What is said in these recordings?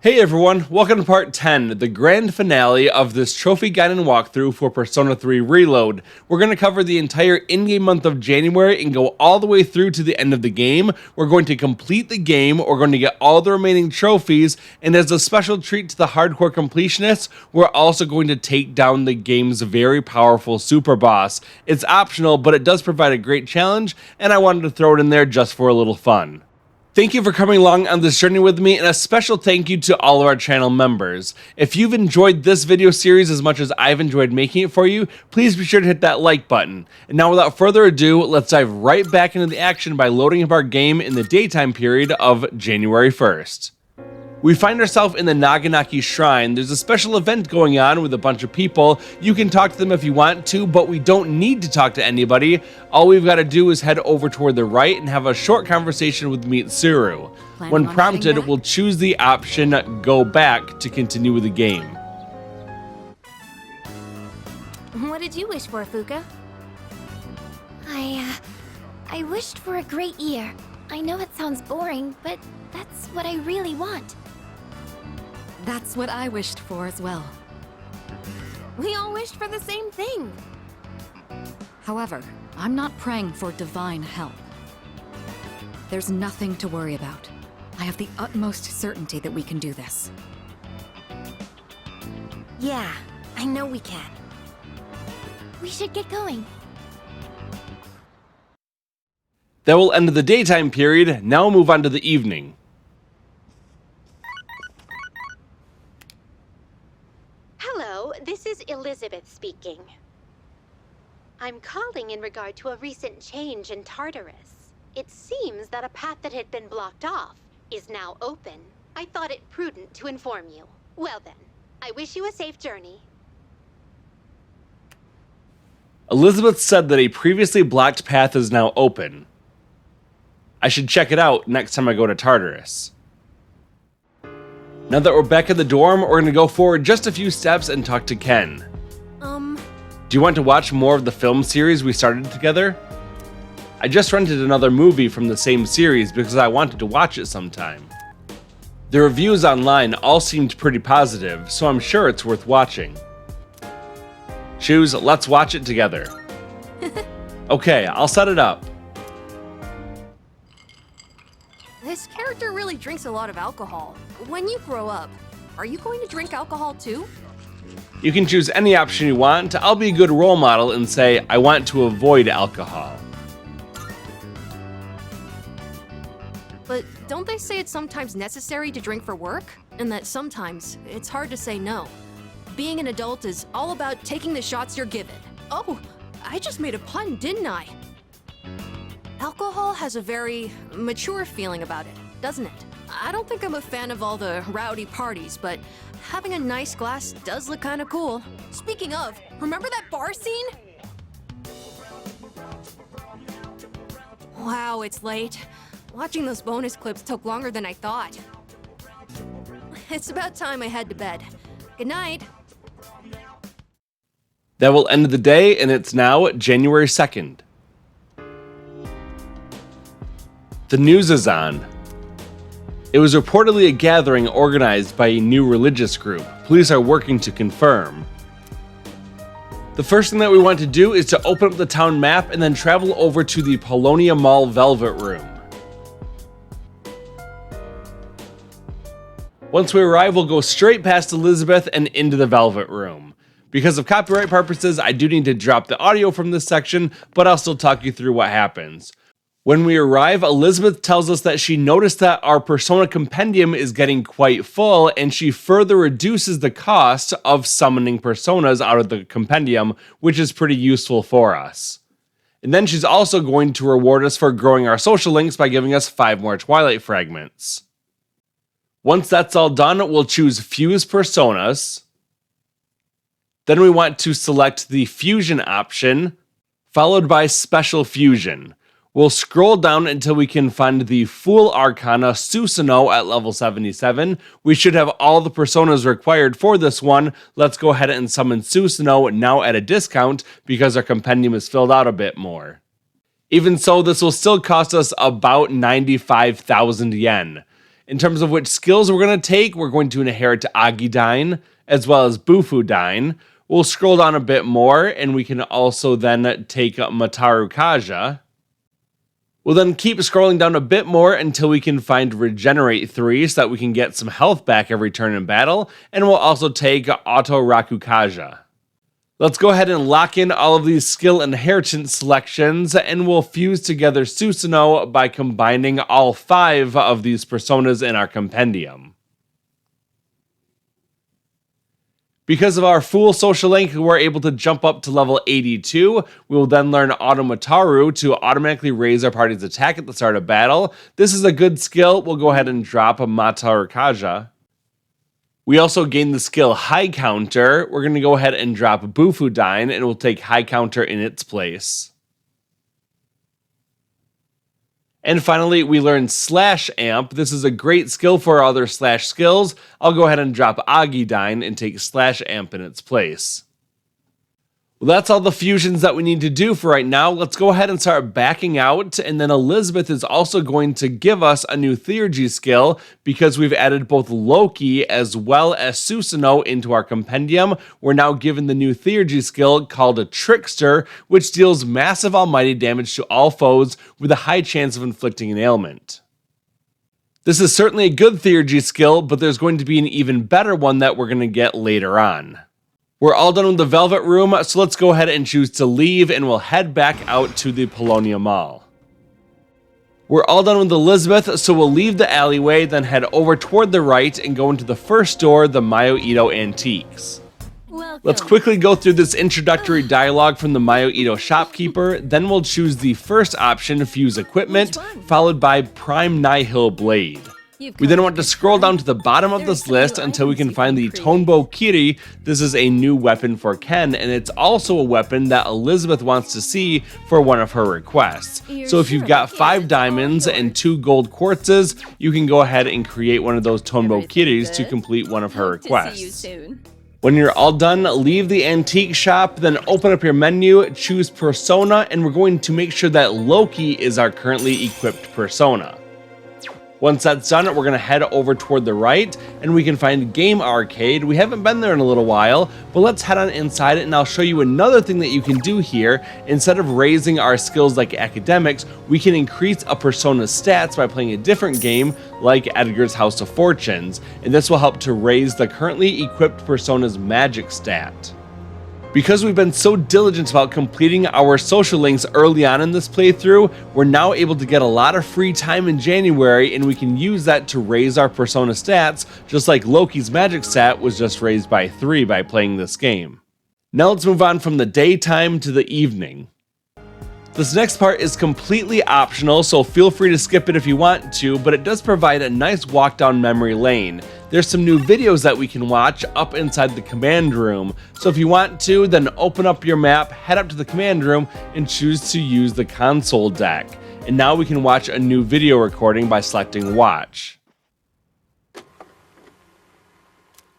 Hey everyone, welcome to part 10, the grand finale of this trophy guide and walkthrough for Persona 3 Reload. We're going to cover the entire in-game month of January and go all the way through to the end of the game. We're going to complete the game, we're going to get all the remaining trophies, and as a special treat to the hardcore completionists, we're also going to take down the game's very powerful Superboss. It's optional, but it does provide a great challenge, and I wanted to throw it in there just for a little fun. Thank you for coming along on this journey with me, and a special thank you to all of our channel members. If you've enjoyed this video series as much as I've enjoyed making it for you, please be sure to hit that like button. And now without further ado, let's dive right back into the action by loading up our game in the daytime period of January 1st. We find ourselves in the Naganaki Shrine. There's a special event going on with a bunch of people. You can talk to them if you want to, but we don't need to talk to anybody. All we've got to do is head over toward the right and have a short conversation with Mitsuru. When prompted, we'll choose the option Go Back to continue with the game. What did you wish for, Fuka? I wished for a great year. I know it sounds boring, but that's what I really want. That's what I wished for as well. We all wished for the same thing. However, I'm not praying for divine help. There's nothing to worry about. I have the utmost certainty that we can do this. Yeah, I know we can. We should get going. That will end the daytime period. Now we'll move on to the evening. Hello, this is Elizabeth speaking. I'm calling in regard to a recent change in Tartarus. It seems that a path that had been blocked off is now open. I thought it prudent to inform you. Well then, I wish you a safe journey. Elizabeth said that a previously blocked path is now open. I should check it out next time I go to Tartarus. Now that we're back at the dorm, we're going to go forward just a few steps and talk to Ken. Do you want to watch more of the film series we started together? I just rented another movie from the same series because I wanted to watch it sometime. The reviews online all seemed pretty positive, so I'm sure it's worth watching. Choose, let's watch it together. Okay, I'll set it up. This character really drinks a lot of alcohol. When you grow up, are you going to drink alcohol too? You can choose any option you want. I'll be a good role model and say, I want to avoid alcohol. But don't they say it's sometimes necessary to drink for work? And that sometimes it's hard to say no. Being an adult is all about taking the shots you're given. Oh, I just made a pun, didn't I? Alcohol has a very mature feeling about it, doesn't it? I don't think I'm a fan of all the rowdy parties, but having a nice glass does look kind of cool. Speaking of, remember that bar scene? Wow, it's late. Watching those bonus clips took longer than I thought. It's about time I head to bed. Good night. That will end the day, and it's now January 2nd. The news is on. It was reportedly a gathering organized by a new religious group. Police are working to confirm. The first thing that we want to do is to open up the town map and then travel over to the Polonia Mall Velvet Room. Once we arrive, we'll go straight past Elizabeth and into the Velvet Room. Because of copyright purposes, I do need to drop the audio from this section, but I'll still talk you through what happens. When we arrive, Elizabeth tells us that she noticed that our Persona compendium is getting quite full, and she further reduces the cost of summoning Personas out of the compendium, which is pretty useful for us. And then she's also going to reward us for growing our social links by giving us 5 more Twilight fragments. Once that's all done, we'll choose Fuse Personas. Then we want to select the Fusion option, followed by Special Fusion. We'll scroll down until we can find the Fool Arcana Susanoo at level 77. We should have all the Personas required for this one. Let's go ahead and summon Susanoo now at a discount because our compendium is filled out a bit more. Even so, this will still cost us about 95,000 yen. In terms of which skills we're going to take, we're going to inherit Agidine as well as Bufudine. We'll scroll down a bit more and we can also then take Mataru Kaja. We'll then keep scrolling down a bit more until we can find Regenerate 3 so that we can get some health back every turn in battle, and we'll also take Auto Rakukaja. Let's go ahead and lock in all of these skill inheritance selections, and we'll fuse together Susanoo by combining all 5 of these personas in our compendium. Because of our full social link, we're able to jump up to level 82. We will then learn Automataru to automatically raise our party's attack at the start of battle. This is a good skill. We'll go ahead and drop a Mataru Kaja. We also gain the skill High Counter. We're going to go ahead and drop Bufudine, and we'll take High Counter in its place. And finally, we learn Slash Amp. This is a great skill for our other Slash skills. I'll go ahead and drop Agidine and take Slash Amp in its place. Well, that's all the fusions that we need to do for right now. Let's go ahead and start backing out, and then Elizabeth is also going to give us a new Theurgy skill because we've added both Loki as well as Susanoo into our compendium. We're now given the new Theurgy skill called a Trickster, which deals massive almighty damage to all foes with a high chance of inflicting an ailment. This is certainly a good Theurgy skill, but there's going to be an even better one that we're going to get later on. We're all done with the Velvet Room, so let's go ahead and choose to leave, and we'll head back out to the Polonia Mall. We're all done with Elizabeth, so we'll leave the alleyway, then head over toward the right and go into the first door, the Mayo Ito Antiques. Let's quickly go through this introductory dialogue from the Mayo Ito shopkeeper, then we'll choose the first option, Fuse Equipment, followed by Prime Nihil Blade. We then want to scroll down to the bottom of this list until we can find the Tonbo Kiri. This is a new weapon for Ken, and it's also a weapon that Elizabeth wants to see for one of her requests. So if you've got 5 diamonds and 2 gold quartzes, you can go ahead and create one of those Tonbo Kiris to complete one of her requests. When you're all done, leave the antique shop, then open up your menu, choose Persona, and we're going to make sure that Loki is our currently equipped persona. Once that's done, we're going to head over toward the right, and we can find Game Arcade. We haven't been there in a little while, but let's head on inside it, and I'll show you another thing that you can do here. Instead of raising our skills like academics, we can increase a persona's stats by playing a different game like Edgar's House of Fortunes, and this will help to raise the currently equipped persona's magic stat. Because we've been so diligent about completing our social links early on in this playthrough, we're now able to get a lot of free time in January, and we can use that to raise our persona stats, just like Loki's magic stat was just raised by 3 by playing this game. Now let's move on from the daytime to the evening. This next part is completely optional, so feel free to skip it if you want to, but it does provide a nice walk down memory lane. There's some new videos that we can watch up inside the command room, so if you want to, then open up your map, head up to the command room, and choose to use the console deck. And now we can watch a new video recording by selecting Watch.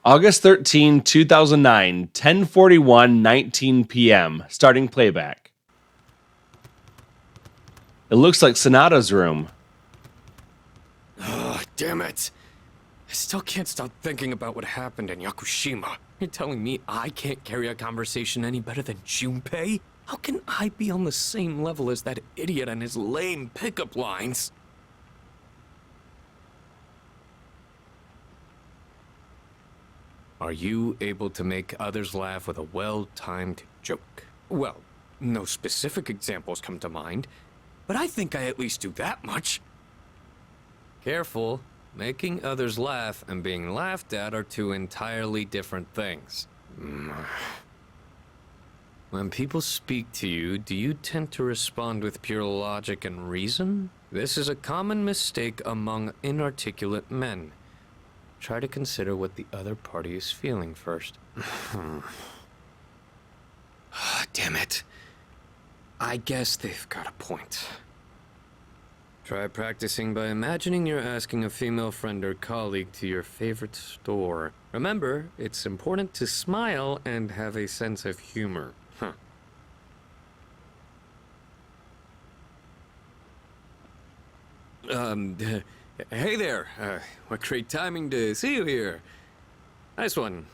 August 13, 2009, 10:41, 19 p.m. Starting playback. It looks like Sonata's room. Ugh, damn it. I still can't stop thinking about what happened in Yakushima. You're telling me I can't carry a conversation any better than Junpei? How can I be on the same level as that idiot and his lame pickup lines? Are you able to make others laugh with a well-timed joke? Well, no specific examples come to mind, but I think I at least do that much. Careful. Making others laugh and being laughed at are 2 entirely different things. When people speak to you, do you tend to respond with pure logic and reason? This is a common mistake among inarticulate men. Try to consider what the other party is feeling first. Damn it. I guess they've got a point. Try practicing by imagining you're asking a female friend or colleague to your favorite store. Remember, it's important to smile and have a sense of humor. Hey there. What great timing to see you here. Nice one.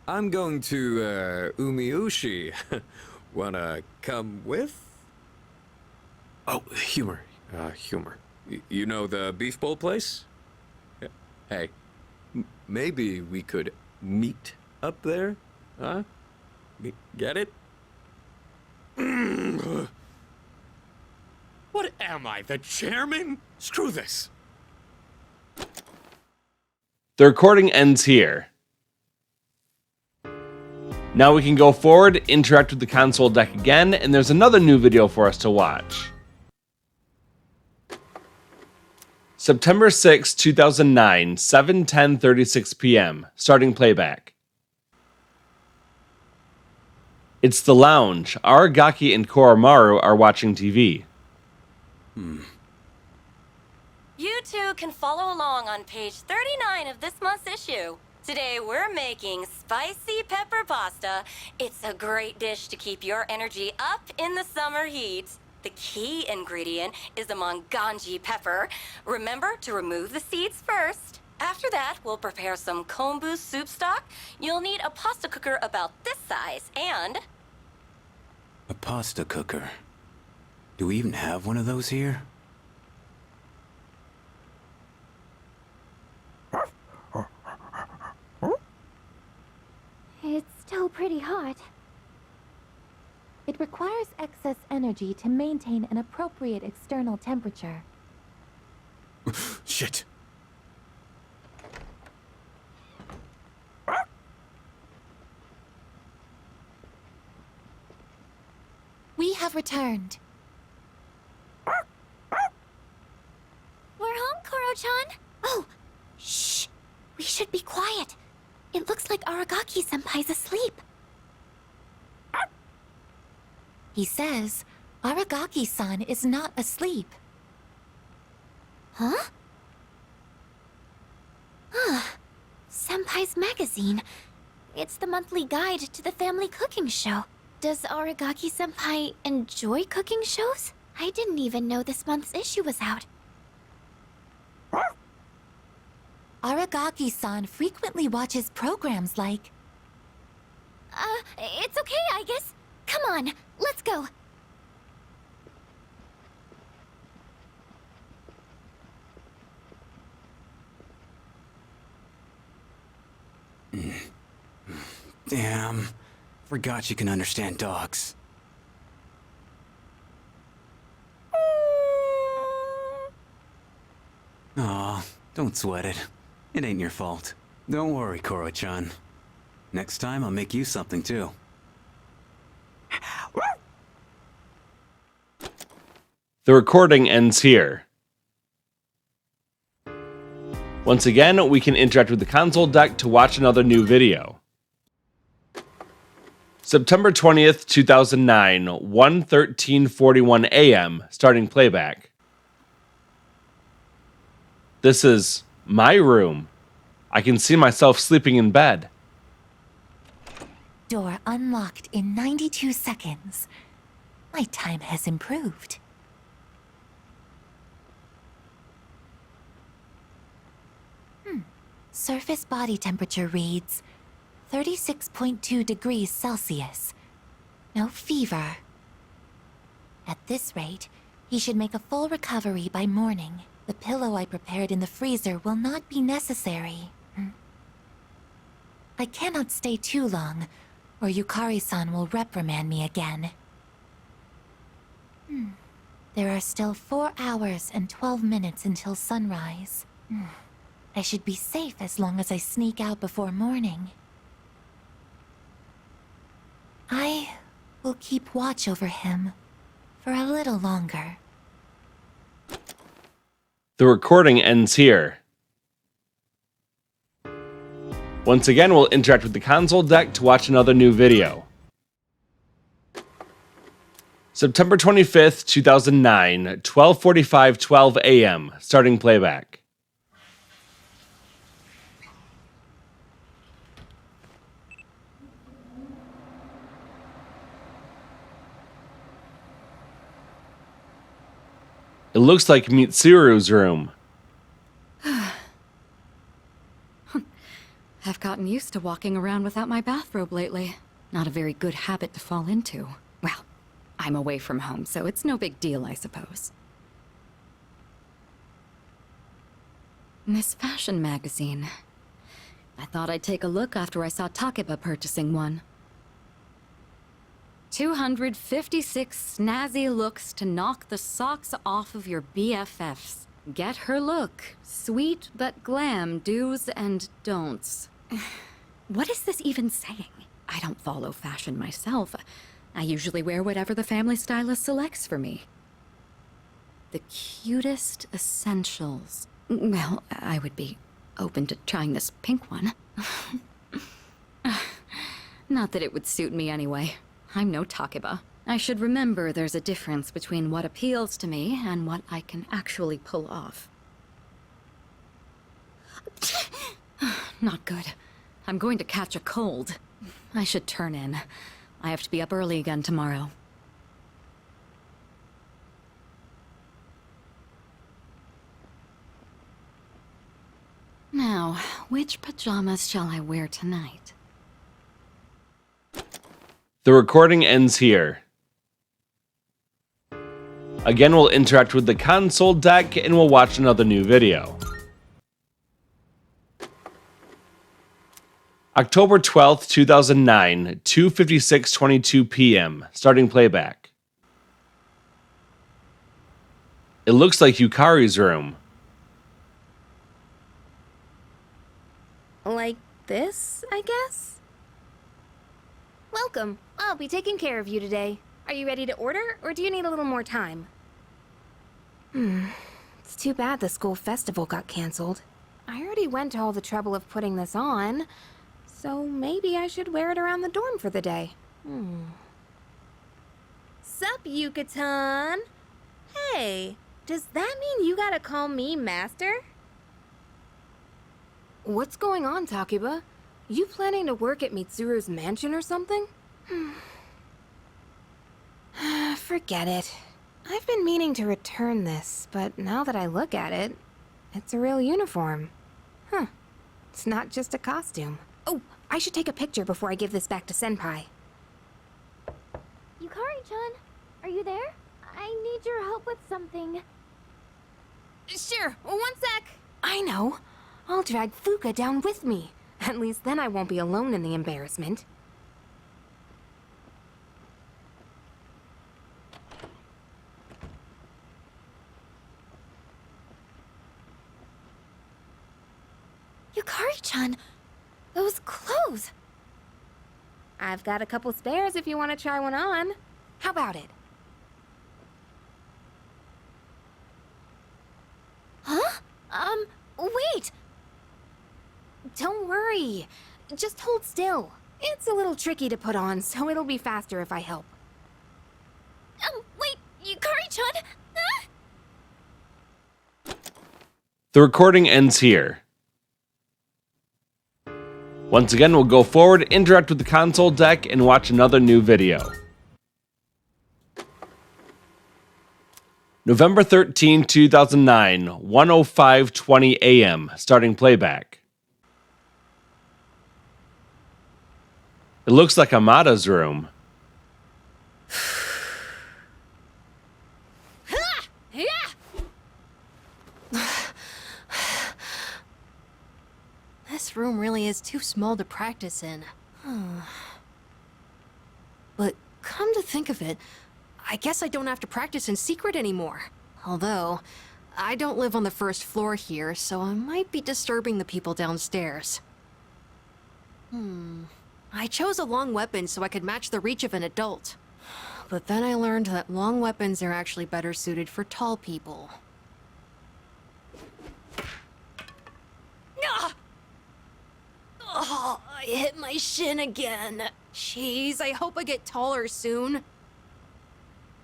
I'm going to, Umiushi. Wanna come with? Oh, humor. Humor. You know the beef bowl place? Hey, maybe we could meet up there? Huh? Get it? What am I, the chairman? Screw this. The recording ends here. Now we can go forward, interact with the console deck again, and there's another new video for us to watch. September 6, 2009, 7:10:36 p.m. Starting playback. It's the lounge. Aragaki and Koromaru are watching TV. You two can follow along on page 39 of this month's issue. Today we're making spicy pepper pasta. It's a great dish to keep your energy up in the summer heat. The key ingredient is the manganji pepper. Remember to remove the seeds first. After that, we'll prepare some kombu soup stock. You'll need a pasta cooker about this size and... A pasta cooker. Do we even have one of those here? It's still pretty hot. It requires excess energy to maintain an appropriate external temperature. Shit. We have returned. We're home, Koro-chan. Oh, shh. We should be quiet. It looks like Aragaki-senpai's asleep. He says Aragaki-san is not asleep. Huh? Senpai's magazine. It's the monthly guide to the family cooking show. Does Aragaki-senpai enjoy cooking shows? I didn't even know this month's issue was out. Aragaki-san frequently watches programs like... it's okay, I guess. Come on, let's go. Damn. Forgot you can understand dogs. Aw, don't sweat it. It ain't your fault. Don't worry, Koro-chan. Next time I'll make you something too. The recording ends here. Once again, we can interact with the console deck to watch another new video. September 20th, 2009, 1:13:41 a.m. Starting playback. This is my room. I can see myself sleeping in bed. Door unlocked in 92 seconds. My time has improved. Surface body temperature reads 36.2 degrees Celsius. No fever. At this rate, he should make a full recovery by morning. The pillow I prepared in the freezer will not be necessary. I cannot stay too long, or Yukari-san will reprimand me again. There are still 4 hours and 12 minutes until sunrise. I should be safe as long as I sneak out before morning. I will keep watch over him for a little longer. The recording ends here. Once again, we'll interact with the console deck to watch another new video. September 25th, 2009, 12:45:12 a.m. Starting playback. It looks like Mitsuru's room. I've gotten used to walking around without my bathrobe lately. Not a very good habit to fall into. Well, I'm away from home, so it's no big deal, I suppose. This fashion magazine. I thought I'd take a look after I saw Takeba purchasing one. 256 snazzy looks to knock the socks off of your BFFs. Get her look. Sweet but glam do's and don'ts. What is this even saying? I don't follow fashion myself. I usually wear whatever the family stylist selects for me. The cutest essentials. Well, I would be open to trying this pink one. Not that it would suit me anyway. I'm no Takeba. I should remember there's a difference between what appeals to me and what I can actually pull off. Not good. I'm going to catch a cold. I should turn in. I have to be up early again tomorrow. Now, which pajamas shall I wear tonight? The recording ends here. Again, we'll interact with the console deck and we'll watch another new video. October 12th, 2009, 2:56:22 p.m. Starting playback. It looks like Yukari's room. Like this, I guess? Welcome. I'll be taking care of you today. Are you ready to order, or do you need a little more time? It's too bad the school festival got canceled. I already went to all the trouble of putting this on, so maybe I should wear it around the dorm for the day. Sup, Yucatan? Hey, does that mean you gotta call me Master? What's going on, Takeba? You planning to work at Mitsuru's mansion or something? Forget it. I've been meaning to return this, but now that I look at it, it's a real uniform. It's not just a costume. Oh, I should take a picture before I give this back to Senpai. Yukari-chan, are you there? I need your help with something. Sure, one sec. I know. I'll drag Fuka down with me. At least then I won't be alone in the embarrassment. Yukari-chan, those clothes. I've got a couple spares if you want to try one on. How about it? Huh? Wait! Don't worry. Just hold still. It's a little tricky to put on, so it'll be faster if I help. Wait, Yukari-chan! The recording ends here. Once again, we'll go forward, interact with the console deck, and watch another new video. November 13, 2009, 1:05:20 a.m. Starting playback. It looks like Amada's room. This room really is too small to practice in. But come to think of it, I guess I don't have to practice in secret anymore. Although, I don't live on the first floor here, so I might be disturbing the people downstairs. I chose a long weapon so I could match the reach of an adult. But then I learned that long weapons are actually better suited for tall people. Oh, I hit my shin again. Jeez, I hope I get taller soon.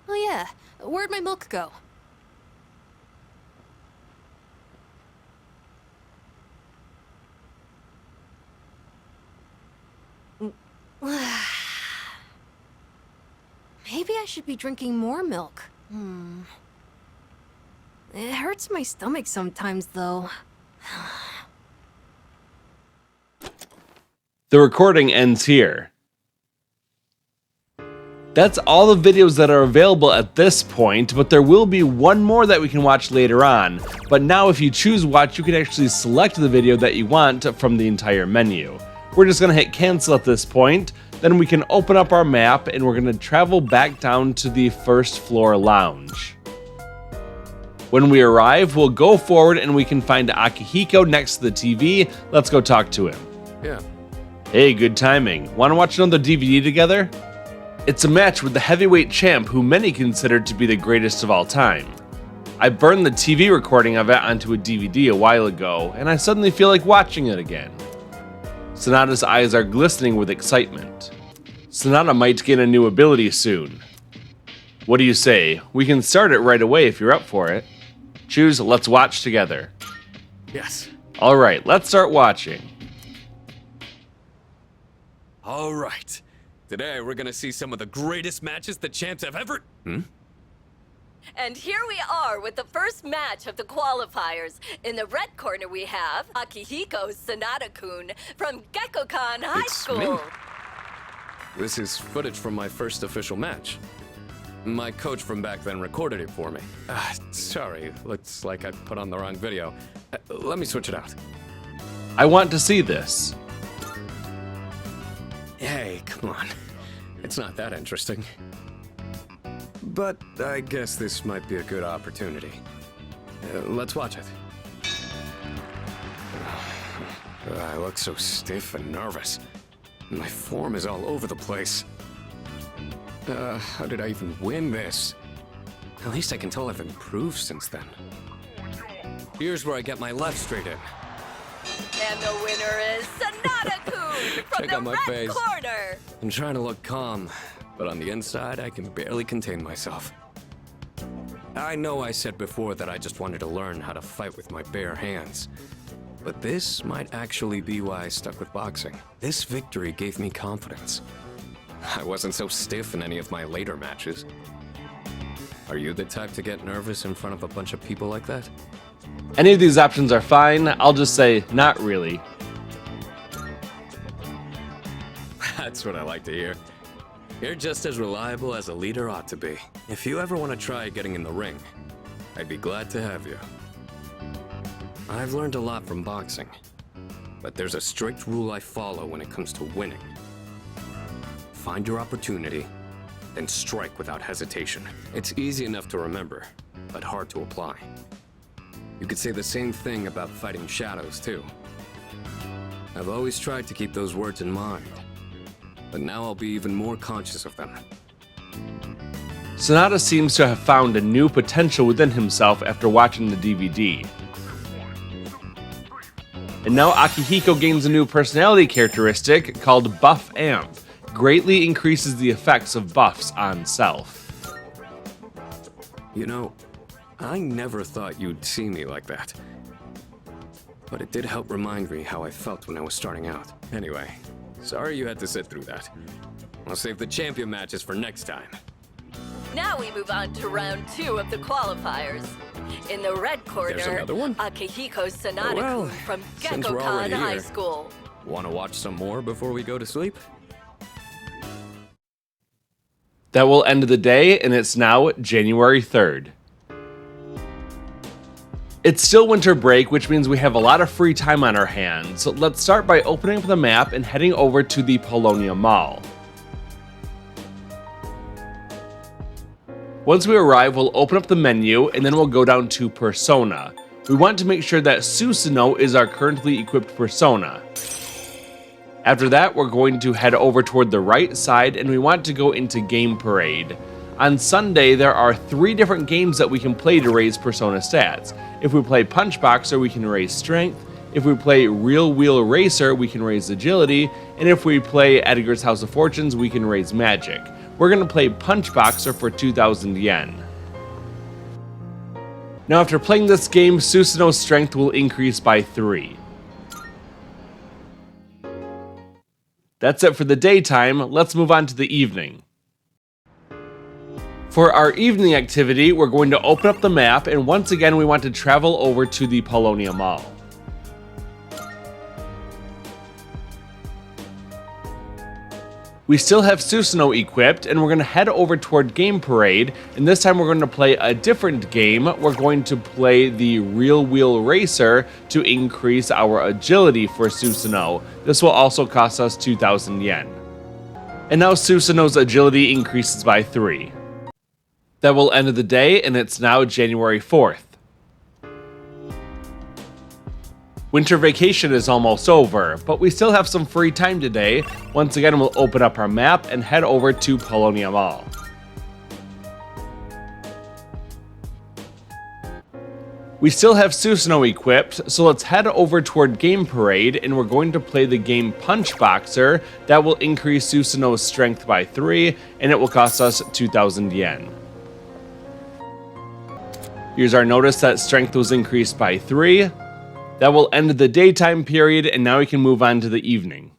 Oh yeah, where'd my milk go? Maybe I should be drinking more milk. It hurts my stomach sometimes, though. The recording ends here. That's all the videos that are available at this point, but there will be one more that we can watch later on. But now if you choose watch, you can actually select the video that you want from the entire menu. We're just gonna hit cancel at this point, then we can open up our map and we're gonna travel back down to the first floor lounge. When we arrive, we'll go forward and we can find Akihiko next to the TV. Let's go talk to him. Yeah. Hey, good timing. Wanna watch another DVD together? It's a match with the heavyweight champ who many consider to be the greatest of all time. I burned the TV recording of it onto a DVD a while ago, and I suddenly feel like watching it again. Sonata's eyes are glistening with excitement. Sonata might gain a new ability soon. What do you say? We can start it right away if you're up for it. Choose Let's Watch together. Yes. Alright, let's start watching. All right. Today we're gonna see some of the greatest matches the champs have ever... And here we are with the first match of the qualifiers. In the red corner we have Akihiko Sonata-kun from Gekkokan High It's School. me. This is footage from my first official match. My coach from back then recorded it for me. Sorry, looks like I put on the wrong video. Let me switch it out. I want to see this. Hey, come on. It's not that interesting. But I guess this might be a good opportunity. Let's watch it. I look so stiff and nervous. My form is all over the place. How did I even win this? At least I can tell I've improved since then. Here's where I get my left straight in. And the winner is Sonata-kun from Check the out my red face. corner. I'm trying to look calm, but on the inside, I can barely contain myself. I know I said before that I just wanted to learn how to fight with my bare hands. But this might actually be why I stuck with boxing. This victory gave me confidence. I wasn't so stiff in any of my later matches. Are you the type to get nervous in front of a bunch of people like that? Any of these options are fine. I'll just say, not really. That's what I like to hear. You're just as reliable as a leader ought to be. If you ever want to try getting in the ring, I'd be glad to have you. I've learned a lot from boxing, but there's a strict rule I follow when it comes to winning. Find your opportunity, then strike without hesitation. It's easy enough to remember, but hard to apply. You could say the same thing about fighting shadows, too. I've always tried to keep those words in mind, but now I'll be even more conscious of them. Sonata seems to have found a new potential within himself after watching the DVD. And now Akihiko gains a new personality characteristic called Buff Amp. Greatly increases the effects of buffs on self. You know, I never thought you'd see me like that. But it did help remind me how I felt when I was starting out. Anyway, sorry you had to sit through that. I'll save the champion matches for next time. Now we move on to round 2 of the qualifiers. In the red corner, There's another one? Akihiko Sonata-kun Well, from since we're Gekkokan already High here. School. Want to watch some more before we go to sleep? That will end the day, and it's now January 3rd. It's still winter break, which means we have a lot of free time on our hands. So let's start by opening up the map and heading over to the Polonia Mall. Once we arrive, we'll open up the menu, and then we'll go down to Persona. We want to make sure that Susanoo is our currently equipped persona. After that, we're going to head over toward the right side, and we want to go into Game Parade. On Sunday, there are 3 different games that we can play to raise persona stats. If we play Punch Boxer, we can raise Strength. If we play Real Wheel Racer, we can raise Agility. And if we play Edgar's House of Fortunes, we can raise Magic. We're going to play Punch Boxer for 2,000 yen. Now after playing this game, Susanoo's strength will increase by 3. That's it for the daytime. Let's move on to the evening. For our evening activity, we're going to open up the map, and once again we want to travel over to the Polonia Mall. We still have Susanoo equipped, and we're going to head over toward Game Parade, and this time we're going to play a different game. We're going to play the Real Wheel Racer to increase our agility for Susanoo. This will also cost us 2,000 yen. And now Susanoo's agility increases by 3. That will end the day, and it's now January 4th. Winter vacation is almost over, but we still have some free time today. Once again, we'll open up our map and head over to Polonia Mall. We still have Susanoo equipped, so let's head over toward Game Parade, and we're going to play the game Punch Boxer. That will increase Susanoo's strength by 3, and it will cost us 2,000 yen. Here's our notice that strength was increased by 3. That will end the daytime period, and now we can move on to the evening.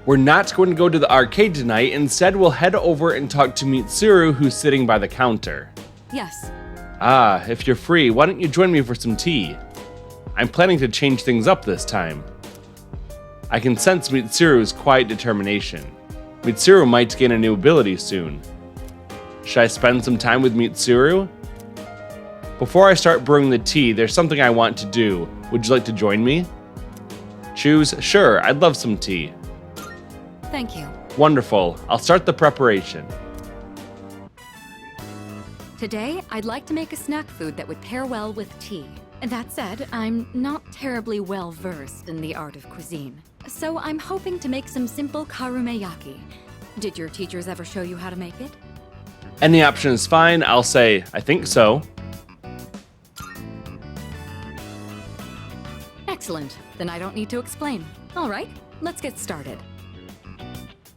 We're not going to go to the arcade tonight. Instead, we'll head over and talk to Mitsuru, who's sitting by the counter. Yes. Ah, if you're free, why don't you join me for some tea? I'm planning to change things up this time. I can sense Mitsuru's quiet determination. Mitsuru might gain a new ability soon. Should I spend some time with Mitsuru? Before I start brewing the tea, there's something I want to do. Would you like to join me? Choose, sure, I'd love some tea. Thank you. Wonderful, I'll start the preparation. Today, I'd like to make a snack food that would pair well with tea. That said, I'm not terribly well versed in the art of cuisine. So I'm hoping to make some simple karumeyaki. Did your teachers ever show you how to make it? Any option is fine, I'll say, I think so. Excellent. Then I don't need to explain. All right, let's get started.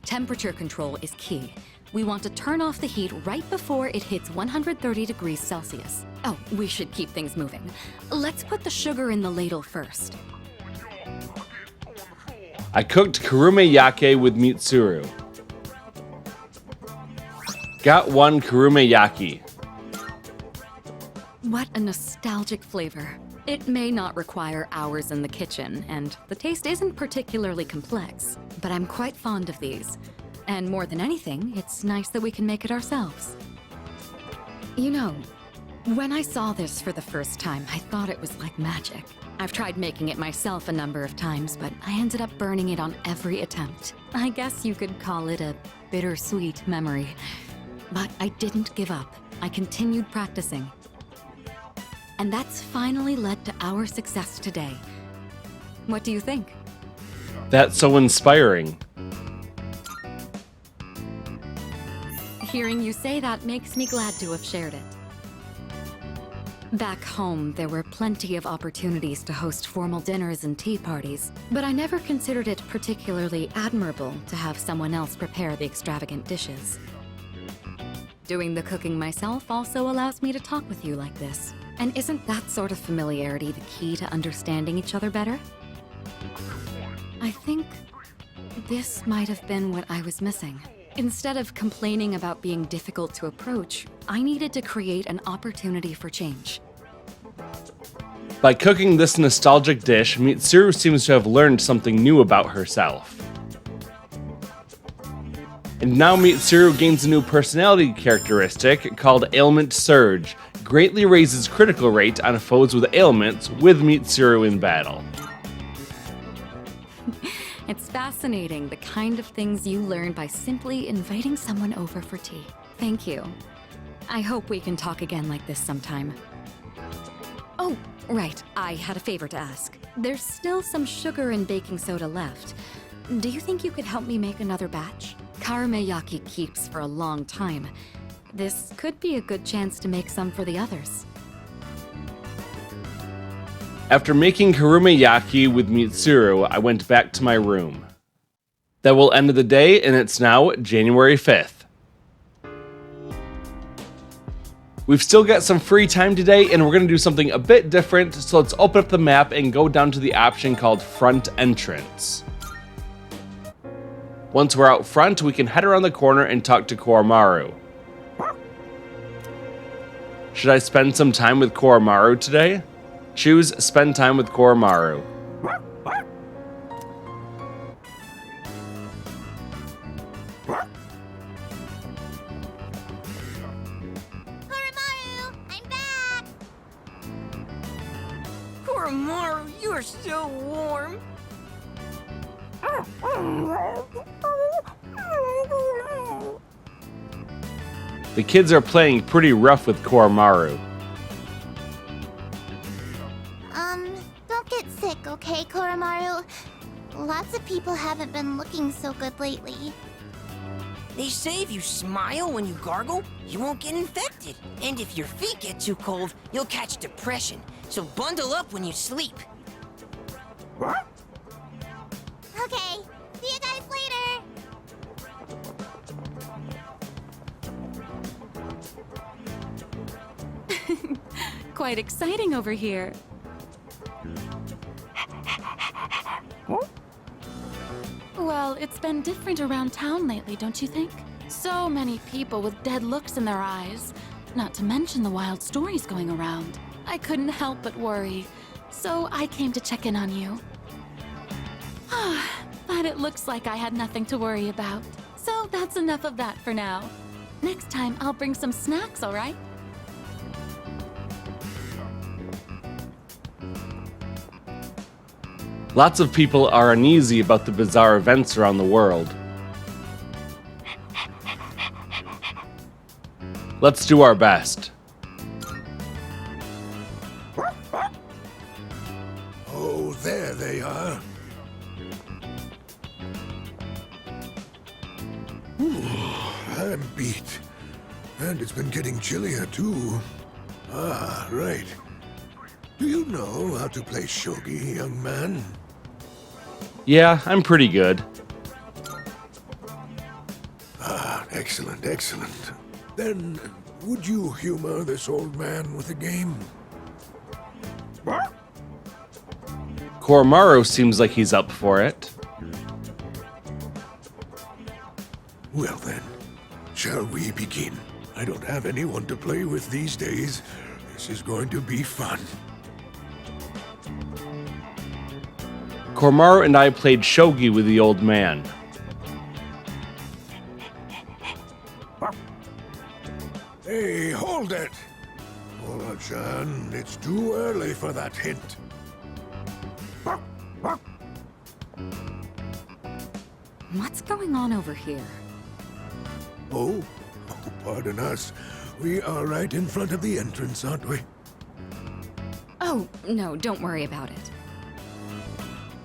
Temperature control is key. We want to turn off the heat right before it hits 130 degrees Celsius. Oh, we should keep things moving. Let's put the sugar in the ladle first. I cooked karumeyaki with Mitsuru. Got 1 karumeyaki. What a nostalgic flavor. It may not require hours in the kitchen, and the taste isn't particularly complex, but I'm quite fond of these. And more than anything, it's nice that we can make it ourselves. You know, when I saw this for the first time, I thought it was like magic. I've tried making it myself a number of times, but I ended up burning it on every attempt. I guess you could call it a bittersweet memory. But I didn't give up. I continued practicing. And that's finally led to our success today. What do you think? That's so inspiring. Hearing you say that makes me glad to have shared it. Back home, there were plenty of opportunities to host formal dinners and tea parties, but I never considered it particularly admirable to have someone else prepare the extravagant dishes. Doing the cooking myself also allows me to talk with you like this. And isn't that sort of familiarity the key to understanding each other better? I think this might have been what I was missing. Instead of complaining about being difficult to approach, I needed to create an opportunity for change. By cooking this nostalgic dish, Mitsuru seems to have learned something new about herself. And now Mitsuru gains a new personality characteristic called Ailment Surge. Greatly raises critical rate on foes with ailments with Mitsuru in battle. It's fascinating the kind of things you learn by simply inviting someone over for tea. Thank you. I hope we can talk again like this sometime. Oh, right, I had a favor to ask. There's still some sugar and baking soda left. Do you think you could help me make another batch? Karumeyaki keeps for a long time. This could be a good chance to make some for the others. After making karumeyaki with Mitsuru, I went back to my room. That will end the day, and it's now January 5th. We've still got some free time today, and we're going to do something a bit different, so let's open up the map and go down to the option called Front Entrance. Once we're out front, we can head around the corner and talk to Koromaru. Should I spend some time with Koromaru today? Choose spend time with Koromaru. Koromaru, you are so warm. The kids are playing pretty rough with Koromaru. Don't get sick, okay, Koromaru? Lots of people haven't been looking so good lately. They say if you smile when you gargle, you won't get infected. And if your feet get too cold, you'll catch depression. So bundle up when you sleep. Okay, see you guys later! Quite exciting over here. Well, it's been different around town lately, don't you think? So many people with dead looks in their eyes. Not to mention the wild stories going around. I couldn't help but worry, so I came to check in on you. But it looks like I had nothing to worry about. So that's enough of that for now. Next time, I'll bring some snacks, all right? Lots of people are uneasy about the bizarre events around the world. Let's do our best. Oh, there they are. Ooh, I'm beat. And it's been getting chillier, too. Ah, right. Do you know how to play shogi, young man? Yeah, I'm pretty good. Ah, excellent, excellent. Then, would you humor this old man with a game? Koromaru seems like he's up for it. Well then, shall we begin? I don't have anyone to play with these days. This is going to be fun. Koromaru and I played shogi with the old man. Hey, hold it! Koro-chan, it's too early for that hint. What's going on over here? Oh, pardon us. We are right in front of the entrance, aren't we? Oh, no, don't worry about it.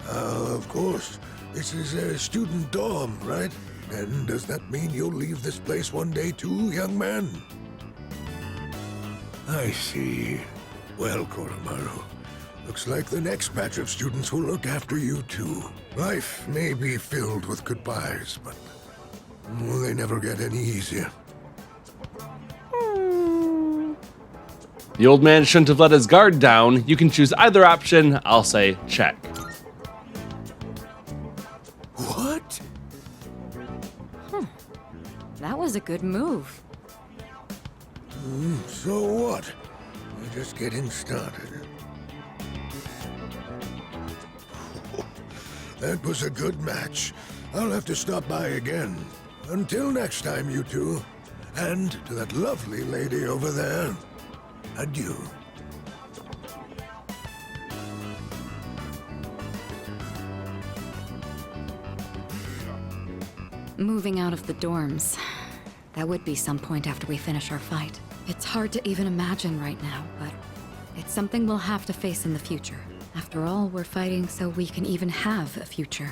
Of course. This is a student dorm, right? And does that mean you'll leave this place one day too, young man? I see. Well, Koromaru, looks like the next batch of students will look after you too. Life may be filled with goodbyes, but they never get any easier. The old man shouldn't have let his guard down. You can choose either option. I'll say check. What? That was a good move. So what? We're just getting started. That was a good match. I'll have to stop by again. Until next time, you two. And to that lovely lady over there, adieu. Moving out of the dorms. That would be some point after we finish our fight. It's hard to even imagine right now, but it's something we'll have to face in the future. After all, we're fighting so we can even have a future.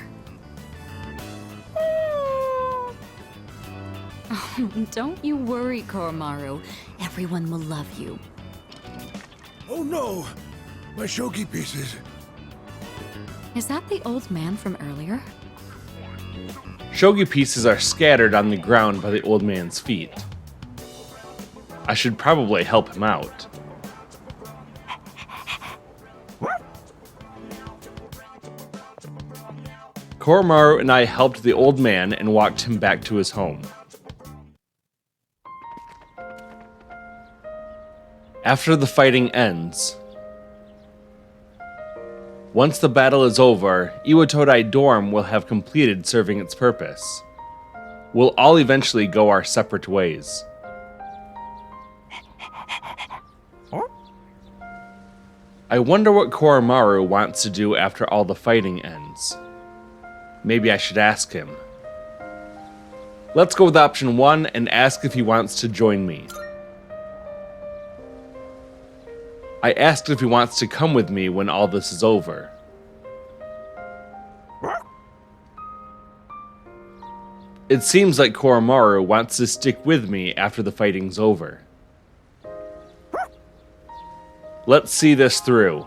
Oh, don't you worry, Koromaru. Everyone will love you. Oh no! My shogi pieces. Is that the old man from earlier? Shogi pieces are scattered on the ground by the old man's feet. I should probably help him out. Koromaru and I helped the old man and walked him back to his home. After the fighting ends, once the battle is over, Iwatodai Dorm will have completed serving its purpose. We'll all eventually go our separate ways. I wonder what Koromaru wants to do after all the fighting ends. Maybe I should ask him. Let's go with option 1 and ask if he wants to join me. I asked if he wants to come with me when all this is over. It seems like Koromaru wants to stick with me after the fighting's over. Let's see this through.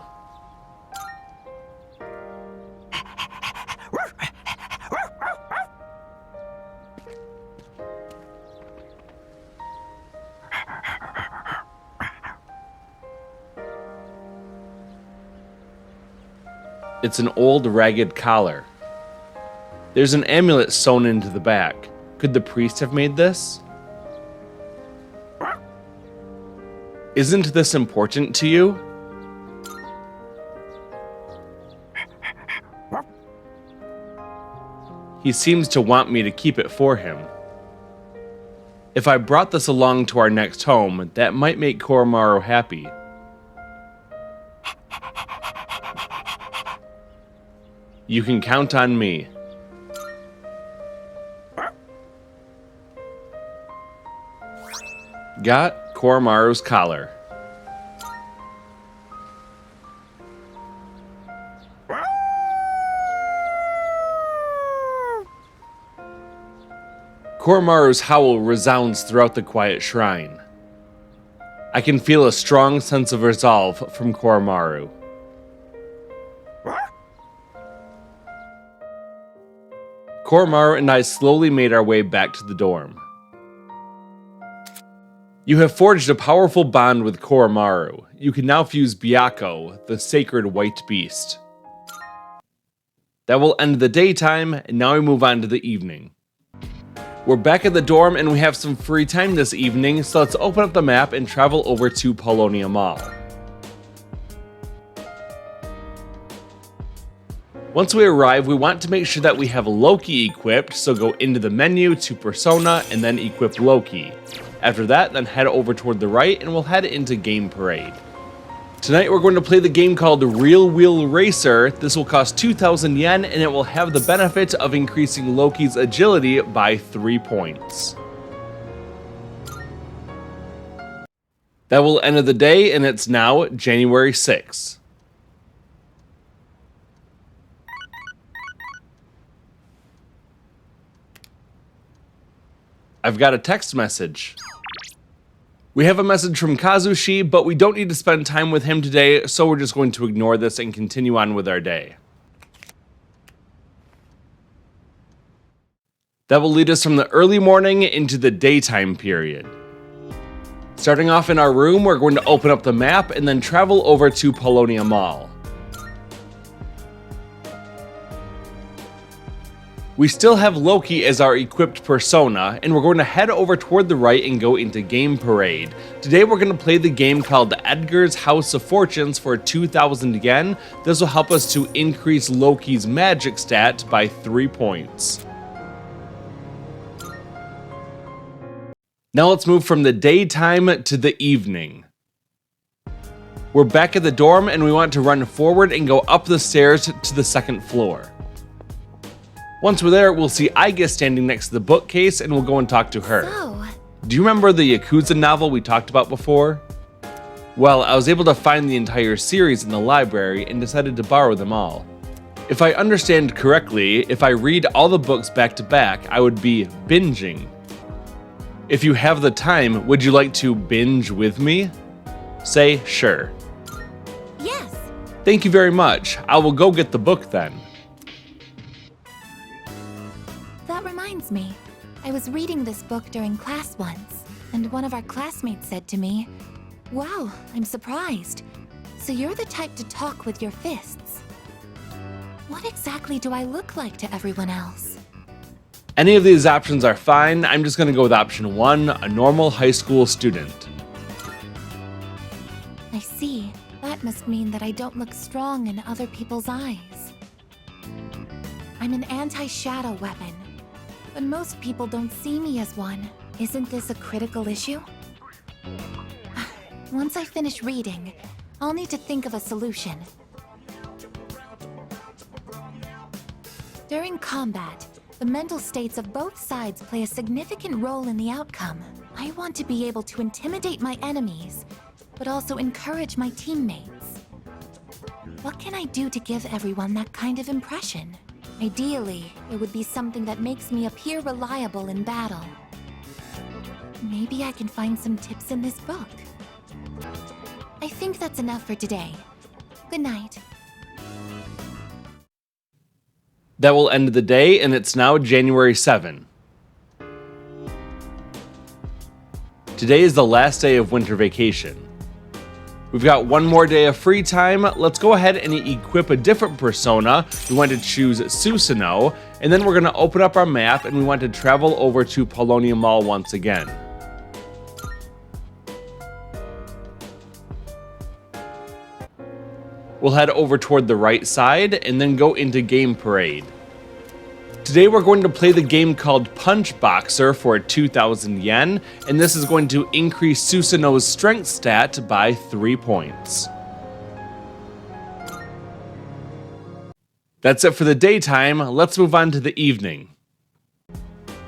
It's an old ragged collar. There's an amulet sewn into the back. Could the priest have made this? Isn't this important to you? He seems to want me to keep it for him. If I brought this along to our next home, that might make Koromaru happy. You can count on me. Got Koromaru's collar. Koromaru's howl resounds throughout the quiet shrine. I can feel a strong sense of resolve from Koromaru. Koromaru and I slowly made our way back to the dorm. You have forged a powerful bond with Koromaru. You can now fuse Byakko, the sacred white beast. That will end the daytime, and now we move on to the evening. We're back at the dorm and we have some free time this evening, so let's open up the map and travel over to Paulownia Mall. Once we arrive, we want to make sure that we have Loki equipped, so go into the menu to Persona and then equip Loki. After that, then head over toward the right and we'll head into Game Parade. Tonight we're going to play the game called Real Wheel Racer. This will cost 2,000 yen and it will have the benefit of increasing Loki's agility by 3 points. That will end the day and it's now January 6th. I've got a text message. We have a message from Kazushi, but we don't need to spend time with him today, so we're just going to ignore this and continue on with our day. That will lead us from the early morning into the daytime period. Starting off in our room, we're going to open up the map and then travel over to Paulownia Mall. We still have Loki as our equipped persona, and we're going to head over toward the right and go into Game Parade. Today we're going to play the game called Edgar's House of Fortunes for 2,000 yen. This will help us to increase Loki's magic stat by 3 points. Now let's move from the daytime to the evening. We're back at the dorm and we want to run forward and go up the stairs to the second floor. Once we're there, we'll see Aiga standing next to the bookcase and we'll go and talk to her. So, Do you remember the Yakuza novel we talked about before? Well, I was able to find the entire series in the library and decided to borrow them all. If I understand correctly, if I read all the books back to back, I would be binging. If you have the time, would you like to binge with me? Say sure. yes. Thank you very much. I will go get the book then. That reminds me. I was reading this book during class once, and one of our classmates said to me, "Wow, I'm surprised. So you're the type to talk with your fists. What exactly do I look like to everyone else?" Any of these options are fine. I'm just going to go with option 1, a normal high school student. I see. That must mean that I don't look strong in other people's eyes. I'm an anti-shadow weapon, but most people don't see me as one. Isn't this a critical issue? Once I finish reading, I'll need to think of a solution. During combat, the mental states of both sides play a significant role in the outcome. I want to be able to intimidate my enemies, but also encourage my teammates. What can I do to give everyone that kind of impression? Ideally, it would be something that makes me appear reliable in battle. Maybe I can find some tips in this book. I think that's enough for today. Good night. That will end the day, and it's now January 7. Today is the last day of winter vacation. We've got one more day of free time. Let's go ahead and equip a different persona. We want to choose Susanoo, and then we're going to open up our map, and we want to travel over to Paulownia Mall once again. We'll head over toward the right side and then go into Game Parade. Today we're going to play the game called Punch Boxer for 2,000 yen, and this is going to increase Susanoo's strength stat by 3 points. That's it for the daytime. Let's move on to the evening.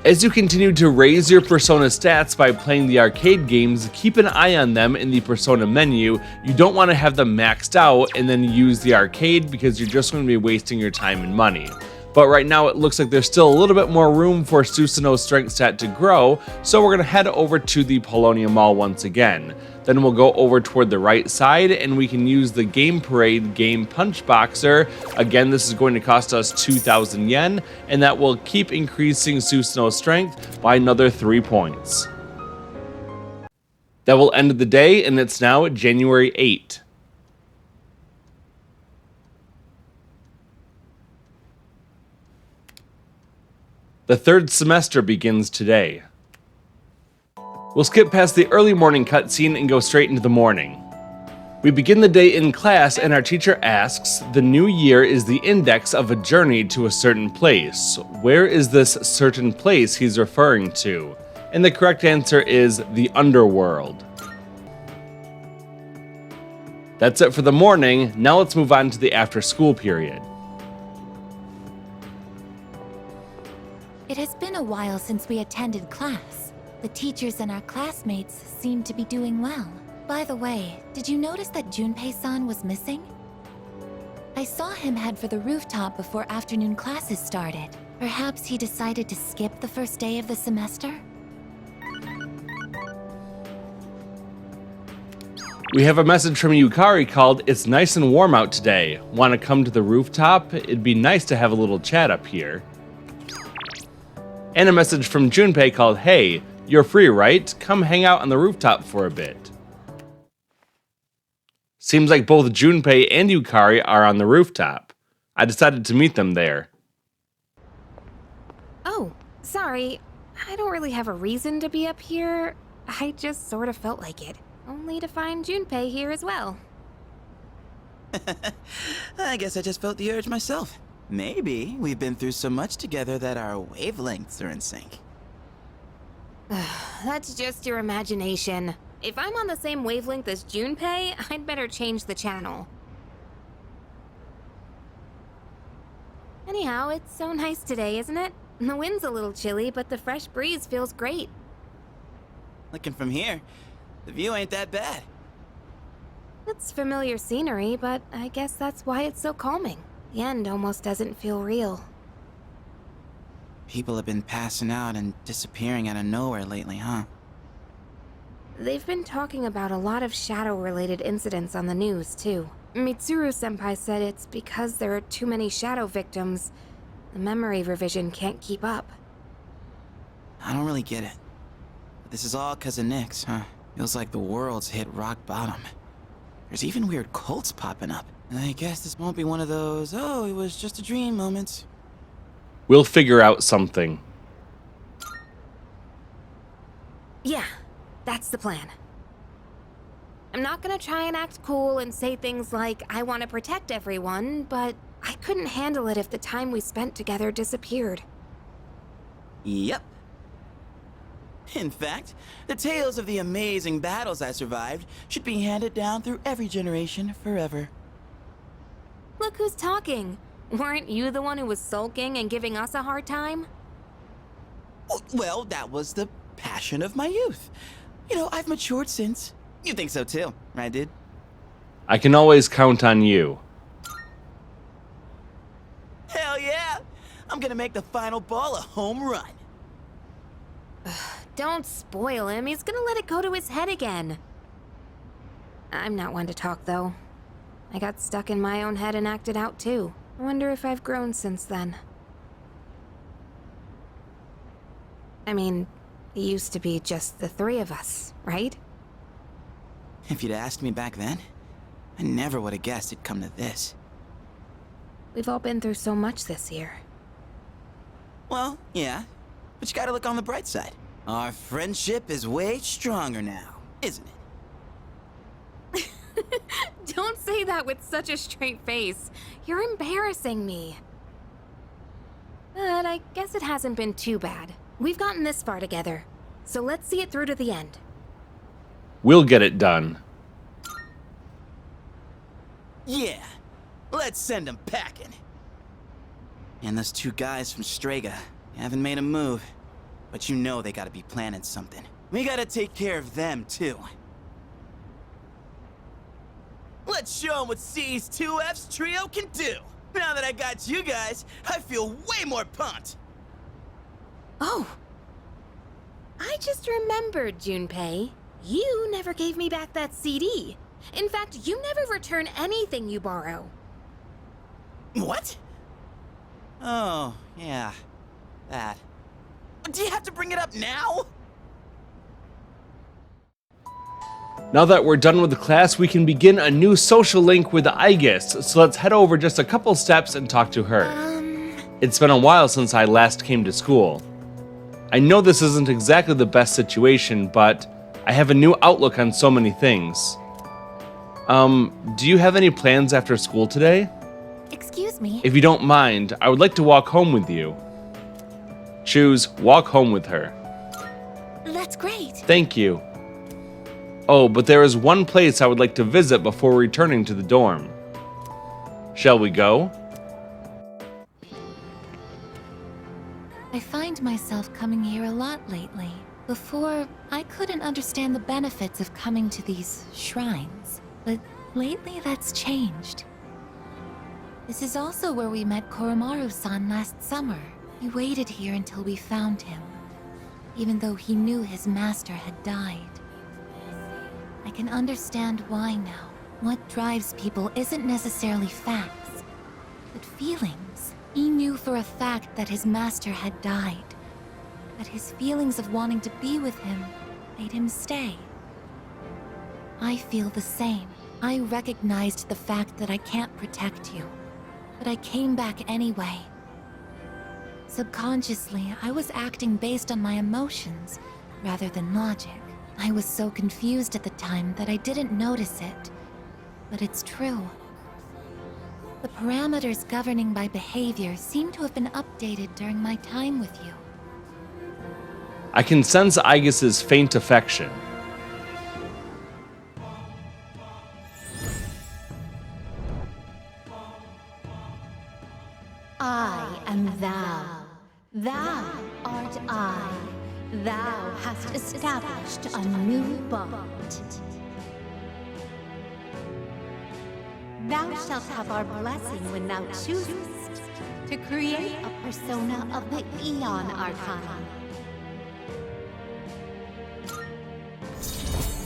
As you continue to raise your Persona stats by playing the arcade games, keep an eye on them in the Persona menu. You don't want to have them maxed out and then use the arcade because you're just going to be wasting your time and money. But right now it looks like there's still a little bit more room for Susanoo's strength stat to grow, so we're going to head over to the Paulownia Mall once again. Then we'll go over toward the right side and we can use the Game Parade game Punch Boxer. Again, this is going to cost us 2,000 yen, and that will keep increasing Susanoo's strength by another 3 points. That will end the day, and it's now January 8. The third semester begins today. We'll skip past the early morning cutscene and go straight into the morning. We begin the day in class and our teacher asks, the new year is the index of a journey to a certain place. Where is this certain place he's referring to? And the correct answer is the underworld. That's it for the morning. Now let's move on to the after school period. It has been a while since we attended class. The teachers and our classmates seem to be doing well. By the way, did you notice that Junpei-san was missing? I saw him head for the rooftop before afternoon classes started. Perhaps he decided to skip the first day of the semester? We have a message from Yukari called, "It's nice and warm out today. Want to come to the rooftop? It'd be nice to have a little chat up here." And a message from Junpei called, "Hey, you're free, right? Come hang out on the rooftop for a bit." Seems like both Junpei and Yukari are on the rooftop. I decided to meet them there. Oh, sorry. I don't really have a reason to be up here. I just sort of felt like it. Only to find Junpei here as well. I guess I just felt the urge myself. Maybe we've been through so much together that our wavelengths are in sync. That's just your imagination. If I'm on the same wavelength as Junpei, I'd better change the channel. Anyhow, it's so nice today, isn't it? The wind's a little chilly, but the fresh breeze feels great. Looking from here, the view ain't that bad. It's familiar scenery, but I guess that's why it's so calming. The end almost doesn't feel real. People have been passing out and disappearing out of nowhere lately, huh? They've been talking about a lot of shadow-related incidents on the news, too. Mitsuru-senpai said it's because there are too many shadow victims. The memory revision can't keep up. I don't really get it. But this is all 'cause of Nyx, huh? Feels like the world's hit rock bottom. There's even weird cults popping up. And I guess this won't be one of those, oh, it was just a dream moments. We'll figure out something. Yeah, that's the plan. I'm not gonna try and act cool and say things like, I want to protect everyone, but I couldn't handle it if the time we spent together disappeared. Yep. In fact, the tales of the amazing battles I survived should be handed down through every generation forever. Look who's talking. Weren't you the one who was sulking and giving us a hard time? Well, that was the passion of my youth. You know, I've matured since. You think so too, right, dude? I can always count on you. Hell yeah! I'm gonna make the final ball a home run. Don't spoil him. He's gonna let it go to his head again. I'm not one to talk, though. I got stuck in my own head and acted out, too. I wonder if I've grown since then. I mean, it used to be just the three of us, right? If you'd asked me back then, I never would have guessed it'd come to this. We've all been through so much this year. Well, yeah, but you gotta look on the bright side. Our friendship is way stronger now, isn't it? Don't say that with such a straight face. You're embarrassing me. But I guess it hasn't been too bad. We've gotten this far together, so let's see it through to the end. We'll get it done. Yeah, let's send them packing. And those two guys from Strega haven't made a move, but you know they gotta be planning something. We gotta take care of them, too. Let's show them what C's 2F's trio can do. Now that I got you guys, I feel way more pumped. Oh! I just remembered, Junpei. You never gave me back that CD. In fact, you never return anything you borrow. What? Oh, yeah. That. Do you have to bring it up now? Now that we're done with the class, we can begin a new social link with Aegis, so let's head over just a couple steps and talk to her. It's been a while since I last came to school. I know this isn't exactly the best situation, but I have a new outlook on so many things. Do you have any plans after school today? Excuse me. If you don't mind, I would like to walk home with you. Choose walk home with her. That's great. Thank you. Oh, but there is one place I would like to visit before returning to the dorm. Shall we go? I find myself coming here a lot lately. Before, I couldn't understand the benefits of coming to these shrines, but lately that's changed. This is also where we met Koromaru-san last summer. He waited here until we found him, even though he knew his master had died. I can understand why now. What drives people isn't necessarily facts, but feelings. He knew for a fact that his master had died, but his feelings of wanting to be with him made him stay. I feel the same. I recognized the fact that I can't protect you, but I came back anyway. Subconsciously, I was acting based on my emotions rather than logic. I was so confused at the time that I didn't notice it, but it's true. The parameters governing my behavior seem to have been updated during my time with you. I can sense Aegis's faint affection. I am thou. Thou art I. Thou hast established a new bond. Thou shalt have our blessing when thou choosest to create a persona of the Aeon Arcana.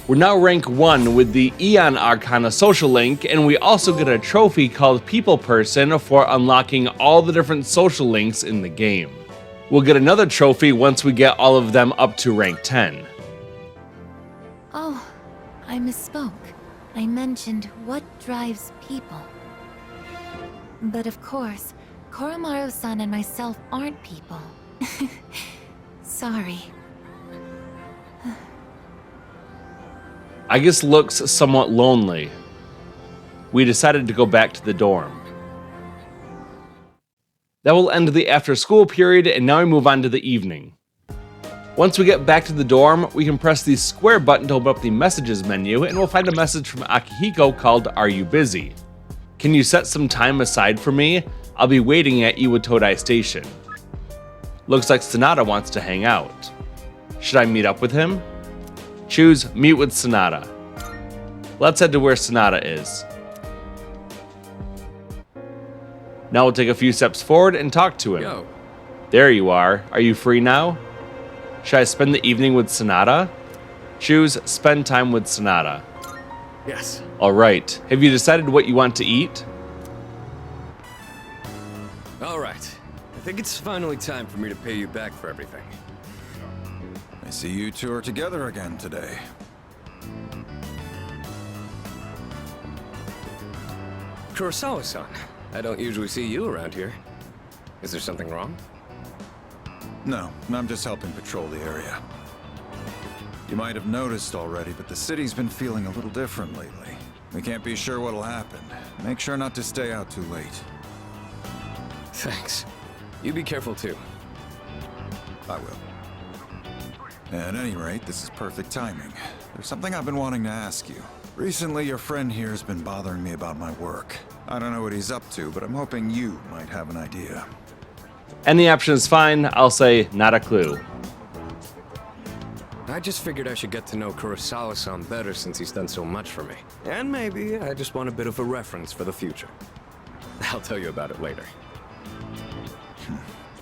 We're now rank 1 with the Aeon Arcana social link, and we also get a trophy called People Person for unlocking all the different social links in the game. We'll get another trophy once we get all of them up to rank 10. Oh, I misspoke. I mentioned what drives people. But of course, Koromaru-san and myself aren't people. Sorry. Aegis looks somewhat lonely. We decided to go back to the dorm. That will end the after-school period, and now we move on to the evening. Once we get back to the dorm, we can press the square button to open up the messages menu, and we'll find a message from Akihiko called "Are you busy?" Can you set some time aside for me? I'll be waiting at Iwatodai Station. Looks like Sonata wants to hang out. Should I meet up with him? Choose Meet with Sonata. Let's head to where Sonata is. Now we'll take a few steps forward and talk to him. Yo. There you are. Are you free now? Should I spend the evening with Sonata? Choose Spend time with Sonata. Yes. Alright, have you decided what you want to eat? Alright. I think it's finally time for me to pay you back for everything. I see you two are together again today. Kurosawa-san, I don't usually see you around here. Is there something wrong? No, I'm just helping patrol the area. You might have noticed already, but the city's been feeling a little different lately. We can't be sure what'll happen. Make sure not to stay out too late. Thanks. You be careful too. I will. At any rate, this is perfect timing. There's something I've been wanting to ask you. Recently, your friend here has been bothering me about my work. I don't know what he's up to, but I'm hoping you might have an idea. Any option is fine. I'll say not a clue. I just figured I should get to know Kurosawa-san better since he's done so much for me. And maybe I just want a bit of a reference for the future. I'll tell you about it later.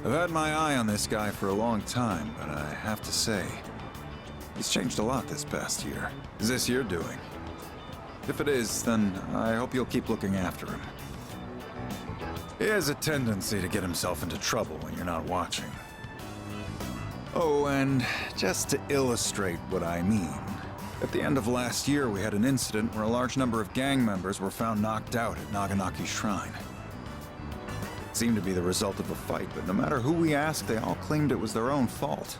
I've had my eye on this guy for a long time, but I have to say, he's changed a lot this past year. Is this your doing? If it is, then I hope you'll keep looking after him. He has a tendency to get himself into trouble when you're not watching. Oh, and just to illustrate what I mean, at the end of last year we had an incident where a large number of gang members were found knocked out at Naganaki Shrine. It seemed to be the result of a fight, but no matter who we asked, they all claimed it was their own fault.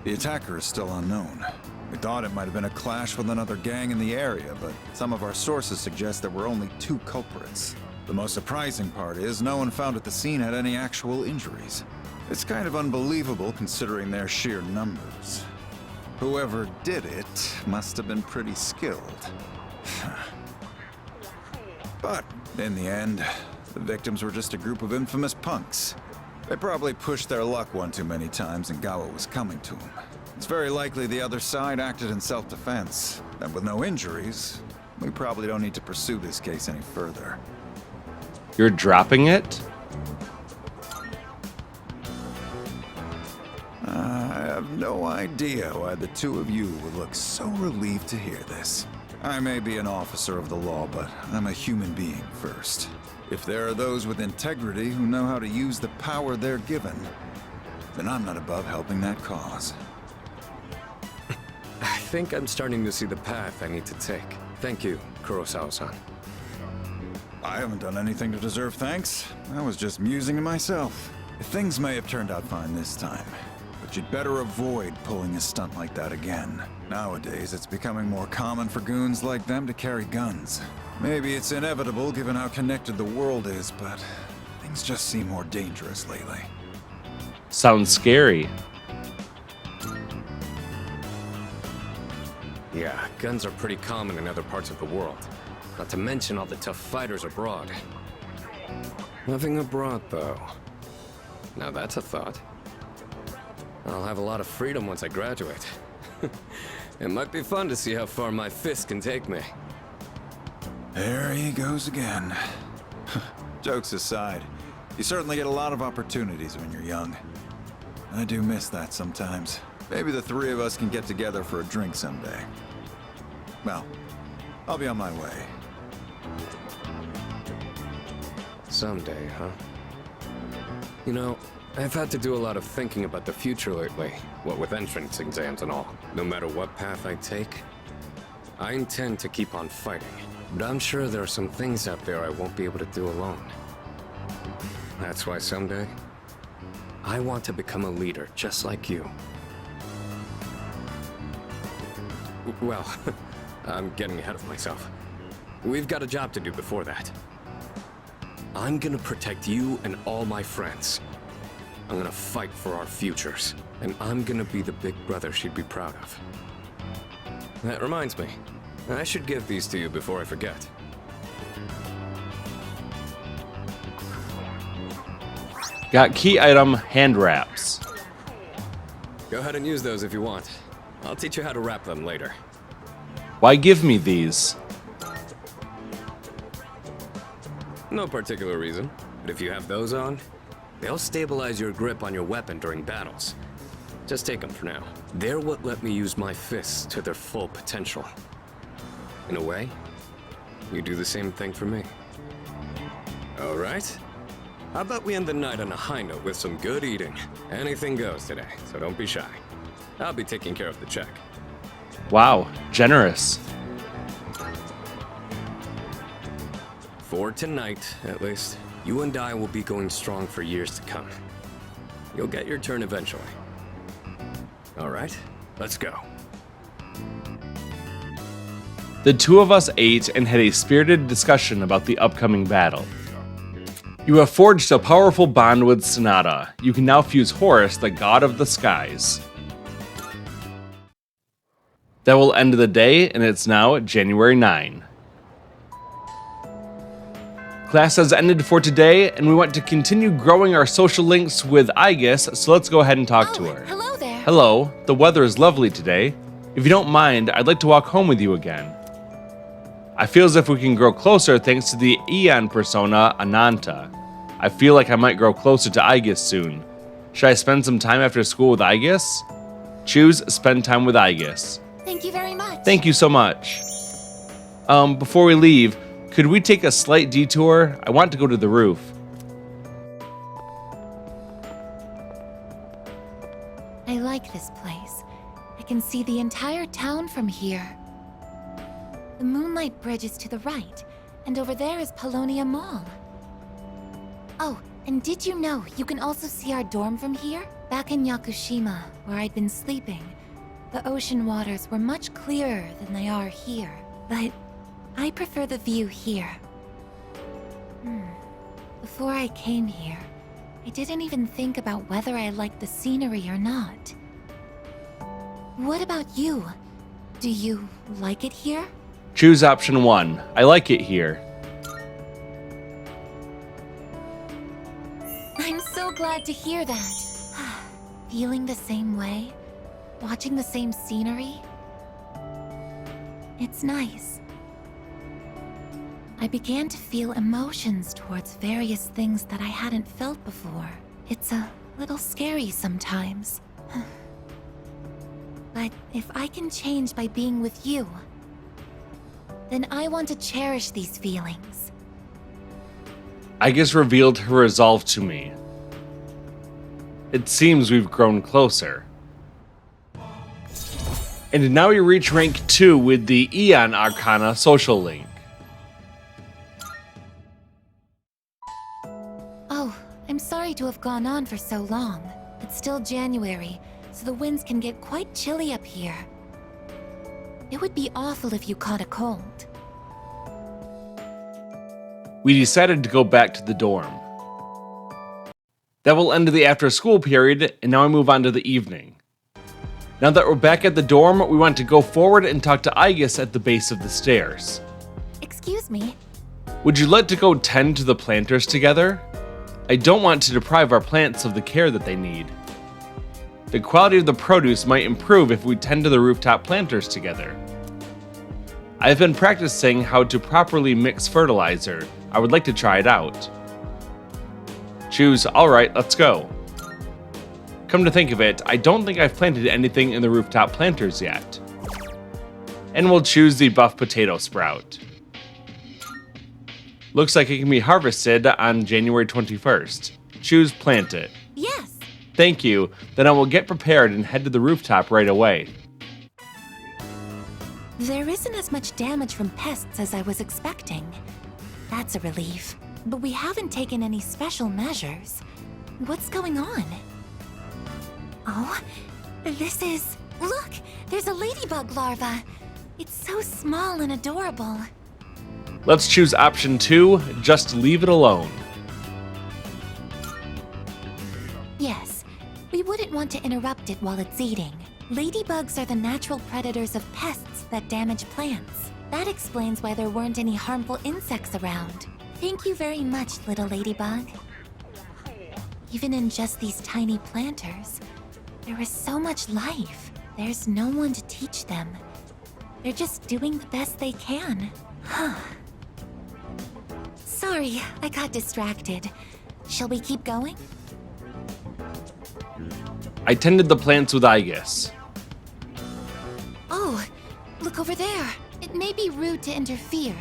The attacker is still unknown. We thought it might have been a clash with another gang in the area, but some of our sources suggest there were only 2 culprits. The most surprising part is no one found at the scene had any actual injuries. It's kind of unbelievable considering their sheer numbers. Whoever did it must have been pretty skilled. But in the end, the victims were just a group of infamous punks. They probably pushed their luck one too many times and got what was coming to them. It's very likely the other side acted in self-defense. And with no injuries, we probably don't need to pursue this case any further. You're dropping it? I have no idea why the two of you would look so relieved to hear this. I may be an officer of the law, but I'm a human being first. If there are those with integrity who know how to use the power they're given, then I'm not above helping that cause. I think I'm starting to see the path I need to take. Thank you, Kurosawa-san. I haven't done anything to deserve thanks. I was just musing to myself. Things may have turned out fine this time, but you'd better avoid pulling a stunt like that again. Nowadays, it's becoming more common for goons like them to carry guns. Maybe it's inevitable given how connected the world is, but things just seem more dangerous lately. Sounds scary. Yeah, guns are pretty common in other parts of the world. Not to mention all the tough fighters abroad. Nothing abroad, though. Now that's a thought. I'll have a lot of freedom once I graduate. It might be fun to see how far my fist can take me. There he goes again. Jokes aside, you certainly get a lot of opportunities when you're young. I do miss that sometimes. Maybe the 3 of us can get together for a drink someday. Well, I'll be on my way. Someday, huh? You know, I've had to do a lot of thinking about the future lately, what with entrance exams and all. No matter what path I take, I intend to keep on fighting. But I'm sure there are some things out there I won't be able to do alone. That's why someday, I want to become a leader just like you. Well, I'm getting ahead of myself. We've got a job to do before that. I'm gonna protect you and all my friends. I'm gonna fight for our futures. And I'm gonna be the big brother she'd be proud of. That reminds me, I should give these to you before I forget. Got key item hand wraps. Go ahead and use those if you want. I'll teach you how to wrap them later. Why give me these? No particular reason, but if you have those on, they'll stabilize your grip on your weapon during battles. Just take them for now. They're what let me use my fists to their full potential. In a way, you do the same thing for me. All right? How about we end the night on a high note with some good eating? Anything goes today, so don't be shy. I'll be taking care of the check. Wow, generous. For tonight, at least, you and I will be going strong for years to come. You'll get your turn eventually. All right, let's go. The two of us ate and had a spirited discussion about the upcoming battle. You have forged a powerful bond with Sonata. You can now fuse Horus, the god of the skies. That will end the day, and it's now January 9. Class has ended for today, and we want to continue growing our social links with Aegis, so let's go ahead and talk to her. Hello there. Hello, the weather is lovely today. If you don't mind, I'd like to walk home with you again. I feel as if we can grow closer thanks to the Aeon persona, Ananta. I feel like I might grow closer to Aegis soon. Should I spend some time after school with Aegis? Choose spend time with Aegis. Thank you very much. Thank you so much. Before we leave, could we take a slight detour? I want to go to the roof. I like this place. I can see the entire town from here. The Moonlight Bridge is to the right, and over there is Polonia Mall. Oh, and did you know you can also see our dorm from here? Back in Yakushima, where I'd been sleeping, the ocean waters were much clearer than they are here. But I prefer the view here. Before I came here, I didn't even think about whether I liked the scenery or not. What about you? Do you like it here? Choose option 1. I like it here. I'm so glad to hear that. Feeling the same way? Watching the same scenery? It's nice. I began to feel emotions towards various things that I hadn't felt before. It's a little scary sometimes. But if I can change by being with you, then I want to cherish these feelings. Aegis revealed her resolve to me. It seems we've grown closer. And now we reach rank 2 with the Aeon Arcana social link. Oh, I'm sorry to have gone on for so long. It's still January, so the winds can get quite chilly up here. It would be awful if you caught a cold. We decided to go back to the dorm. That will end the after-school period, and now I move on to the evening. Now that we're back at the dorm, we want to go forward and talk to Aegis at the base of the stairs. Excuse me? Would you like to go tend to the planters together? I don't want to deprive our plants of the care that they need. The quality of the produce might improve if we tend to the rooftop planters together. I've been practicing how to properly mix fertilizer. I would like to try it out. Choose, alright, let's go. Come to think of it, I don't think I've planted anything in the rooftop planters yet. And we'll choose the buff potato sprout. Looks like it can be harvested on January 21st. Choose plant it. Yes. Thank you, then I will get prepared and head to the rooftop right away. There isn't as much damage from pests as I was expecting. That's a relief. But we haven't taken any special measures. What's going on? Oh, this is... Look! There's a ladybug larva! It's so small and adorable. Let's choose option 2, just leave it alone. Yes. to interrupt it while it's eating. Ladybugs are the natural predators of pests that damage plants. That explains why there weren't any harmful insects around. Thank you very much, little ladybug. Even in just these tiny planters, there is so much life. There's no one to teach them. They're just doing the best they can. Huh. Sorry, I got distracted. Shall we keep going? I tended the plants with Aegis. Oh, look over there. It may be rude to interfere,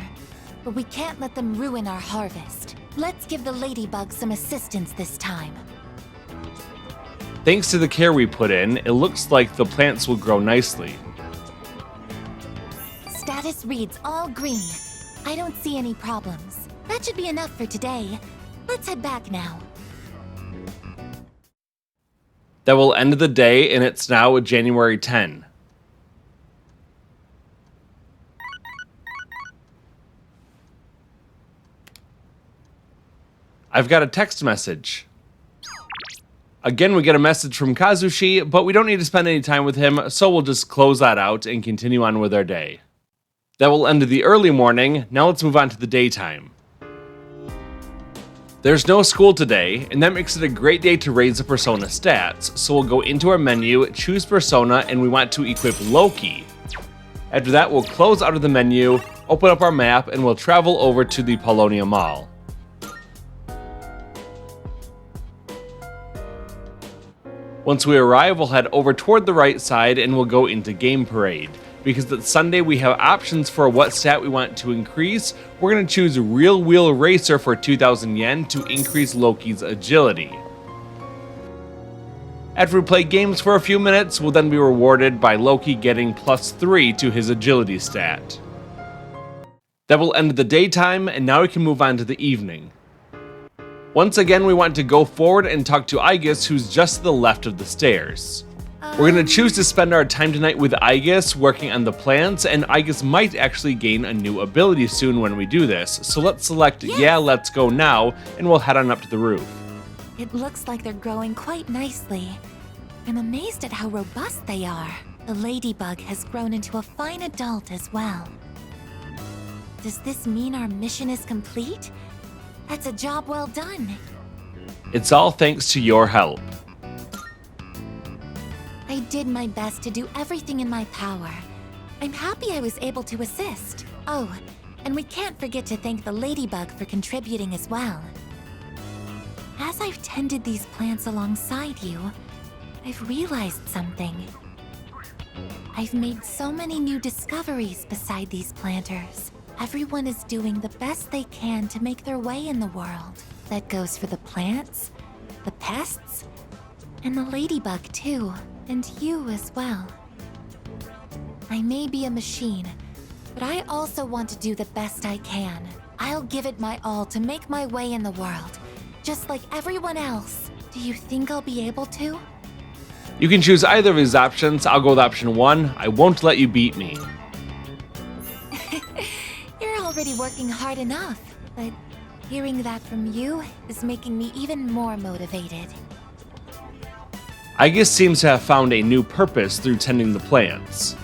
but we can't let them ruin our harvest. Let's give the ladybug some assistance this time. Thanks to the care we put in, it looks like the plants will grow nicely. Status reads all green. I don't see any problems. That should be enough for today. Let's head back now. That will end the day, and it's now January 10. I've got a text message. Again, we get a message from Kazushi, but we don't need to spend any time with him, so we'll just close that out and continue on with our day. That will end the early morning. Now let's move on to the daytime. There's no school today, and that makes it a great day to raise the persona stats, so we'll go into our menu, choose persona, and we want to equip Loki. After that, we'll close out of the menu, open up our map, and we'll travel over to the Paulownia Mall. Once we arrive, we'll head over toward the right side and we'll go into Game Parade. Because it's Sunday, we have options for what stat we want to increase. We're going to choose Real Wheel Racer for 2,000 yen to increase Loki's agility. After we play games for a few minutes, we'll then be rewarded by Loki getting +3 to his agility stat. That will end the daytime, and now we can move on to the evening. Once again, we want to go forward and talk to Aegis, who's just to the left of the stairs. We're going to choose to spend our time tonight with Aegis working on the plants, and Aegis might actually gain a new ability soon when we do this, so let's select Yeah, let's go now, and we'll head on up to the roof. It looks like they're growing quite nicely. I'm amazed at how robust they are. The ladybug has grown into a fine adult as well. Does this mean our mission is complete? That's a job well done. It's all thanks to your help. I did my best to do everything in my power. I'm happy I was able to assist. Oh, and we can't forget to thank the ladybug for contributing as well. As I've tended these plants alongside you, I've realized something. I've made so many new discoveries beside these planters. Everyone is doing the best they can to make their way in the world. That goes for the plants, the pests, and the ladybug too, and you as well. I may be a machine, but I also want to do the best I can. I'll give it my all to make my way in the world, just like everyone else. Do you think I'll be able to? You can choose either of these options. I'll go with option 1. I won't let you beat me. You're already working hard enough, but hearing that from you is making me even more motivated. Aegis seems to have found a new purpose through tending the plants.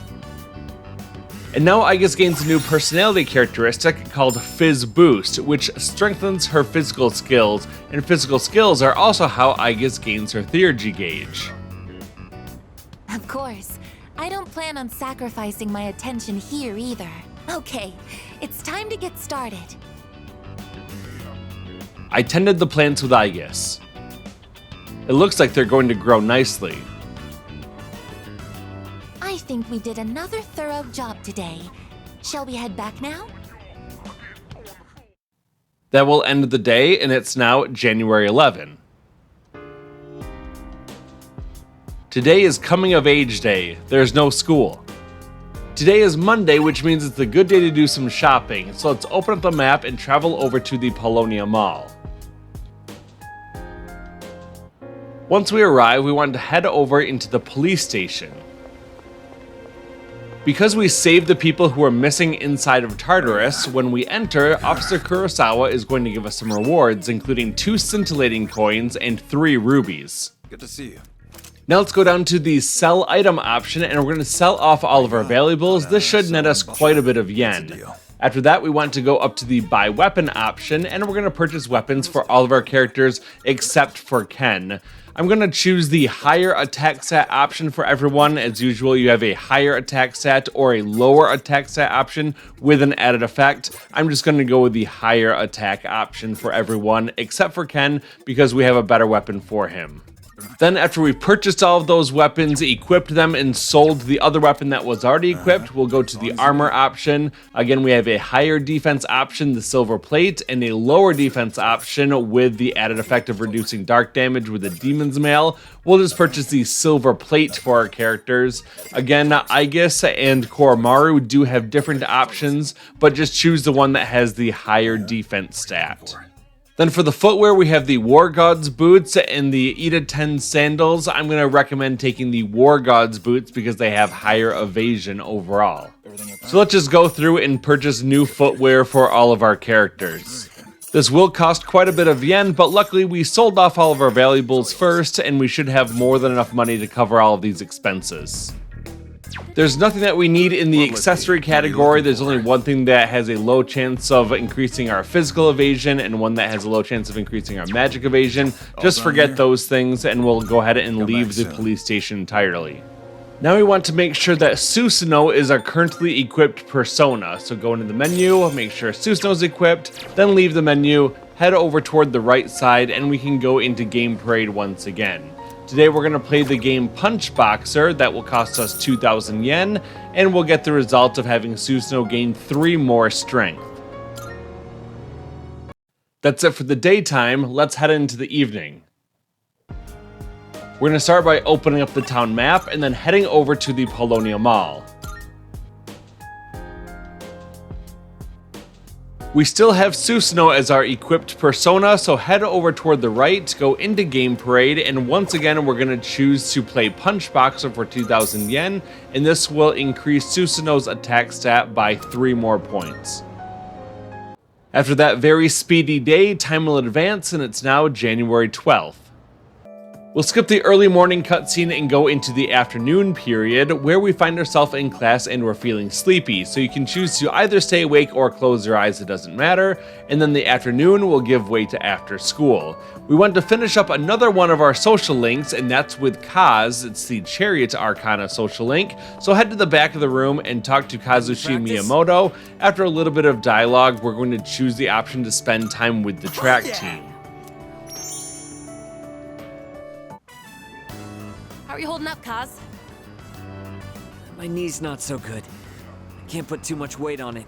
And now Aegis gains a new personality characteristic called Fizz Boost, which strengthens her physical skills, and physical skills are also how Aegis gains her theurgy gauge. Of course, I don't plan on sacrificing my attention here either. Okay, it's time to get started. I tended the plants with Aegis. It looks like they're going to grow nicely. I think we did another thorough job today. Shall we head back now? That will end the day, and it's now January 11. Today is Coming of Age Day. There's no school. Today is Monday, which means it's a good day to do some shopping, so let's open up the map and travel over to the Paulownia Mall. Once we arrive, we want to head over into the police station. Because we saved the people who are missing inside of Tartarus, when we enter, Officer Kurosawa is going to give us some rewards, including 2 scintillating coins and 3 rubies. Good to see you. Now let's go down to the sell item option, and we're going to sell off all of our valuables. This should net us quite a bit of yen. After that, we want to go up to the buy weapon option, and we're going to purchase weapons for all of our characters except for Ken. I'm going to choose the higher attack stat option for everyone. As usual, you have a higher attack stat or a lower attack stat option with an added effect. I'm just going to go with the higher attack option for everyone except for Ken because we have a better weapon for him. Then after we've purchased all of those weapons, equipped them, and sold the other weapon that was already equipped, we'll go to the armor option. Again, we have a higher defense option, the silver plate, and a lower defense option with the added effect of reducing dark damage with the demon's mail. We'll just purchase the silver plate for our characters. Again, Aegis and Koromaru do have different options, but just choose the one that has the higher defense stat. Then for the footwear, we have the War God's boots and the Ida 10 sandals. I'm going to recommend taking the War God's boots because they have higher evasion overall. So let's just go through and purchase new footwear for all of our characters. This will cost quite a bit of yen, but luckily we sold off all of our valuables first, and we should have more than enough money to cover all of these expenses. There's nothing that we need in the accessory category. There's only one thing that has a low chance of increasing our physical evasion and one that has a low chance of increasing our magic evasion. Just forget those things and we'll go ahead and leave the police station entirely. Now we want to make sure that Susanoo is our currently equipped persona. So go into the menu, make sure Susanoo is equipped, then leave the menu, head over toward the right side, and we can go into Game Parade once again. Today we're going to play the game Punch Boxer. That will cost us 2,000 yen, and we'll get the result of having Susanoo gain 3 more strength. That's it for the daytime. Let's head into the evening. We're going to start by opening up the town map and then heading over to the Polonia Mall. We still have Susanoo as our equipped persona, so head over toward the right, go into Game Parade, and once again we're going to choose to play Punch Boxer for 2,000 yen, and this will increase Susanoo's attack stat by 3 more points. After that very speedy day, time will advance, and it's now January 12th. We'll skip the early morning cutscene and go into the afternoon period where we find ourselves in class and we're feeling sleepy, so you can choose to either stay awake or close your eyes, it doesn't matter, and then the afternoon will give way to after school. We want to finish up another one of our social links, and that's with Kaz. It's the Chariot Arcana social link, so head to the back of the room and talk to Kazushi Miyamoto. After a little bit of dialogue, we're going to choose the option to spend time with the track team. How are you holding up, Kaz? My knee's not so good. I can't put too much weight on it.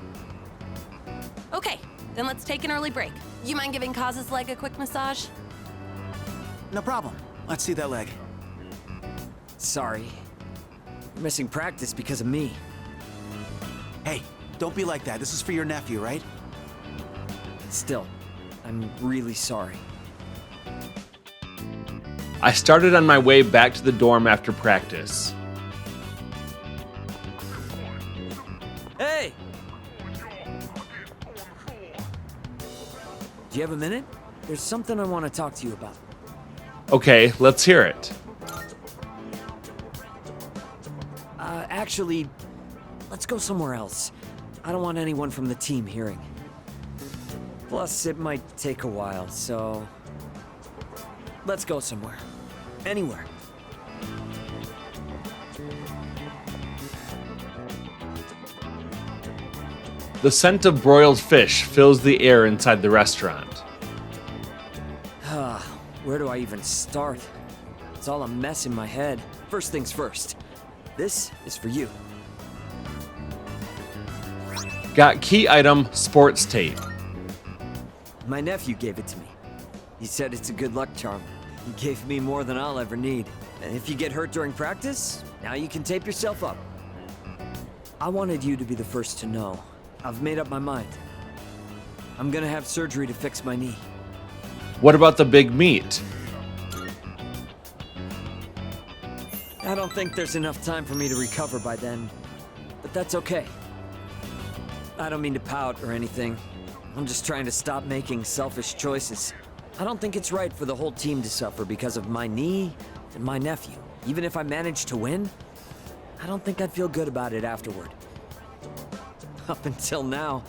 Okay, then let's take an early break. You mind giving Kaz's leg a quick massage? No problem. Let's see that leg. Sorry. You're missing practice because of me. Hey, don't be like that. This is for your nephew, right? Still, I'm really sorry. I started on my way back to the dorm after practice. Hey! Do you have a minute? There's something I want to talk to you about. Okay, let's hear it. Actually, let's go somewhere else. I don't want anyone from the team hearing. Plus, it might take a while, so... let's go somewhere. Anywhere. The scent of broiled fish fills the air inside the restaurant. Where do I even start? It's all a mess in my head. First things first. This is for you. Got key item, sports tape. My nephew gave it to me. He said it's a good luck charm. He gave me more than I'll ever need. And if you get hurt during practice, now you can tape yourself up. I wanted you to be the first to know. I've made up my mind. I'm gonna have surgery to fix my knee. What about the big meet? I don't think there's enough time for me to recover by then, but that's okay. I don't mean to pout or anything. I'm just trying to stop making selfish choices. I don't think it's right for the whole team to suffer because of my knee and my nephew. Even if I managed to win, I don't think I'd feel good about it afterward. Up until now,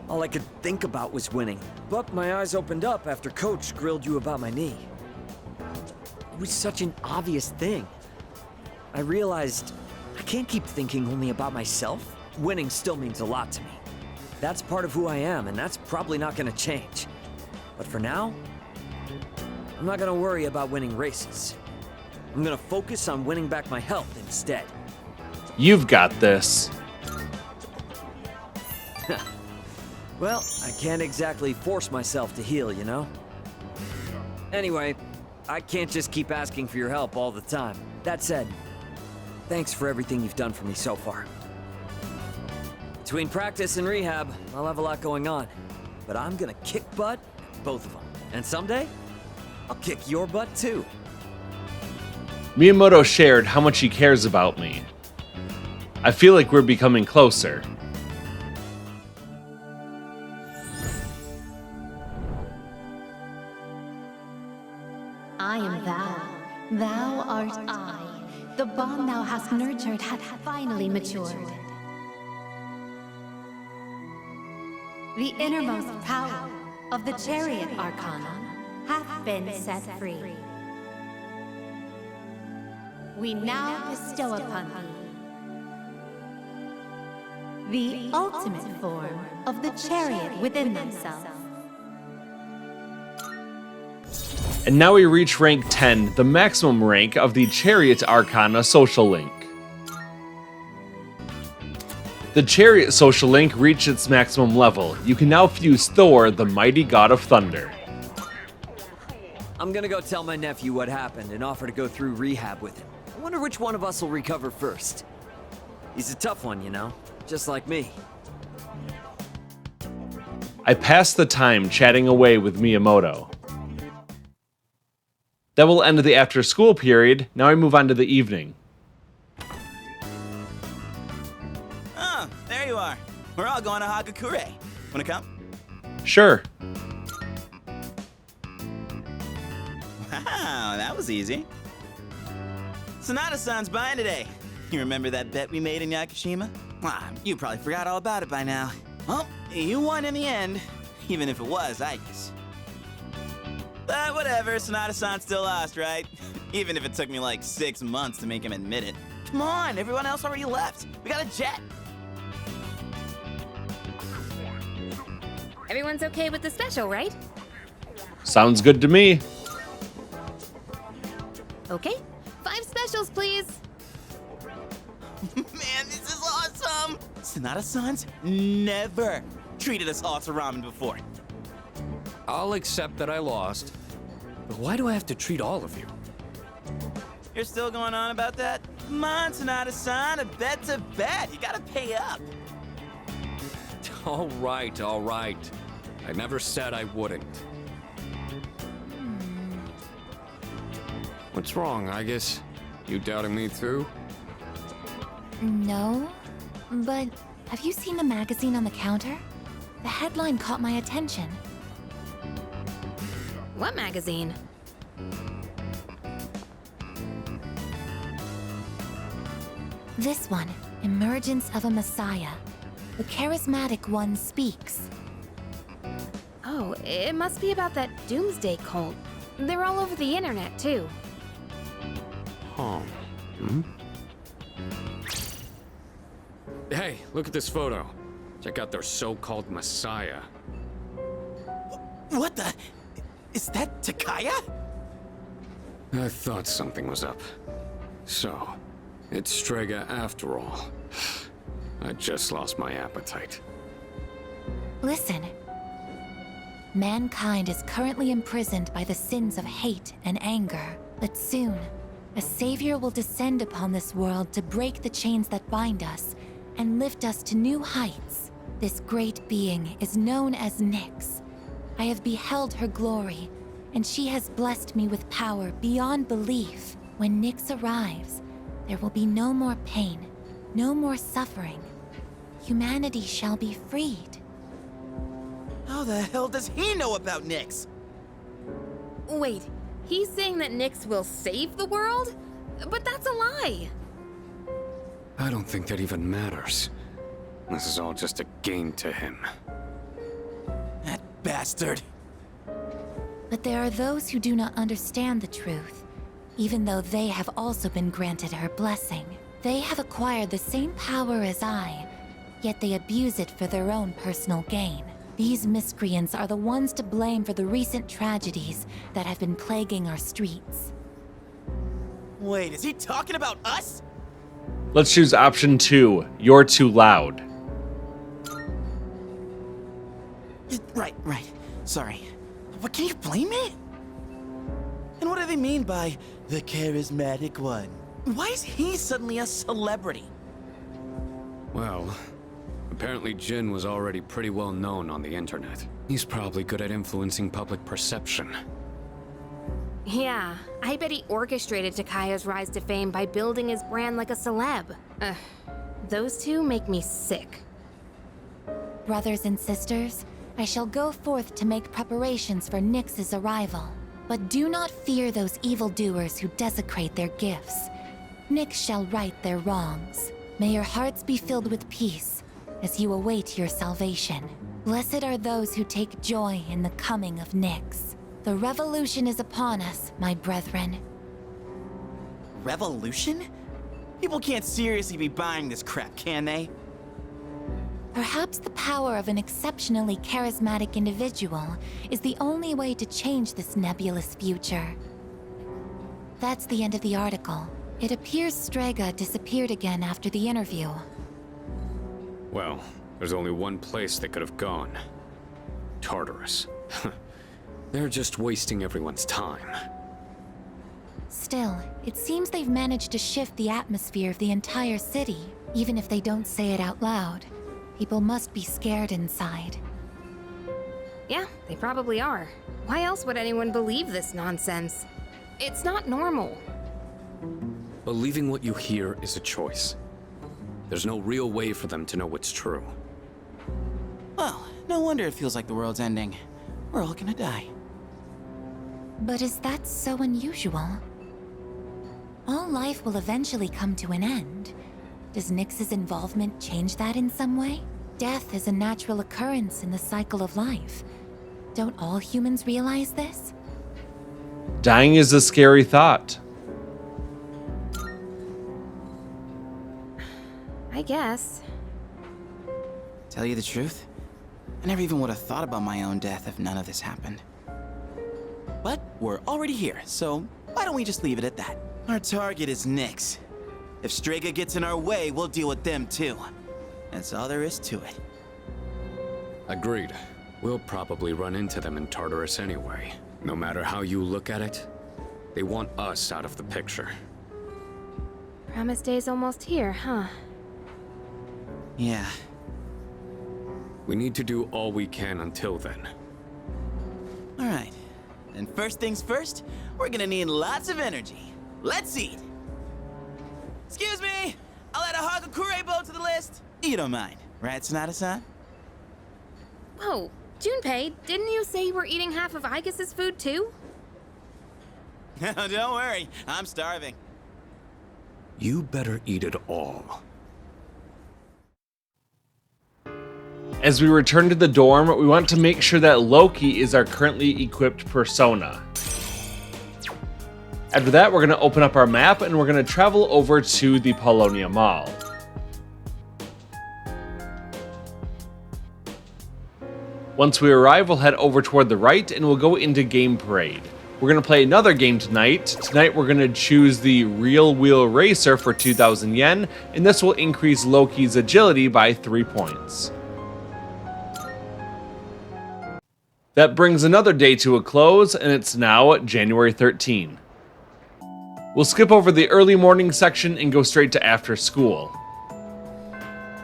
all I could think about was winning. But my eyes opened up after Coach grilled you about my knee. It was such an obvious thing. I realized I can't keep thinking only about myself. Winning still means a lot to me. That's part of who I am, and that's probably not gonna change. But for now, I'm not gonna worry about winning races. I'm gonna focus on winning back my health instead. You've got this. Well, I can't exactly force myself to heal, you know? Anyway, I can't just keep asking for your help all the time. That said, thanks for everything you've done for me so far. Between practice and rehab, I'll have a lot going on. But I'm gonna kick butt at both of them. And someday, I'll kick your butt too. Miyamoto shared how much he cares about me. I feel like we're becoming closer. I am thou. Thou art I. The bond thou hast nurtured hath finally matured. The innermost power of the Chariot Arcana hath been set free. We now bestow upon thee the ultimate form of the Chariot within thyself. And now we reach rank 10, the maximum rank of the Chariot Arcana social link. The Chariot social link reached its maximum level. You can now fuse Thor, the mighty god of thunder. I'm gonna go tell my nephew what happened and offer to go through rehab with him. I wonder which one of us will recover first. He's a tough one, you know, just like me. I passed the time chatting away with Miyamoto. That will end the after school period. Now I move on to the evening. Oh, there you are. We're all going to Hagakure. Wanna come? Sure. Wow, that was easy. Sonata-san's buying today. You remember that bet we made in Yakushima? Ah, you probably forgot all about it by now. Well, you won in the end, even if it was ice. But whatever, Sonata-san still lost, right? Even if it took me like 6 months to make him admit it. Come on, everyone else already left. We got a jet. Everyone's okay with the special, right? Sounds good to me. Okay, 5 specials, please. Man, this is awesome! Sonata-san's never treated us all to ramen before. I'll accept that I lost, but why do I have to treat all of you? You're still going on about that? Come on, Sonata-san, a bet's a bet. You gotta pay up. All right, all right. I never said I wouldn't. What's wrong, Aegis? You doubting me too? No, but have you seen the magazine on the counter? The headline caught my attention. What magazine? This one, Emergence of a Messiah. The charismatic one speaks. Oh, it must be about that doomsday cult. They're all over the internet, too. Huh. Hmm? Hey, look at this photo. Check out their so-called messiah. What the? Is that Takaya? I thought something was up. So, it's Strega after all. I just lost my appetite. Listen. Mankind is currently imprisoned by the sins of hate and anger. But soon, a savior will descend upon this world to break the chains that bind us and lift us to new heights. This great being is known as Nyx. I have beheld her glory, and she has blessed me with power beyond belief. When Nyx arrives, there will be no more pain, no more suffering. Humanity shall be freed. How the hell does he know about Nyx? Wait, he's saying that Nyx will save the world? But that's a lie! I don't think that even matters. This is all just a game to him. That bastard. But there are those who do not understand the truth, even though they have also been granted her blessing. They have acquired the same power as I, yet they abuse it for their own personal gain. These miscreants are the ones to blame for the recent tragedies that have been plaguing our streets. Wait, is he talking about us? Let's choose option 2. You're too loud. Right. Sorry. But can you blame me? And what do they mean by the charismatic one? Why is he suddenly a celebrity? Well, apparently Jin was already pretty well known on the internet. He's probably good at influencing public perception. Yeah, I bet he orchestrated Takaya's rise to fame by building his brand like a celeb. Those two make me sick. Brothers and sisters, I shall go forth to make preparations for Nyx's arrival. But do not fear those evildoers who desecrate their gifts. Nyx shall right their wrongs. May your hearts be filled with peace as you await your salvation. Blessed are those who take joy in the coming of Nyx. The revolution is upon us, my brethren. Revolution? People can't seriously be buying this crap, can they? Perhaps the power of an exceptionally charismatic individual is the only way to change this nebulous future. That's the end of the article. It appears Strega disappeared again after the interview. Well, there's only one place they could have gone. Tartarus. They're just wasting everyone's time. Still, it seems they've managed to shift the atmosphere of the entire city. Even if they don't say it out loud, people must be scared inside. Yeah, they probably are. Why else would anyone believe this nonsense? It's not normal. Believing what you hear is a choice. There's no real way for them to know what's true. Well, no wonder it feels like the world's ending. We're all gonna die. But is that so unusual? All life will eventually come to an end. Does Nyx's involvement change that in some way? Death is a natural occurrence in the cycle of life. Don't all humans realize this? Dying is a scary thought. I guess. Tell you the truth, I never even would have thought about my own death if none of this happened. But we're already here, so why don't we just leave it at that? Our target is Nyx. If Strega gets in our way, we'll deal with them too. That's all there is to it. Agreed. We'll probably run into them in Tartarus anyway. No matter how you look at it, they want us out of the picture. Promise Day's almost here, huh? Yeah. We need to do all we can until then. Alright. And first things first, we're gonna need lots of energy. Let's eat! Excuse me! I'll add a Hagakure bow to the list! You don't mind, right, Sonata-san? Whoa, Junpei, didn't you say you were eating half of Aigis' food too? Don't worry, I'm starving. You better eat it all. As we return to the dorm, we want to make sure that Loki is our currently equipped persona. After that, we're going to open up our map and we're going to travel over to the Polonia Mall. Once we arrive, we'll head over toward the right and we'll go into Game Parade. We're going to play another game tonight. Tonight we're going to choose the Real Wheel Racer for 2,000 yen, and this will increase Loki's agility by 3 points. That brings another day to a close, and it's now January 13. We'll skip over the early morning section and go straight to after school.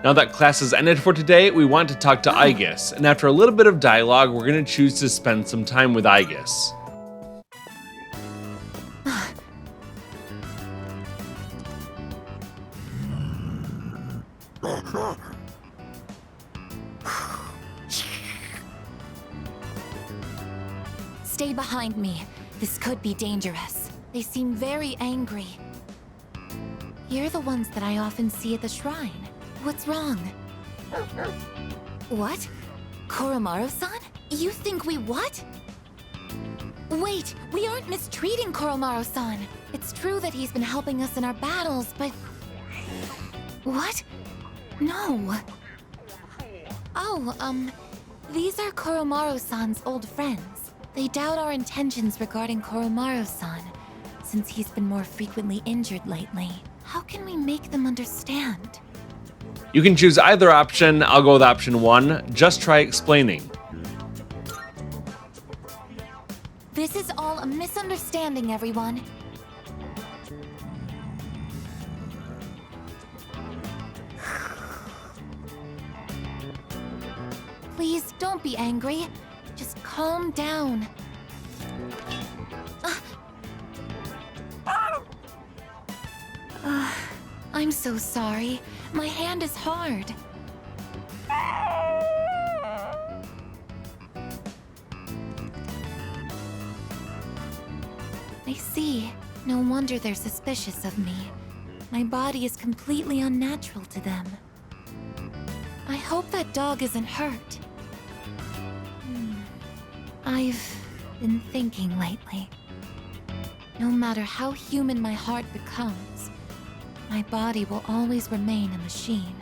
Now that class has ended for today, we want to talk to Aegis, and after a little bit of dialogue, we're going to choose to spend some time with Aegis. Stay behind me. This could be dangerous. They seem very angry. You're the ones that I often see at the shrine. What's wrong? What? Koromaru-san? You think we what? Wait, we aren't mistreating Koromaru-san. It's true that he's been helping us in our battles, but... What? No. Oh, these are Koromaru-san's old friends. They doubt our intentions regarding Koromaru-san, since he's been more frequently injured lately. How can we make them understand? You can choose either option. I'll go with option 1. Just try explaining. This is all a misunderstanding, everyone. Please, don't be angry. Just calm down. I'm so sorry. My hand is hard. I see. No wonder they're suspicious of me. My body is completely unnatural to them. I hope that dog isn't hurt. I've been thinking lately. No matter how human my heart becomes, my body will always remain a machine.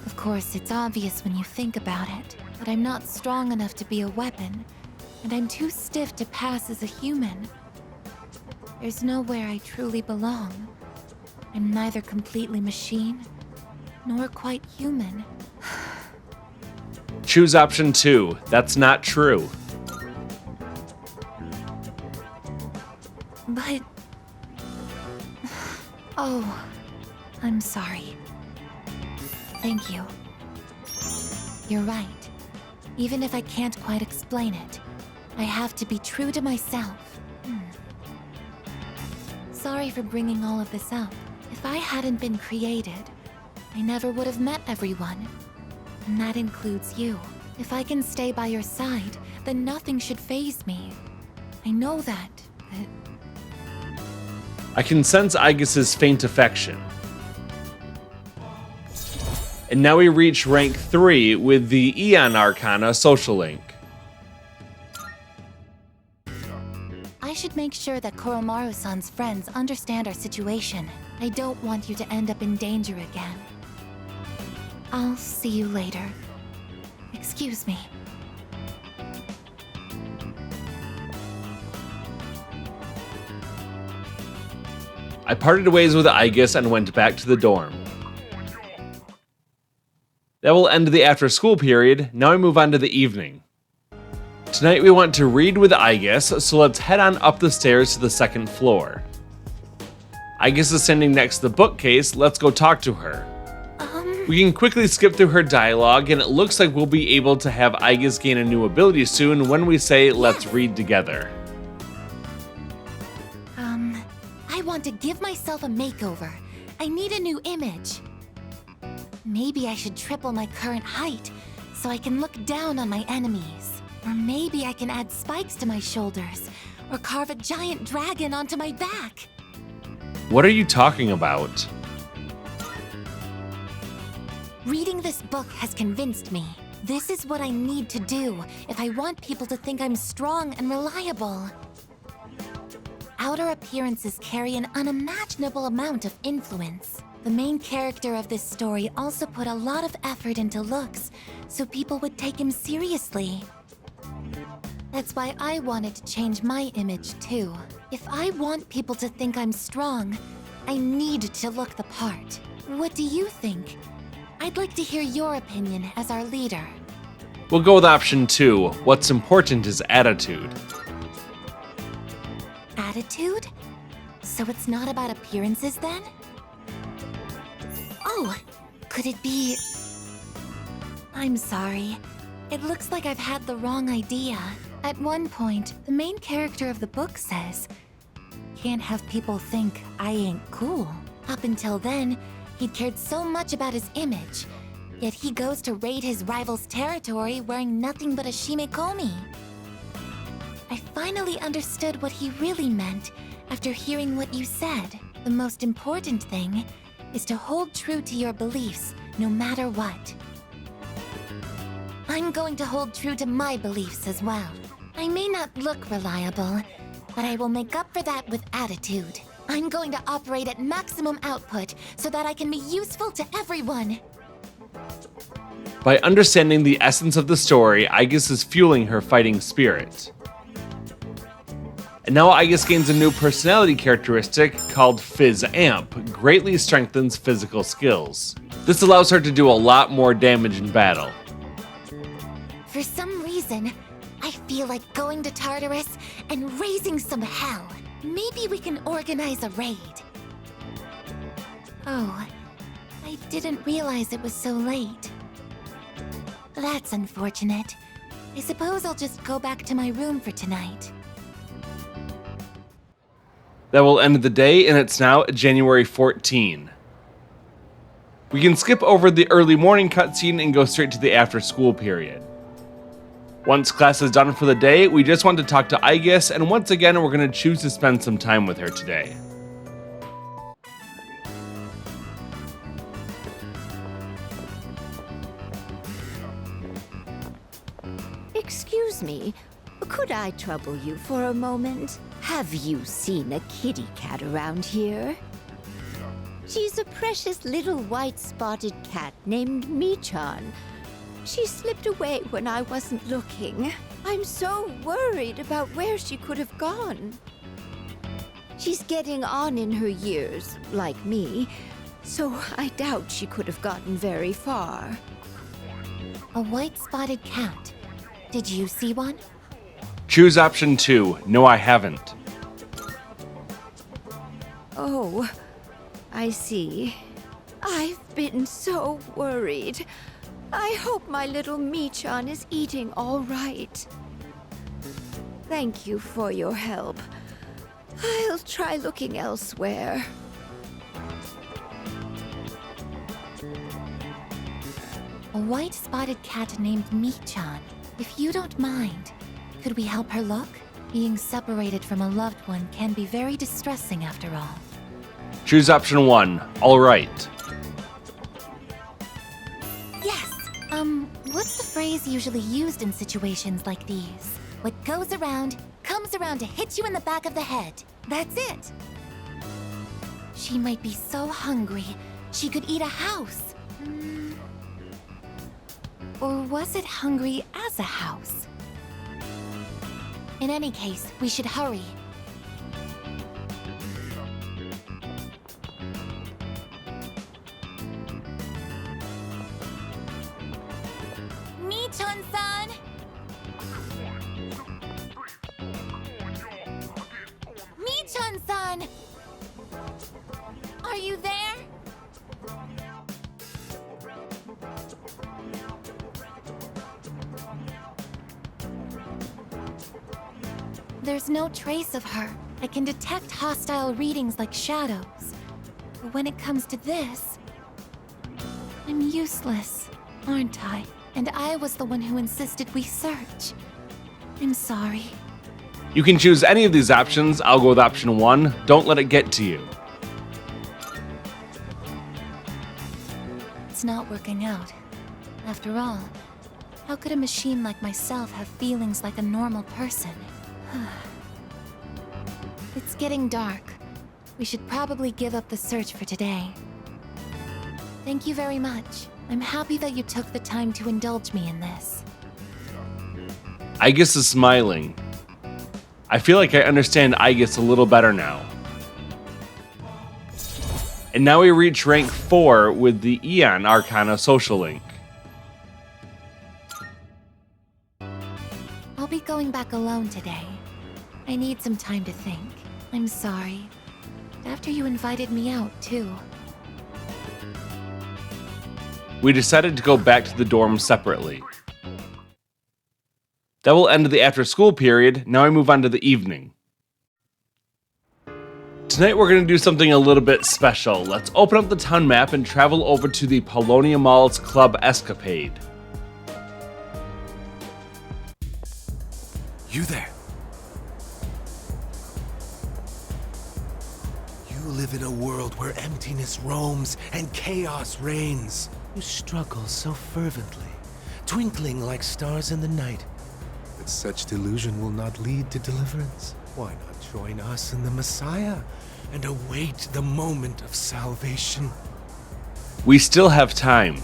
Of course, it's obvious when you think about it, but I'm not strong enough to be a weapon, and I'm too stiff to pass as a human. There's nowhere I truly belong. I'm neither completely machine, nor quite human. Choose option 2. That's not true. But... Oh, I'm sorry. Thank you. You're right. Even if I can't quite explain it, I have to be true to myself. Sorry for bringing all of this up. If I hadn't been created, I never would have met everyone. And that includes you. If I can stay by your side, then nothing should faze me. I know that, but... I can sense Aegis's faint affection. And now we reach rank 3 with the Aeon Arcana social link. I should make sure that Koromaru-san's friends understand our situation. I don't want you to end up in danger again. I'll see you later. Excuse me. I parted ways with Aegis and went back to the dorm. That will end the after-school period. Now we move on to the evening. Tonight we want to read with Aegis, so let's head on up the stairs to the second floor. Aegis is standing next to the bookcase. Let's go talk to her. We can quickly skip through her dialogue, and it looks like we'll be able to have Aegis gain a new ability soon when we say, let's read together. I want to give myself a makeover. I need a new image. Maybe I should triple my current height, so I can look down on my enemies. Or maybe I can add spikes to my shoulders, or carve a giant dragon onto my back. What are you talking about? Reading this book has convinced me. This is what I need to do if I want people to think I'm strong and reliable. Outer appearances carry an unimaginable amount of influence. The main character of this story also put a lot of effort into looks, so people would take him seriously. That's why I wanted to change my image too. If I want people to think I'm strong, I need to look the part. What do you think? I'd like to hear your opinion as our leader. We'll go with option 2. What's important is attitude. Attitude? So it's not about appearances then? Oh, could it be... I'm sorry. It looks like I've had the wrong idea. At one point, the main character of the book says, "Can't have people think I ain't cool." Up until then, he'd cared so much about his image, yet he goes to raid his rival's territory wearing nothing but a shimekomi. I finally understood what he really meant after hearing what you said. The most important thing is to hold true to your beliefs, no matter what. I'm going to hold true to my beliefs as well. I may not look reliable, but I will make up for that with attitude. I'm going to operate at maximum output so that I can be useful to everyone. By understanding the essence of the story, Aegis is fueling her fighting spirit. And now Aegis gains a new personality characteristic called Fizz Amp, greatly strengthens physical skills. This allows her to do a lot more damage in battle. For some reason, I feel like going to Tartarus and raising some hell. Maybe we can organize a raid. Oh, I didn't realize it was so late. That's unfortunate. I suppose I'll just go back to my room for tonight. That will end the day, and it's now January 14. We can skip over the early morning cutscene and go straight to the after-school period. Once class is done for the day, we just want to talk to Aegis, and once again, we're going to choose to spend some time with her today. Excuse me, could I trouble you for a moment? Have you seen a kitty cat around here? She's a precious little white-spotted cat named Michan. She slipped away when I wasn't looking. I'm so worried about where she could have gone. She's getting on in her years, like me, so I doubt she could have gotten very far. A white-spotted cat. Did you see one? Choose option 2. No, I haven't. Oh, I see. I've been so worried. I hope my little Michan is eating all right. Thank you for your help. I'll try looking elsewhere. A white-spotted cat named Michan. If you don't mind, could we help her look? Being separated from a loved one can be very distressing after all. Choose option 1. All right. Yes! What's the phrase usually used in situations like these? What goes around, comes around to hit you in the back of the head. That's it! She might be so hungry, she could eat a house. Or was it hungry as a house? In any case, we should hurry. Michan-san! Michan-san! Are you there? There's no trace of her. I can detect hostile readings like shadows. But when it comes to this, I'm useless, aren't I? And I was the one who insisted we search. I'm sorry. You can choose any of these options. I'll go with option 1. Don't let it get to you. It's not working out. After all, how could a machine like myself have feelings like a normal person? It's getting dark. We should probably give up the search for today. Thank you very much. I'm happy that you took the time to indulge me in this. Aegis is smiling. I feel like I understand Aegis a little better now. And now we reach rank 4 with the Aeon Arcana social link. I'll be going back alone today. I need some time to think. I'm sorry. After you invited me out, too. We decided to go back to the dorm separately. That will end the after-school period. Now I move on to the evening. Tonight we're going to do something a little bit special. Let's open up the town map and travel over to the Polonia Mall's Club Escapade. You there. You live in a world where emptiness roams and chaos reigns. You struggle so fervently, twinkling like stars in the night. But such delusion will not lead to deliverance. Why not join us in the Messiah and await the moment of salvation? We still have time.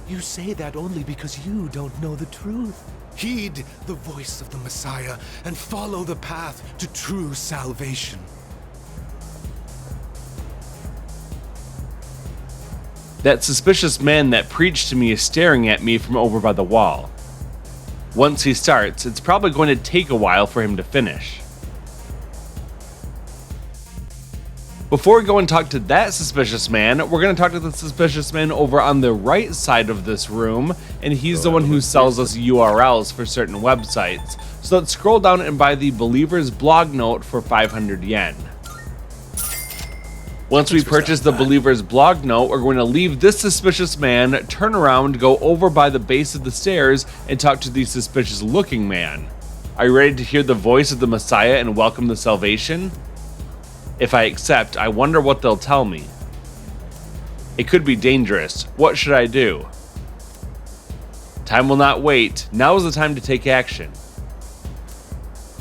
You say that only because you don't know the truth. Heed the voice of the Messiah and follow the path to true salvation. That suspicious man that preached to me is staring at me from over by the wall. Once he starts, it's probably going to take a while for him to finish. Before we go and talk to that suspicious man, we're going to talk to the suspicious man over on the right side of this room, and he's the one who sells us URLs for certain websites. So let's scroll down and buy the Believer's blog note for 500 yen. Once we purchase the Believer's blog note, we're going to leave this suspicious man, turn around, go over by the base of the stairs, and talk to the suspicious looking man. Are you ready to hear the voice of the Messiah and welcome the salvation? If I accept, I wonder what they'll tell me. It could be dangerous. What should I do? Time will not wait. Now is the time to take action.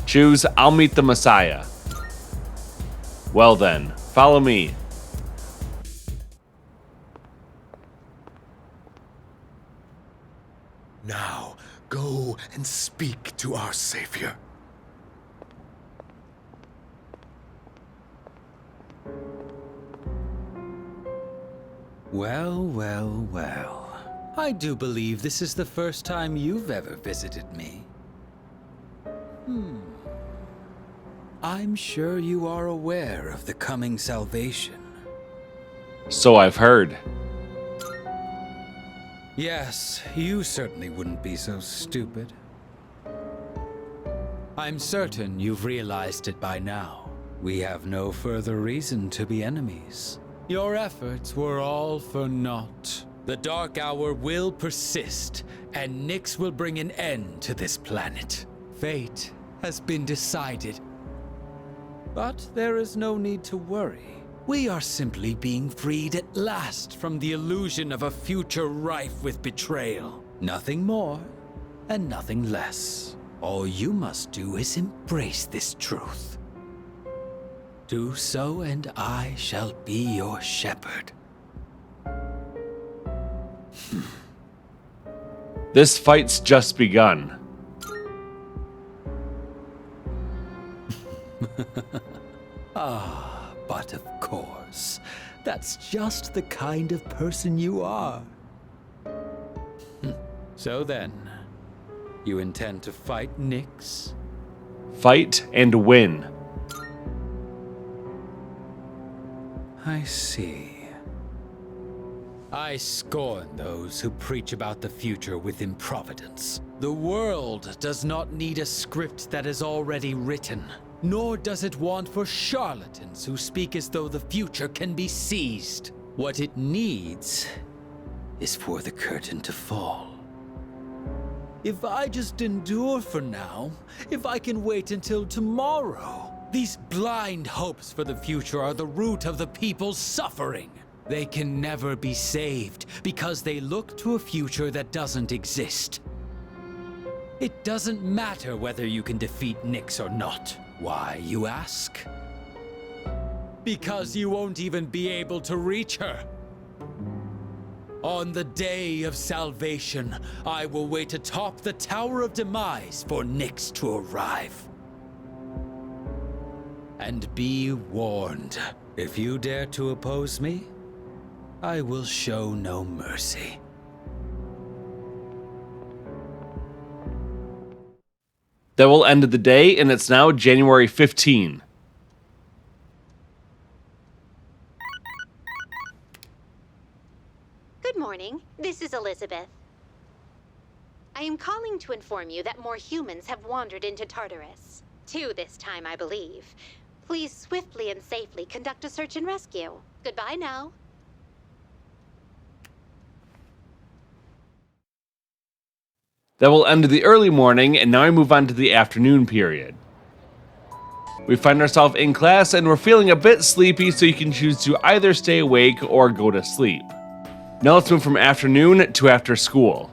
Choose, I'll meet the Messiah. Well then, follow me. Now, go and speak to our Savior. Well, well, well. I do believe this is the first time you've ever visited me. I'm sure you are aware of the coming salvation. So I've heard. Yes, you certainly wouldn't be so stupid. I'm certain you've realized it by now. We have no further reason to be enemies. Your efforts were all for naught. The Dark Hour will persist, and Nyx will bring an end to this planet. Fate has been decided. But there is no need to worry. We are simply being freed at last from the illusion of a future rife with betrayal. Nothing more, and nothing less. All you must do is embrace this truth. Do so, and I shall be your shepherd. This fight's just begun. But of course, that's just the kind of person you are. So then, you intend to fight Nyx? Fight and win. I see. I scorn those who preach about the future with improvidence. The world does not need a script that is already written, nor does it want for charlatans who speak as though the future can be seized. What it needs is for the curtain to fall. If I just endure for now, if I can wait until tomorrow, these blind hopes for the future are the root of the people's suffering. They can never be saved because they look to a future that doesn't exist. It doesn't matter whether you can defeat Nyx or not. Why, you ask? Because you won't even be able to reach her. On the day of salvation, I will wait atop the Tower of Demise for Nyx to arrive. And be warned, if you dare to oppose me, I will show no mercy. That will end the day, and it's now January 15. Good morning. This is Elizabeth. I am calling to inform you that more humans have wandered into Tartarus. 2 this time, I believe. Please swiftly and safely conduct a search and rescue. Goodbye now. That will end the early morning, and now I move on to the afternoon period. We find ourselves in class and we're feeling a bit sleepy, so you can choose to either stay awake or go to sleep. Now let's move from afternoon to after school.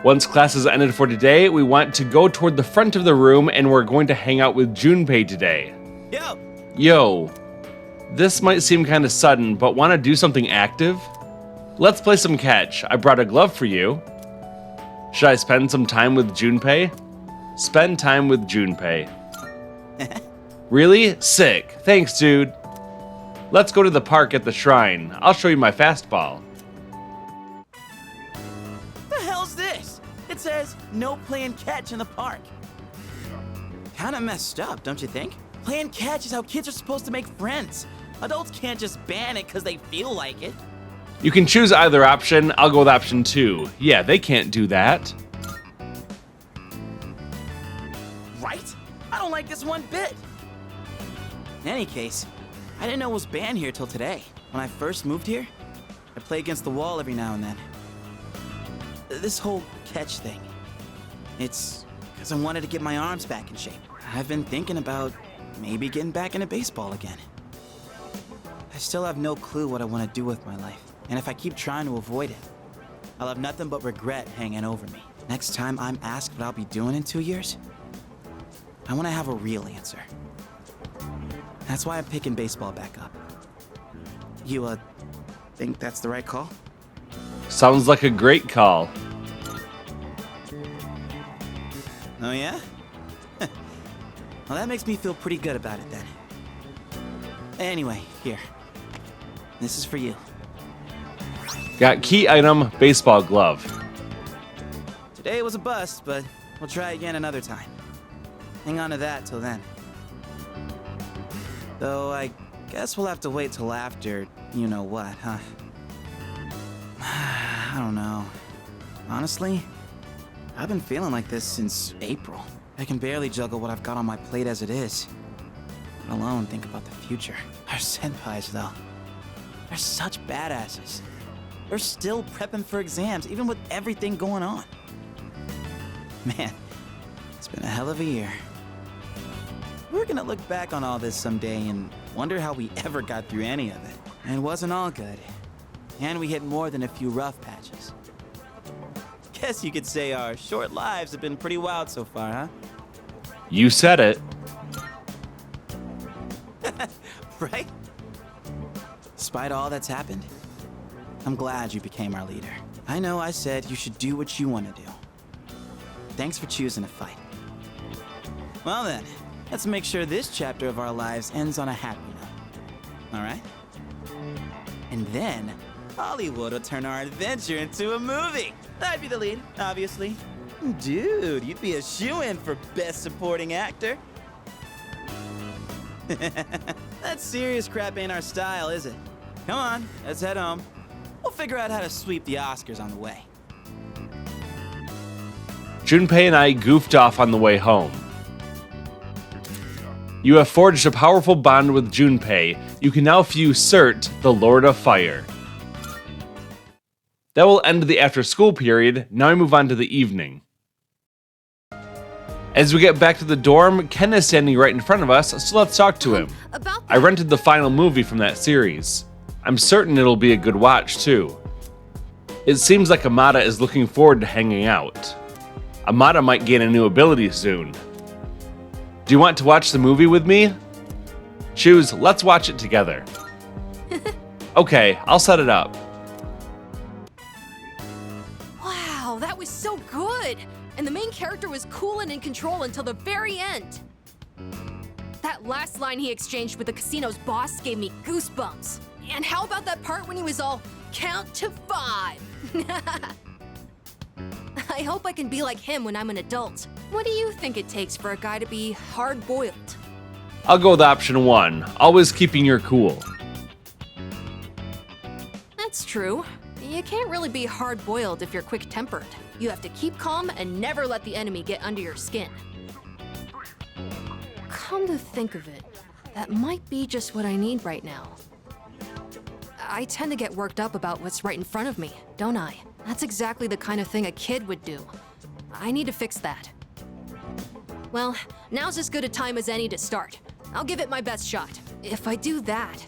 Once class is ended for today, we want to go toward the front of the room and we're going to hang out with Junpei today. Yo. This might seem kind of sudden, but want to do something active? Let's play some catch. I brought a glove for you. Should I spend some time with Junpei? Spend time with Junpei. Really? Sick. Thanks, dude. Let's go to the park at the shrine. I'll show you my fastball. The hell's this? It says no playing catch in the park. Kinda messed up, don't you think? Playing catch is how kids are supposed to make friends. Adults can't just ban it because they feel like it. You can choose either option. I'll go with option 2. Yeah, they can't do that. Right? I don't like this one bit. In any case, I didn't know it was banned here till today. When I first moved here, I play against the wall every now and then. This whole catch thing, it's because I wanted to get my arms back in shape. I've been thinking about maybe getting back into baseball again. I still have no clue what I want to do with my life, and if I keep trying to avoid it, I'll have nothing but regret hanging over me. Next time I'm asked what I'll be doing in 2 years, I want to have a real answer. That's why I'm picking baseball back up. You, think that's the right call? Sounds like a great call. Oh yeah? Well, that makes me feel pretty good about it then. Anyway, here. This is for you. Got key item, baseball glove. Today was a bust, but we'll try again another time. Hang on to that till then. Though I guess we'll have to wait till after you know what, huh? I don't know. Honestly, I've been feeling like this since April. I can barely juggle what I've got on my plate as it is, let alone think about the future. Our senpais, though, they're such badasses. They're still prepping for exams, even with everything going on. Man, it's been a hell of a year. We're gonna look back on all this someday and wonder how we ever got through any of it. And it wasn't all good. And we hit more than a few rough patches. Guess you could say our short lives have been pretty wild so far, huh? You said it. Right? Despite all that's happened, I'm glad you became our leader. I know I said you should do what you want to do. Thanks for choosing to fight. Well then, let's make sure this chapter of our lives ends on a happy note. All right? And then, Hollywood will turn our adventure into a movie. I'd be the lead, obviously. Dude, you'd be a shoo-in for Best Supporting Actor. That serious crap ain't our style, is it? Come on, let's head home. We'll figure out how to sweep the Oscars on the way. Junpei and I goofed off on the way home. You have forged a powerful bond with Junpei. You can now fuse Cert, the Lord of Fire. That will end the after-school period. Now we move on to the evening. As we get back to the dorm, Ken is standing right in front of us, so let's talk to him. I rented the final movie from that series. I'm certain it'll be a good watch, too. It seems like Amada is looking forward to hanging out. Amada might gain a new ability soon. Do you want to watch the movie with me? Choose, let's watch it together. Okay, I'll set it up. Wow, that was so good! And the main character was cool and in control until the very end. That last line he exchanged with the casino's boss gave me goosebumps. And how about that part when he was all, count to 5? I hope I can be like him when I'm an adult. What do you think it takes for a guy to be hard-boiled? I'll go with option 1, always keeping your cool. That's true. You can't really be hard-boiled if you're quick-tempered. You have to keep calm and never let the enemy get under your skin. Come to think of it, that might be just what I need right now. I tend to get worked up about what's right in front of me, don't I? That's exactly the kind of thing a kid would do. I need to fix that. Well, now's as good a time as any to start. I'll give it my best shot. If I do that,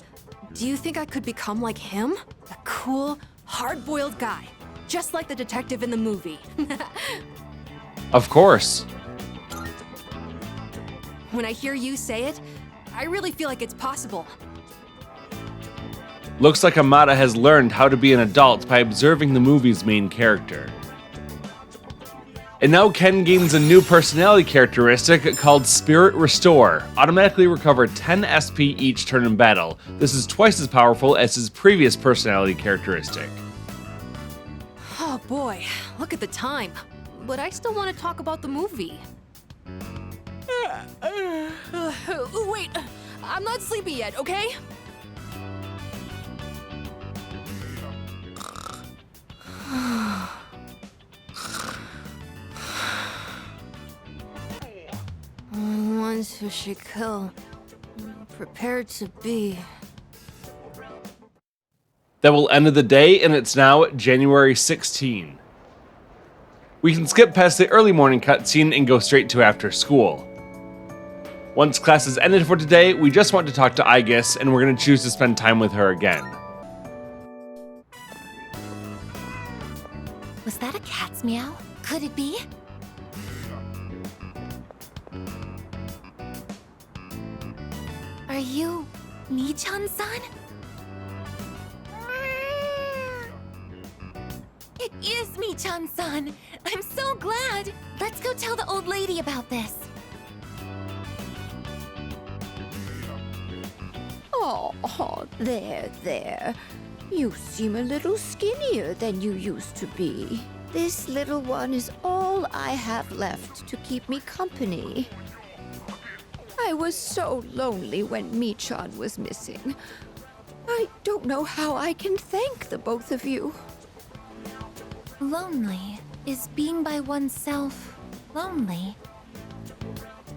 do you think I could become like him? A cool, hard-boiled guy, just like the detective in the movie. Of course. When I hear you say it, I really feel like it's possible. Looks like Amada has learned how to be an adult by observing the movie's main character. And now Ken gains a new personality characteristic called Spirit Restore. Automatically recover 10 SP each turn in battle. This is twice as powerful as his previous personality characteristic. Oh boy, look at the time. But I still want to talk about the movie. Wait, I'm not sleepy yet, okay? Once who she kill, prepared to be. That will end the day, and it's now January 16. We can skip past the early morning cutscene and go straight to after school. Once class is ended for today, we just want to talk to Aegis, and we're going to choose to spend time with her again. Was that a cat's meow? Could it be? Are you Mi-chan's son? It is Mi-chan's son! I'm so glad! Let's go tell the old lady about this. Oh, there. You seem a little skinnier than you used to be. This little one is all I have left to keep me company. I was so lonely when Mi-chan was missing. I don't know how I can thank the both of you. Lonely? Is being by oneself lonely?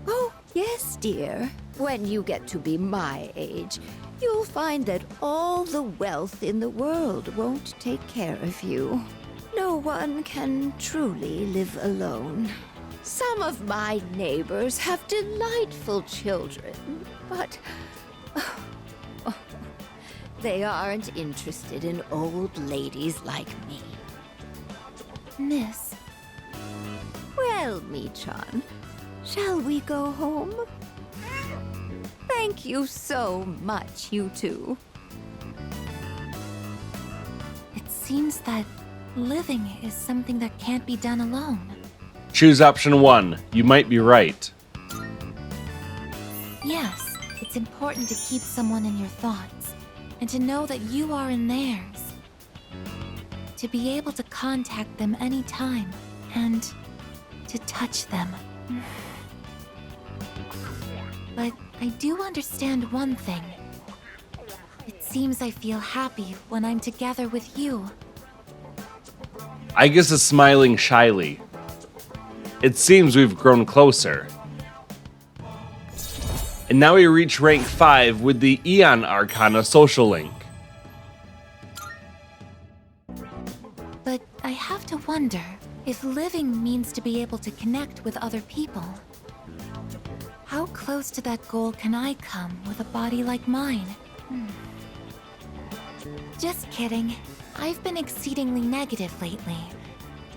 Oh, yes, dear. When you get to be my age, you'll find that all the wealth in the world won't take care of you. No one can truly live alone. Some of my neighbors have delightful children, but they aren't interested in old ladies like me. Miss. Well, Mi-chan, shall we go home? Thank you so much, you two. It seems that living is something that can't be done alone. Choose option 1. You might be right. Yes, it's important to keep someone in your thoughts, and to know that you are in theirs. To be able to contact them anytime, and to touch them. But I do understand one thing. It seems I feel happy when I'm together with you. Aegis is smiling shyly. It seems we've grown closer. And now we reach rank 5 with the Aeon Arcana social link. But I have to wonder if living means to be able to connect with other people. How close to that goal can I come with a body like mine? Just kidding. I've been exceedingly negative lately.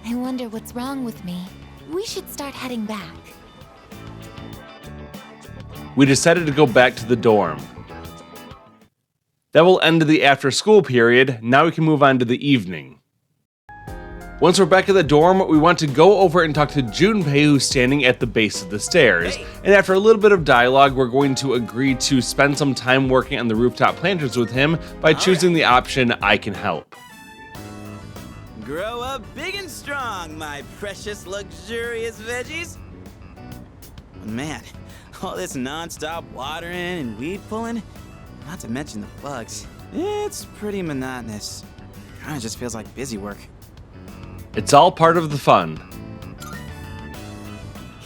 I wonder what's wrong with me. We should start heading back. We decided to go back to the dorm. That will end the after school period. Now we can move on to the evening. Once we're back at the dorm, we want to go over and talk to Junpei, who's standing at the base of the stairs. And after a little bit of dialogue, we're going to agree to spend some time working on the rooftop planters with him by choosing the option I can help. Grow up big and strong, my precious luxurious veggies. Man, all this non-stop watering and weed pulling, not to mention the bugs, it's pretty monotonous. Kinda just feels like busy work. It's all part of the fun.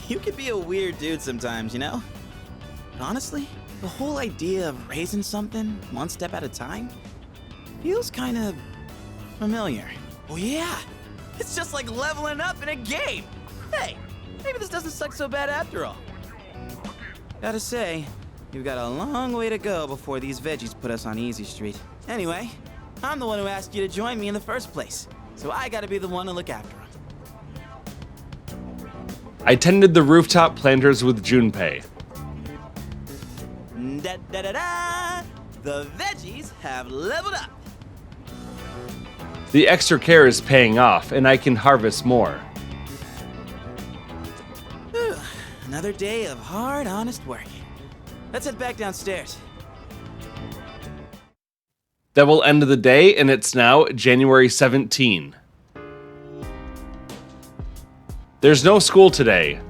You could be a weird dude sometimes, you know? But honestly, the whole idea of raising something one step at a time feels kinda familiar. Oh yeah, it's just like leveling up in a game. Hey, maybe this doesn't suck so bad after all. Gotta say, we've got a long way to go before these veggies put us on Easy Street. Anyway, I'm the one who asked you to join me in the first place, so I gotta be the one to look after them. I tended the rooftop planters with Junpei. Da-da-da-da! The veggies have leveled up! The extra care is paying off, and I can harvest more. Whew. Another day of hard, honest work. Let's head back downstairs. That will end the day, and it's now January 17. There's no school today.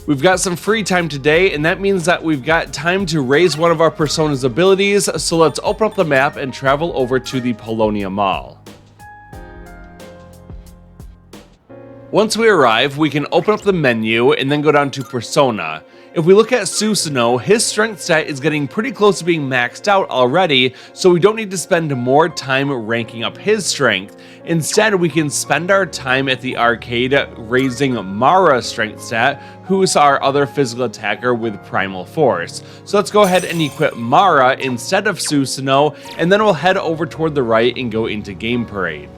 We've got some free time today, and that means that we've got time to raise one of our Persona's abilities, so let's open up the map and travel over to the Polonia Mall. Once we arrive, we can open up the menu and then go down to Persona. If we look at Susanoo, his strength stat is getting pretty close to being maxed out already, so we don't need to spend more time ranking up his strength. Instead, we can spend our time at the arcade raising Mara's strength stat, who's our other physical attacker with Primal Force. So let's go ahead and equip Mara instead of Susanoo, and then we'll head over toward the right and go into Game Parade.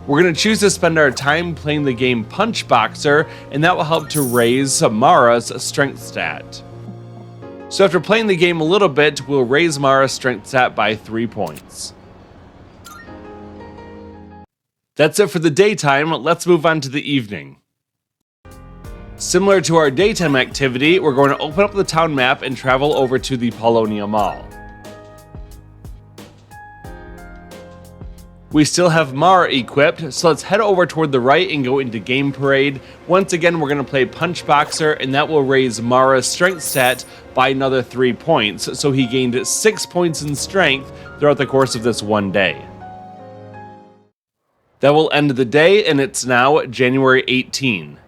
We're going to choose to spend our time playing the game Punch Boxer, and that will help to raise Mara's strength stat. So after playing the game a little bit, we'll raise Mara's strength stat by 3 points. That's it for the daytime, let's move on to the evening. Similar to our daytime activity, we're going to open up the town map and travel over to the Polonia Mall. We still have Mara equipped, so let's head over toward the right and go into Game Parade. Once again, we're going to play Punch Boxer, and that will raise Mara's strength stat by another 3 points, so he gained 6 points in strength throughout the course of this one day. That will end the day, and it's now January 18.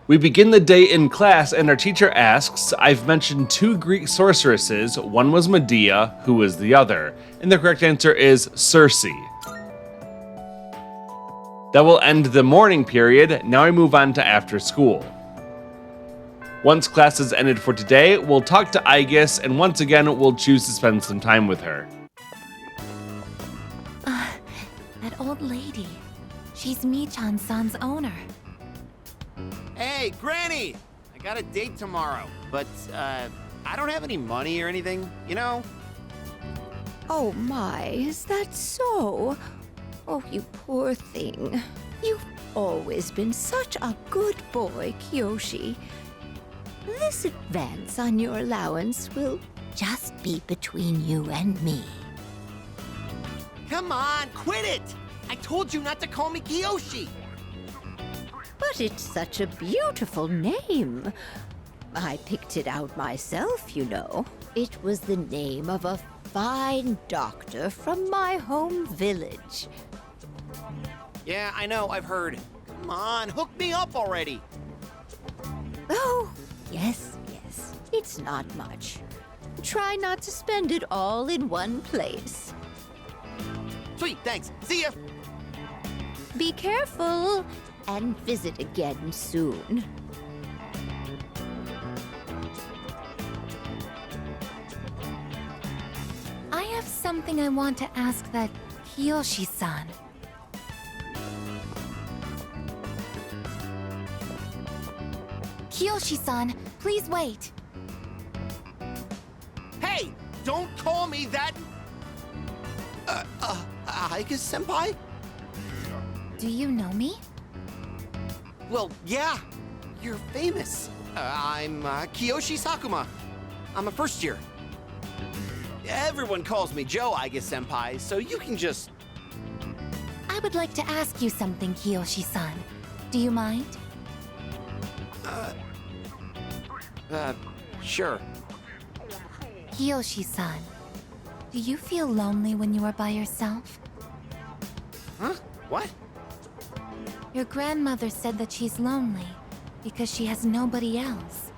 We begin the day in class, and our teacher asks, I've mentioned 2 Greek sorceresses, one was Medea, who is the other? And the correct answer is Circe. That will end the morning period, now I move on to after school. Once class has ended for today, we'll talk to Aegis, and once again, we'll choose to spend some time with her. That old lady. She's Michan-san's owner. Hey, Granny! I got a date tomorrow, but, I don't have any money or anything, you know? Oh my, is that so? Oh, you poor thing. You've always been such a good boy, Kyoshi. This advance on your allowance will just be between you and me. Come on, quit it! I told you not to call me Kiyoshi! But it's such a beautiful name. I picked it out myself, you know. It was the name of a fine doctor from my home village. Yeah, I know, I've heard. Come on, hook me up already! Oh, yes. It's not much. Try not to spend it all in one place. Sweet, thanks. See ya! Be careful, and visit again soon. I have something I want to ask that Kiyoshi-san. Kiyoshi-san, please wait. Hey! Don't call me that! Aegis-senpai? Do you know me? Well, yeah. You're famous. I'm Kiyoshi Sakuma. I'm a first year. Everyone calls me Joe, Aegis-senpai, so you can just... I would like to ask you something, Kiyoshi-san. Do you mind? Sure. Kiyoshi-san, do you feel lonely when you are by yourself? Huh? What? Your grandmother said that she's lonely because she has nobody else.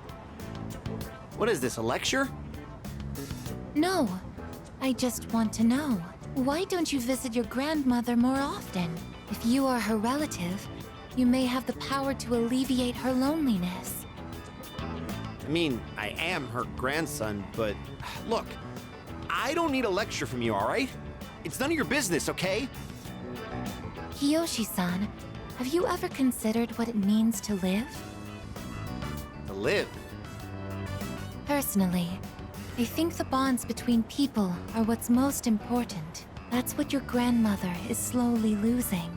What is this, a lecture? No, I just want to know. Why don't you visit your grandmother more often? If you are her relative, you may have the power to alleviate her loneliness. I mean, I am her grandson, but look, I don't need a lecture from you, all right? It's none of your business, okay? Kiyoshi-san, have you ever considered what it means to live? To live? Personally, I think the bonds between people are what's most important. That's what your grandmother is slowly losing.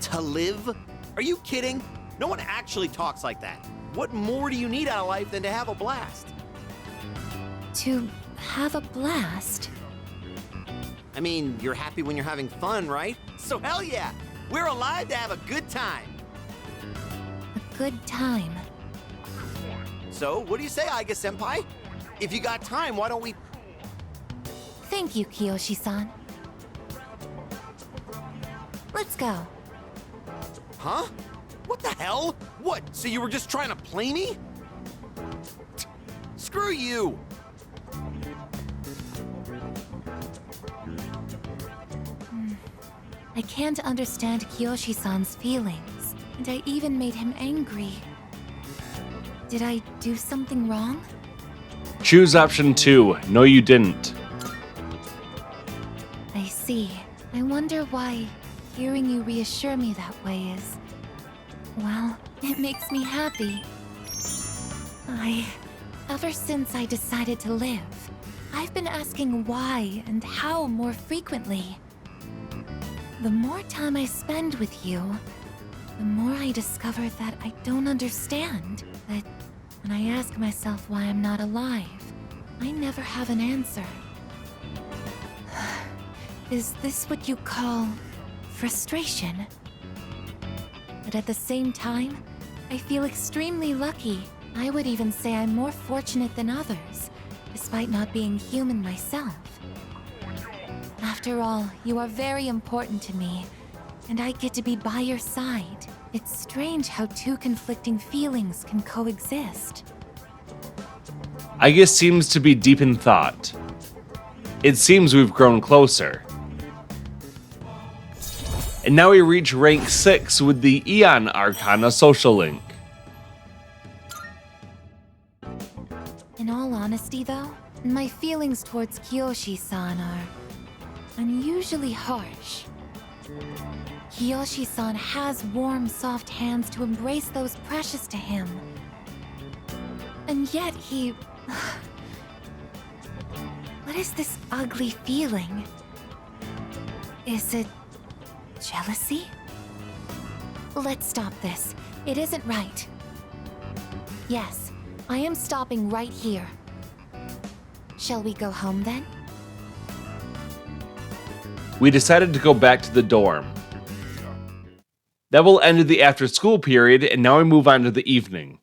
To live? Are you kidding? No one actually talks like that. What more do you need out of life than to have a blast? To have a blast? I mean, you're happy when you're having fun, right? So hell yeah! We're alive to have a good time! A good time? So, what do you say, Aiga-senpai? If you got time, why don't we... Thank you, Kiyoshi-san. Let's go. Huh? What the hell? What, so you were just trying to play me? Screw you! I can't understand Kiyoshi-san's feelings, and I even made him angry. Did I do something wrong? Choose option 2. No, you didn't. I see. I wonder why hearing you reassure me that way is... well, it makes me happy. Ever since I decided to live, I've been asking why and how more frequently. The more time I spend with you, the more I discover that I don't understand. That when I ask myself why I'm not alive, I never have an answer. Is this what you call frustration? But at the same time, I feel extremely lucky. I would even say I'm more fortunate than others, despite not being human myself. After all, you are very important to me, and I get to be by your side. It's strange how two conflicting feelings can coexist. Aiga seems to be deep in thought. It seems we've grown closer. And now we reach rank 6 with the Aeon Arcana social link. In all honesty though, my feelings towards Kiyoshi-san are unusually harsh. Kiyoshi-san has warm, soft hands to embrace those precious to him. And yet he... What is this ugly feeling? Is it jealousy? Let's stop this. It isn't right. Yes, I am stopping right here. Shall we go home then? We decided to go back to the dorm. That will end the after-school period, and now we move on to the evening.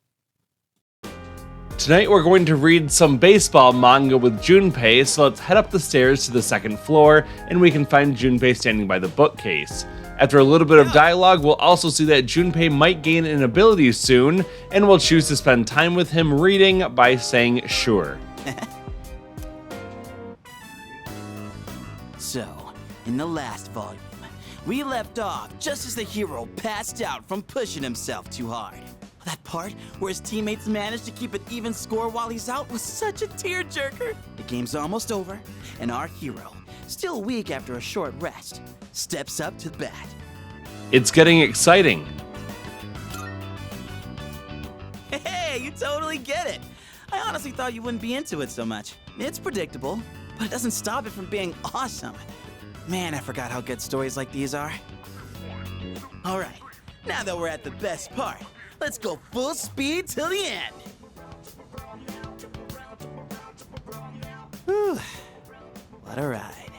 Tonight we're going to read some baseball manga with Junpei, so let's head up the stairs to the second floor, and we can find Junpei standing by the bookcase. After a little bit of dialogue, we'll also see that Junpei might gain an ability soon, and we'll choose to spend time with him reading by saying sure. So, in the last volume, we left off just as the hero passed out from pushing himself too hard. That part where his teammates managed to keep an even score while he's out was such a tearjerker. The game's almost over, and our hero, still weak after a short rest, steps up to the bat. It's getting exciting. Hey, you totally get it. I honestly thought you wouldn't be into it so much. It's predictable, but it doesn't stop it from being awesome. Man, I forgot how good stories like these are. All right, now that we're at the best part, let's go full speed till the end. Whew, what a ride.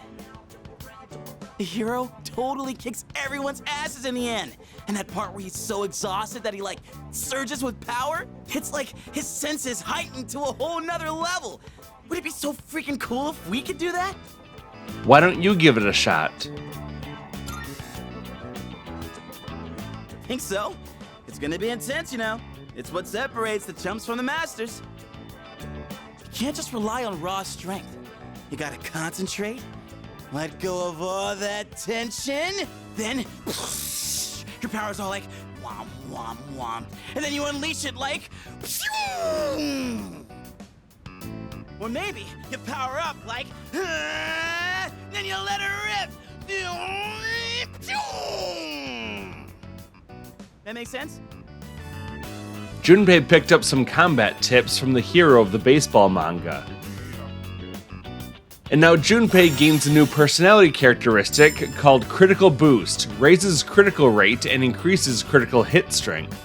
The hero totally kicks everyone's asses in the end. And that part where he's so exhausted that he like surges with power, it's like his senses heightened to a whole nother level. Would it be so freaking cool if we could do that? Why don't you give it a shot? Think so? It's gonna be intense, you know. It's what separates the chumps from the masters. You can't just rely on raw strength. You gotta concentrate, let go of all that tension, Then, your power's all like, womp, womp, womp. And then you unleash it like, or maybe you power up like, then you let her rip. That makes sense? Junpei picked up some combat tips from the hero of the baseball manga. And now Junpei gains a new personality characteristic called Critical Boost, raises critical rate and increases critical hit strength.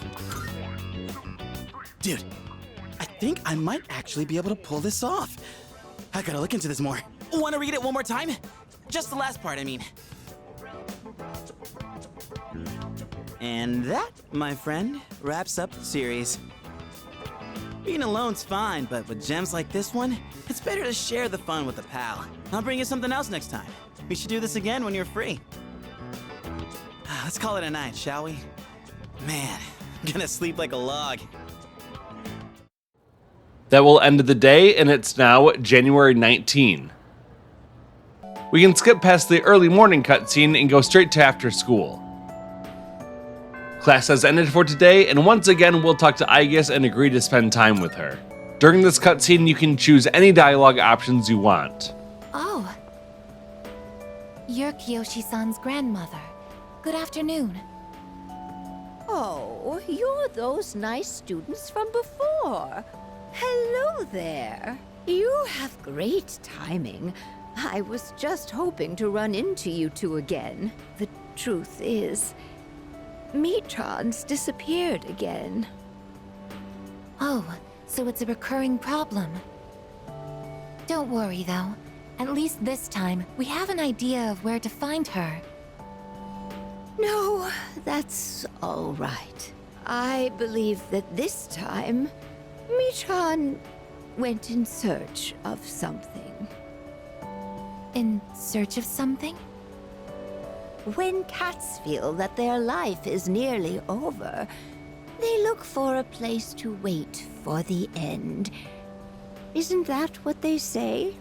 Dude, I think I might actually be able to pull this off. I gotta look into this more. Wanna read it one more time? Just the last part, I mean. And that, my friend, wraps up the series. Being alone's fine, but with gems like this one, it's better to share the fun with a pal. I'll bring you something else next time. We should do this again when you're free. Let's call it a night, shall we? Man, I'm gonna sleep like a log. That will end the day, and it's now January 19. We can skip past the early morning cutscene and go straight to after school. Class has ended for today, and once again we'll talk to Aegis and agree to spend time with her. During this cutscene you can choose any dialogue options you want. Oh. You're Kiyoshi-san's grandmother. Good afternoon. Oh, you're those nice students from before. Hello there. You have great timing. I was just hoping to run into you two again. The truth is, Michan's disappeared again. Oh, so it's a recurring problem. Don't worry, though. At least this time, we have an idea of where to find her. No, that's all right. I believe that this time, Michan went in search of something. In search of something? When cats feel that their life is nearly over, they look for a place to wait for the end. Isn't that what they say?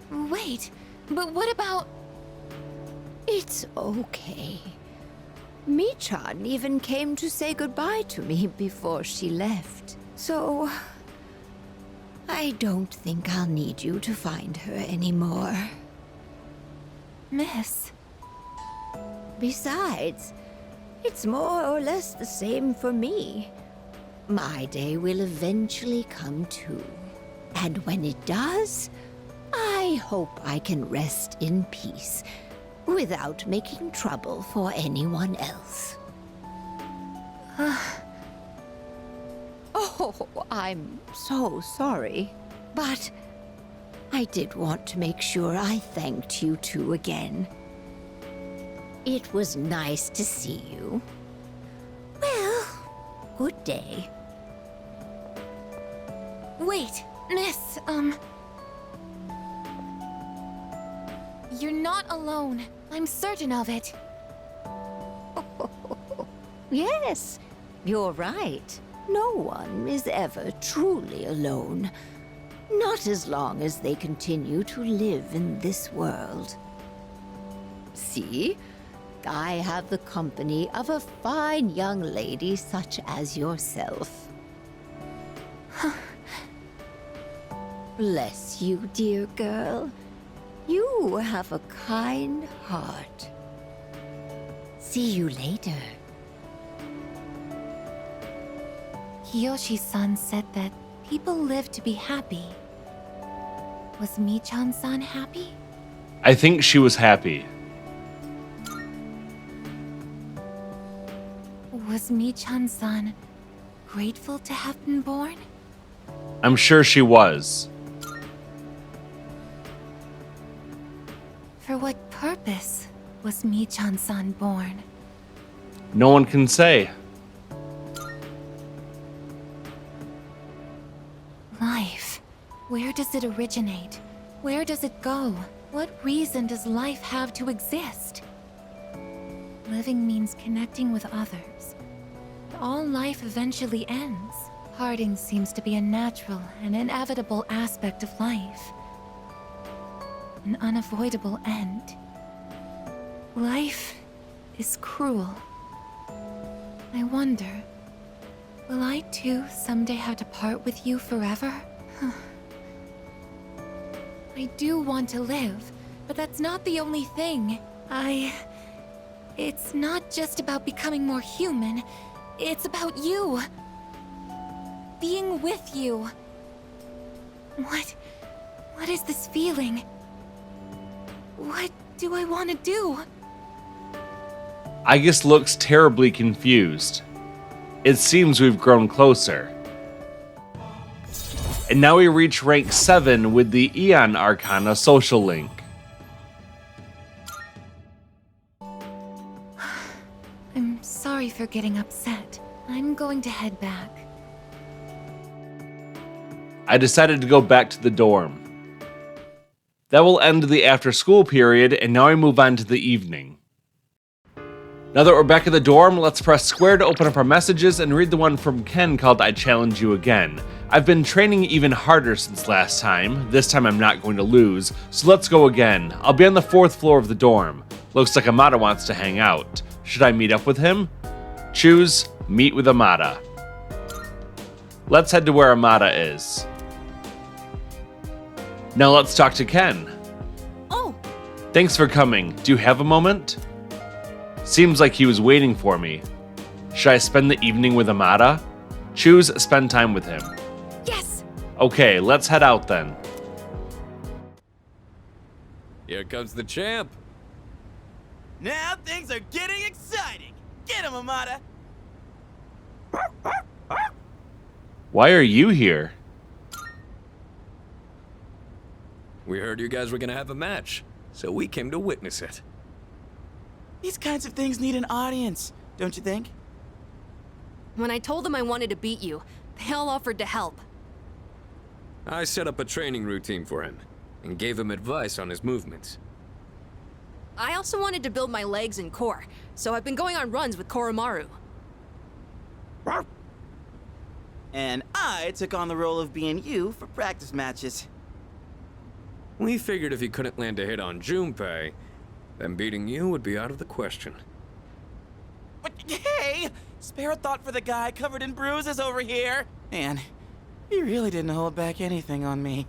Wait, but what about... It's okay. Michan even came to say goodbye to me before she left. So, I don't think I'll need you to find her anymore. Miss... Besides, it's more or less the same for me. My day will eventually come too. And when it does, I hope I can rest in peace without making trouble for anyone else. Oh, I'm so sorry. But I did want to make sure I thanked you two again. It was nice to see you. Well, good day. Wait, Miss, You're not alone. I'm certain of it. Yes, you're right. No one is ever truly alone. Not as long as they continue to live in this world. See? I have the company of a fine young lady such as yourself. Bless you, dear girl. You have a kind heart. See you later. Kiyoshi-san said that people live to be happy. Was Michan-san happy? I think she was happy. Was Michan-san grateful to have been born? I'm sure she was. For what purpose was Michan-san born? No one can say. Life. Where does it originate? Where does it go? What reason does life have to exist? Living means connecting with others. All life eventually ends. Parting seems to be a natural and inevitable aspect of life. An unavoidable end. Life is cruel. I wonder, will I too someday have to part with you forever? I do want to live, but that's not the only thing. It's not just about becoming more human, it's about you. Being with you. What is this feeling? What do I want to do? Aegis looks terribly confused. It seems we've grown closer. And now we reach rank 7 with the Aeon Arcana social link. I'm sorry for getting upset. I'm going to head back. I decided to go back to the dorm. That will end the after-school period, and now I move on to the evening. Now that we're back at the dorm, let's press square to open up our messages and read the one from Ken called I Challenge You Again. I've been training even harder since last time. This time I'm not going to lose, so let's go again. I'll be on the 4th floor of the dorm. Looks like Amada wants to hang out. Should I meet up with him? Choose Meet with Amada. Let's head to where Amada is. Now let's talk to Ken. Oh! Thanks for coming. Do you have a moment? Seems like he was waiting for me. Should I spend the evening with Amada? Choose spend time with him. Yes! Okay, let's head out then. Here comes the champ. Now things are getting exciting. Get him, Amada. Why are you here? We heard you guys were gonna have a match, so we came to witness it. These kinds of things need an audience, don't you think? When I told them I wanted to beat you, they all offered to help. I set up a training routine for him and gave him advice on his movements. I also wanted to build my legs and core, so I've been going on runs with Koromaru. And I took on the role of being you for practice matches. We figured if he couldn't land a hit on Junpei, then beating you would be out of the question. But hey! Spare a thought for the guy covered in bruises over here! Man, he really didn't hold back anything on me.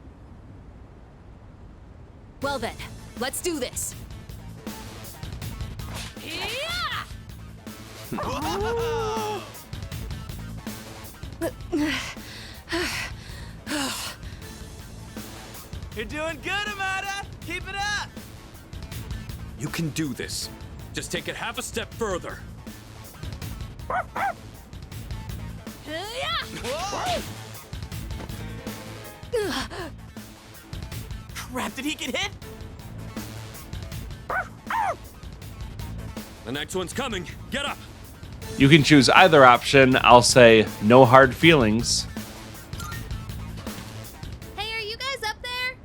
Well then, let's do this. You're doing good, Amada! Keep it up! You can do this. Just take it half a step further. Crap, did he get hit? The next one's coming. Get up! You can choose either option. I'll say no hard feelings. Hey, are you guys up there?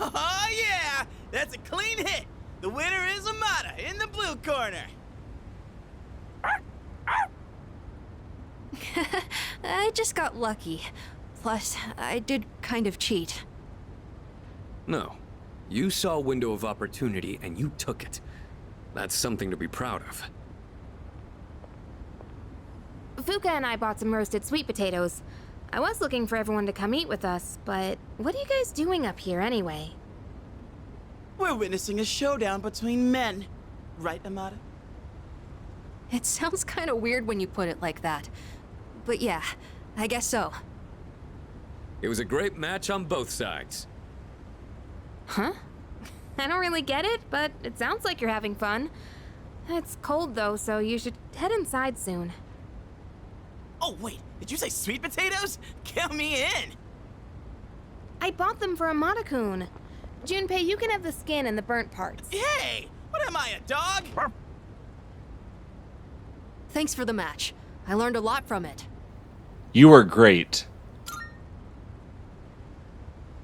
Oh yeah! That's a clean hit! The winner is Amada in the blue corner! I just got lucky. Plus, I did kind of cheat. No. You saw a window of opportunity and you took it. That's something to be proud of. Fuka and I bought some roasted sweet potatoes. I was looking for everyone to come eat with us, but what are you guys doing up here anyway? We're witnessing a showdown between men. Right, Amada? It sounds kind of weird when you put it like that. But yeah, I guess so. It was a great match on both sides. Huh? I don't really get it, but it sounds like you're having fun. It's cold though, so you should head inside soon. Oh wait, did you say sweet potatoes? Count me in! I bought them for Amada-kun. Junpei, you can have the skin and the burnt parts. Hey! What am I, a dog? Thanks for the match. I learned a lot from it. You were great.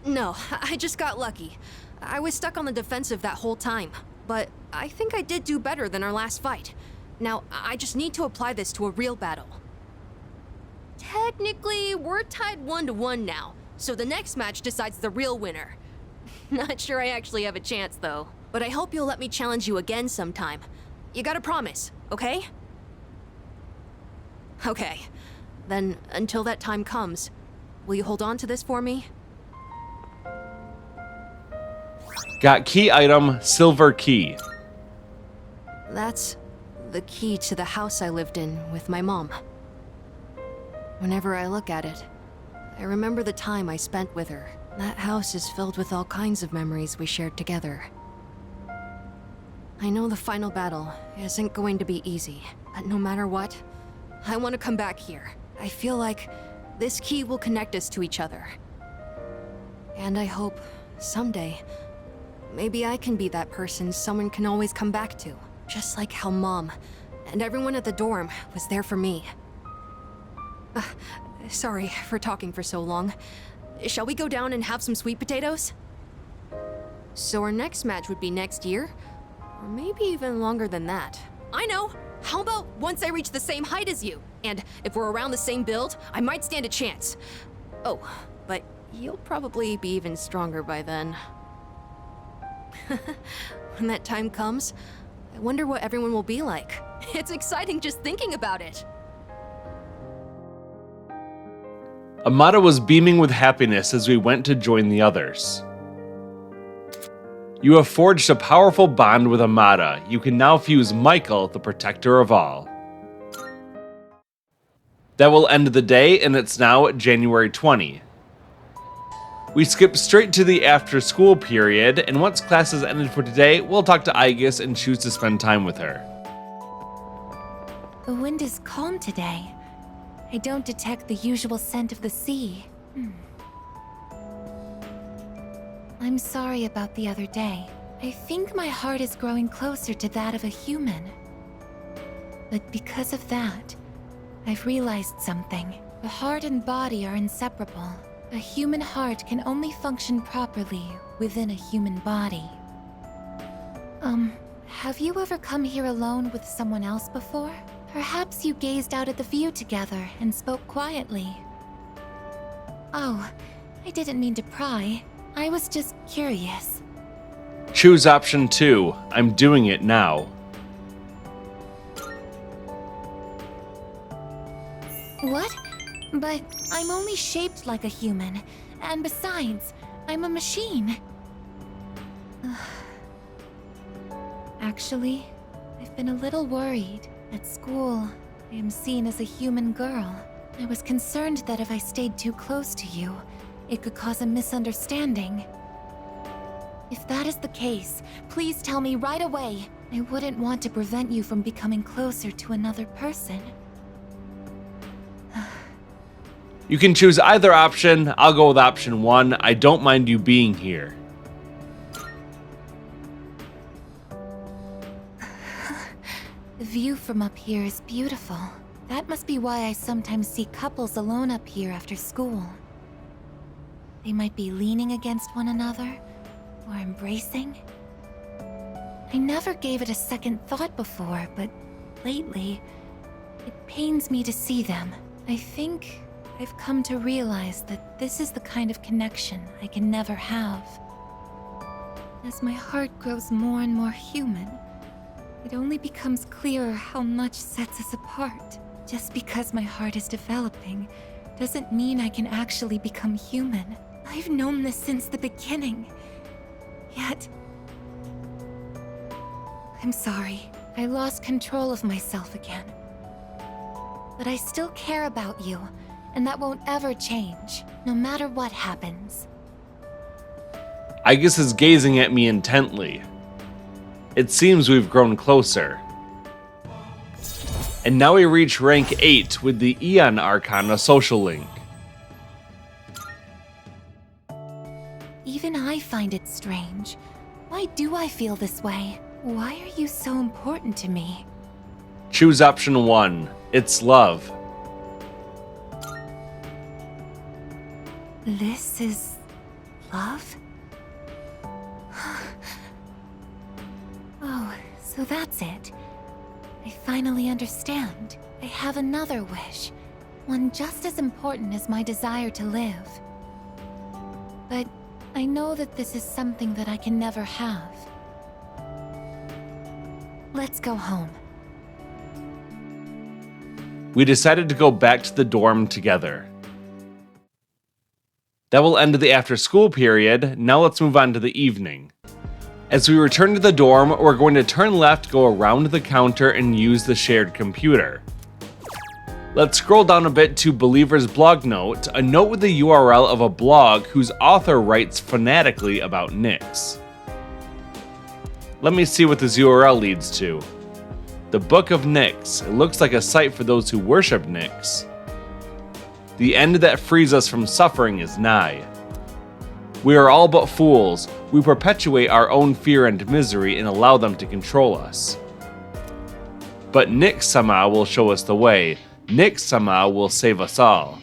No, I just got lucky. I was stuck on the defensive that whole time, but I think I did do better than our last fight. Now, I just need to apply this to a real battle. Technically, we're tied 1-1 now, so the next match decides the real winner. Not sure I actually have a chance, though. But I hope you'll let me challenge you again sometime. You gotta promise, okay? Okay. Then, until that time comes, will you hold on to this for me? Got key item, silver key. That's the key to the house I lived in with my mom. Whenever I look at it, I remember the time I spent with her. That house is filled with all kinds of memories we shared together. I know the final battle isn't going to be easy, but no matter what, I want to come back here. I feel like this key will connect us to each other. And I hope, someday, maybe I can be that person someone can always come back to. Just like how Mom and everyone at the dorm was there for me. Sorry for talking for so long. Shall we go down and have some sweet potatoes? So our next match would be next year? Or maybe even longer than that. I know! How about once I reach the same height as you? And if we're around the same build, I might stand a chance. Oh, but you'll probably be even stronger by then. When that time comes, I wonder what everyone will be like. It's exciting just thinking about it. Amada was beaming with happiness as we went to join the others. You have forged a powerful bond with Amada. You can now fuse Michael, the protector of all. That will end the day, and it's now January 20. We skip straight to the after-school period, and once classes ended for today, we'll talk to Aegis and choose to spend time with her. The wind is calm today. I don't detect the usual scent of the sea. I'm sorry about the other day. I think my heart is growing closer to that of a human. But because of that, I've realized something. The heart and body are inseparable. A human heart can only function properly within a human body. Have you ever come here alone with someone else before? Perhaps you gazed out at the view together and spoke quietly. Oh, I didn't mean to pry. I was just curious. Choose option 2. I'm doing it now. What? But I'm only shaped like a human. And besides, I'm a machine. Actually, I've been a little worried. At school, I am seen as a human girl. I was concerned that if I stayed too close to you, it could cause a misunderstanding. If that is the case, please tell me right away. I wouldn't want to prevent you from becoming closer to another person. You can choose either option. I'll go with option 1. I don't mind you being here. The view from up here is beautiful. That must be why I sometimes see couples alone up here after school. They might be leaning against one another, or embracing. I never gave it a second thought before, but lately, it pains me to see them. I think I've come to realize that this is the kind of connection I can never have. As my heart grows more and more human, it only becomes clearer how much sets us apart. Just because my heart is developing doesn't mean I can actually become human. I've known this since the beginning. Yet, I'm sorry. I lost control of myself again. But I still care about you, and that won't ever change, no matter what happens. Aegis is gazing at me intently. It seems we've grown closer. And now we reach rank 8 with the Aeon Arcana social link. Even I find it strange. Why do I feel this way? Why are you so important to me? Choose option 1. It's love. This is love? Oh, so that's it. I finally understand. I have another wish. One just as important as my desire to live. But I know that this is something that I can never have. Let's go home. We decided to go back to the dorm together. That will end the after-school period. Now let's move on to the evening. As we return to the dorm, we're going to turn left, go around the counter, and use the shared computer. Let's scroll down a bit to Believer's blog note, a note with the URL of a blog whose author writes fanatically about Nyx. Let me see what this URL leads to. The Book of Nyx. It looks like a site for those who worship Nyx. The end that frees us from suffering is nigh. We are all but fools. We perpetuate our own fear and misery and allow them to control us. But Nyx-sama will show us the way. Nyx-sama will save us all.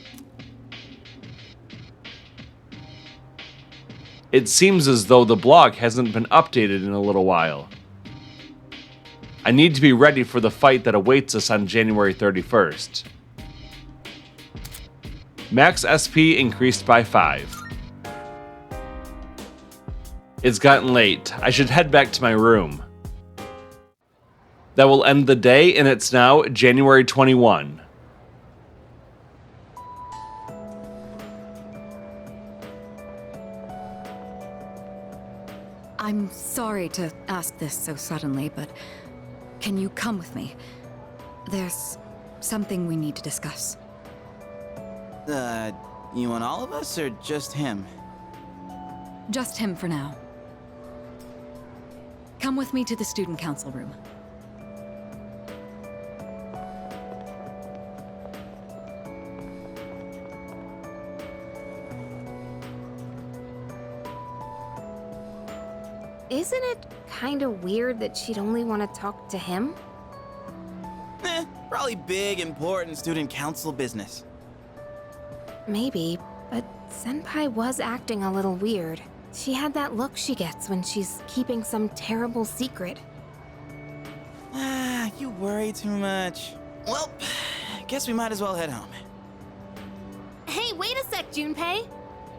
It seems as though the blog hasn't been updated in a little while. I need to be ready for the fight that awaits us on January 31st. Max SP increased by 5. It's gotten late. I should head back to my room. That will end the day, and it's now January 21. I'm sorry to ask this so suddenly, but can you come with me? There's something we need to discuss. You want all of us or just him? Just him for now. Come with me to the student council room. Isn't it kind of weird that she'd only want to talk to him? Probably big, important student council business. Maybe, but Senpai was acting a little weird. She had that look she gets when she's keeping some terrible secret. You worry too much. Well, guess we might as well head home. Hey, wait a sec, Junpei!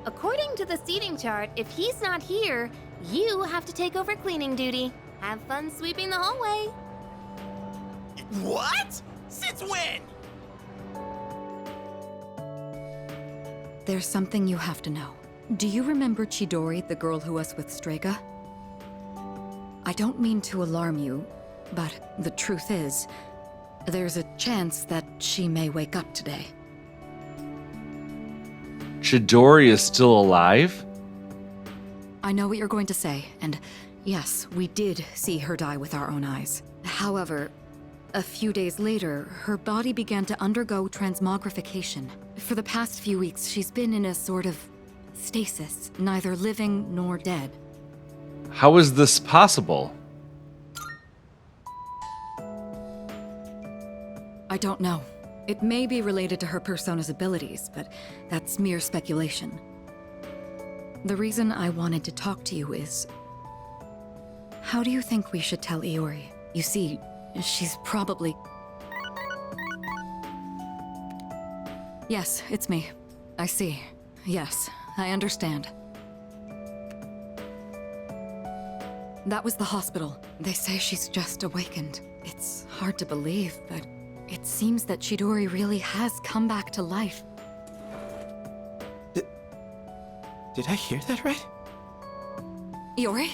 According to the seating chart, if he's not here, you have to take over cleaning duty. Have fun sweeping the hallway. What? Since when? There's something you have to know. Do you remember Chidori, the girl who was with Strega? I don't mean to alarm you, but the truth is, there's a chance that she may wake up today. Chidori is still alive? I know what you're going to say, and yes, we did see her die with our own eyes. However, a few days later, her body began to undergo transmogrification. For the past few weeks, she's been in a sort of stasis, neither living nor dead. How is this possible? I don't know. It may be related to her persona's abilities, but that's mere speculation. The reason I wanted to talk to you is... how do you think we should tell Iori? You see, she's probably... Yes, it's me. I see. Yes, I understand. That was the hospital. They say she's just awakened. It's hard to believe, but it seems that Chidori really has come back to life. Did I hear that right? Iori?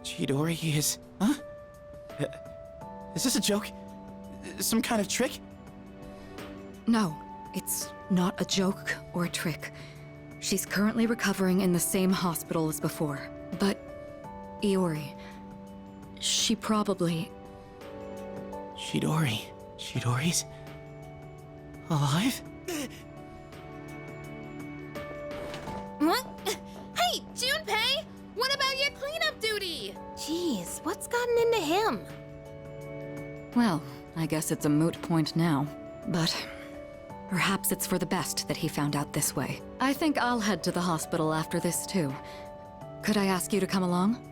Chidori is... Huh? Is this a joke? Some kind of trick? No, it's not a joke or a trick. She's currently recovering in the same hospital as before. But Iori, she probably... Chidori's... alive? What? Hey, Junpei! What about your cleanup duty? Jeez, what's gotten into him? Well, I guess it's a moot point now. But perhaps it's for the best that he found out this way. I think I'll head to the hospital after this too. Could I ask you to come along?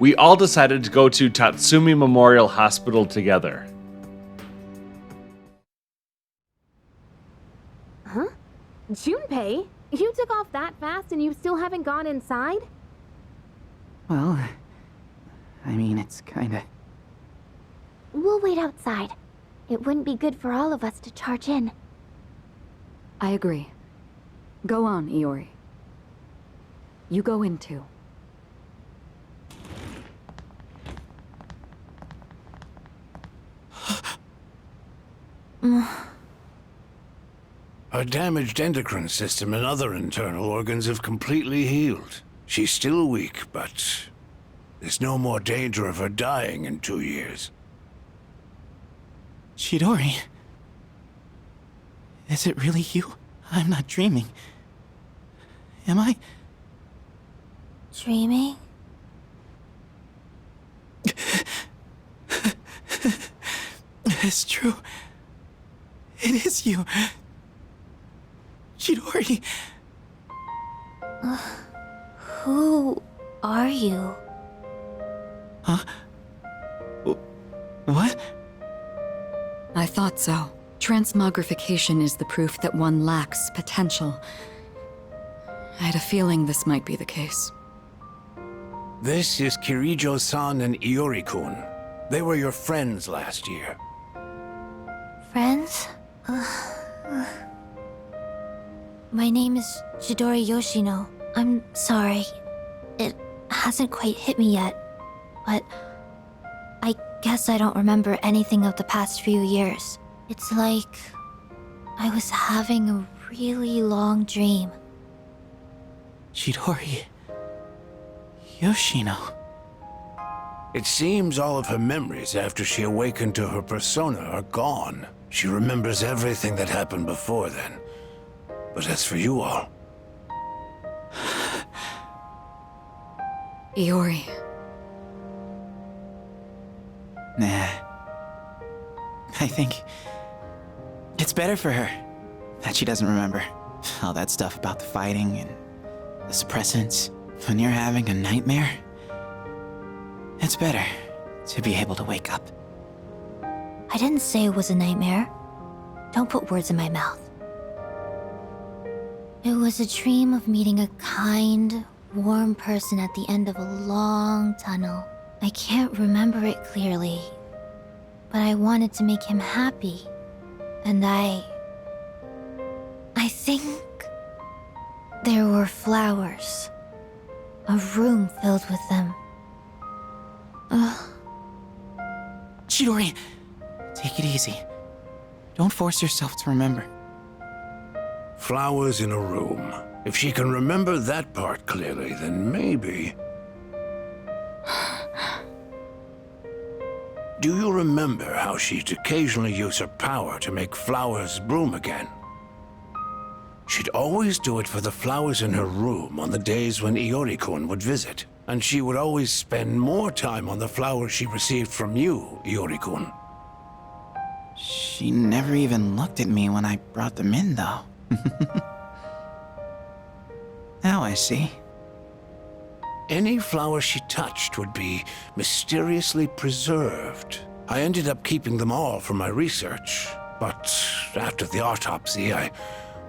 We all decided to go to Tatsumi Memorial Hospital together. Junpei, you took off that fast and you still haven't gone inside? Well, I mean, it's kinda... We'll wait outside. It wouldn't be good for all of us to charge in. I agree. Go on, Iori. You go in too. Her damaged endocrine system and other internal organs have completely healed. She's still weak, but there's no more danger of her dying in 2 years. Chidori? Is it really you? I'm not dreaming. Am I? Dreaming? It's true. It is you. Chidori. Who are you? Huh? What? I thought so. Transmogrification is the proof that one lacks potential. I had a feeling this might be the case. This is Kirijo-san and Iori-kun. They were your friends last year. Friends? My name is Chidori Yoshino. I'm sorry. It hasn't quite hit me yet, but I guess I don't remember anything of the past few years. It's like I was having a really long dream. Chidori... Yoshino... It seems all of her memories after she awakened to her persona are gone. She remembers everything that happened before then. But as for you all... Iori. Nah. I think... it's better for her that she doesn't remember all that stuff about the fighting and the suppressants. When you're having a nightmare, it's better to be able to wake up. I didn't say it was a nightmare. Don't put words in my mouth. It was a dream of meeting a kind, warm person at the end of a long tunnel. I can't remember it clearly, but I wanted to make him happy. And I think there were flowers. A room filled with them. Chidori, take it easy. Don't force yourself to remember. Flowers in a room. If she can remember that part clearly, then maybe... Do you remember how she'd occasionally use her power to make flowers bloom again? She'd always do it for the flowers in her room on the days when Iori-kun would visit. And she would always spend more time on the flowers she received from you, Iori-kun. She never even looked at me when I brought them in, though. Now I see. Any flower she touched would be mysteriously preserved. I ended up keeping them all for my research, but after the autopsy, I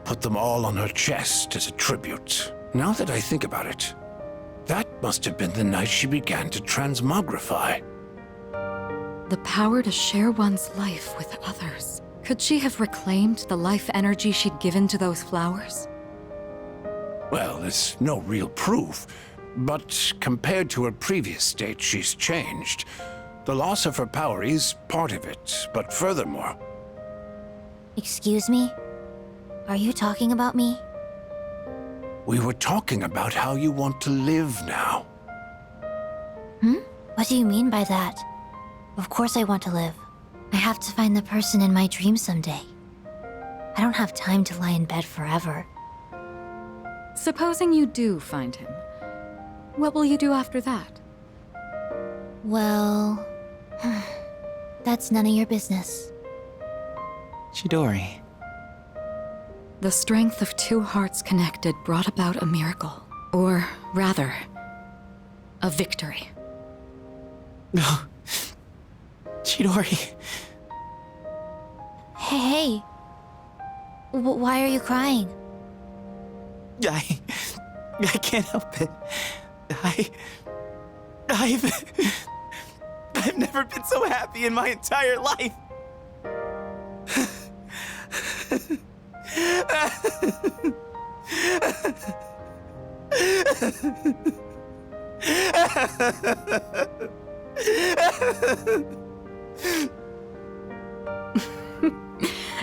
put them all on her chest as a tribute. Now that I think about it, that must have been the night she began to transmogrify. The power to share one's life with others. Could she have reclaimed the life energy she'd given to those flowers? Well, there's no real proof, but compared to her previous state, she's changed. The loss of her power is part of it, but furthermore... Excuse me? Are you talking about me? We were talking about how you want to live now. What do you mean by that? Of course I want to live. I have to find the person in my dream someday. I don't have time to lie in bed forever. Supposing you do find him, what will you do after that? Well... that's none of your business. Chidori. The strength of two hearts connected brought about a miracle. Or, rather, a victory. No. Chidori. Hey. Why are you crying? I can't help it. I've never been so happy in my entire life.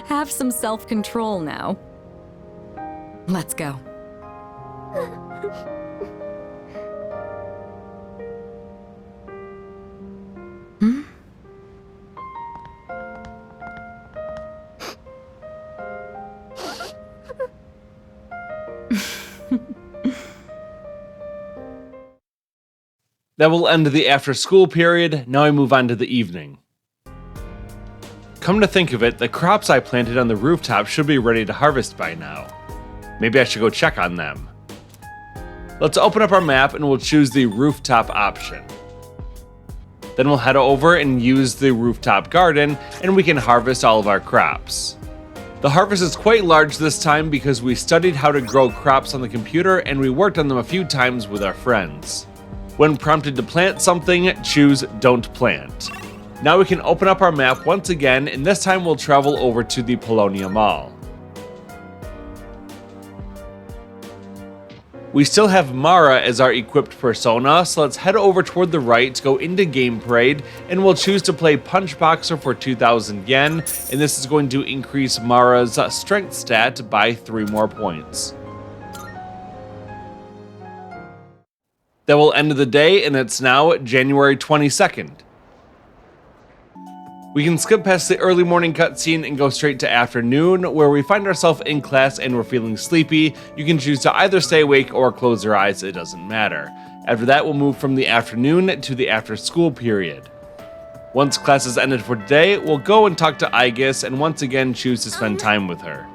Have some self-control now. Let's go. Hmm? That will end the after-school period. Now I move on to the evening. Come to think of it, the crops I planted on the rooftop should be ready to harvest by now. Maybe I should go check on them. Let's open up our map and we'll choose the rooftop option. Then we'll head over and use the rooftop garden and we can harvest all of our crops. The harvest is quite large this time because we studied how to grow crops on the computer and we worked on them a few times with our friends. When prompted to plant something, choose Don't Plant. Now we can open up our map once again, and this time we'll travel over to the Polonia Mall. We still have Mara as our equipped persona, so let's head over toward the right, go into Game Parade, and we'll choose to play Punch Boxer for 2,000 yen, and this is going to increase Mara's strength stat by 3 more points. That will end the day, and it's now January 22nd. We can skip past the early morning cutscene and go straight to afternoon, where we find ourselves in class and we're feeling sleepy. You can choose to either stay awake or close your eyes, it doesn't matter. After that, we'll move from the afternoon to the after-school period. Once class is ended for today, we'll go and talk to Aegis and once again choose to spend time with her.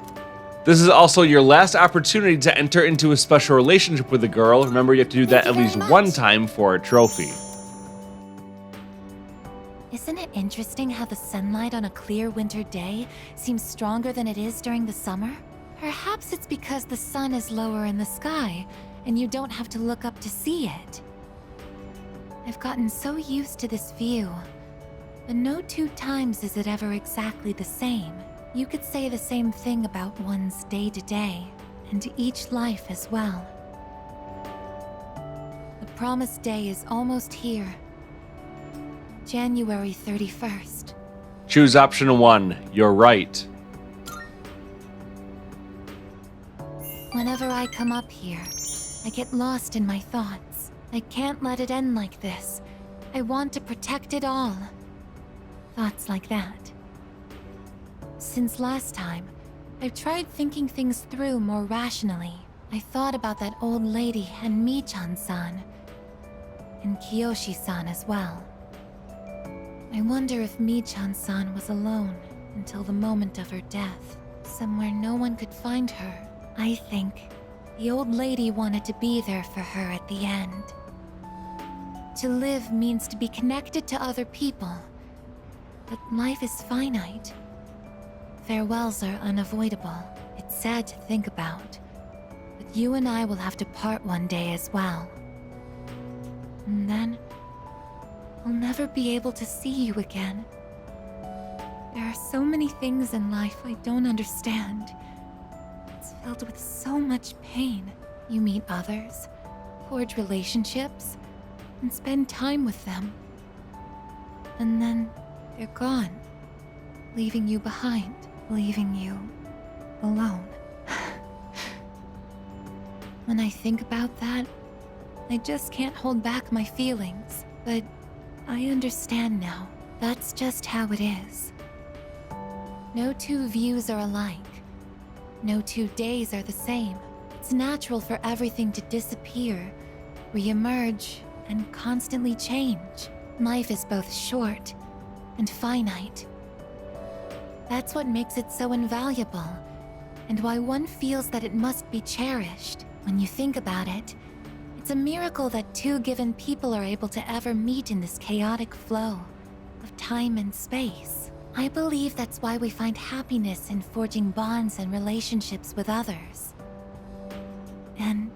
This is also your last opportunity to enter into a special relationship with a girl. Remember, you have to do that at least one time for a trophy. Isn't it interesting how the sunlight on a clear winter day seems stronger than it is during the summer? Perhaps it's because the sun is lower in the sky, and you don't have to look up to see it. I've gotten so used to this view, but no 2 times is it ever exactly the same. You could say the same thing about one's day-to-day, and each life as well. The promised day is almost here. January 31st. Choose option 1, you're right. Whenever I come up here, I get lost in my thoughts. I can't let it end like this. I want to protect it all. Thoughts like that. Since last time, I've tried thinking things through more rationally. I thought about that old lady and Michan-san, and Kiyoshi-san as well. I wonder if Michan-san was alone until the moment of her death, somewhere no one could find her. I think the old lady wanted to be there for her at the end. To live means to be connected to other people, but life is finite. Farewells are unavoidable. It's sad to think about, but you and I will have to part one day as well. And then I'll never be able to see you again. There are so many things in life I don't understand. It's filled with so much pain. You meet others, forge relationships, and spend time with them. And then they're gone, leaving you behind, leaving you alone. When I think about that, I just can't hold back my feelings, but I understand now. That's just how it is. No 2 views are alike. No 2 days are the same. It's natural for everything to disappear, re-emerge, and constantly change. Life is both short and finite. That's what makes it so invaluable, and why one feels that it must be cherished. When you think about it, it's a miracle that 2 given people are able to ever meet in this chaotic flow of time and space. I believe that's why we find happiness in forging bonds and relationships with others. And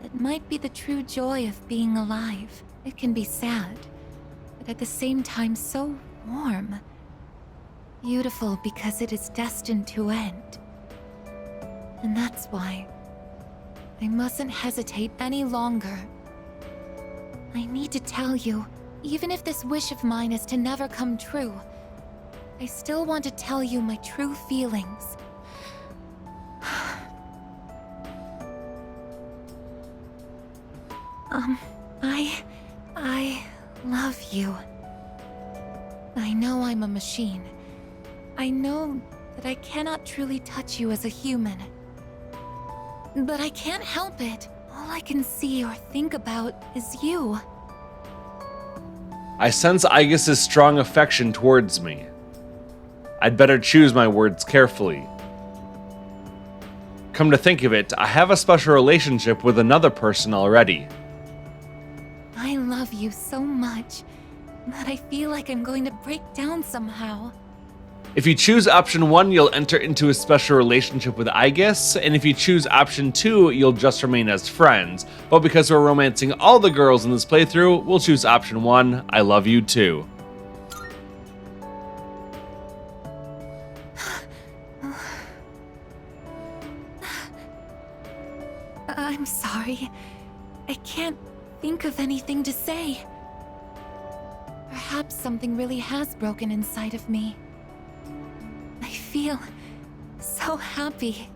that might be the true joy of being alive. It can be sad, but at the same time so warm. Beautiful because it is destined to end. And that's why I mustn't hesitate any longer. I need to tell you, even if this wish of mine is to never come true, I still want to tell you my true feelings. I love you. I know I'm a machine. I know that I cannot truly touch you as a human. But I can't help it. All I can see or think about is you. I sense Aegis's strong affection towards me. I'd better choose my words carefully. Come to think of it, I have a special relationship with another person already. I love you so much that I feel like I'm going to break down somehow. If you choose option 1, you'll enter into a special relationship with Aegis, and if you choose option 2, you'll just remain as friends. But because we're romancing all the girls in this playthrough, we'll choose option 1, I love you too. I'm sorry. I can't think of anything to say. Perhaps something really has broken inside of me. I feel so happy.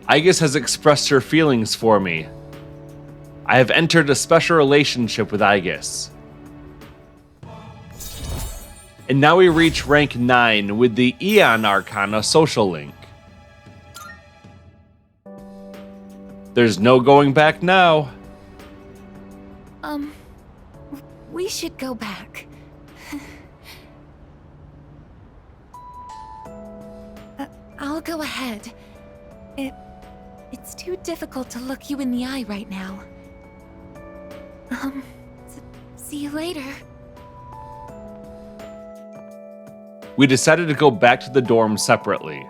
Aegis has expressed her feelings for me. I have entered a special relationship with Aegis. And now we reach rank 9 with the Aeon Arcana social link. There's no going back now. We should go back. I'll go ahead. It's too difficult to look you in the eye right now. See you later. We decided to go back to the dorm separately.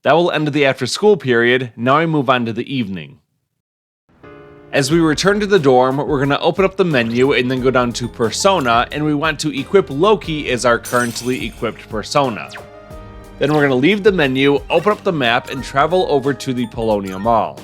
That will end the after-school period. Now I move on to the evening. As we return to the dorm, we're going to open up the menu and then go down to Persona, and we want to equip Loki as our currently equipped persona. Then we're going to leave the menu, open up the map, and travel over to the Polonia Mall.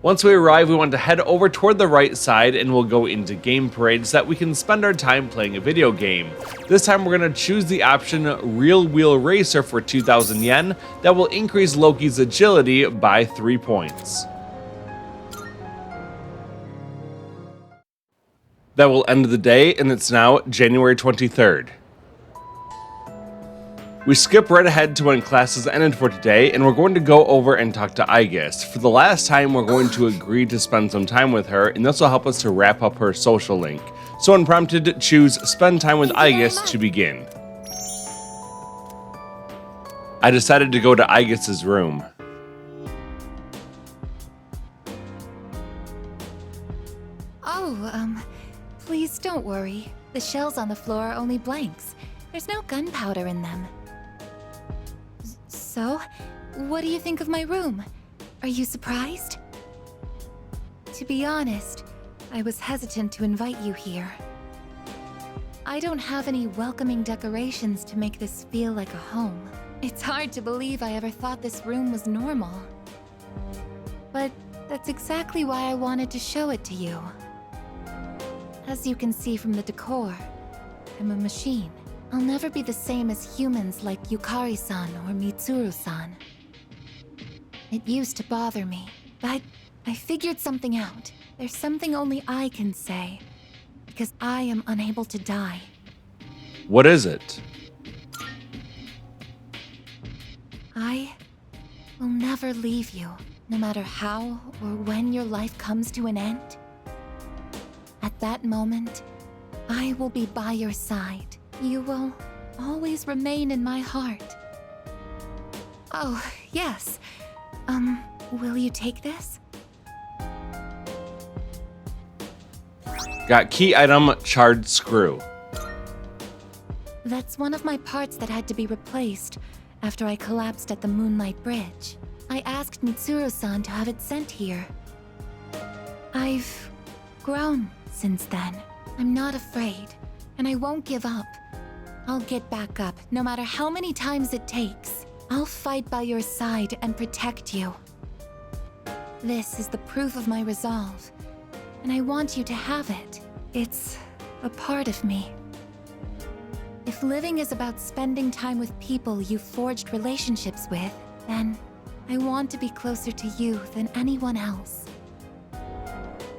Once we arrive, we want to head over toward the right side and we'll go into game parade so that we can spend our time playing a video game. This time we're going to choose the option Real Wheel Racer for 2,000 yen that will increase Loki's agility by 3 points. That will end the day, and it's now January 23rd. We skip right ahead to when classes ended for today, and we're going to go over and talk to Aegis. For the last time, we're going to agree to spend some time with her, and this will help us to wrap up her social link. So when prompted, choose Spend Time with Aegis to begin. I decided to go to Aegis's room. Please don't worry. The shells on the floor are only blanks. There's no gunpowder in them. So, what do you think of my room? Are you surprised? To be honest, I was hesitant to invite you here. I don't have any welcoming decorations to make this feel like a home. It's hard to believe I ever thought this room was normal. But that's exactly why I wanted to show it to you. As you can see from the decor, I'm a machine. I'll never be the same as humans like Yukari-san or Mitsuru-san. It used to bother me, but I figured something out. There's something only I can say, because I am unable to die. What is it? I will never leave you, no matter how or when your life comes to an end. At that moment, I will be by your side. You will always remain in my heart. Oh, yes. Will you take this? Got key item Charred Screw. That's one of my parts that had to be replaced after I collapsed at the Moonlight Bridge. I asked Mitsuru-san to have it sent here. I've grown since then. I'm not afraid, and I won't give up. I'll get back up, no matter how many times it takes. I'll fight by your side and protect you. This is the proof of my resolve, and I want you to have it. It's a part of me. If living is about spending time with people you've forged relationships with, then I want to be closer to you than anyone else.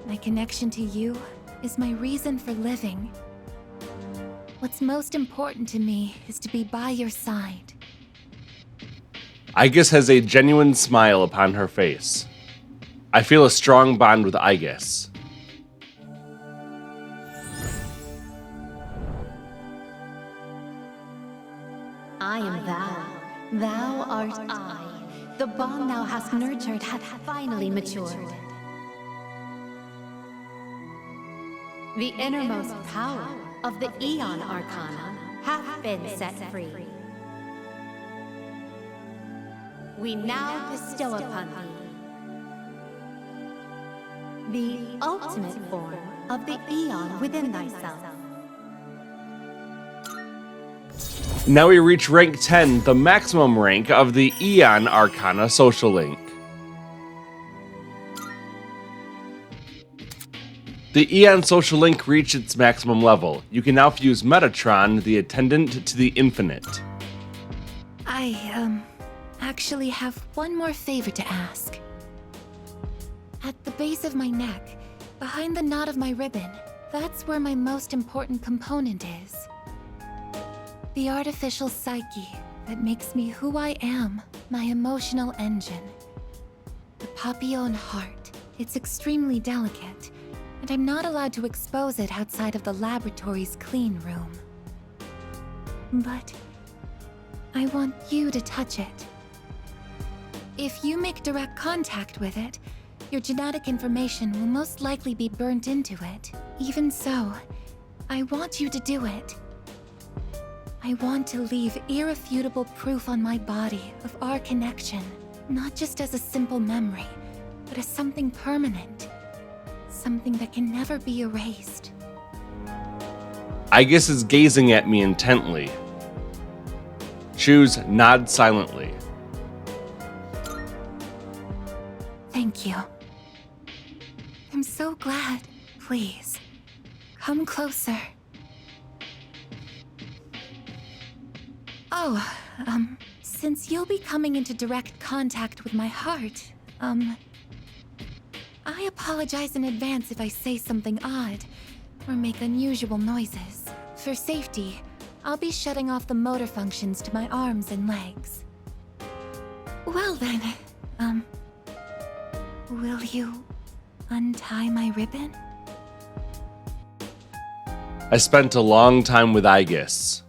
My connection to you is my reason for living. What's most important to me is to be by your side. Aigis has a genuine smile upon her face. I feel a strong bond with Aigis. I am thou. Thou art I. The bond thou hast nurtured hath finally matured. The innermost power of the Aeon Arcana hath been set free. We now bestow upon thee the ultimate form of the Aeon within thyself. Now we reach rank 10, the maximum rank of the Aeon Arcana social link. The Aeon social link reached its maximum level. You can now fuse Metatron, the attendant to the infinite. I, actually have one more favor to ask. At the base of my neck, behind the knot of my ribbon, that's where my most important component is. The artificial psyche that makes me who I am, my emotional engine. The Papillon heart. It's extremely delicate, and I'm not allowed to expose it outside of the laboratory's clean room. But I want you to touch it. If you make direct contact with it, your genetic information will most likely be burnt into it. Even so, I want you to do it. I want to leave irrefutable proof on my body of our connection, not just as a simple memory, but as something permanent. Something that can never be erased. Aigis is gazing at me intently. Choose nod silently. Thank you. I'm so glad. Please, come closer. Oh, since you'll be coming into direct contact with my heart, I apologize in advance if I say something odd or make unusual noises. For safety, I'll be shutting off the motor functions to my arms and legs. Well then, will you untie my ribbon? I spent a long time with Aigis.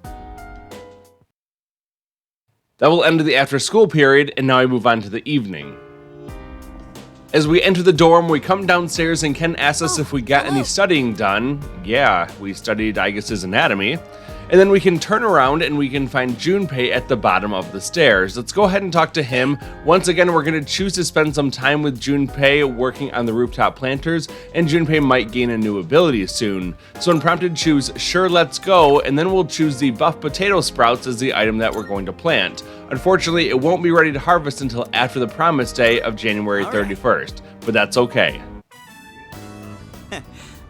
That will end the after school period, and now I move on to the evening. As we enter the dorm, we come downstairs and Ken asks us if we got any studying done. Yeah, we studied Aigis' anatomy. And then we can turn around and we can find Junpei at the bottom of the stairs. Let's go ahead and talk to him. Once again, we're going to choose to spend some time with Junpei working on the rooftop planters, and Junpei might gain a new ability soon. So when prompted, choose Sure Let's Go, and then we'll choose the buff potato sprouts as the item that we're going to plant. Unfortunately, it won't be ready to harvest until after the promise day of January 31st, but that's okay.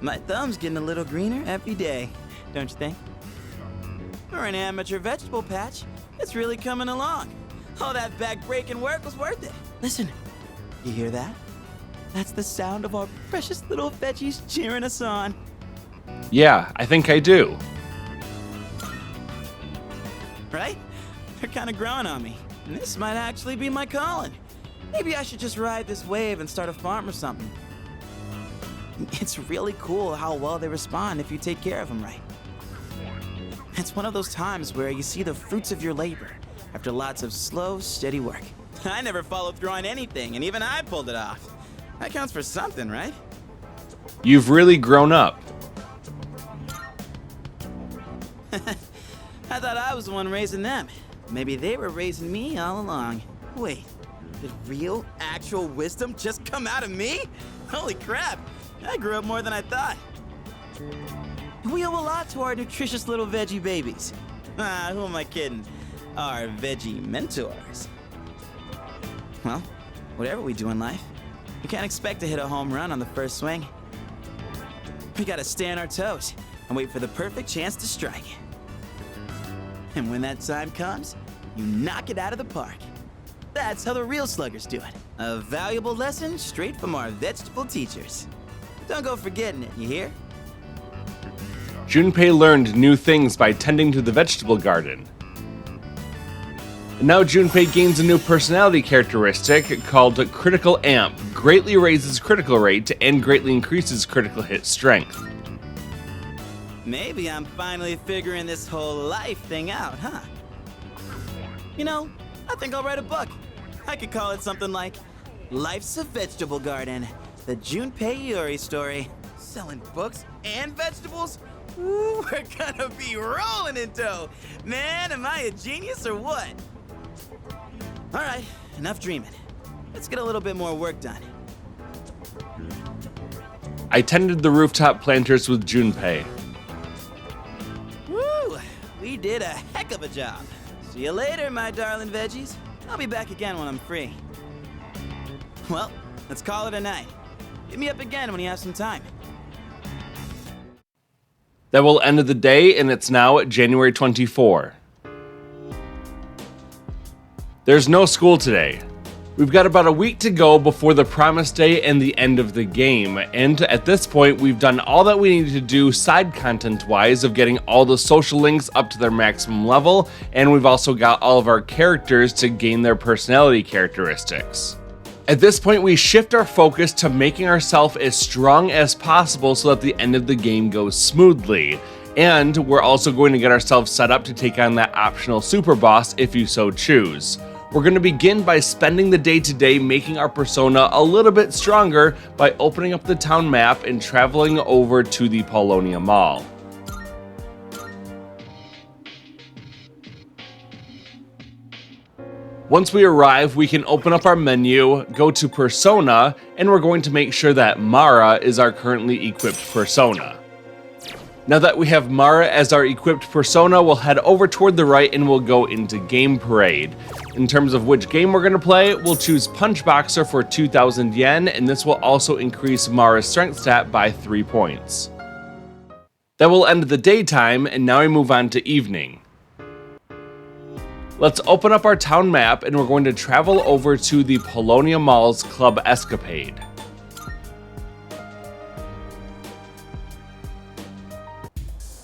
My thumb's getting a little greener every day, don't you think? For an amateur vegetable patch, it's really coming along. All that back-breaking work was worth it. Listen, you hear that? That's the sound of our precious little veggies cheering us on. Yeah, I think I do. Right? They're kind of growing on me. And this might actually be my calling. Maybe I should just ride this wave and start a farm or something. It's really cool how well they respond if you take care of them right. It's one of those times where you see the fruits of your labor after lots of slow, steady work. I never followed through on anything, and even I pulled it off. That counts for something, right? You've really grown up. I thought I was the one raising them. Maybe they were raising me all along. Wait, did real, actual wisdom just come out of me? Holy crap, I grew up more than I thought. We owe a lot to our nutritious little veggie babies. Who am I kidding? Our veggie mentors. Well, whatever we do in life, we can't expect to hit a home run on the first swing. We gotta stay on our toes and wait for the perfect chance to strike. And when that time comes, you knock it out of the park. That's how the real sluggers do it. A valuable lesson straight from our vegetable teachers. Don't go forgetting it, you hear? Junpei learned new things by tending to the vegetable garden. And now Junpei gains a new personality characteristic called Critical Amp. Greatly raises critical rate and greatly increases critical hit strength. Maybe I'm finally figuring this whole life thing out, huh? You know, I think I'll write a book. I could call it something like Life's a Vegetable Garden, the Junpei Iori story. Selling books and vegetables? Ooh, we're gonna be rolling in dough. Man, am I a genius or what? All right, enough dreaming. Let's get a little bit more work done. I tended the rooftop planters with Junpei. Woo! We did a heck of a job. See you later, my darling veggies. I'll be back again when I'm free. Well, let's call it a night. Hit me up again when you have some time. That will end the day, and it's now January 24. There's no school today. We've got about a week to go before the promised day and the end of the game, and at this point we've done all that we need to do side content wise of getting all the social links up to their maximum level, and we've also got all of our characters to gain their personality characteristics. At this point we shift our focus to making ourselves as strong as possible so that the end of the game goes smoothly. And we're also going to get ourselves set up to take on that optional Superboss if you so choose. We're going to begin by spending the day today making our persona a little bit stronger by opening up the town map and traveling over to the Polonia Mall. Once we arrive, we can open up our menu, go to Persona, and we're going to make sure that Mara is our currently equipped persona. Now that we have Mara as our equipped persona, we'll head over toward the right and we'll go into Game Parade. In terms of which game we're going to play, we'll choose Punch Boxer for 2,000 yen, and this will also increase Mara's strength stat by 3 points. That will end the daytime, and now we move on to evening. Let's open up our town map and we're going to travel over to the Polonia Mall's Club Escapade.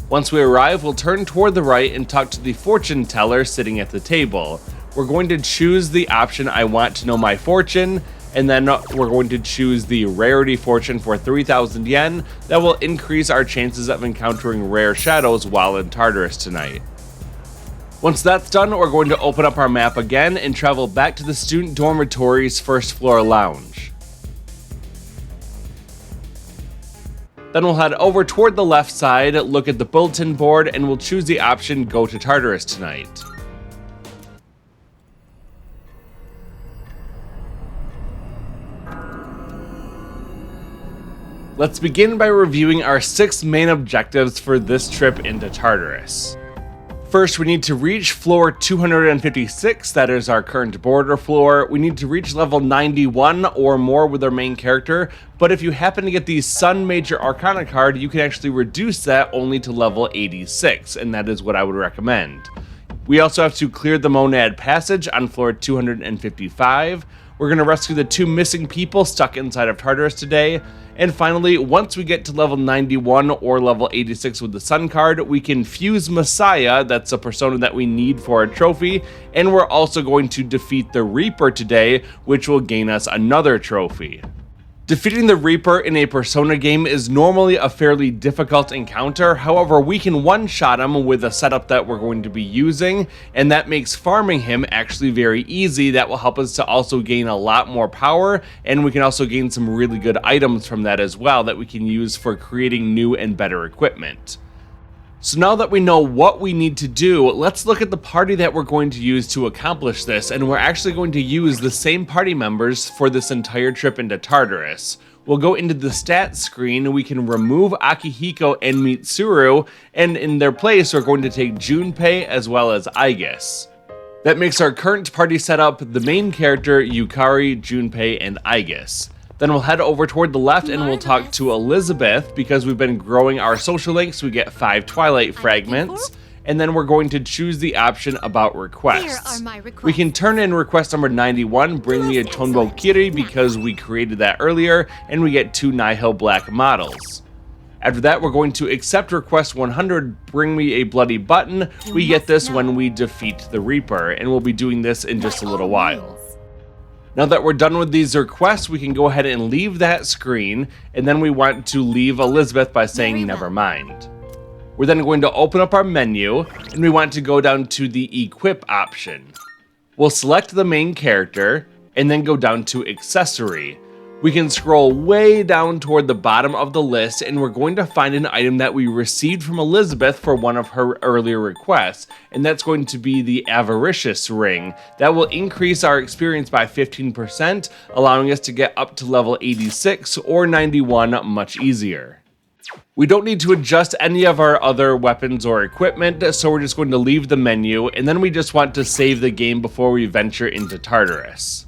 Once we arrive, we'll turn toward the right and talk to the fortune teller sitting at the table. We're going to choose the option I want to know my fortune, and then we're going to choose the rarity fortune for 3,000 yen. That will increase our chances of encountering rare shadows while in Tartarus tonight. Once that's done, we're going to open up our map again and travel back to the student dormitory's first floor lounge. Then we'll head over toward the left side, look at the bulletin board, and we'll choose the option Go to Tartarus tonight. Let's begin by reviewing our 6 main objectives for this trip into Tartarus. First, we need to reach floor 256, that is our current border floor. We need to reach level 91 or more with our main character, but if you happen to get the Sun Major Arcana card, you can actually reduce that only to level 86, and that is what I would recommend. We also have to clear the Monad Passage on floor 255. We're going to rescue the 2 missing people stuck inside of Tartarus today. And finally, once we get to level 91 or level 86 with the Sun card, we can fuse Messiah, that's a persona that we need for our trophy, and we're also going to defeat the Reaper today, which will gain us another trophy. Defeating the Reaper in a Persona game is normally a fairly difficult encounter, however we can one-shot him with a setup that we're going to be using, and that makes farming him actually very easy. That will help us to also gain a lot more power, and we can also gain some really good items from that as well that we can use for creating new and better equipment. So now that we know what we need to do, let's look at the party that we're going to use to accomplish this, and we're actually going to use the same party members for this entire trip into Tartarus. We'll go into the stats screen and we can remove Akihiko and Mitsuru, and in their place we're going to take Junpei as well as Aigis. That makes our current party setup the main character, Yukari, Junpei, and Aigis. Then we'll head over toward the left and we'll talk to Elizabeth because we've been growing our social links. We get 5 Twilight fragments. And then we're going to choose the option about requests. Here are my requests. We can turn in request number 91, bring me a Tonbo Kiri because we created that earlier, and we get 2 Nihil Black models. After that, we're going to accept request 100, bring me a Bloody Button. We get this when we defeat the Reaper, and we'll be doing this in just a little while. Now that we're done with these requests, we can go ahead and leave that screen, and then we want to leave Elizabeth by saying never mind. We're then going to open up our menu, and we want to go down to the Equip option. We'll select the main character, and then go down to Accessory. We can scroll way down toward the bottom of the list, and we're going to find an item that we received from Elizabeth for one of her earlier requests, and that's going to be the Avaricious Ring. That will increase our experience by 15%, allowing us to get up to level 86 or 91 much easier. We don't need to adjust any of our other weapons or equipment, so we're just going to leave the menu, and then we just want to save the game before we venture into Tartarus.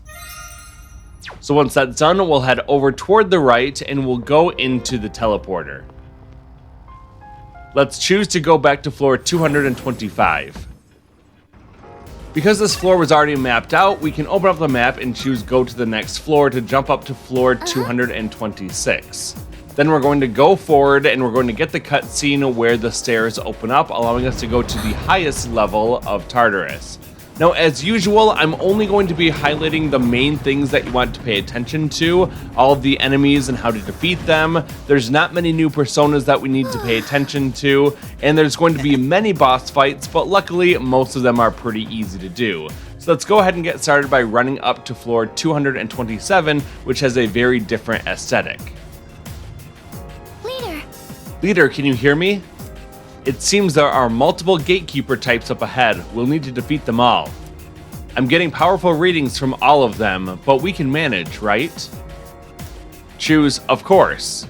So once that's done, we'll head over toward the right, and we'll go into the teleporter. Let's choose to go back to floor 225. Because this floor was already mapped out, we can open up the map and choose go to the next floor to jump up to floor 226. Then we're going to go forward and we're going to get the cutscene where the stairs open up, allowing us to go to the highest level of Tartarus. Now, as usual, I'm only going to be highlighting the main things that you want to pay attention to, all of the enemies and how to defeat them. There's not many new personas that we need to pay attention to, and there's going to be many boss fights, but luckily most of them are pretty easy to do. So let's go ahead and get started by running up to floor 227, which has a very different aesthetic. Leader, can you hear me? It seems there are multiple gatekeeper types up ahead. We'll need to defeat them all. I'm getting powerful readings from all of them, but we can manage, right? Choose, of course.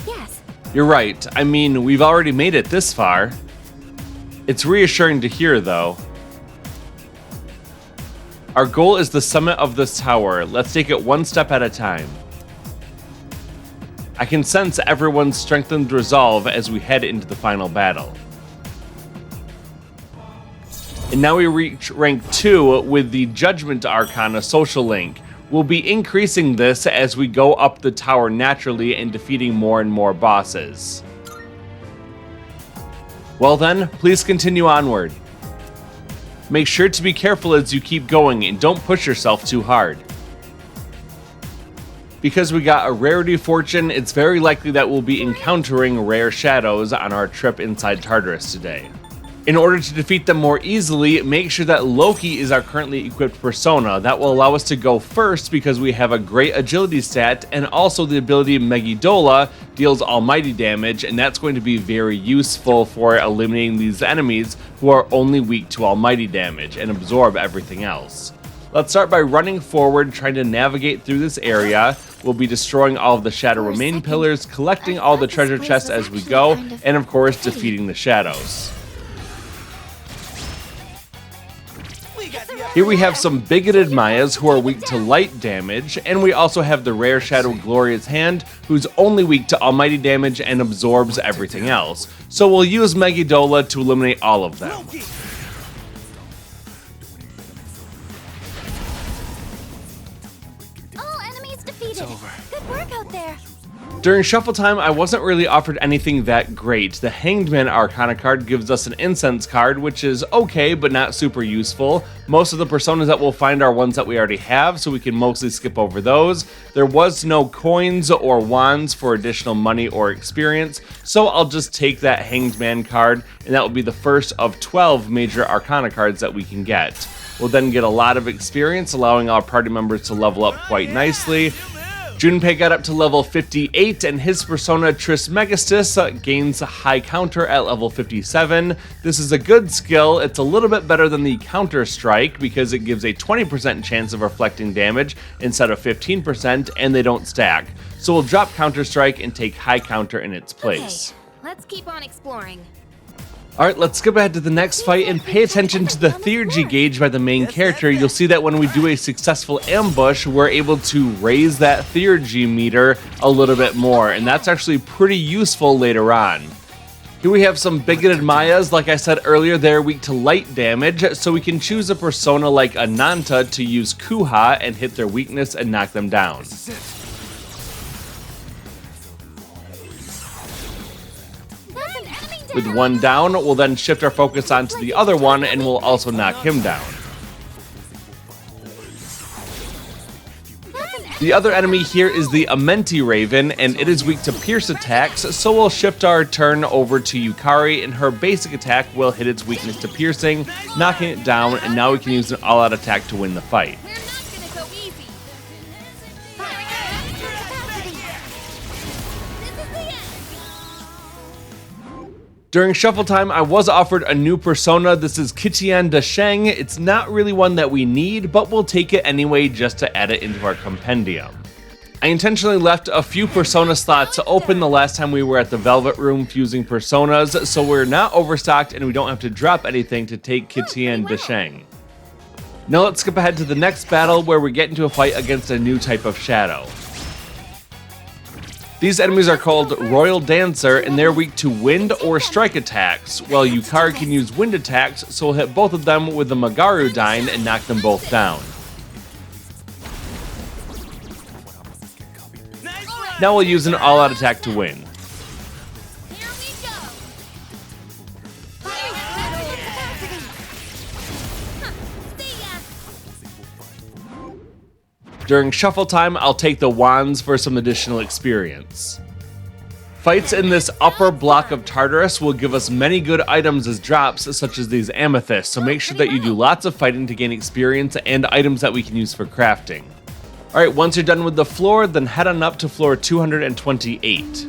Yes. You're right. I mean, we've already made it this far. It's reassuring to hear, though. Our goal is the summit of this tower. Let's take it one step at a time. I can sense everyone's strengthened resolve as we head into the final battle. And now we reach rank 2 with the Judgment Arcana social link. We'll be increasing this as we go up the tower naturally and defeating more and more bosses. Well then, please continue onward. Make sure to be careful as you keep going and don't push yourself too hard. Because we got a rarity fortune, it's very likely that we'll be encountering rare shadows on our trip inside Tartarus today. In order to defeat them more easily, make sure that Loki is our currently equipped persona. That will allow us to go first because we have a great agility stat, and also the ability Megiddola deals almighty damage, and that's going to be very useful for eliminating these enemies who are only weak to almighty damage and absorb everything else. Let's start by running forward, trying to navigate through this area. We'll be destroying all of the Shadow Remain pillars, collecting all the treasure chests as we go, and of course defeating the shadows. Here we have some bigoted Mayas who are weak to light damage, and we also have the rare Shadow Glorious Hand, who's only weak to almighty damage and absorbs everything else. So we'll use Megiddola to eliminate all of them. Good work out there. During shuffle time, I wasn't really offered anything that great. The Hanged Man Arcana card gives us an incense card, which is okay, but not super useful. Most of the personas that we'll find are ones that we already have, so we can mostly skip over those. There was no coins or wands for additional money or experience, so I'll just take that Hanged Man card, and that will be the first of 12 major Arcana cards that we can get. We'll then get a lot of experience, allowing our party members to level up quite nicely. Junpei got up to level 58, and his persona Trismegistus gains high counter at level 57. This is a good skill. It's a little bit better than the counter strike because it gives a 20% chance of reflecting damage instead of 15%, and they don't stack. So we'll drop counter strike and take high counter in its place. Okay, let's keep on exploring. Alright, let's skip ahead to the next fight and pay attention to the theurgy gauge by the main character. You'll see that when we do a successful ambush, we're able to raise that theurgy meter a little bit more, and that's actually pretty useful later on. Here we have some bigoted Mayas. Like I said earlier, they're weak to light damage, so we can choose a persona like Ananta to use Kuha and hit their weakness and knock them down. With one down, we'll then shift our focus onto the other one and we'll also knock him down. The other enemy here is the Amenti Raven, and it is weak to pierce attacks, so we'll shift our turn over to Yukari, and her basic attack will hit its weakness to piercing, knocking it down, and now we can use an all-out attack to win the fight. During shuffle time, I was offered a new persona. This is Kitian Dasheng. It's not really one that we need, but we'll take it anyway just to add it into our compendium. I intentionally left a few persona slots open the last time we were at the Velvet Room fusing personas, so we're not overstocked and we don't have to drop anything to take Kitian Dasheng. Now let's skip ahead to the next battle where we get into a fight against a new type of shadow. These enemies are called Royal Dancer, and they're weak to wind or strike attacks, while Yukari can use wind attacks, so we'll hit both of them with the Magaru Dine and knock them both down. Now we'll use an all-out attack to win. During shuffle time, I'll take the wands for some additional experience. Fights in this upper block of Tartarus will give us many good items as drops, such as these amethysts, so make sure that you do lots of fighting to gain experience and items that we can use for crafting. Alright, once you're done with the floor, then head on up to floor 228.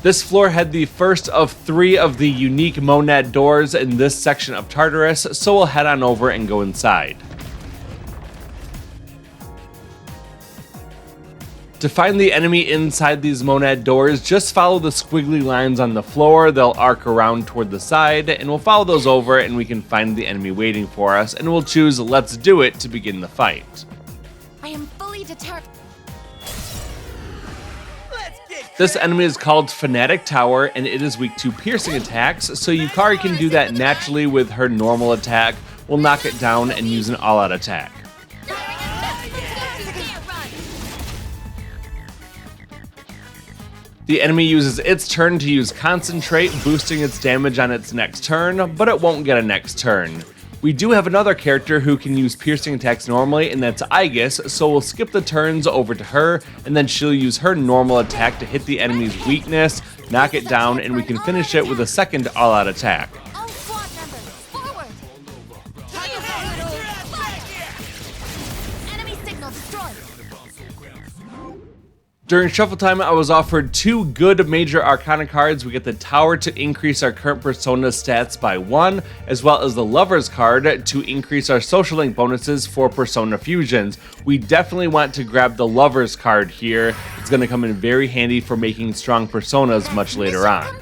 This floor had the first of 3 of the unique monad doors in this section of Tartarus, so we'll head on over and go inside. To find the enemy inside these monad doors, just follow the squiggly lines on the floor. They'll arc around toward the side, and we'll follow those over and we can find the enemy waiting for us, and we'll choose Let's Do It to begin the fight. I am fully determined. This enemy is called Fanatic Tower, and it is weak to piercing attacks, so Yukari can do that naturally with her normal attack. We'll knock it down and use an all-out attack. The enemy uses its turn to use Concentrate, boosting its damage on its next turn, but it won't get a next turn. We do have another character who can use piercing attacks normally, and that's Aegis, so we'll skip the turns over to her, and then she'll use her normal attack to hit the enemy's weakness, knock it down, and we can finish it with a second all-out attack. During shuffle time, I was offered 2 good major arcana cards. We get the Tower to increase our current persona's stats by 1, as well as the Lover's card to increase our social link bonuses for persona fusions. We definitely want to grab the Lover's card here. It's going to come in very handy for making strong personas much later on.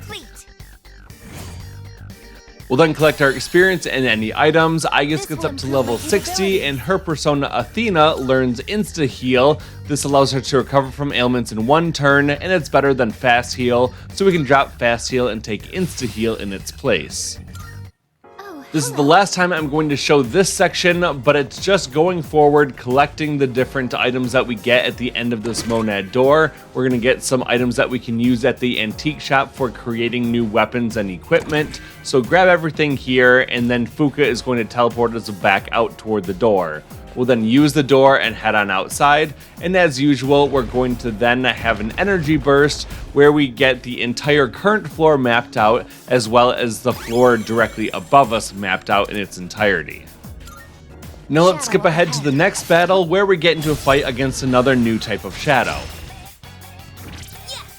We'll then collect our experience and any items. Aegis gets up to level 60, and her persona Athena learns Insta Heal. This allows her to recover from ailments in 1 turn, and it's better than Fast Heal, so we can drop Fast Heal and take Insta Heal in its place. This is the last time I'm going to show this section, but it's just going forward, collecting the different items that we get at the end of this monad door. We're going to get some items that we can use at the antique shop for creating new weapons and equipment. So grab everything here, and then Fuka is going to teleport us back out toward the door. We'll then use the door and head on outside, and as usual, we're going to then have an energy burst where we get the entire current floor mapped out, as well as the floor directly above us mapped out in its entirety. Now let's skip ahead to the next battle where we get into a fight against another new type of shadow.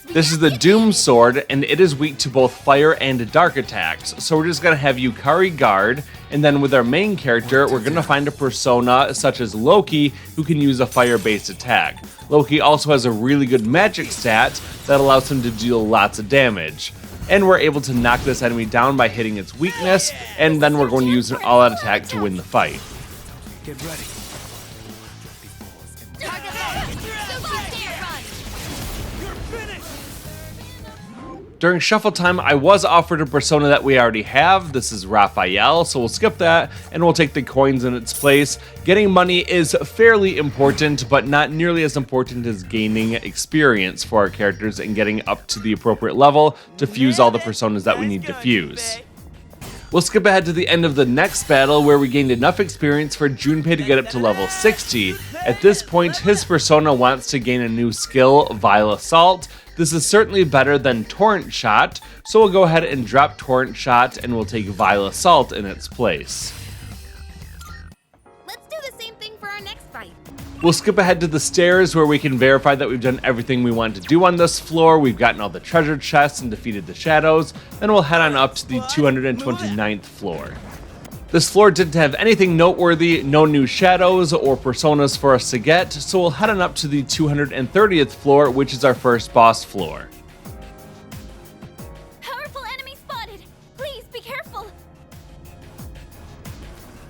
This is the Doom Sword, and it is weak to both fire and dark attacks, so we're just going to have Yukari guard, and then with our main character, we're going to find a persona such as Loki, who can use a fire-based attack. Loki also has a really good magic stat that allows him to deal lots of damage. And we're able to knock this enemy down by hitting its weakness, and then we're going to use an all-out attack to win the fight. Get ready. During shuffle time, I was offered a persona that we already have. This is Raphael, so we'll skip that and we'll take the coins in its place. Getting money is fairly important, but not nearly as important as gaining experience for our characters and getting up to the appropriate level to fuse all the personas that we need to fuse. We'll skip ahead to the end of the next battle where we gained enough experience for Junpei to get up to level 60. At this point, his persona wants to gain a new skill, Vile Assault. This is certainly better than Torrent Shot, so we'll go ahead and drop Torrent Shot and we'll take Vile Assault in its place. Let's do the same thing for our next fight. We'll skip ahead to the stairs where we can verify that we've done everything we want to do on this floor. We've gotten all the treasure chests and defeated the shadows. Then we'll head on up to the 229th floor. This floor didn't have anything noteworthy, no new shadows or personas for us to get, so we'll head on up to the 230th floor, which is our first boss floor. Powerful enemy spotted. Please be careful.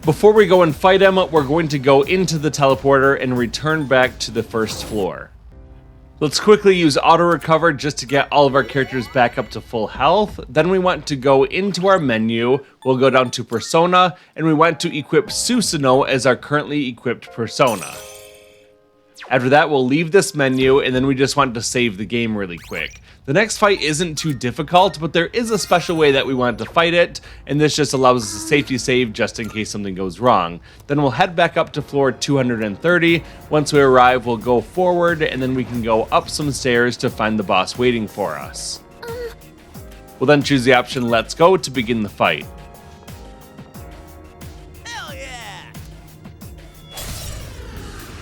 Before we go and fight him, we're going to go into the teleporter and return back to the first floor. Let's quickly use auto recover just to get all of our characters back up to full health. Then we want to go into our menu, we'll go down to persona, and we want to equip Susanoo as our currently equipped persona. After that, we'll leave this menu, and then we just want to save the game really quick. The next fight isn't too difficult, but there is a special way that we want to fight it, and this just allows us a safety save just in case something goes wrong. Then we'll head back up to floor 230. Once we arrive, we'll go forward, and then we can go up some stairs to find the boss waiting for us. We'll then choose the option Let's Go to begin the fight.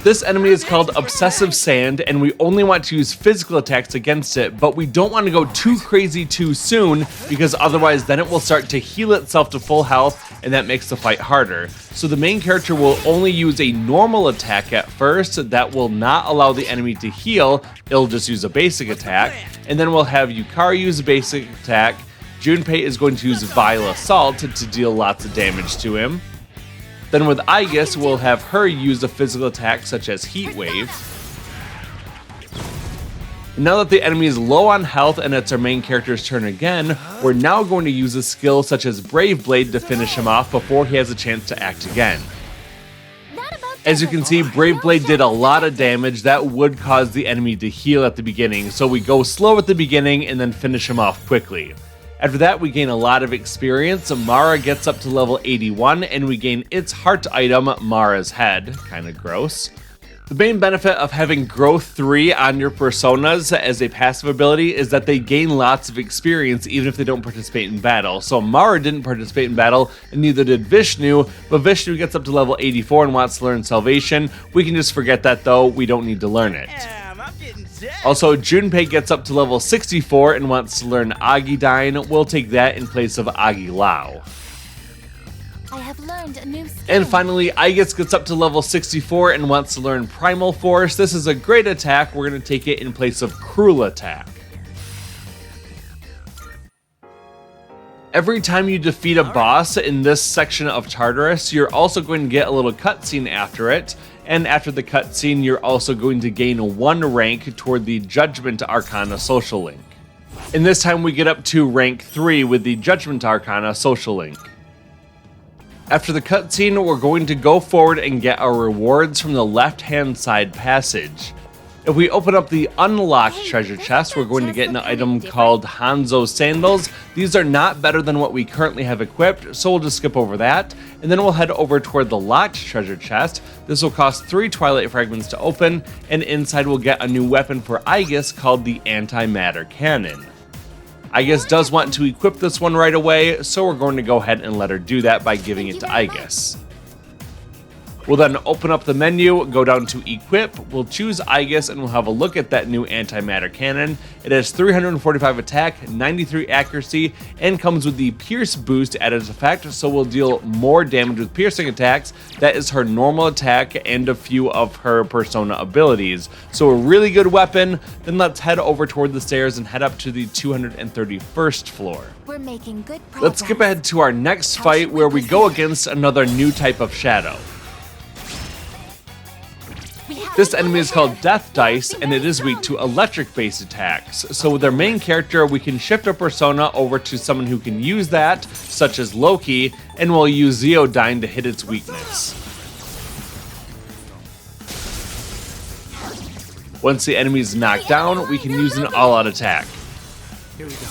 This enemy is called Obsessive Sand, and we only want to use physical attacks against it, but we don't want to go too crazy too soon, because otherwise then it will start to heal itself to full health, and that makes the fight harder. So the main character will only use a normal attack at first that will not allow the enemy to heal, it'll just use a basic attack, and then we'll have Yukari use a basic attack, Junpei is going to use Vile Assault to deal lots of damage to him. Then with Aegis, we'll have her use a physical attack such as Heat Wave. Now that the enemy is low on health and it's our main character's turn again, we're now going to use a skill such as Brave Blade to finish him off before he has a chance to act again. As you can see, Brave Blade did a lot of damage that would cause the enemy to heal at the beginning, so we go slow at the beginning and then finish him off quickly. After that, we gain a lot of experience. Mara gets up to level 81, and we gain its heart item, Mara's Head. Kinda gross. The main benefit of having Growth 3 on your personas as a passive ability is that they gain lots of experience even if they don't participate in battle. So Mara didn't participate in battle, and neither did Vishnu, but Vishnu gets up to level 84 and wants to learn Salvation. We can just forget that though, we don't need to learn it. Also, Junpei gets up to level 64 and wants to learn Agidine. We'll take that in place of Agilao. I have learned a new skill. And finally, Aegis gets up to level 64 and wants to learn Primal Force. This is a great attack. We're going to take it in place of Cruel Attack. Every time you defeat a boss in this section of Tartarus, you're also going to get a little cutscene after it. And after the cutscene, you're also going to gain 1 rank toward the Judgment Arcana social link. And this time we get up to rank 3 with the Judgment Arcana social link. After the cutscene, we're going to go forward and get our rewards from the left-hand side passage. If we open up the unlocked treasure chest, we're going to get an item called Hanzo Sandals. These are not better than what we currently have equipped, so we'll just skip over that. And then we'll head over toward the locked treasure chest. This will cost 3 Twilight Fragments to open, and inside we'll get a new weapon for Aegis called the Antimatter Cannon. Aegis does want to equip this one right away, so we're going to go ahead and let her do that by giving it to Aegis. We'll then open up the menu, go down to Equip, we'll choose Aegis, and we'll have a look at that new antimatter cannon. It has 345 attack, 93 accuracy, and comes with the Pierce boost added as effect, so we'll deal more damage with piercing attacks. That is her normal attack and a few of her persona abilities. So a really good weapon. Then let's head over toward the stairs and head up to the 231st floor. We're making good progress. Let's skip ahead to our next fight where we go against another new type of shadow. This enemy is called Death Dice, and it is weak to electric-based attacks. So with our main character, we can shift our persona over to someone who can use that, such as Loki, and we'll use Zeodyne to hit its weakness. Once the enemy is knocked down, we can use an all-out attack. Here we go.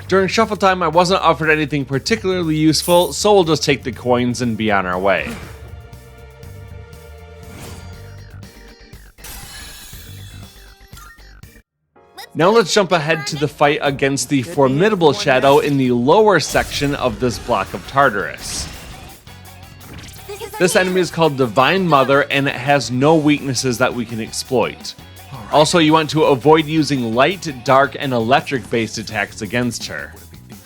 During shuffle time, I wasn't offered anything particularly useful, so we'll just take the coins and be on our way. Now let's jump ahead to the fight against the formidable shadow in the lower section of this block of Tartarus. This enemy is called Divine Mother, and it has no weaknesses that we can exploit. Also, you want to avoid using light, dark, and electric-based attacks against her.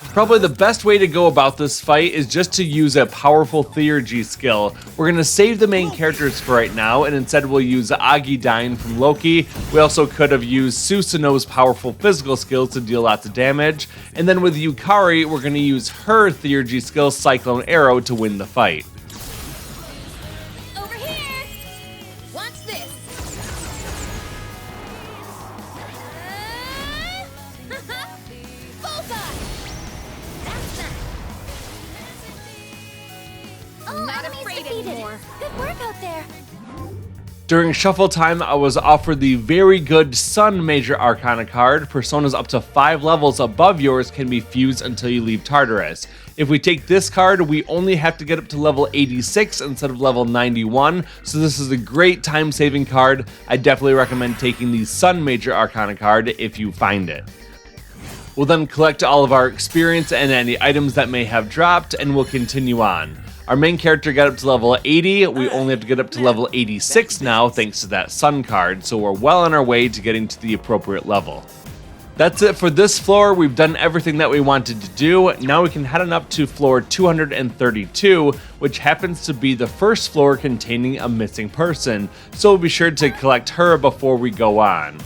Probably the best way to go about this fight is just to use a powerful Theurgy skill. We're going to save the main characters for right now, and instead we'll use Aeon from Loki. We also could have used Susanoo's powerful physical skills to deal lots of damage. And then with Yukari, we're going to use her Theurgy skill, Cyclone Arrow, to win the fight. Good work out there. During shuffle time, I was offered the very good Sun Major Arcana card. Personas up to 5 levels above yours can be fused until you leave Tartarus. If we take this card, we only have to get up to level 86 instead of level 91, so this is a great time-saving card. I definitely recommend taking the Sun Major Arcana card if you find it. We'll then collect all of our experience and any items that may have dropped, and we'll continue on. Our main character got up to level 80, we only have to get up to level 86 now thanks to that Sun card, so we're well on our way to getting to the appropriate level. That's it for this floor. We've done everything that we wanted to do. Now we can head on up to floor 232, which happens to be the first floor containing a missing person, so we'll be sure to collect her before we go on.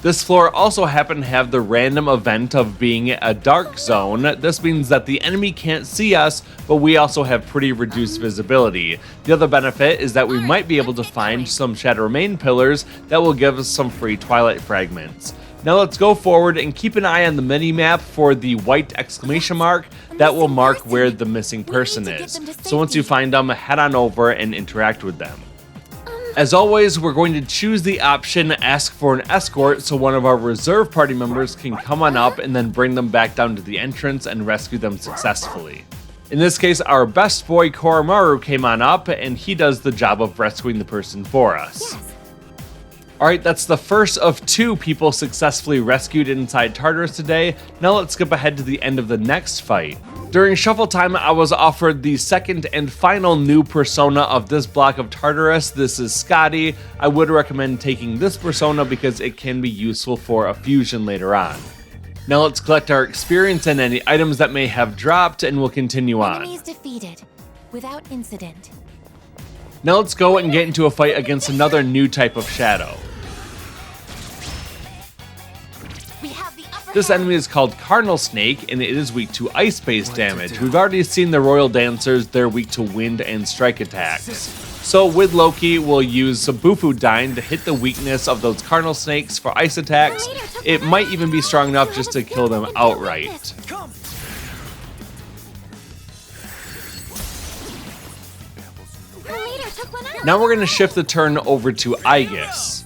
This floor also happened to have the random event of being a dark zone. This means that the enemy can't see us, but we also have pretty reduced visibility. The other benefit is that we might be able to find some Shadow Remain pillars that will give us some free Twilight fragments. Now let's go forward and keep an eye on the mini-map for the white exclamation mark that will mark where the missing person is. So once you find them, head on over and interact with them. As always, we're going to choose the option Ask for an Escort so one of our reserve party members can come on up and then bring them back down to the entrance and rescue them successfully. In this case, our best boy Koromaru came on up and he does the job of rescuing the person for us. Alright, that's the first of 2 people successfully rescued inside Tartarus today. Now let's skip ahead to the end of the next fight. During shuffle time, I was offered the second and final new persona of this block of Tartarus. This is Scotty. I would recommend taking this persona because it can be useful for a fusion later on. Now let's collect our experience and any items that may have dropped, and we'll continue on. Enemies defeated, without incident. Now let's go and get into a fight against another new type of shadow. This enemy is called Cardinal Snake, and it is weak to ice-based damage. We've already seen the Royal Dancers, they're weak to wind and strike attacks. So with Loki, we'll use Superboss to hit the weakness of those Cardinal Snakes for ice attacks. It might even be strong enough just to kill them outright. Now we're going to shift the turn over to Aegis.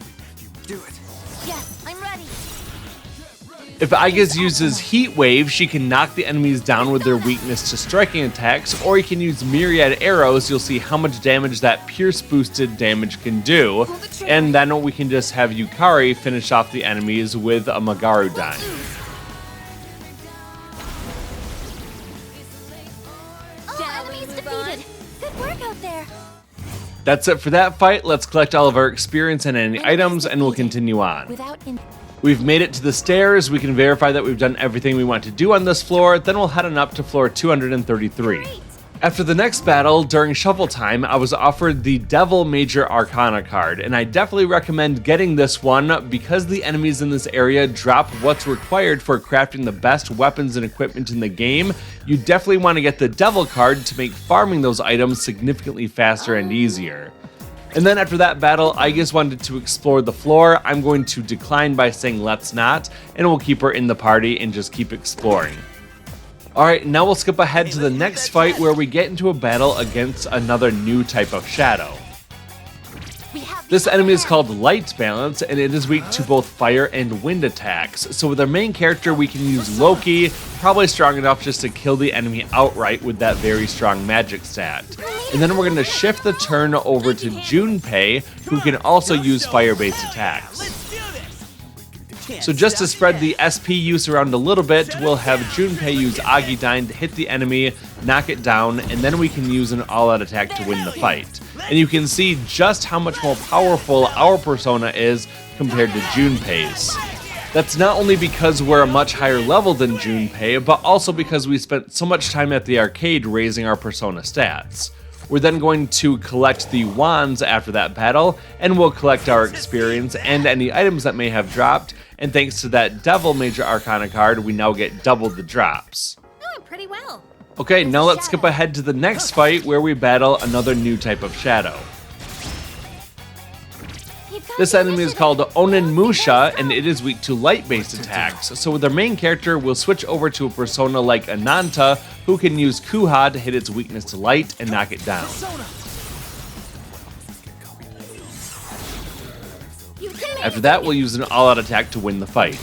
If Aegis uses Heat Wave, she can knock the enemies down with their weakness to striking attacks, or you can use Myriad Arrows. You'll see how much damage that Pierce boosted damage can do, and then we can just have Yukari finish off the enemies with a Magarudyne. Enemies defeated. Good work out there. That's it for that fight. Let's collect all of our experience and any items, and we'll continue on. We've made it to the stairs. We can verify that we've done everything we want to do on this floor, then we'll head on up to floor 233. After the next battle, during shuffle time, I was offered the Devil Major Arcana card, and I definitely recommend getting this one because the enemies in this area drop what's required for crafting the best weapons and equipment in the game. You definitely want to get the Devil card to make farming those items significantly faster and easier. And then after that battle, Aegis wanted to explore the floor. I'm going to decline by saying let's not, and we'll keep her in the party and just keep exploring. Alright, now we'll skip ahead to the next fight where we get into a battle against another new type of shadow. This enemy is called Light Balance, and it is weak to both fire and wind attacks. So with our main character, we can use Loki, probably strong enough just to kill the enemy outright with that very strong magic stat. And then we're going to shift the turn over to Junpei, who can also use fire-based attacks. So just to spread the SP use around a little bit, we'll have Junpei use Agidyne to hit the enemy, knock it down, and then we can use an all-out attack to win the fight. And you can see just how much more powerful our persona is compared to Junpei's. That's not only because we're a much higher level than Junpei, but also because we spent so much time at the arcade raising our persona stats. We're then going to collect the wands after that battle, and we'll collect our experience and any items that may have dropped, and thanks to that Devil Major Arcana card, we now get double the drops. Doing pretty well. Okay, now let's skip ahead to the next fight where we battle another new type of shadow. This enemy is called Onimusha, and it is weak to light-based attacks. So with our main character, we'll switch over to a persona like Ananta, who can use Kuha to hit its weakness to light and knock it down. After that, we'll use an all-out attack to win the fight.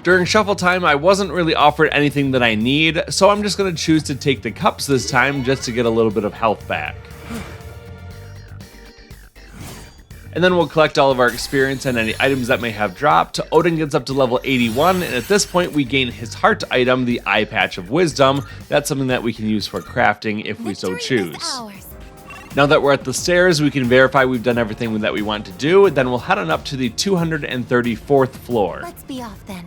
During shuffle time, I wasn't really offered anything that I need, so I'm just going to choose to take the cups this time just to get a little bit of health back. And then we'll collect all of our experience and any items that may have dropped. Odin gets up to level 81, and at this point we gain his heart item, the Eye Patch of Wisdom. That's something that we can use for crafting if we so choose. Now that we're at the stairs, we can verify we've done everything that we want to do, then we'll head on up to the 234th floor. Let's be off then.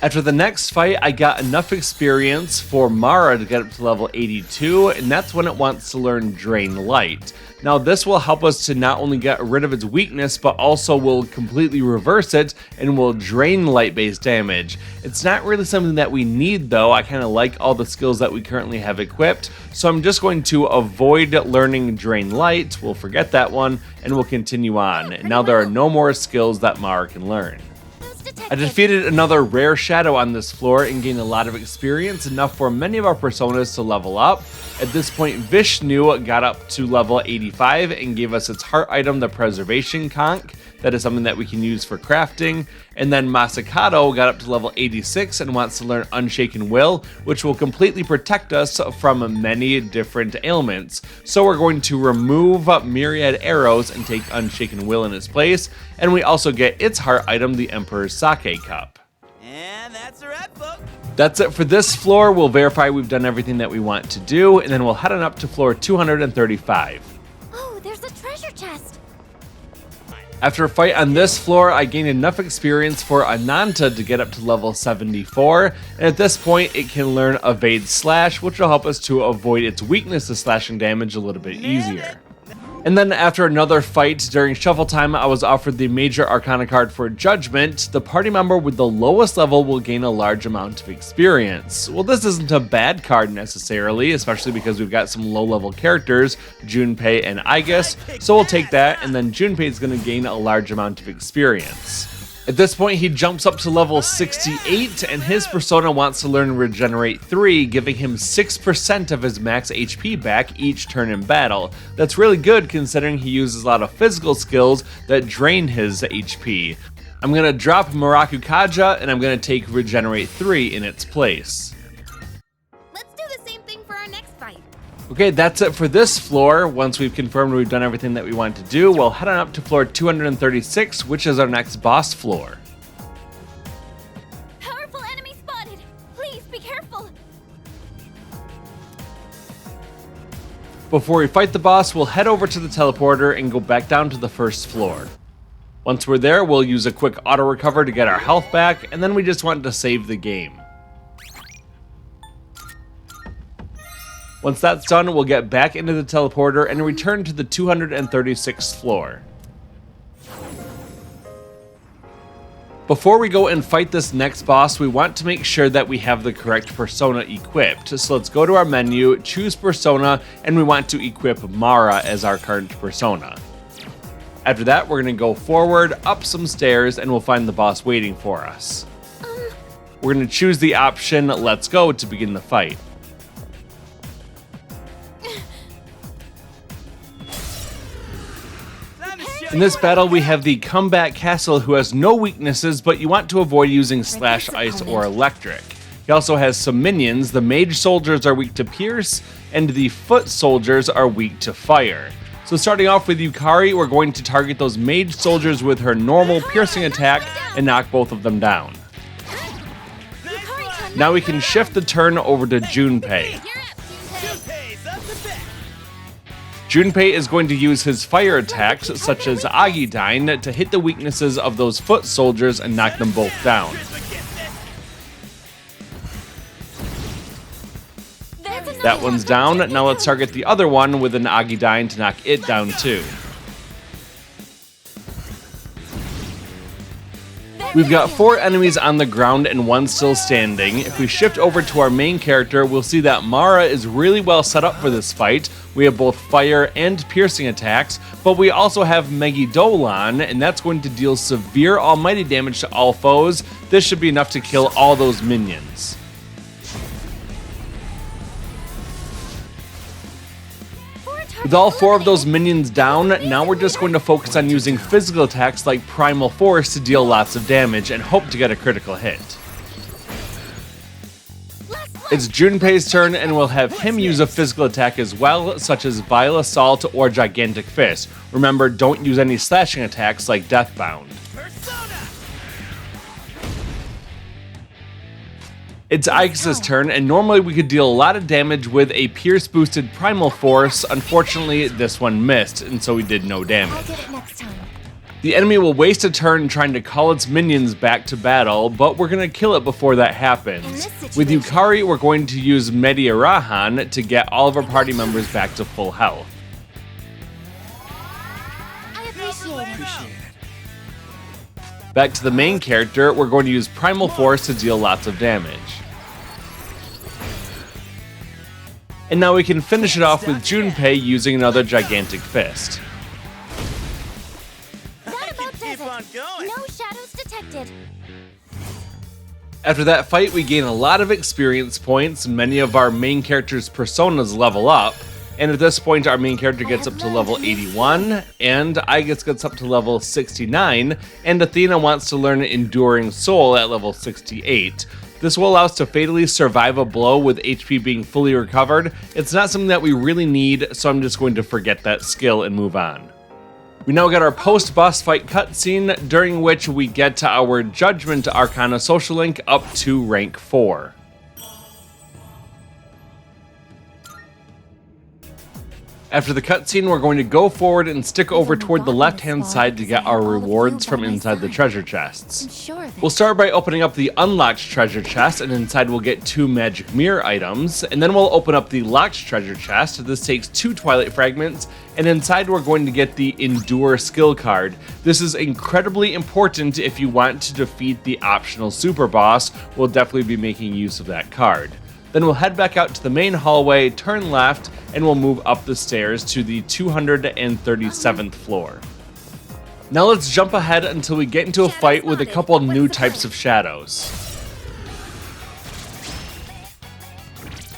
After the next fight, I got enough experience for Mara to get up to level 82, and that's when it wants to learn Drain Light. Now this will help us to not only get rid of its weakness, but also will completely reverse it and will drain light-based damage. It's not really something that we need though. I kind of like all the skills that we currently have equipped, so I'm just going to avoid learning Drain Light. We'll forget that one, and we'll continue on. And now there are no more skills that Mara can learn. I defeated another rare shadow on this floor and gained a lot of experience, enough for many of our personas to level up. At this point, Vishnu got up to level 85 and gave us its heart item, the Preservation Conch. That is something that we can use for crafting. And then Masakato got up to level 86 and wants to learn Unshaken Will, which will completely protect us from many different ailments. So we're going to remove Myriad Arrows and take Unshaken Will in its place. And we also get its heart item, the Emperor's Sake Cup. And that's a wrap, folks. That's it for this floor. We'll verify we've done everything that we want to do, and then we'll head on up to floor 235. Oh, there's a treasure chest. After a fight on this floor, I gained enough experience for Ananta to get up to level 74, and at this point it can learn Evade Slash, which will help us to avoid its weakness to slashing damage a little bit easier. And then after another fight during shuffle time, I was offered the Major Arcana card for Judgment. The party member with the lowest level will gain a large amount of experience. Well, this isn't a bad card necessarily, especially because we've got some low-level characters, Junpei and Aegis, so we'll take that, and then Junpei is going to gain a large amount of experience. At this point, he jumps up to level 68, and his persona wants to learn Regenerate 3, giving him 6% of his max HP back each turn in battle. That's really good considering he uses a lot of physical skills that drain his HP. I'm going to drop Muraku Kaja, and I'm going to take Regenerate 3 in its place. Let's do the same thing for our next fight. Okay, that's it for this floor. Once we've confirmed we've done everything that we want to do, we'll head on up to floor 236, which is our next boss floor. Powerful enemy spotted! Please be careful! Before we fight the boss, we'll head over to the teleporter and go back down to the first floor. Once we're there, we'll use a quick auto recover to get our health back, and then we just want to save the game. Once that's done, we'll get back into the teleporter and return to the 236th floor. Before we go and fight this next boss, we want to make sure that we have the correct persona equipped. So let's go to our menu, choose persona, and we want to equip Mara as our current persona. After that, we're going to go forward, up some stairs, and we'll find the boss waiting for us. We're going to choose the option, Let's Go, to begin the fight. In this battle, we have the Combat Castle, who has no weaknesses, but you want to avoid using Slash Ice or Electric. He also has some minions. The Mage Soldiers are weak to Pierce, and the Foot Soldiers are weak to Fire. So starting off with Yukari, we're going to target those Mage Soldiers with her normal piercing attack and knock both of them down. Now we can shift the turn over to Junpei. Junpei is going to use his fire attacks, such as Agidyne, to hit the weaknesses of those foot soldiers and knock them both down. That one's down. Now let's target the other one with an Agidyne to knock it down too. We've got 4 enemies on the ground and 1 still standing. If we shift over to our main character, we'll see that Mara is really well set up for this fight. We have both fire and piercing attacks, but we also have Megidolan, and that's going to deal severe almighty damage to all foes. This should be enough to kill all those minions. With all 4 of those minions down, now we're just going to focus on using physical attacks like Primal Force to deal lots of damage and hope to get a critical hit. It's Junpei's turn, and we'll have him use a physical attack as well, such as Vile Assault or Gigantic Fist. Remember, don't use any slashing attacks like Deathbound. It's Ike's turn, and normally we could deal a lot of damage with a Pierce boosted Primal Force. Unfortunately, this one missed, and so we did no damage. The enemy will waste a turn trying to call its minions back to battle, but we're going to kill it before that happens. With Yukari, we're going to use Mediarahan to get all of our party members back to full health. Back to the main character, we're going to use Primal Force to deal lots of damage. And now we can finish it off with Junpei using another Gigantic Fist. That about does it. No shadows detected. After that fight, we gain a lot of experience points, many of our main character's personas level up, and at this point our main character gets up to level 81, and Aigis gets up to level 69, and Athena wants to learn Enduring Soul at level 68. This will allow us to fatally survive a blow with HP being fully recovered. It's not something that we really need, so I'm just going to forget that skill and move on. We now get our post-boss fight cutscene, during which we get to our Judgment Arcana social link up to rank 4. After the cutscene, we're going to go forward and stick over toward the left-hand side to get our rewards from inside the treasure chests. We'll start by opening up the unlocked treasure chest, and inside we'll get 2 magic mirror items, and then we'll open up the locked treasure chest. This takes 2 twilight fragments, and inside we're going to get the Endure skill card. This is incredibly important if you want to defeat the optional Superboss. We'll definitely be making use of that card. Then we'll head back out to the main hallway, turn left, and we'll move up the stairs to the 237th floor. Now let's jump ahead until we get into a fight with a couple new types of shadows.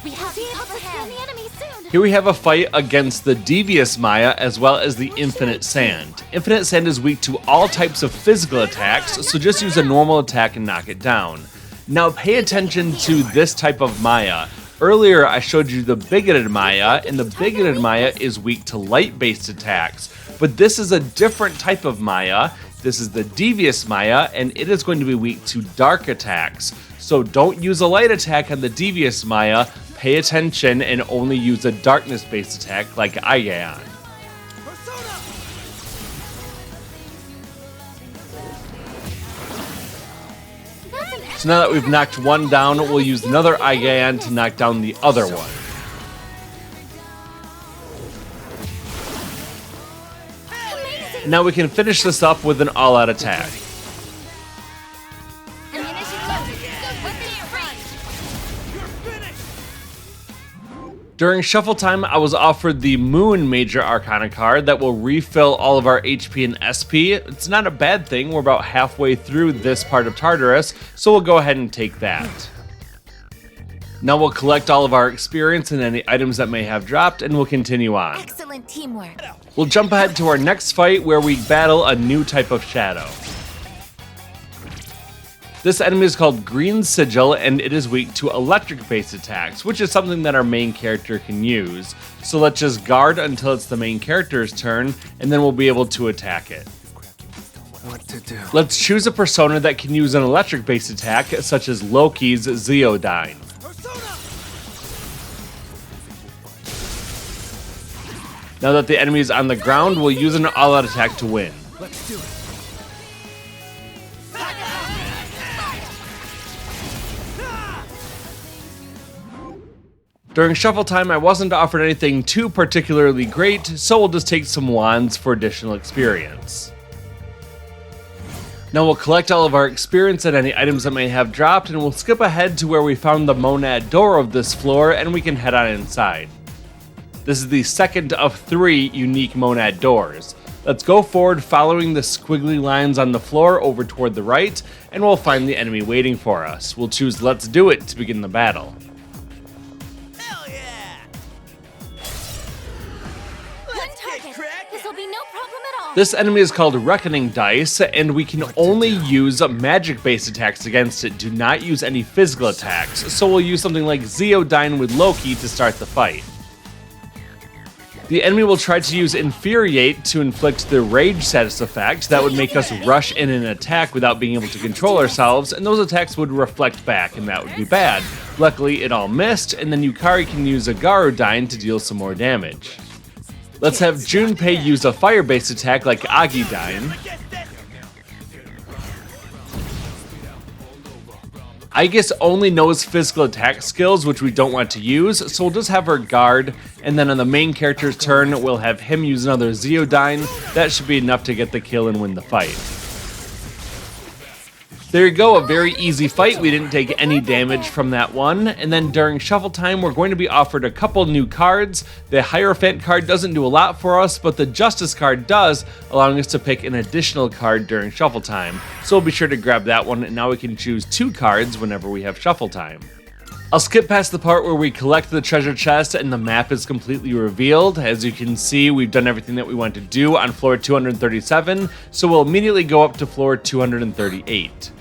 We have the upper hand. The enemy soon. Here we have a fight against the Devious Maya as well as the Infinite Sand. Infinite Sand is weak to all types of physical attacks, so just use a normal attack and knock it down. Now pay attention to this type of Maya. Earlier I showed you the Bigoted Maya, and the Bigoted Maya is weak to light-based attacks. But this is a different type of Maya. This is the Devious Maya, and it is going to be weak to dark attacks. So don't use a light attack on the Devious Maya, pay attention and only use a darkness-based attack like Aeon. So now that we've knocked one down, we'll use another Aeon to knock down the other one. Now we can finish this up with an all-out attack. During shuffle time, I was offered the Moon Major Arcana card that will refill all of our HP and SP. It's not a bad thing, we're about halfway through this part of Tartarus, so we'll go ahead and take that. Now we'll collect all of our experience and any items that may have dropped, and we'll continue on. Excellent teamwork. We'll jump ahead to our next fight where we battle a new type of shadow. This enemy is called Green Sigil, and it is weak to electric-based attacks, which is something that our main character can use. So let's just guard until it's the main character's turn, and then we'll be able to attack it. What to do? Let's choose a persona that can use an electric-based attack, such as Loki's Zeodyne. Now that the enemy is on the ground, we'll use an all-out attack to win. Let's do it. During shuffle time, I wasn't offered anything too particularly great, so we'll just take some wands for additional experience. Now we'll collect all of our experience and any items that may have dropped, and we'll skip ahead to where we found the monad door of this floor, and we can head on inside. This is the second of 3 unique monad doors. Let's go forward following the squiggly lines on the floor over toward the right, and we'll find the enemy waiting for us. We'll choose Let's Do It to begin the battle. This will be no problem at all. This enemy is called Reckoning Dice, and we can only use magic-based attacks against it. Do not use any physical attacks, so we'll use something like Zeodyne with Loki to start the fight. The enemy will try to use Infuriate to inflict the Rage status effect. That would make us rush in and attack without being able to control ourselves, and those attacks would reflect back, and that would be bad. Luckily, it all missed, and then Yukari can use a Garudyne to deal some more damage. Let's have Junpei use a fire-based attack like Agidyne. Aegis only knows physical attack skills, which we don't want to use, so we'll just have her guard, and then on the main character's turn, we'll have him use another Zeodyne. That should be enough to get the kill and win the fight. There you go, a very easy fight. We didn't take any damage from that one. And then during shuffle time, we're going to be offered a couple new cards. The Hierophant card doesn't do a lot for us, but the Justice card does, allowing us to pick an additional card during shuffle time. So we'll be sure to grab that one, and now we can choose 2 cards whenever we have shuffle time. I'll skip past the part where we collect the treasure chest and the map is completely revealed. As you can see, we've done everything that we want to do on floor 237, so we'll immediately go up to floor 238.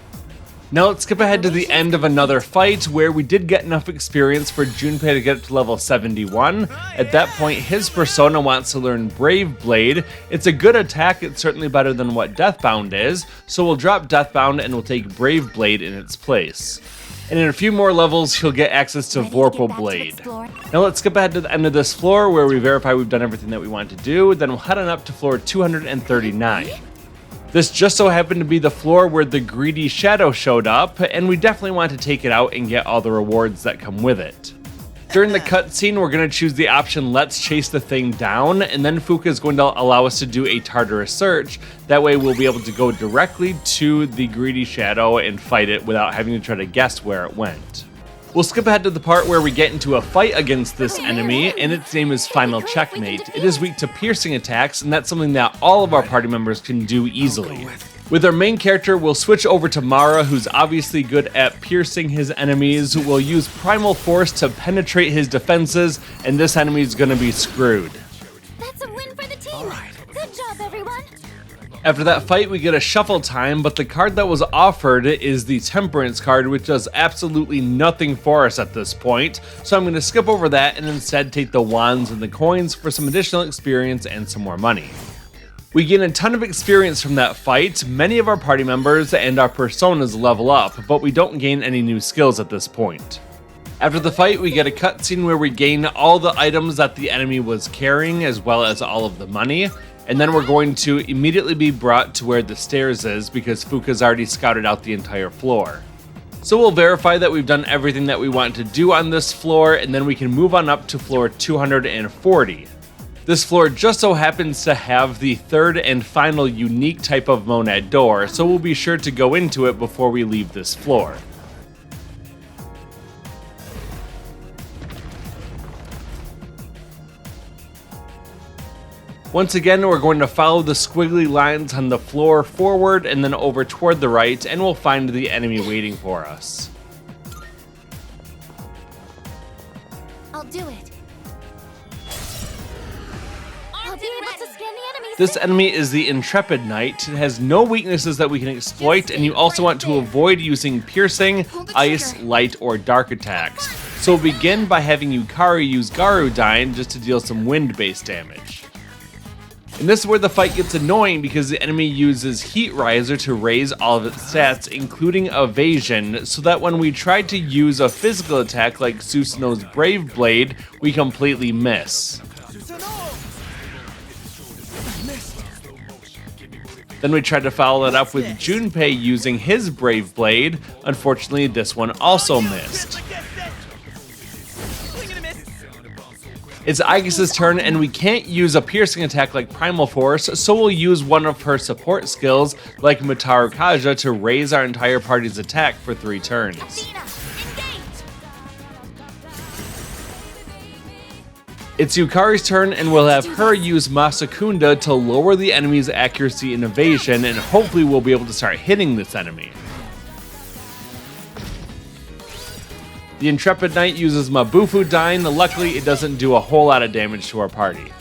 Now let's skip ahead to the end of another fight where we did get enough experience for Junpei to get up to level 71. At that point, his persona wants to learn Brave Blade. It's a good attack, it's certainly better than what Deathbound is, so we'll drop Deathbound and we'll take Brave Blade in its place. And in a few more levels, he'll get access to Vorpal Blade. Now let's skip ahead to the end of this floor where we verify we've done everything that we want to do, then we'll head on up to floor 239. This just so happened to be the floor where the greedy shadow showed up, and we definitely want to take it out and get all the rewards that come with it. During the cutscene, we're going to choose the option Let's Chase the Thing Down, and then Fuka is going to allow us to do a Tartarus search. That way we'll be able to go directly to the greedy shadow and fight it without having to try to guess where it went. We'll skip ahead to the part where we get into a fight against this enemy, and its name is Final Checkmate. It is weak to piercing attacks, and that's something that all of our party members can do easily. With our main character, we'll switch over to Mara, who's obviously good at piercing his enemies. We'll use Primal Force to penetrate his defenses, and this enemy is going to be screwed. That's a win for the team! Good job, everyone! After that fight, we get a shuffle time, but the card that was offered is the Temperance card, which does absolutely nothing for us at this point. So I'm going to skip over that and instead take the wands and the coins for some additional experience and some more money. We gain a ton of experience from that fight. Many of our party members and our personas level up, but we don't gain any new skills at this point. After the fight, we get a cutscene where we gain all the items that the enemy was carrying, as well as all of the money. And then we're going to immediately be brought to where the stairs is because Fuka's already scouted out the entire floor. So we'll verify that we've done everything that we want to do on this floor, and then we can move on up to floor 240. This floor just so happens to have the third and final unique type of monad door, so we'll be sure to go into it before we leave this floor. Once again, we're going to follow the squiggly lines on the floor forward and then over toward the right, and we'll find the enemy waiting for us. I'll do it. I'll be able to scan the enemies. This enemy is the Intrepid Knight. It has no weaknesses that we can exploit, and you also want to avoid using piercing, ice, light, or dark attacks. So we'll begin by having Yukari use Garudyne just to deal some wind-based damage. And this is where the fight gets annoying because the enemy uses Heat Riser to raise all of its stats, including evasion, so that when we try to use a physical attack like Susanoo's Brave Blade, we completely miss. Then we tried to follow it up with Junpei using his Brave Blade. Unfortunately, this one also missed. It's Aegis's turn, and we can't use a piercing attack like Primal Force, so we'll use one of her support skills, like Mitaru Kaja, to raise our entire party's attack for 3 turns. It's Yukari's turn, and we'll have her use Masakunda to lower the enemy's accuracy and evasion, and hopefully we'll be able to start hitting this enemy. The Intrepid Knight uses Mabufu Dyne. Luckily, it doesn't do a whole lot of damage to our party.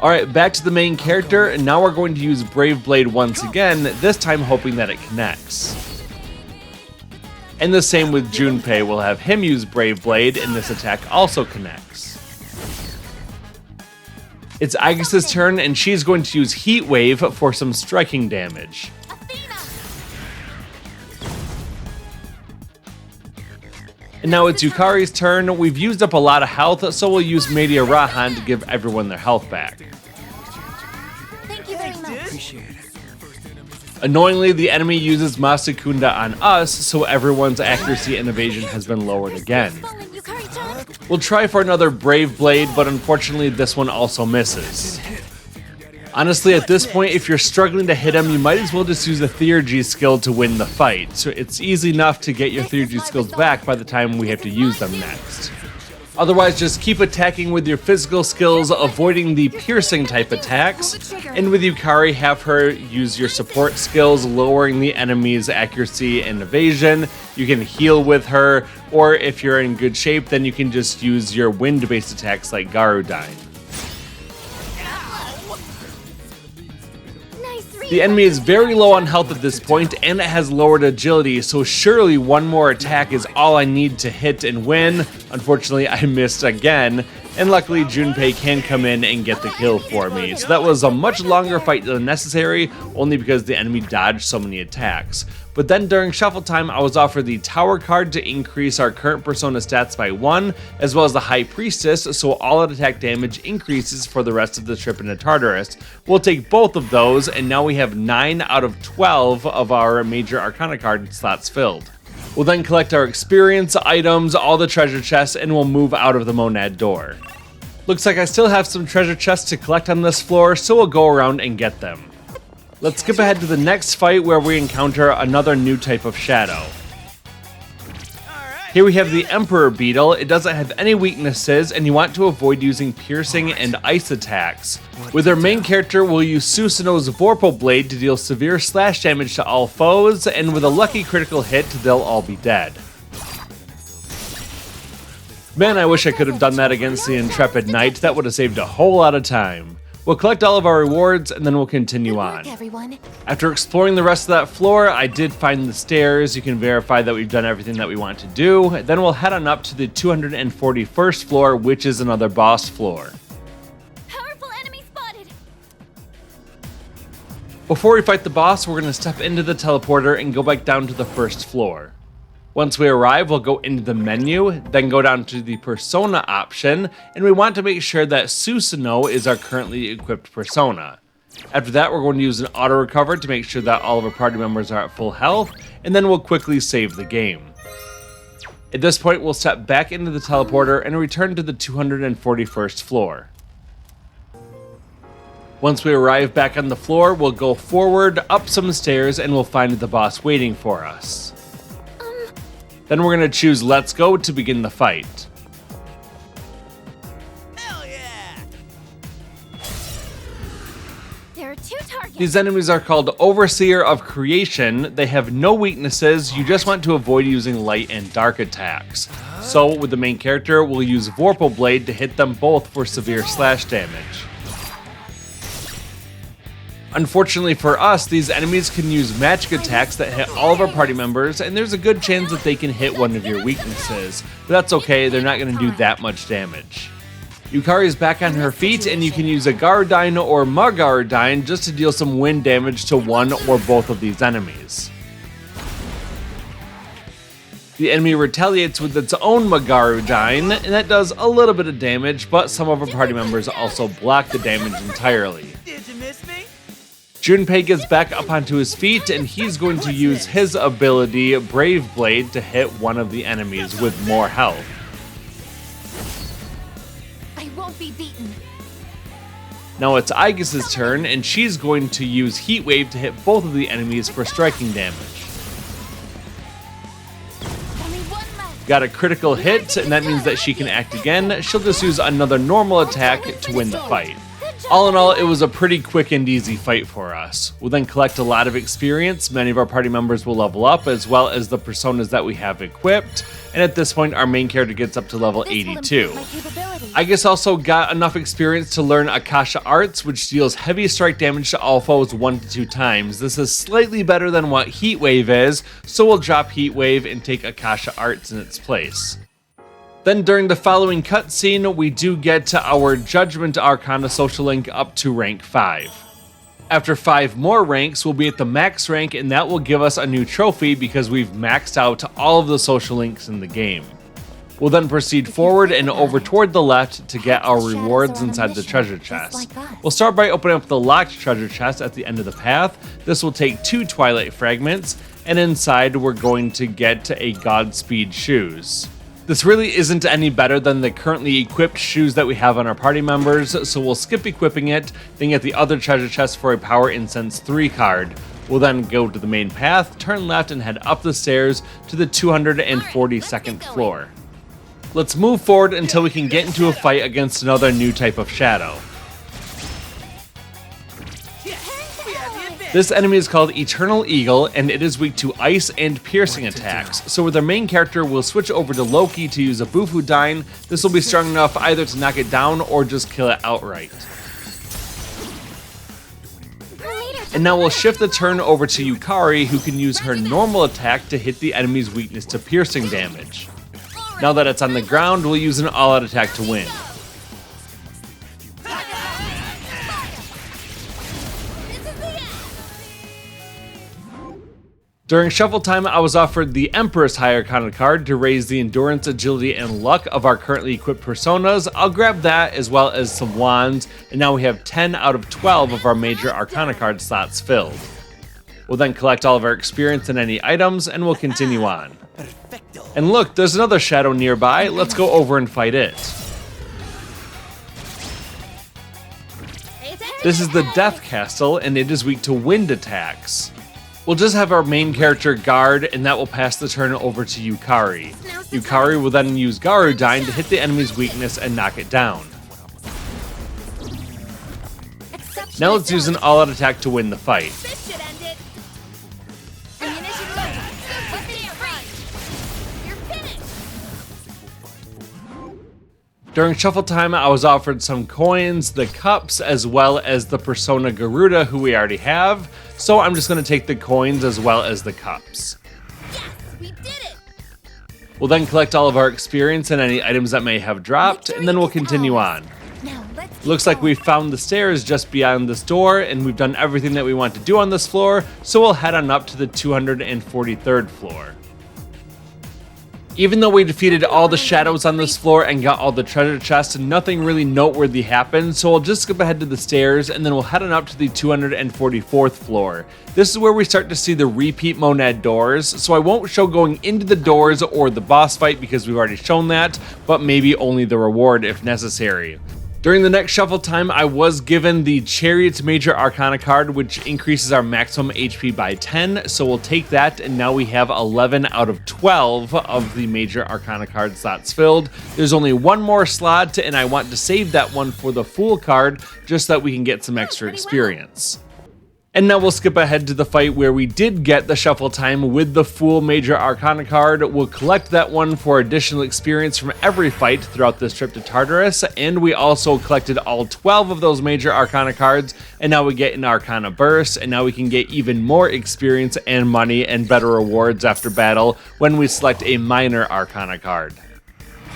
Alright, back to the main character, and now we're going to use Brave Blade once again, this time hoping that it connects. And the same with Junpei, we'll have him use Brave Blade, and this attack also connects. It's Aegis's turn, and she's going to use Heat Wave for some striking damage. And now it's Yukari's turn. We've used up a lot of health, so we'll use Media Rahan to give everyone their health back. Thank you very much. Appreciate it. Annoyingly, the enemy uses Masakunda on us, so everyone's accuracy and evasion has been lowered again. We'll try for another Brave Blade, but unfortunately this one also misses. Honestly, at this point, if you're struggling to hit him, you might as well just use a Theurgy skill to win the fight. So it's easy enough to get your Theurgy skills back by the time we have to use them next. Otherwise, just keep attacking with your physical skills, avoiding the piercing type attacks. And with Yukari, have her use your support skills, lowering the enemy's accuracy and evasion. You can heal with her, or if you're in good shape, then you can just use your wind-based attacks like Garudyne. The enemy is very low on health at this point, and it has lowered agility, so surely one more attack is all I need to hit and win. Unfortunately, I missed again, and luckily Junpei can come in and get the kill for me. So that was a much longer fight than necessary, only because the enemy dodged so many attacks. But then during shuffle time, I was offered the Tower card to increase our current persona stats by 1, as well as the High Priestess, so all attack damage increases for the rest of the trip into Tartarus. We'll take both of those, and now we have 9 out of 12 of our major Arcana card slots filled. We'll then collect our experience, items, all the treasure chests, and we'll move out of the Monad door. Looks like I still have some treasure chests to collect on this floor, so we'll go around and get them. Let's skip ahead to the next fight where we encounter another new type of shadow. Here we have the Emperor Beetle. It doesn't have any weaknesses, and you want to avoid using piercing and ice attacks. With our main character, we'll use Susanoo's Vorpal Blade to deal severe slash damage to all foes, and with a lucky critical hit, they'll all be dead. Man, I wish I could have done that against the Intrepid Knight. That would have saved a whole lot of time. We'll collect all of our rewards, and then we'll continue on. After exploring the rest of that floor, I did find the stairs. You can verify that we've done everything that we want to do. Then we'll head on up to the 241st floor, which is another boss floor. Powerful enemy spotted. Before we fight the boss, we're going to step into the teleporter and go back down to the first floor. Once we arrive, we'll go into the menu, then go down to the persona option, and we want to make sure that Susanoo is our currently equipped persona. After that, we're going to use an auto recover to make sure that all of our party members are at full health, and then we'll quickly save the game. At this point, we'll step back into the teleporter and return to the 241st floor. Once we arrive back on the floor, we'll go forward, up some stairs, and we'll find the boss waiting for us. Then we're going to choose Let's Go to begin the fight. There are 2 targets. These enemies are called Overseer of Creation. They have no weaknesses. You just want to avoid using light and dark attacks. So with the main character, we'll use Vorpal Blade to hit them both for severe slash damage. Unfortunately for us, these enemies can use magic attacks that hit all of our party members, and there's a good chance that they can hit one of your weaknesses. But that's okay, they're not going to do that much damage. Yukari is back on her feet, and you can use a Gardyne or Magardyne just to deal some wind damage to one or both of these enemies. The enemy retaliates with its own Magardyne, and that does a little bit of damage, but some of our party members also block the damage entirely. Did you miss me? Junpei gets back up onto his feet, and he's going to use his ability, Brave Blade, to hit one of the enemies with more health. I won't be beaten. Now it's Aegis's turn, and she's going to use Heat Wave to hit both of the enemies for striking damage. Got a critical hit, and that means that she can act again. She'll just use another normal attack to win the fight. All in all, it was a pretty quick and easy fight for us. We'll then collect a lot of experience, many of our party members will level up, as well as the personas that we have equipped, and at this point our main character gets up to level 82. I guess also got enough experience to learn Akasha Arts, which deals heavy strike damage to all foes 1 to 2 times. This is slightly better than what Heat Wave is, so we'll drop Heat Wave and take Akasha Arts in its place. Then during the following cutscene, we do get to our Judgment Arcana social link up to rank 5. After 5 more ranks, we'll be at the max rank, and that will give us a new trophy because we've maxed out all of the social links in the game. We'll then proceed forward and over toward the left to get our rewards inside the treasure chest. We'll start by opening up the locked treasure chest at the end of the path. This will take 2 Twilight Fragments, and inside we're going to get a Godspeed Shoes. This really isn't any better than the currently equipped shoes that we have on our party members, so we'll skip equipping it, then get the other treasure chest for a Power Incense 3 card. We'll then go to the main path, turn left, and head up the stairs to the 242nd floor. Let's move forward until we can get into a fight against another new type of shadow. This enemy is called Eternal Eagle, and it is weak to ice and piercing attacks. So with our main character, we'll switch over to Loki to use a Bufudyne. This will be strong enough either to knock it down or just kill it outright. And now we'll shift the turn over to Yukari, who can use her normal attack to hit the enemy's weakness to piercing damage. Now that it's on the ground, we'll use an all-out attack to win. During shuffle time, I was offered the Empress High Arcana card to raise the endurance, agility, and luck of our currently equipped personas. I'll grab that as well as some wands, and now we have 10 out of 12 of our major Arcana card slots filled. We'll then collect all of our experience and any items, and we'll continue on. And look, there's another shadow nearby. Let's go over and fight it. This is the Death Castle, and it is weak to wind attacks. We'll just have our main character guard, and that will pass the turn over to Yukari. Yukari will then use Garudyne to hit the enemy's weakness and knock it down. Now let's use an all-out attack to win the fight. During shuffle time, I was offered some coins, the cups, as well as the Persona Garuda, who we already have, so I'm just going to take the coins as well as the cups. We'll then collect all of our experience and any items that may have dropped, and then we'll continue on. Looks like we've found the stairs just beyond this door, and we've done everything that we want to do on this floor, so we'll head on up to the 243rd floor. Even though we defeated all the shadows on this floor and got all the treasure chests, nothing really noteworthy happened, so we'll just skip ahead to the stairs and then we'll head on up to the 244th floor. This is where we start to see the repeat monad doors, so I won't show going into the doors or the boss fight because we've already shown that, but maybe only the reward if necessary. During the next shuffle time, I was given the Chariot Major Arcana card, which increases our maximum HP by 10, so we'll take that, and now we have 11 out of 12 of the Major Arcana card slots filled. There's only one more slot, and I want to save that one for the Fool card, just so that we can get some extra experience. And now we'll skip ahead to the fight where we did get the shuffle time with the Fool Major Arcana card. We'll collect that one for additional experience from every fight throughout this trip to Tartarus, and we also collected all 12 of those Major Arcana cards, and now we get an Arcana Burst, and now we can get even more experience and money and better rewards after battle when we select a Minor Arcana card.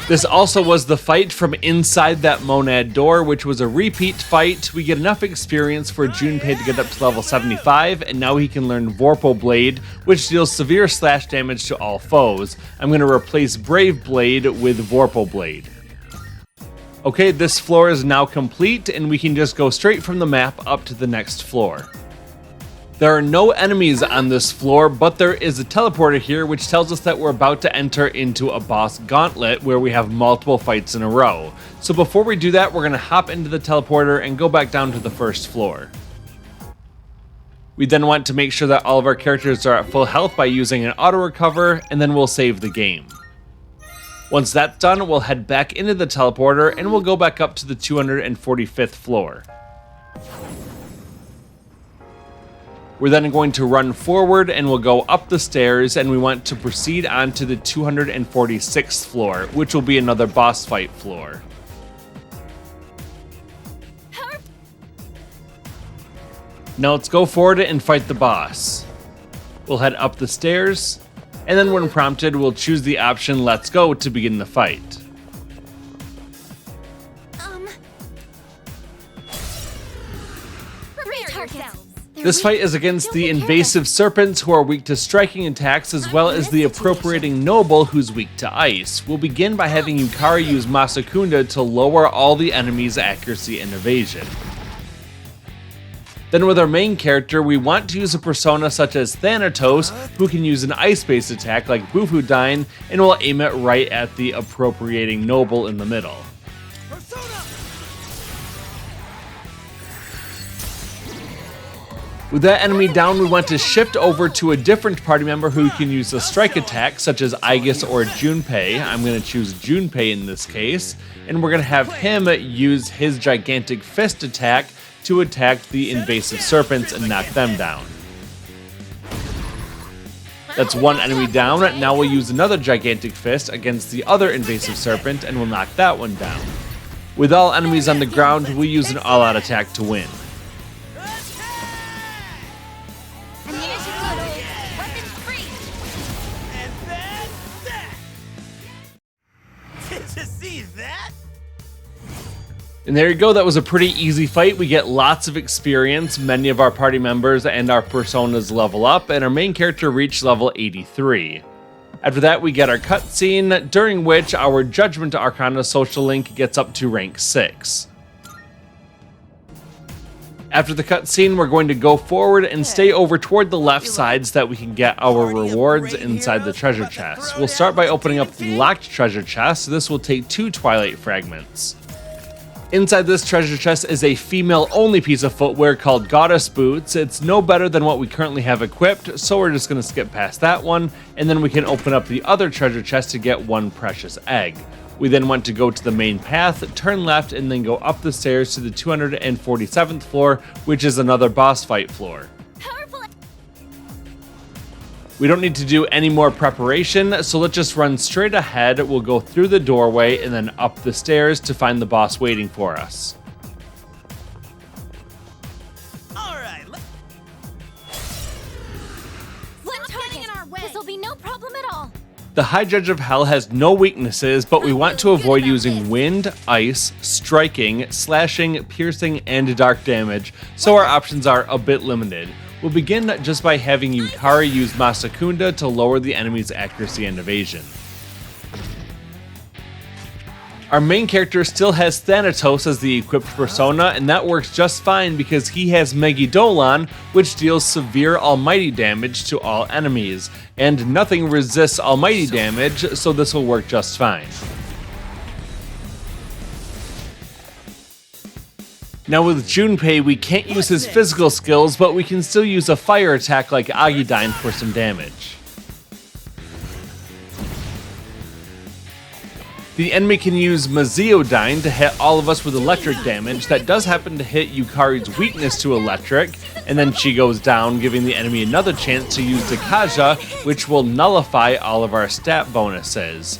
This also was the fight from inside that monad door, which was a repeat fight. We get enough experience for Junpei to get up to level 75, and now he can learn Vorpal Blade, which deals severe slash damage to all foes. I'm going to replace Brave Blade with Vorpal Blade. Okay, this floor is now complete, and we can just go straight from the map up to the next floor. There are no enemies on this floor, but there is a teleporter here which tells us that we're about to enter into a boss gauntlet where we have multiple fights in a row. So before we do that, we're going to hop into the teleporter and go back down to the first floor. We then want to make sure that all of our characters are at full health by using an auto recover, and then we'll save the game. Once that's done, we'll head back into the teleporter and we'll go back up to the 245th floor. We're then going to run forward and we'll go up the stairs, and we want to proceed on to the 246th floor, which will be another boss fight floor. Now let's go forward and fight the boss. We'll head up the stairs, and then when prompted, we'll choose the option Let's Go to begin the fight. Prepare yourselves. This fight is against the invasive serpents, who are weak to striking attacks, as well as the appropriating noble, who's weak to ice. We'll begin by having Yukari use Masakunda to lower all the enemies' accuracy and evasion. Then with our main character, we want to use a persona such as Thanatos, who can use an ice-based attack like Bufudyne, and will aim it right at the appropriating noble in the middle. With that enemy down, we want to shift over to a different party member who can use a strike attack, such as Aegis or Junpei. I'm going to choose Junpei in this case, and we're going to have him use his gigantic fist attack to attack the invasive serpents and knock them down. That's one enemy down. Now we'll use another gigantic fist against the other invasive serpent, and we'll knock that one down. With all enemies on the ground, we'll use an all-out attack to win. And there you go, that was a pretty easy fight. We get lots of experience, many of our party members and our personas level up, and our main character reached level 83. After that, we get our cutscene, during which our Judgment Arcana social link gets up to rank 6. After the cutscene, we're going to go forward and stay over toward the left side so that we can get our rewards inside the treasure chest. We'll start by opening up the locked treasure chest, so this will take 2 Twilight fragments. Inside this treasure chest is a female-only piece of footwear called Goddess Boots. It's no better than what we currently have equipped, so we're just going to skip past that one, and then we can open up the other treasure chest to get one precious egg. We then want to go to the main path, turn left, and then go up the stairs to the 247th floor, which is another boss fight floor. We don't need to do any more preparation, so let's just run straight ahead. We'll go through the doorway and then up the stairs to find the boss waiting for us. This'll be no problem at all. The High Judge of Hell has no weaknesses, but we want to avoid using wind, ice, striking, slashing, piercing, and dark damage, so our options are a bit limited. We'll begin just by having Yukari use Masakunda to lower the enemy's accuracy and evasion. Our main character still has Thanatos as the equipped persona, and that works just fine because he has Megidolon, which deals severe almighty damage to all enemies, and nothing resists almighty damage, so this will work just fine. Now with Junpei, we can't use his physical skills, but we can still use a fire attack like Agidyne for some damage. The enemy can use Maziodyne to hit all of us with electric damage. That does happen to hit Yukari's weakness to electric, and then she goes down, giving the enemy another chance to use Dekaja, which will nullify all of our stat bonuses.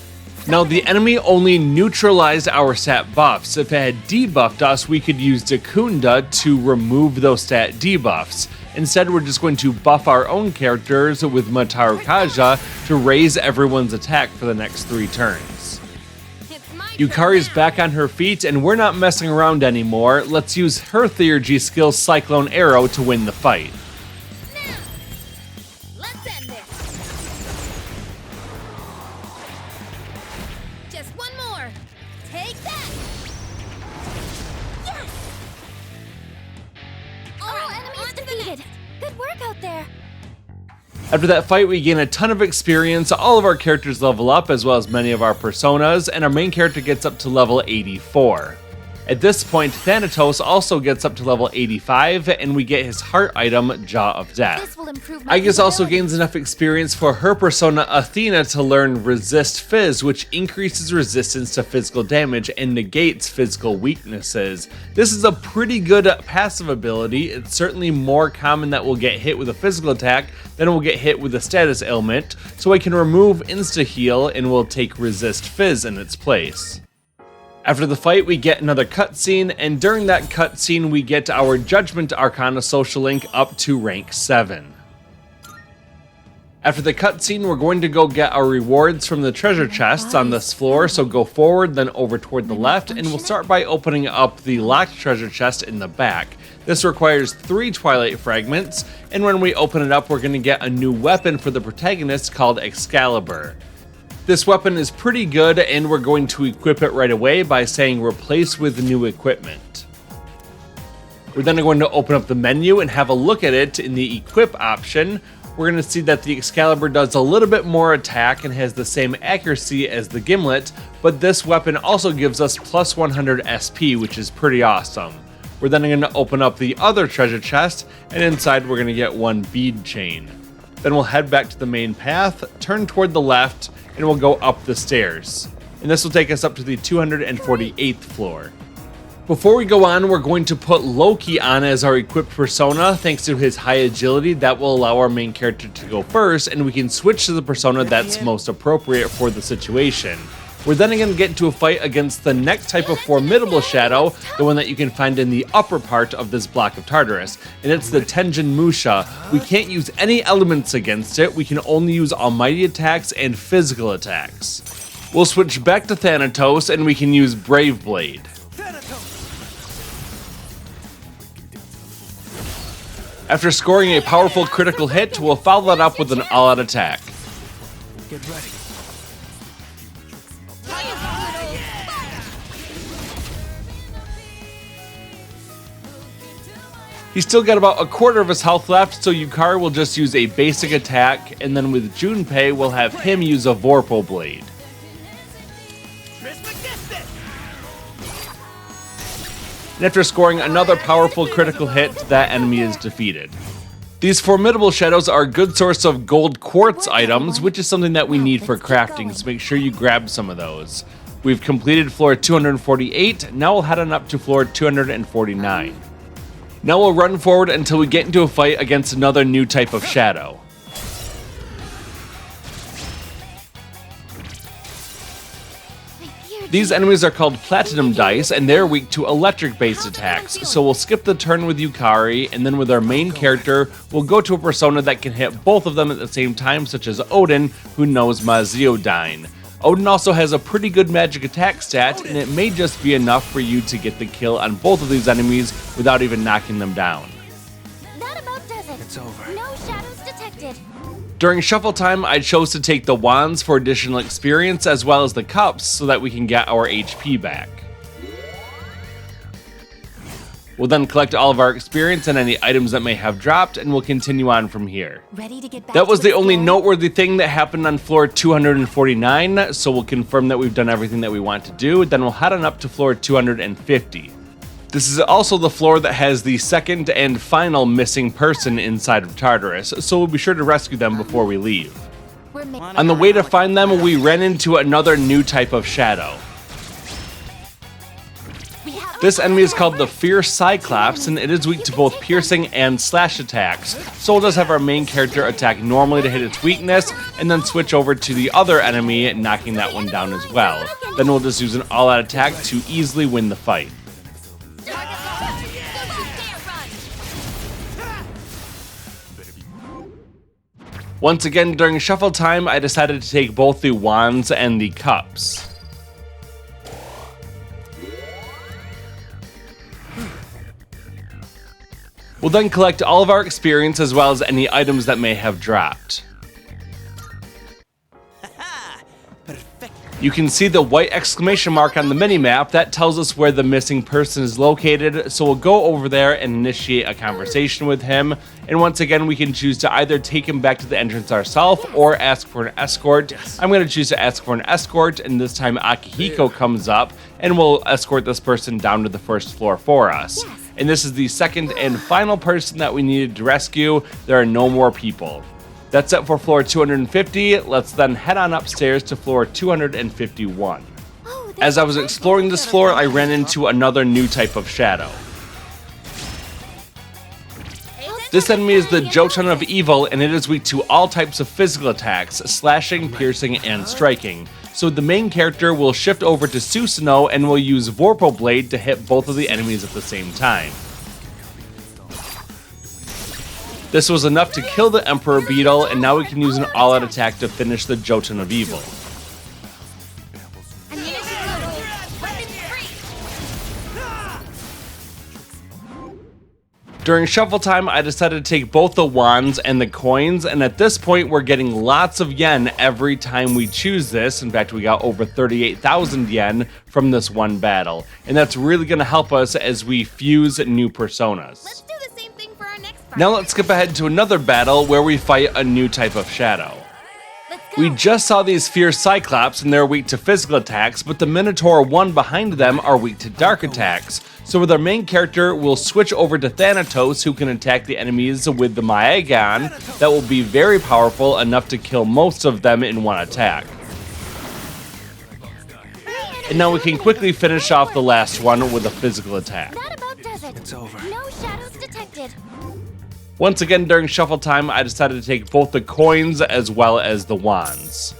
Now, the enemy only neutralized our stat buffs. If it had debuffed us, we could use Dekunda to remove those stat debuffs. Instead, we're just going to buff our own characters with Mataru Kaja to raise everyone's attack for the next 3 turns. Yukari's back on her feet, and we're not messing around anymore. Let's use her Theurgy skill Cyclone Arrow to win the fight. After that fight, we gain a ton of experience, all of our characters level up, as well as many of our personas, and our main character gets up to level 84. At this point, Thanatos also gets up to level 85, and we get his heart item, Jaw of Death. Aegis also gains enough experience for her persona Athena to learn Resist Fizz, which increases resistance to physical damage and negates physical weaknesses. This is a pretty good passive ability. It's certainly more common that we'll get hit with a physical attack than we'll get hit with a status ailment, so I can remove insta-heal and we'll take Resist Fizz in its place. After the fight, we get another cutscene, and during that cutscene, we get our Judgment Arcana social link up to rank 7. After the cutscene, we're going to go get our rewards from the treasure chests on this floor, so go forward, then over toward the left, and we'll start by opening up the locked treasure chest in the back. This requires 3 Twilight Fragments, and when we open it up, we're going to get a new weapon for the protagonist called Excalibur. This weapon is pretty good, and we're going to equip it right away by saying replace with new equipment. We're then going to open up the menu and have a look at it in the equip option. We're going to see that the Excalibur does a little bit more attack and has the same accuracy as the Gimlet, but this weapon also gives us plus 100 SP, which is pretty awesome. We're then going to open up the other treasure chest, and inside we're going to get 1 bead chain. Then we'll head back to the main path, turn toward the left, and we'll go up the stairs. And this will take us up to the 248th floor. Before we go on, we're going to put Loki on as our equipped persona. Thanks to his high agility, that will allow our main character to go first, and we can switch to the persona that's most appropriate for the situation. We're then going to get into a fight against the next type of formidable shadow, the one that you can find in the upper part of this block of Tartarus, and it's the Tenjin Musha. We can't use any elements against it, we can only use almighty attacks and physical attacks. We'll switch back to Thanatos, and we can use Brave Blade. After scoring a powerful critical hit, we'll follow that up with an all-out attack. Get ready. He's still got about a quarter of his health left, so Yukari will just use a basic attack, and then with Junpei, we'll have him use a Vorpal Blade. and after scoring another powerful critical hit, that enemy is defeated. These formidable shadows are a good source of gold quartz items, which is something that we need for crafting, so make sure you grab some of those. We've completed floor 248, now we'll head on up to floor 249. Now we'll run forward until we get into a fight against another new type of shadow. These enemies are called Platinum Dice, and they're weak to electric-based attacks, so we'll skip the turn with Yukari, and then with our main character, we'll go to a persona that can hit both of them at the same time, such as Odin, who knows Maziodyne. Odin also has a pretty good magic attack stat, and it may just be enough for you to get the kill on both of these enemies without even knocking them down. That about does it. It's over. No shadows detected. During shuffle time, I chose to take the wands for additional experience as well as the cups so that we can get our HP back. We'll then collect all of our experience and any items that may have dropped, and we'll continue on from here. Ready to get back That was to the only exploring? noteworthy thing that happened on floor 249, so we'll confirm that we've done everything that we want to do, then we'll head on up to floor 250. This is also the floor that has the second and final missing person inside of Tartarus, so we'll be sure to rescue them before we leave. On the way to find them, we ran into another new type of shadow. This enemy is called the Fierce Cyclops, and it is weak to both piercing and slash attacks, so we'll just have our main character attack normally to hit its weakness, and then switch over to the other enemy, knocking that one down as well. Then we'll just use an all-out attack to easily win the fight. Once again, during shuffle time, I decided to take both the wands and the cups. We'll then collect all of our experience as well as any items that may have dropped. You can see the white exclamation mark on the minimap that tells us where the missing person is located, so we'll go over there and initiate a conversation with him. And once again, we can choose to either take him back to the entrance ourselves or ask for an escort. I'm going to choose to ask for an escort, and this time Akihiko comes up and will escort this person down to the first floor for us. And this is the second and final person that we needed to rescue. There are no more people. That's it for floor 250. Let's then head on upstairs to floor 251. As I was exploring this floor, I ran into another new type of shadow. This enemy is the Jotun of Evil, and it is weak to all types of physical attacks, slashing, piercing, and striking. So the main character will shift over to Susanoo and will use Vorpal Blade to hit both of the enemies at the same time. This was enough to kill the Emperor Beetle, and now we can use an all-out attack to finish the Jotun of Evil. During shuffle time, I decided to take both the wands and the coins, and at this point we're getting lots of yen every time we choose this. In fact, we got over 38,000 yen from this one battle, and that's really going to help us as we fuse new personas. Now let's skip ahead to another battle where we fight a new type of shadow. We just saw these Fierce Cyclops, and they're weak to physical attacks, but the Minotaur one behind them are weak to dark attacks. So with our main character, we'll switch over to Thanatos, who can attack the enemies with the Aeon. That will be very powerful, enough to kill most of them in one attack. And now we can quickly finish off the last one with a physical attack. That about does it. It's over. No shadows detected. Once again, during shuffle time, I decided to take both the coins as well as the wands.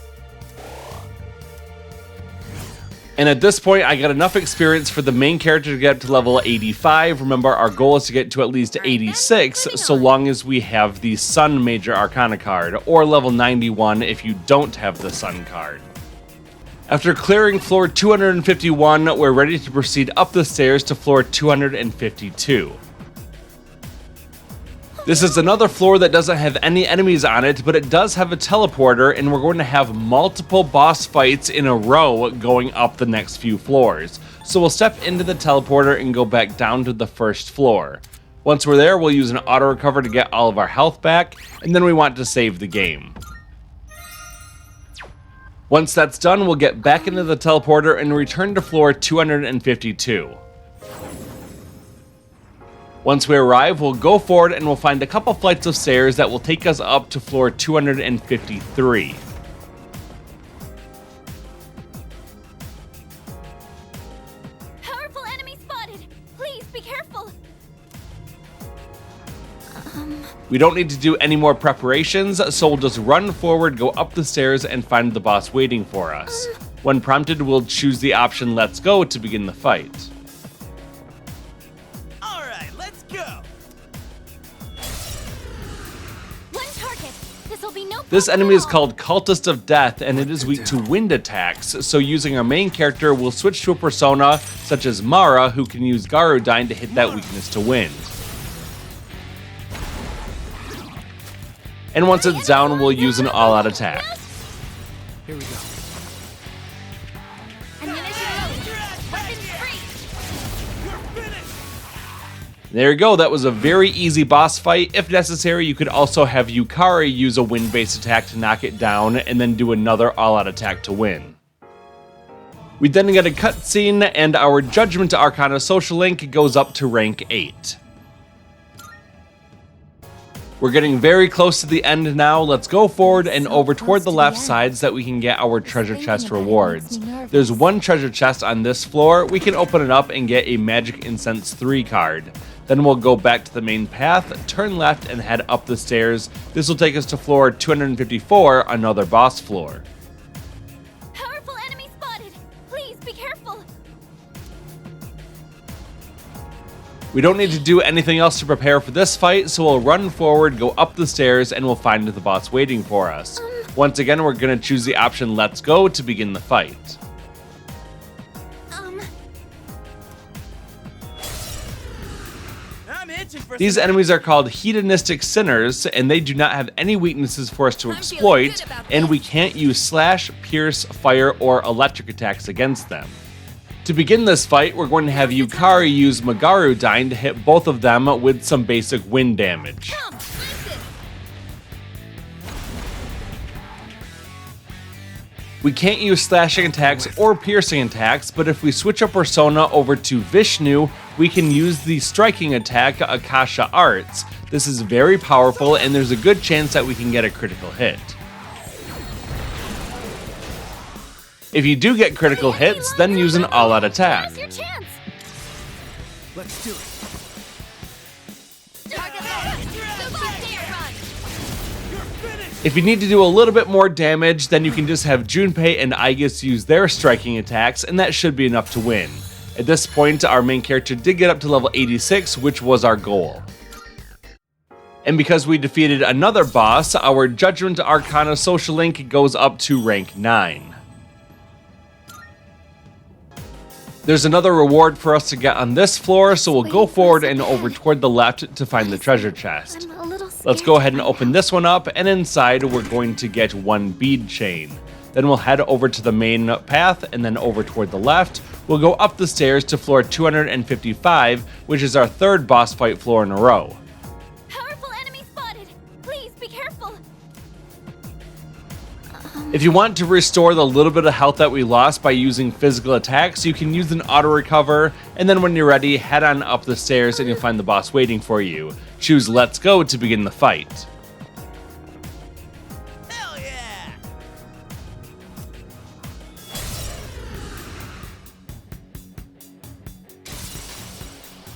And at this point, I got enough experience for the main character to get up to level 85. Remember, our goal is to get to at least 86, so long as we have the Sun Major Arcana card, or level 91 if you don't have the Sun card. After clearing floor 251, we're ready to proceed up the stairs to floor 252. This is another floor that doesn't have any enemies on it, but it does have a teleporter, and we're going to have multiple boss fights in a row going up the next few floors. So we'll step into the teleporter and go back down to the first floor. Once we're there, we'll use an auto recover to get all of our health back, and then we want to save the game. Once that's done, we'll get back into the teleporter and return to floor 252. Once we arrive, we'll go forward and we'll find a couple flights of stairs that will take us up to floor 253. Powerful enemy spotted! Please be careful! We don't need to do any more preparations, so we'll just run forward, go up the stairs, and find the boss waiting for us. When prompted, we'll choose the option Let's Go to begin the fight. Alright, let's go! One target! This'll be no This enemy is called Cultist of Death, and it is weak to wind attacks, so using our main character, we'll switch to a persona such as Mara, who can use Garudine to hit that weakness to wind. And once it's down, we'll use an all-out attack. Here we go. There you go, that was a very easy boss fight. If necessary, you could also have Yukari use a wind-based attack to knock it down, and then do another all-out attack to win. We then get a cutscene, and our Judgment Arcana social link goes up to rank 8. We're getting very close to the end now. Let's go forward and over toward the left side so that we can get our treasure chest rewards. There's one treasure chest on this floor. We can open it up and get a Magic Incense 3 card. Then we'll go back to the main path, turn left, and head up the stairs. This will take us to floor 254, another boss floor. Powerful enemy spotted! Please be careful! We don't need to do anything else to prepare for this fight, so we'll run forward, go up the stairs, and we'll find the boss waiting for us. Once again, we're going to choose the option Let's Go to begin the fight. These enemies are called hedonistic sinners, and they do not have any weaknesses for us to exploit, and we can't use slash, pierce, fire, or electric attacks against them. To begin this fight, we're going to have Yukari use Garudine to hit both of them with some basic wind damage. We can't use slashing attacks or piercing attacks, but if we switch a persona over to Vishnu, we can use the striking attack Akasha Arts. This is very powerful, and there's a good chance that we can get a critical hit. If you do get critical hits, then use an all-out attack. Let's do it. If you need to do a little bit more damage, then you can just have Junpei and Aegis use their striking attacks, and that should be enough to win. At this point, our main character did get up to level 86, which was our goal. And because we defeated another boss, our Judgment Arcana social link goes up to rank 9. There's another reward for us to get on this floor, so we'll go forward and over toward the left to find the treasure chest. Let's go ahead and open this one up, and inside we're going to get one bead chain. Then we'll head over to the main path, and then over toward the left. We'll go up the stairs to floor 255, which is our third boss fight floor in a row. Powerful enemy spotted! Please be careful! If you want to restore the little bit of health that we lost by using physical attacks, you can use an auto recover, and then when you're ready, head on up the stairs and you'll find the boss waiting for you. Choose Let's Go to begin the fight. Hell yeah!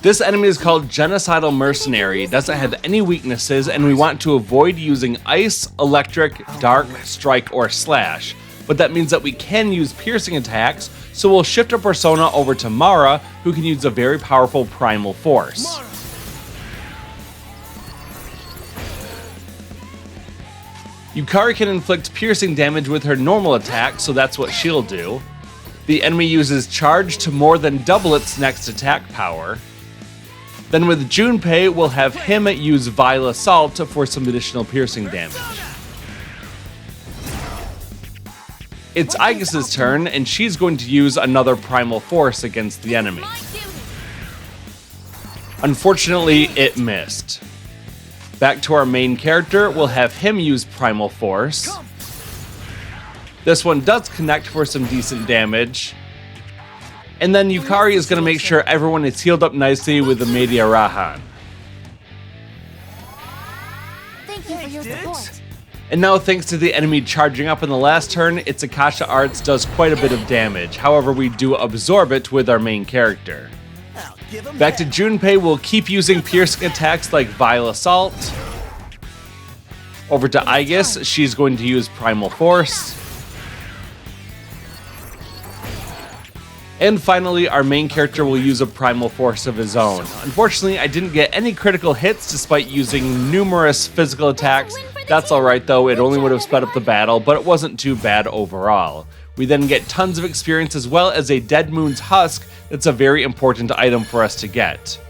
This enemy is called Genocidal Mercenary. It doesn't have any weaknesses, and we want to avoid using Ice, Electric, Dark, Strike, or Slash. But that means that we can use piercing attacks, so we'll shift our persona over to Mara, who can use a very powerful Primal Force. Yukari can inflict piercing damage with her normal attack, so that's what she'll do. The enemy uses Charge to more than double its next attack power. Then with Junpei, we'll have him use Vile Assault for some additional piercing damage. It's Aegis' turn, and she's going to use another Primal Force against the enemy. Unfortunately, it missed. Back to our main character, we'll have him use Primal Force. This one does connect for some decent damage. And then Yukari is going to make sure everyone is healed up nicely with the Media Rahan. your support. And now, thanks to the enemy charging up in the last turn, its Akasha Arts does quite a bit of damage. However, we do absorb it with our main character. Back to Junpei, we'll keep using piercing attacks like Vile Assault. Over to Aegis, she's going to use Primal Force. And finally, our main character will use a Primal Force of his own. Unfortunately, I didn't get any critical hits despite using numerous physical attacks. That's alright though, it only would have sped up the battle, but it wasn't too bad overall. We then get tons of experience as well as a Dead Moon's Husk that's a very important item for us to get.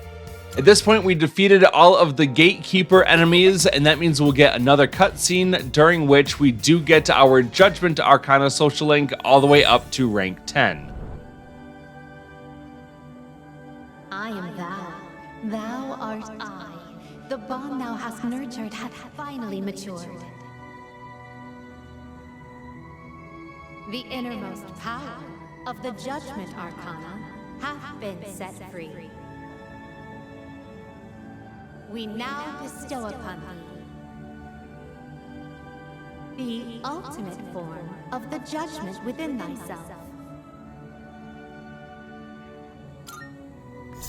At this point, we defeated all of the Gatekeeper enemies, and that means we'll get another cutscene during which we do get our Judgment Arcana social link all the way up to rank 10. I am thou. Thou art I. The bond thou hast nurtured hath finally matured. The innermost power of the Judgment Arcana hath been set free. We now bestow upon thee the ultimate form of the judgment within thyself.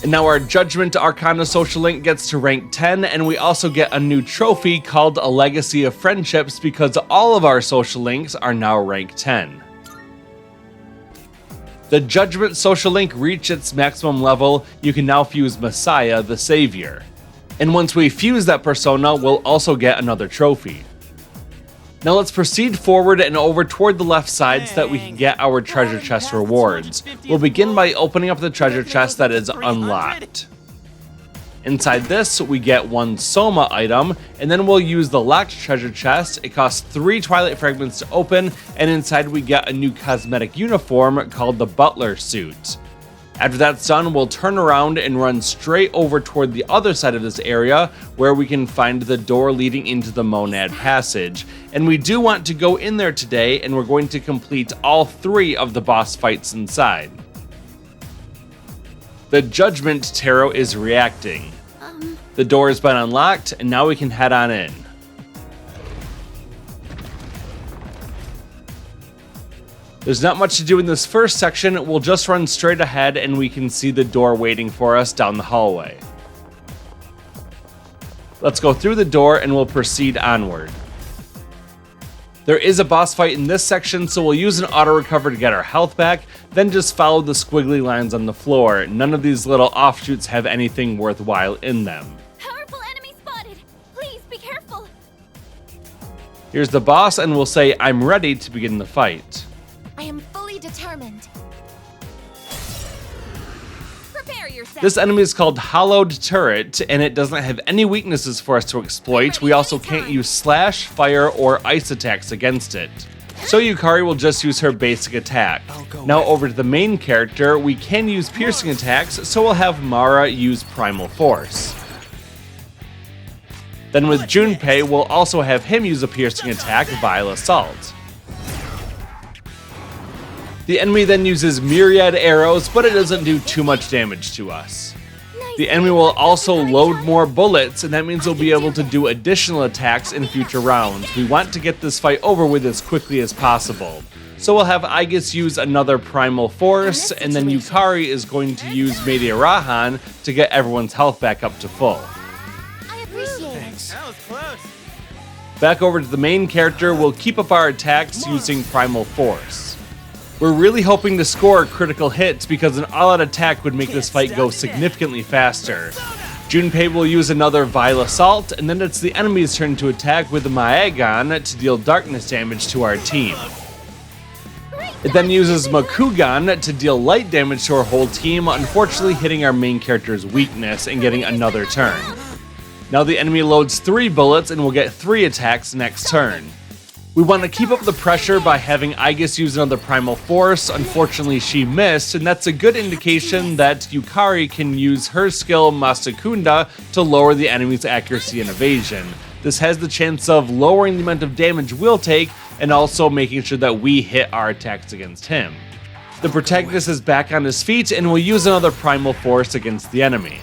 And now our Judgment Arcana social link gets to rank 10, and we also get a new trophy called a Legacy of Friendships because all of our social links are now rank 10. The Judgment social link reached its maximum level. You can now fuse Messiah the Savior. And once we fuse that persona, we'll also get another trophy. Now let's proceed forward and over toward the left side so that we can get our treasure chest rewards. We'll begin by opening up the treasure chest that is unlocked. Inside this, we get one Soma item, and then we'll use the locked treasure chest. It costs 3 Twilight Fragments to open, and inside we get a new cosmetic uniform called the Butler Suit. After that's done, we'll turn around and run straight over toward the other side of this area where we can find the door leading into the Monad Passage. And we do want to go in there today, and we're going to complete all 3 of the boss fights inside. The Judgment Tarot is reacting. The door has been unlocked, and now we can head on in. There's not much to do in this first section. We'll just run straight ahead and we can see the door waiting for us down the hallway. Let's go through the door and we'll proceed onward. There is a boss fight in this section, so we'll use an auto recover to get our health back, then just follow the squiggly lines on the floor. None of these little offshoots have anything worthwhile in them. Powerful enemy spotted. Please be careful. Here's the boss, and we'll say, "I'm ready to begin the fight." I am fully determined. Prepare yourself. This enemy is called Hollowed Turret, and it doesn't have any weaknesses for us to exploit. We also can't use slash, fire, or ice attacks against it. So Yukari will just use her basic attack. Now over to the main character, we can use piercing attacks, so we'll have Mara use Primal Force. Then with Junpei, we'll also have him use a piercing attack, Vile Assault. The enemy then uses myriad arrows, but it doesn't do too much damage to us. The enemy will also load more bullets, and that means we'll be able to do additional attacks in future rounds. We want to get this fight over with as quickly as possible. So we'll have Aegis use another Primal Force, and then Yukari is going to use Meteorahan to get everyone's health back up to full. I appreciate it. That was close. Back over to the main character, we'll keep up our attacks using Primal Force. We're really hoping to score critical hits because an all-out attack would make this fight go significantly faster. Junpei will use another Vile Assault, and then it's the enemy's turn to attack with the Maegan to deal darkness damage to our team. It then uses Makugan to deal light damage to our whole team, unfortunately hitting our main character's weakness and getting another turn. Now the enemy loads 3 bullets and will get 3 attacks next turn. We want to keep up the pressure by having Aegis use another Primal Force. Unfortunately, she missed, and that's a good indication that Yukari can use her skill Masakunda to lower the enemy's accuracy and evasion. This has the chance of lowering the amount of damage we'll take, and also making sure that we hit our attacks against him. The protagonist is back on his feet, and will use another Primal Force against the enemy.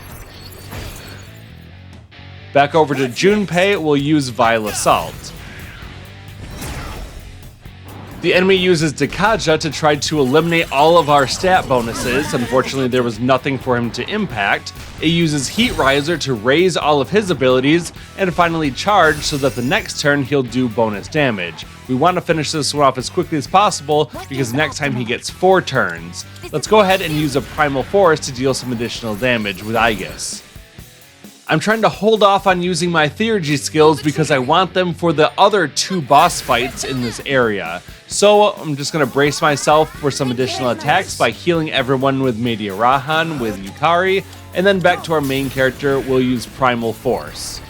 Back over to Junpei, we'll use Vile Assault. The enemy uses Dekaja to try to eliminate all of our stat bonuses. Unfortunately, there was nothing for him to impact. It uses Heat Riser to raise all of his abilities, and finally Charge so that the next turn he'll do bonus damage. We want to finish this one off as quickly as possible because next time he gets 4 turns. Let's go ahead and use a Primal Force to deal some additional damage with Aegis. I'm trying to hold off on using my Theurgy skills because I want them for the other 2 boss fights in this area. So I'm just going to brace myself for some additional attacks by healing everyone with Media Rahan with Yukari, and then back to our main character, we'll use Primal Force.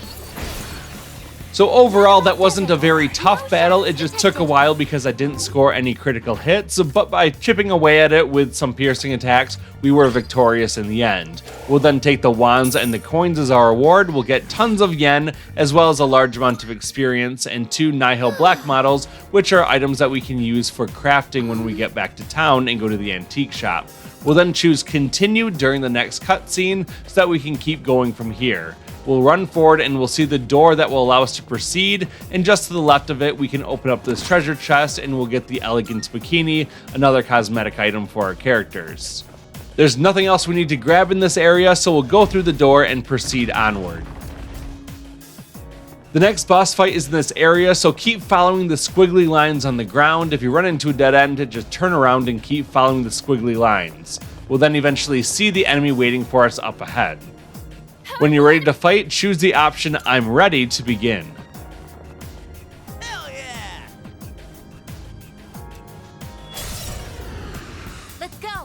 So overall, that wasn't a very tough battle, it just took a while because I didn't score any critical hits, but by chipping away at it with some piercing attacks, we were victorious in the end. We'll then take the wands and the coins as our reward, we'll get tons of yen, as well as a large amount of experience, and 2 Nihil Black models, which are items that we can use for crafting when we get back to town and go to the antique shop. We'll then choose continue during the next cutscene so that we can keep going from here. We'll run forward and we'll see the door that will allow us to proceed, and just to the left of it we can open up this treasure chest and we'll get the Elegance Bikini, another cosmetic item for our characters. There's nothing else we need to grab in this area, so we'll go through the door and proceed onward. The next boss fight is in this area, so keep following the squiggly lines on the ground. If you run into a dead end, just turn around and keep following the squiggly lines. We'll then eventually see the enemy waiting for us up ahead. When you're ready to fight, choose the option I'm ready to begin.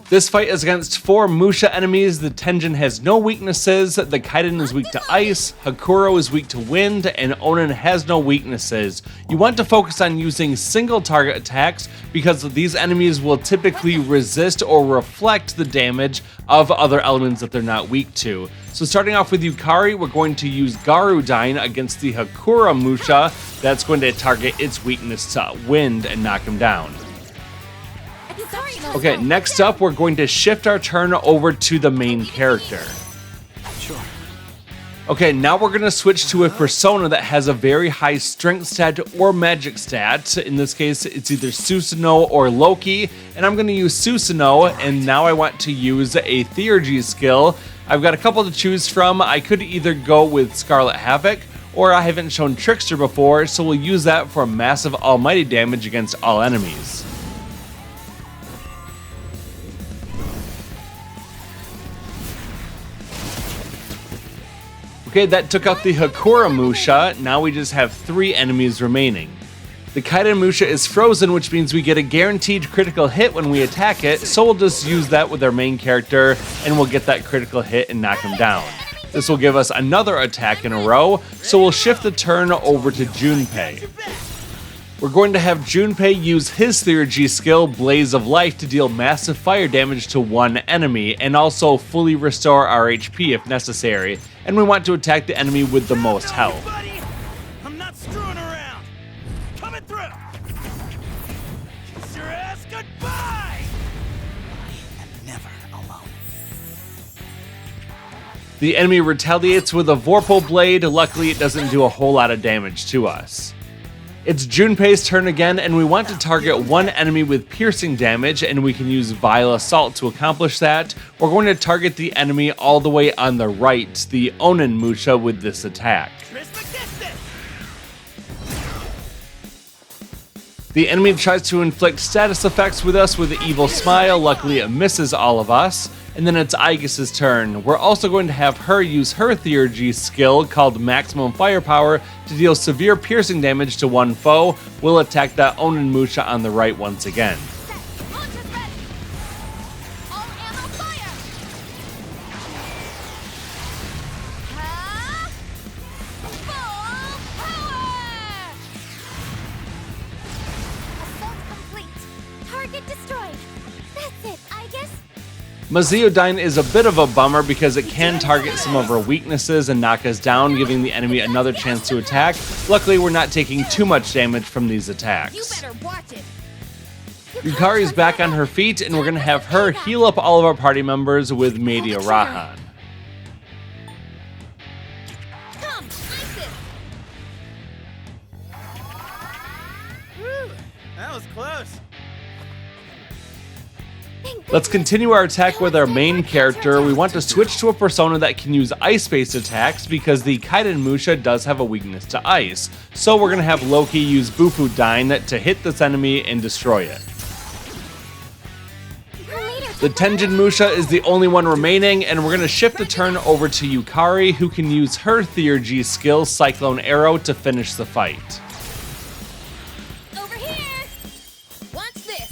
This fight is against 4 Musha enemies. The Tenjin has no weaknesses, the Kaiden is weak to ice, Hakuro is weak to wind, and Onin has no weaknesses. You want to focus on using single target attacks because these enemies will typically resist or reflect the damage of other elements that they're not weak to. So starting off with Yukari, we're going to use Garudine against the Hakura Musha. That's going to target its weakness to wind and knock him down. Okay, next up, we're going to shift our turn over to the main character. Sure. Okay, now we're going to switch to a persona that has a very high strength stat or magic stat. In this case, it's either Susanoo or Loki, and I'm going to use Susanoo, and now I want to use a Theurgy skill. I've got a couple to choose from. I could either go with Scarlet Havoc, or I haven't shown Trickster before, so we'll use that for massive almighty damage against all enemies. Okay, that took out the Hakura Musha. Now we just have 3 enemies remaining. The Kaiden Musha is frozen, which means we get a guaranteed critical hit when we attack it, so we'll just use that with our main character, and we'll get that critical hit and knock him down. This will give us another attack in a row, so we'll shift the turn over to Junpei. We're going to have Junpei use his Theurgy skill, Blaze of Life, to deal massive fire damage to 1 enemy, and also fully restore our HP if necessary, and we want to attack the enemy with the most health. I'm not screwing around. Coming through. Kiss your ass goodbye. I am never alone. The enemy retaliates with a Vorpal Blade. Luckily, it doesn't do a whole lot of damage to us. It's Junpei's turn again, and we want to target 1 enemy with piercing damage, and we can use Vile Assault to accomplish that. We're going to target the enemy all the way on the right, the Onin Musha, with this attack. The enemy tries to inflict status effects with us with the Evil Smile. Luckily, it misses all of us. And then it's Aegis' turn. We're also going to have her use her Theurgy skill called Maximum Firepower to deal severe piercing damage to 1 foe. We'll attack that Onin Musha on the right once again. Maziodyne is a bit of a bummer because it can target some of our weaknesses and knock us down, giving the enemy another chance to attack. Luckily, we're not taking too much damage from these attacks. Yukari's back on her feet, and we're going to have her heal up all of our party members with Media Rahan. That was close. Let's continue our attack with our main character. We want to switch to a persona that can use ice-based attacks because the Kaiden Musha does have a weakness to ice. So we're going to have Loki use Bufudyne to hit this enemy and destroy it. The Tenjin Musha is the only one remaining, and we're going to shift the turn over to Yukari, who can use her Theurgy skill, Cyclone Arrow, to finish the fight. Over here! Watch this!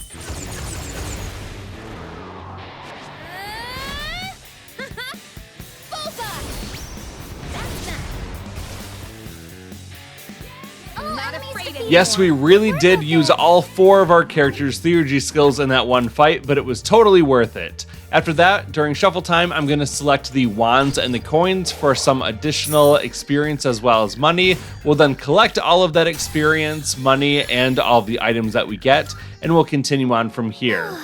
Yes, we really did use all 4 of our characters' Theurgy skills in that one fight, but it was totally worth it. After that, during shuffle time, I'm going to select the wands and the coins for some additional experience as well as money. We'll then collect all of that experience, money, and all the items that we get, and we'll continue on from here.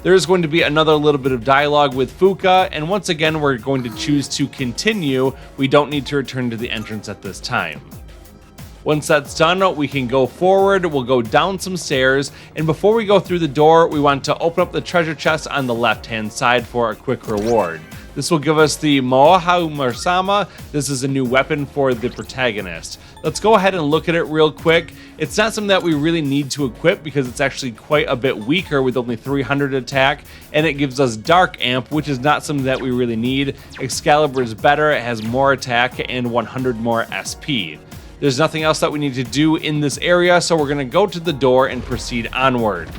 There's going to be another little bit of dialogue with Fuka, and once again, we're going to choose to continue. We don't need to return to the entrance at this time. Once that's done, we can go forward, we'll go down some stairs, and before we go through the door, we want to open up the treasure chest on the left-hand side for a quick reward. This will give us the Mohamursama. This is a new weapon for the protagonist. Let's go ahead and look at it real quick. It's not something that we really need to equip because it's actually quite a bit weaker with only 300 attack, and it gives us Dark Amp, which is not something that we really need. Excalibur is better, it has more attack and 100 more SP. There's nothing else that we need to do in this area, so we're going to go to the door and proceed onward.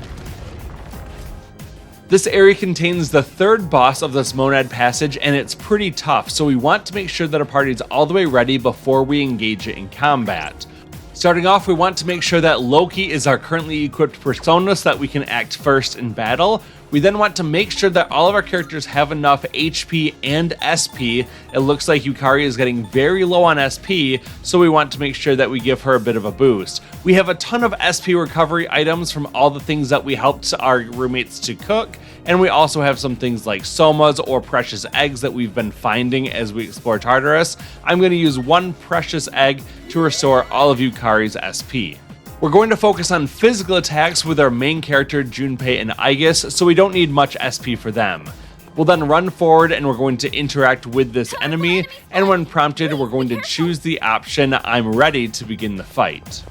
This area contains the 3rd boss of this Monad passage, and it's pretty tough, so we want to make sure that our party's all the way ready before we engage it in combat. Starting off, we want to make sure that Loki is our currently equipped persona so that we can act first in battle. We then want to make sure that all of our characters have enough HP and SP. It looks like Yukari is getting very low on SP, so we want to make sure that we give her a bit of a boost. We have a ton of SP recovery items from all the things that we helped our roommates to cook, and we also have some things like somas or precious eggs that we've been finding as we explore Tartarus. I'm going to use 1 precious egg to restore all of Yukari's SP. We're going to focus on physical attacks with our main character Junpei and Aegis, so we don't need much SP for them. We'll then run forward and we're going to interact with this enemy, and when prompted, we're going to choose the option I'm ready to begin the fight.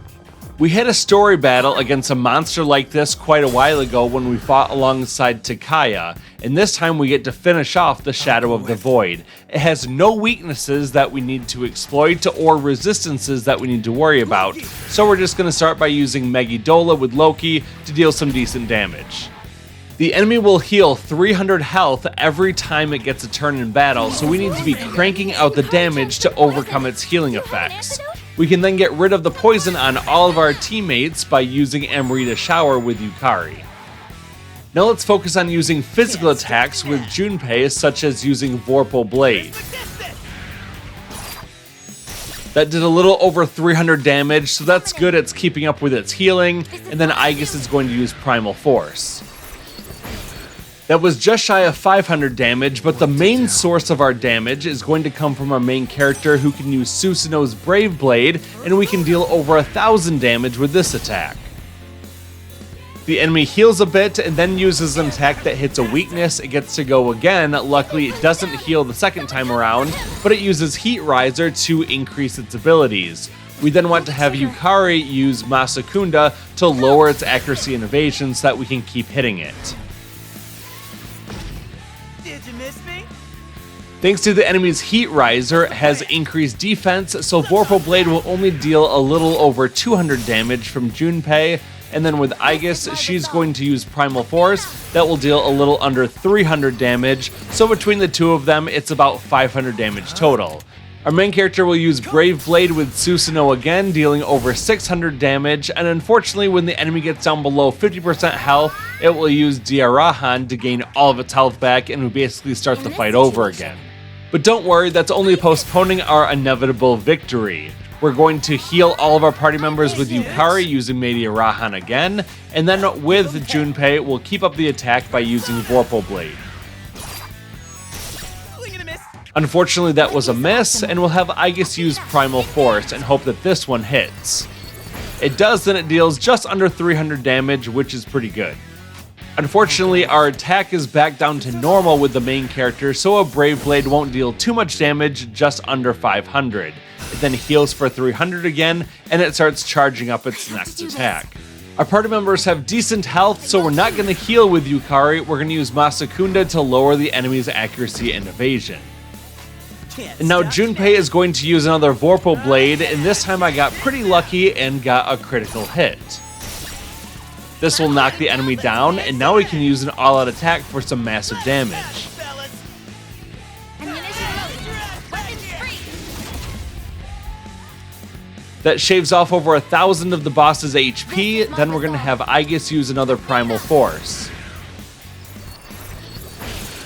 We had a story battle against a monster like this quite a while ago when we fought alongside Takaya, and this time we get to finish off the Shadow of the Void. It has no weaknesses that we need to exploit or resistances that we need to worry about, so we're just going to start by using Megiddola with Loki to deal some decent damage. The enemy will heal 300 health every time it gets a turn in battle, so we need to be cranking out the damage to overcome its healing effects. We can then get rid of the poison on all of our teammates by using Amrita Shower with Yukari. Now let's focus on using physical attacks with Junpei, such as using Vorpal Blade. That did a little over 300 damage, so that's good, it's keeping up with its healing, and then Aegis is going to use Primal Force. That was just shy of 500 damage, but the main source of our damage is going to come from our main character who can use Susanoo's Brave Blade, and we can deal over 1,000 damage with this attack. The enemy heals a bit and then uses an attack that hits a weakness. It gets to go again. Luckily, it doesn't heal the second time around, but it uses Heat Riser to increase its abilities. We then want to have Yukari use Masakunda to lower its accuracy and evasion so that we can keep hitting it. Did you miss me? Thanks to the enemy's Heat Riser, it has increased defense, so Vorpal Blade will only deal a little over 200 damage from Junpei, and then with Aegis, she's going to use Primal Force. That will deal a little under 300 damage, so between the two of them, it's about 500 damage total. Our main character will use Brave Blade with Susanoo again, dealing over 600 damage, and unfortunately when the enemy gets down below 50% health, it will use Diarahan to gain all of its health back, and we basically start the fight over again. But don't worry, that's only postponing our inevitable victory. We're going to heal all of our party members with Yukari using Diarahan again, and then with Junpei, we'll keep up the attack by using Vorpal Blade. Unfortunately, that was a miss, and we'll have Aegis use Primal Force and hope that this one hits. it does, then it deals just under 300 damage, which is pretty good. Unfortunately, our attack is back down to normal with the main character, so a Brave Blade won't deal too much damage, just under 500. It then heals for 300 again, and it starts charging up its next attack. Our party members have decent health, so we're not going to heal with Yukari, we're going to use Masakunda to lower the enemy's accuracy and evasion. And now Junpei is going to use another Vorpal Blade, and this time I got pretty lucky and got a critical hit. This will knock the enemy down, and now we can use an all-out attack for some massive damage. That shaves off over 1,000 of the boss's HP, then we're going to have Aegis use another Primal Force.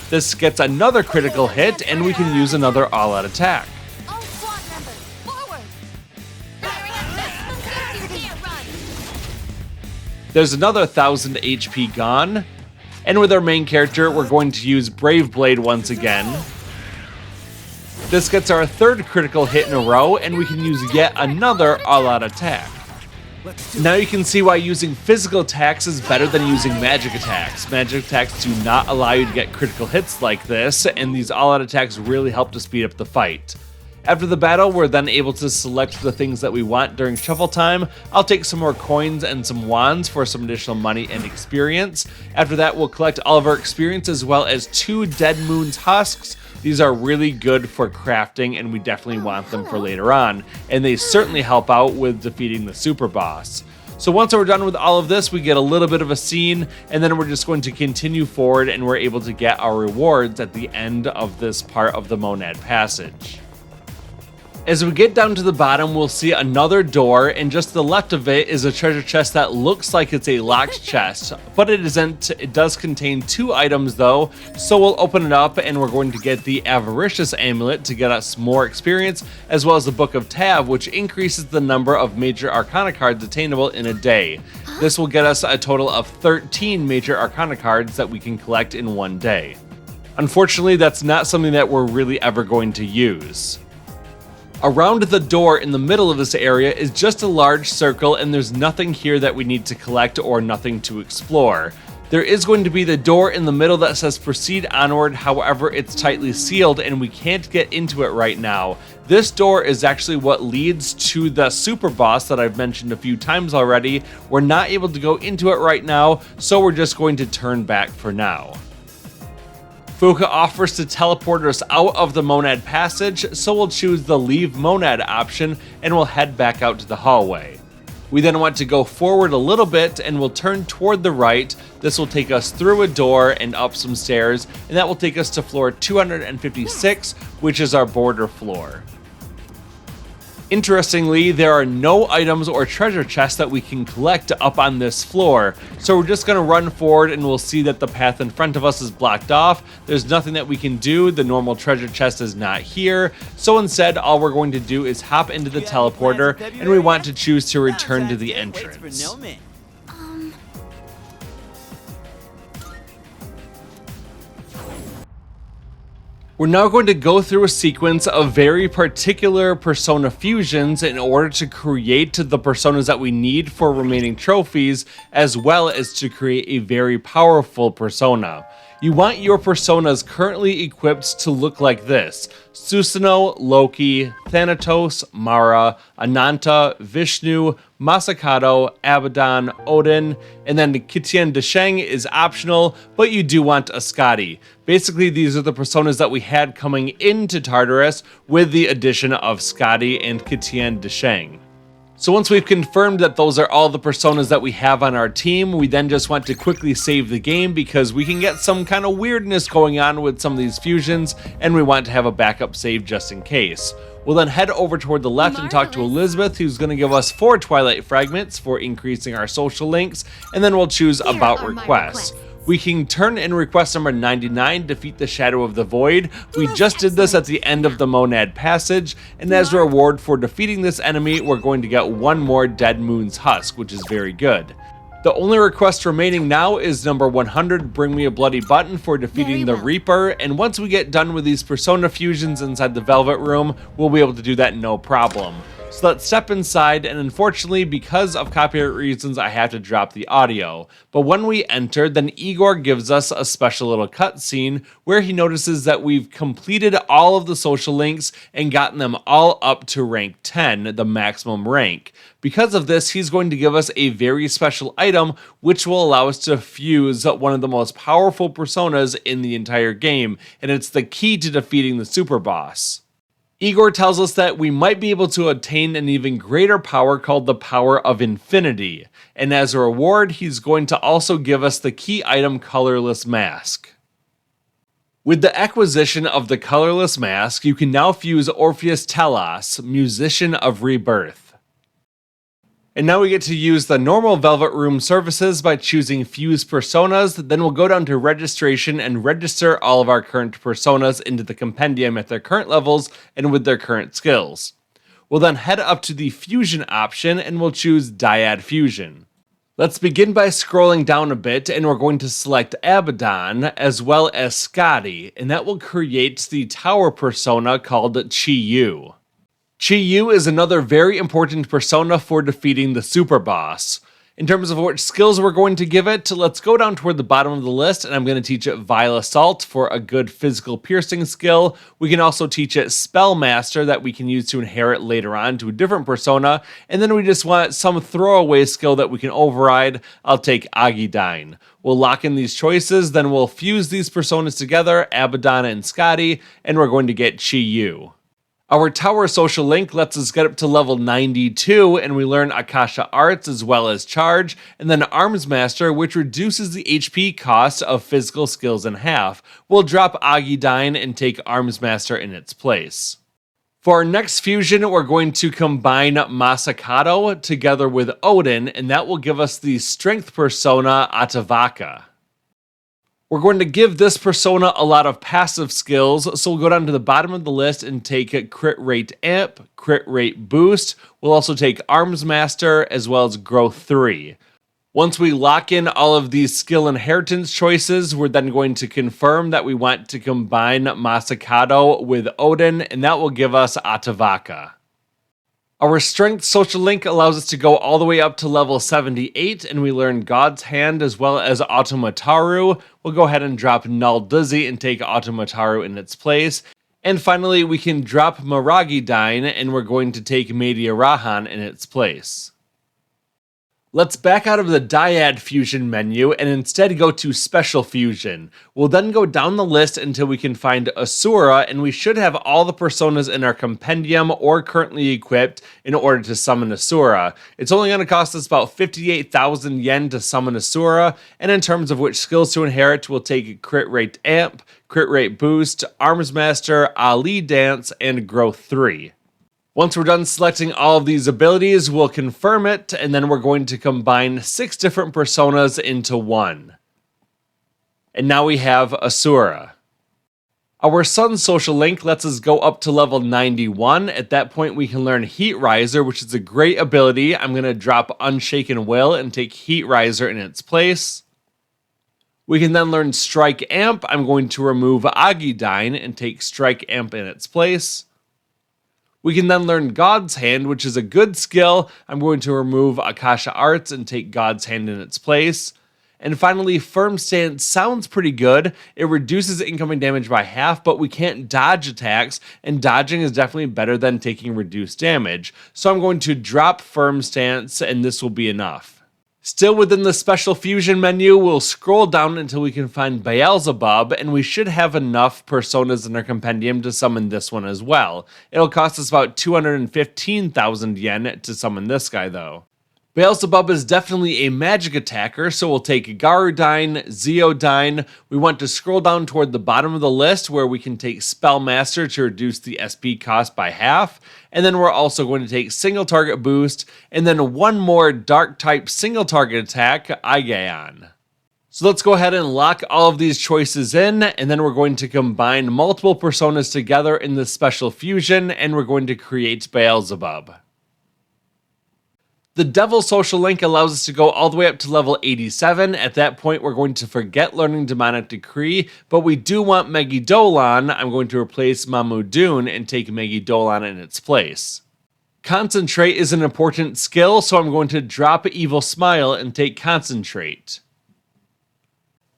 This gets another critical hit, and we can use another all-out attack. There's another 1,000 HP gone, and with our main character, we're going to use Brave Blade once again. This gets our third critical hit in a row, and we can use yet another all-out attack. Now you can see why using physical attacks is better than using magic attacks. Magic attacks do not allow you to get critical hits like this, and these all-out attacks really help to speed up the fight. After the battle, we're then able to select the things that we want during shuffle time. I'll take some more coins and some wands for some additional money and experience. After that, we'll collect all of our experience as well as 2 Dead Moon's husks. These are really good for crafting, and we definitely want them for later on, and they certainly help out with defeating the Superboss. So once we're done with all of this, we get a little bit of a scene, and then we're just going to continue forward, and we're able to get our rewards at the end of this part of the Monad Passage. As we get down to the bottom, we'll see another door, and just to the left of it is a treasure chest that looks like it's a locked chest, but it isn't. It does contain 2 items though, so we'll open it up and we're going to get the Avaricious Amulet to get us more experience, as well as the Book of Tav, which increases the number of Major Arcana cards attainable in a day. This will get us a total of 13 Major Arcana cards that we can collect in one day. Unfortunately, that's not something that we're really ever going to use. Around the door in the middle of this area is just a large circle, and there's nothing here that we need to collect or nothing to explore. There is going to be the door in the middle that says proceed onward, however it's tightly sealed and we can't get into it right now. This door is actually what leads to the Superboss that I've mentioned a few times already. We're not able to go into it right now, so we're just going to turn back for now. Fuka offers to teleport us out of the Monad Passage, so we'll choose the Leave Monad option and we'll head back out to the hallway. We then want to go forward a little bit and we'll turn toward the right. This will take us through a door and up some stairs, and that will take us to floor 256, which is our border floor. Interestingly, there are no items or treasure chests that we can collect up on this floor, so we're just going to run forward and we'll see that the path in front of us is blocked off. There's nothing that we can do, the normal treasure chest is not here, so instead all we're going to do is hop into the teleporter, and we want to choose to return to the entrance. We're now going to go through a sequence of very particular persona fusions in order to create the personas that we need for remaining trophies, as well as to create a very powerful persona. You want your personas currently equipped to look like this: Susanoo, Loki, Thanatos, Mara, Ananta, Vishnu, Masakado, Abaddon, Odin, and then Kitien Desheng is optional, but you do want a Skadi. Basically, these are the personas that we had coming into Tartarus with the addition of Skadi and Kitien Desheng. So once we've confirmed that those are all the personas that we have on our team, we then just want to quickly save the game because we can get some kind of weirdness going on with some of these fusions, and we want to have a backup save just in case. We'll then head over toward the left and talk to Elizabeth, who's going to give us 4 Twilight Fragments for increasing our social links, and then we'll choose About Requests. We can turn in request number 99, Defeat the Shadow of the Void. We just did this at the end of the Monad Passage, and as a reward for defeating this enemy, we're going to get 1 more Dead Moon's Husk, which is very good. The only request remaining now is number 100, Bring Me a Bloody Button, for defeating the Reaper, and once we get done with these persona fusions inside the Velvet Room, we'll be able to do that no problem. So let's step inside, and unfortunately, because of copyright reasons, I have to drop the audio. But when we enter, then Igor gives us a special little cutscene where he notices that we've completed all of the social links and gotten them all up to rank 10, the maximum rank. Because of this, he's going to give us a very special item which will allow us to fuse one of the most powerful personas in the entire game, and it's the key to defeating the Superboss. Igor tells us that we might be able to attain an even greater power called the Power of Infinity, and as a reward, he's going to also give us the key item Colorless Mask. With the acquisition of the Colorless Mask, you can now fuse Orpheus Telos, Musician of Rebirth. And now we get to use the normal Velvet Room services by choosing Fuse Personas, then we'll go down to Registration and register all of our current personas into the compendium at their current levels and with their current skills. We'll then head up to the Fusion option and we'll choose Dyad Fusion. Let's begin by scrolling down a bit and we're going to select Abaddon as well as Scotty, and that will create the tower persona called Chi-Yu. Chi-Yu is another very important persona for defeating the Superboss. In terms of which skills we're going to give it, let's go down toward the bottom of the list and I'm going to teach it Vile Assault for a good physical piercing skill. We can also teach it Spell Master that we can use to inherit later on to a different persona, and then we just want some throwaway skill that we can override. I'll take Agidyne. We'll lock in these choices, then we'll fuse these personas together, Abaddon and Scotty, and we're going to get Chi-Yu. Our tower social link lets us get up to level 92 and we learn Akasha Arts as well as Charge, and then Arms Master, which reduces the HP cost of physical skills in half. We'll drop Agidyne and take Arms Master in its place. For our next fusion, we're going to combine Masakado together with Odin, and that will give us the Strength persona Atavaka. We're going to give this persona a lot of passive skills, so we'll go down to the bottom of the list and take Crit Rate Amp, Crit Rate Boost. We'll also take Arms Master as well as Growth 3. Once we lock in all of these skill inheritance choices, we're then going to confirm that we want to combine Masakado with Odin, and that will give us Atavaka. Our Strength social link allows us to go all the way up to level 78, and we learn God's Hand as well as Automataru. We'll go ahead and drop Null Dizzy and take Automataru in its place. And finally, we can drop Maragidyne, and we're going to take Mediarahan in its place. Let's back out of the Dyad Fusion menu and instead go to Special Fusion. We'll then go down the list until we can find Asura, and we should have all the personas in our compendium or currently equipped in order to summon Asura. It's only going to cost us about 58,000 yen to summon Asura, and in terms of which skills to inherit, we'll take Crit Rate Amp, Crit Rate Boost, Arms Master, Ali Dance, and Growth 3. Once we're done selecting all of these abilities, we'll confirm it, and then we're going to combine 6 different personas into one. And now we have Asura. Our Sun social link lets us go up to level 91. At that point, we can learn Heat Riser, which is a great ability. I'm going to drop Unshaken Will and take Heat Riser in its place. We can then learn Strike Amp. I'm going to remove Agidyne and take Strike Amp in its place. We can then learn God's Hand, which is a good skill. I'm going to remove Akasha Arts and take God's Hand in its place. And finally, Firm Stance sounds pretty good. It reduces incoming damage by half, but we can't dodge attacks, and dodging is definitely better than taking reduced damage. So I'm going to drop Firm Stance, and this will be enough. Still within the Special Fusion menu, we'll scroll down until we can find Beelzebub, and we should have enough personas in our compendium to summon this one as well. It'll cost us about 215,000 yen to summon this guy though. Beelzebub is definitely a magic attacker, so we'll take Garudyne, Zeodyne. We want to scroll down toward the bottom of the list where we can take Spellmaster to reduce the SP cost by half. And then we're also going to take Single Target Boost, and then one more Dark type single target attack, Aeon. So let's go ahead and lock all of these choices in, and then we're going to combine multiple personas together in this Special Fusion, and we're going to create Beelzebub. The Devil social link allows us to go all the way up to level 87. At that point, we're going to forget learning Demonic Decree, but we do want Megidolan. I'm going to replace Mamudun and take Megidolan in its place. Concentrate is an important skill, so I'm going to drop Evil Smile and take Concentrate.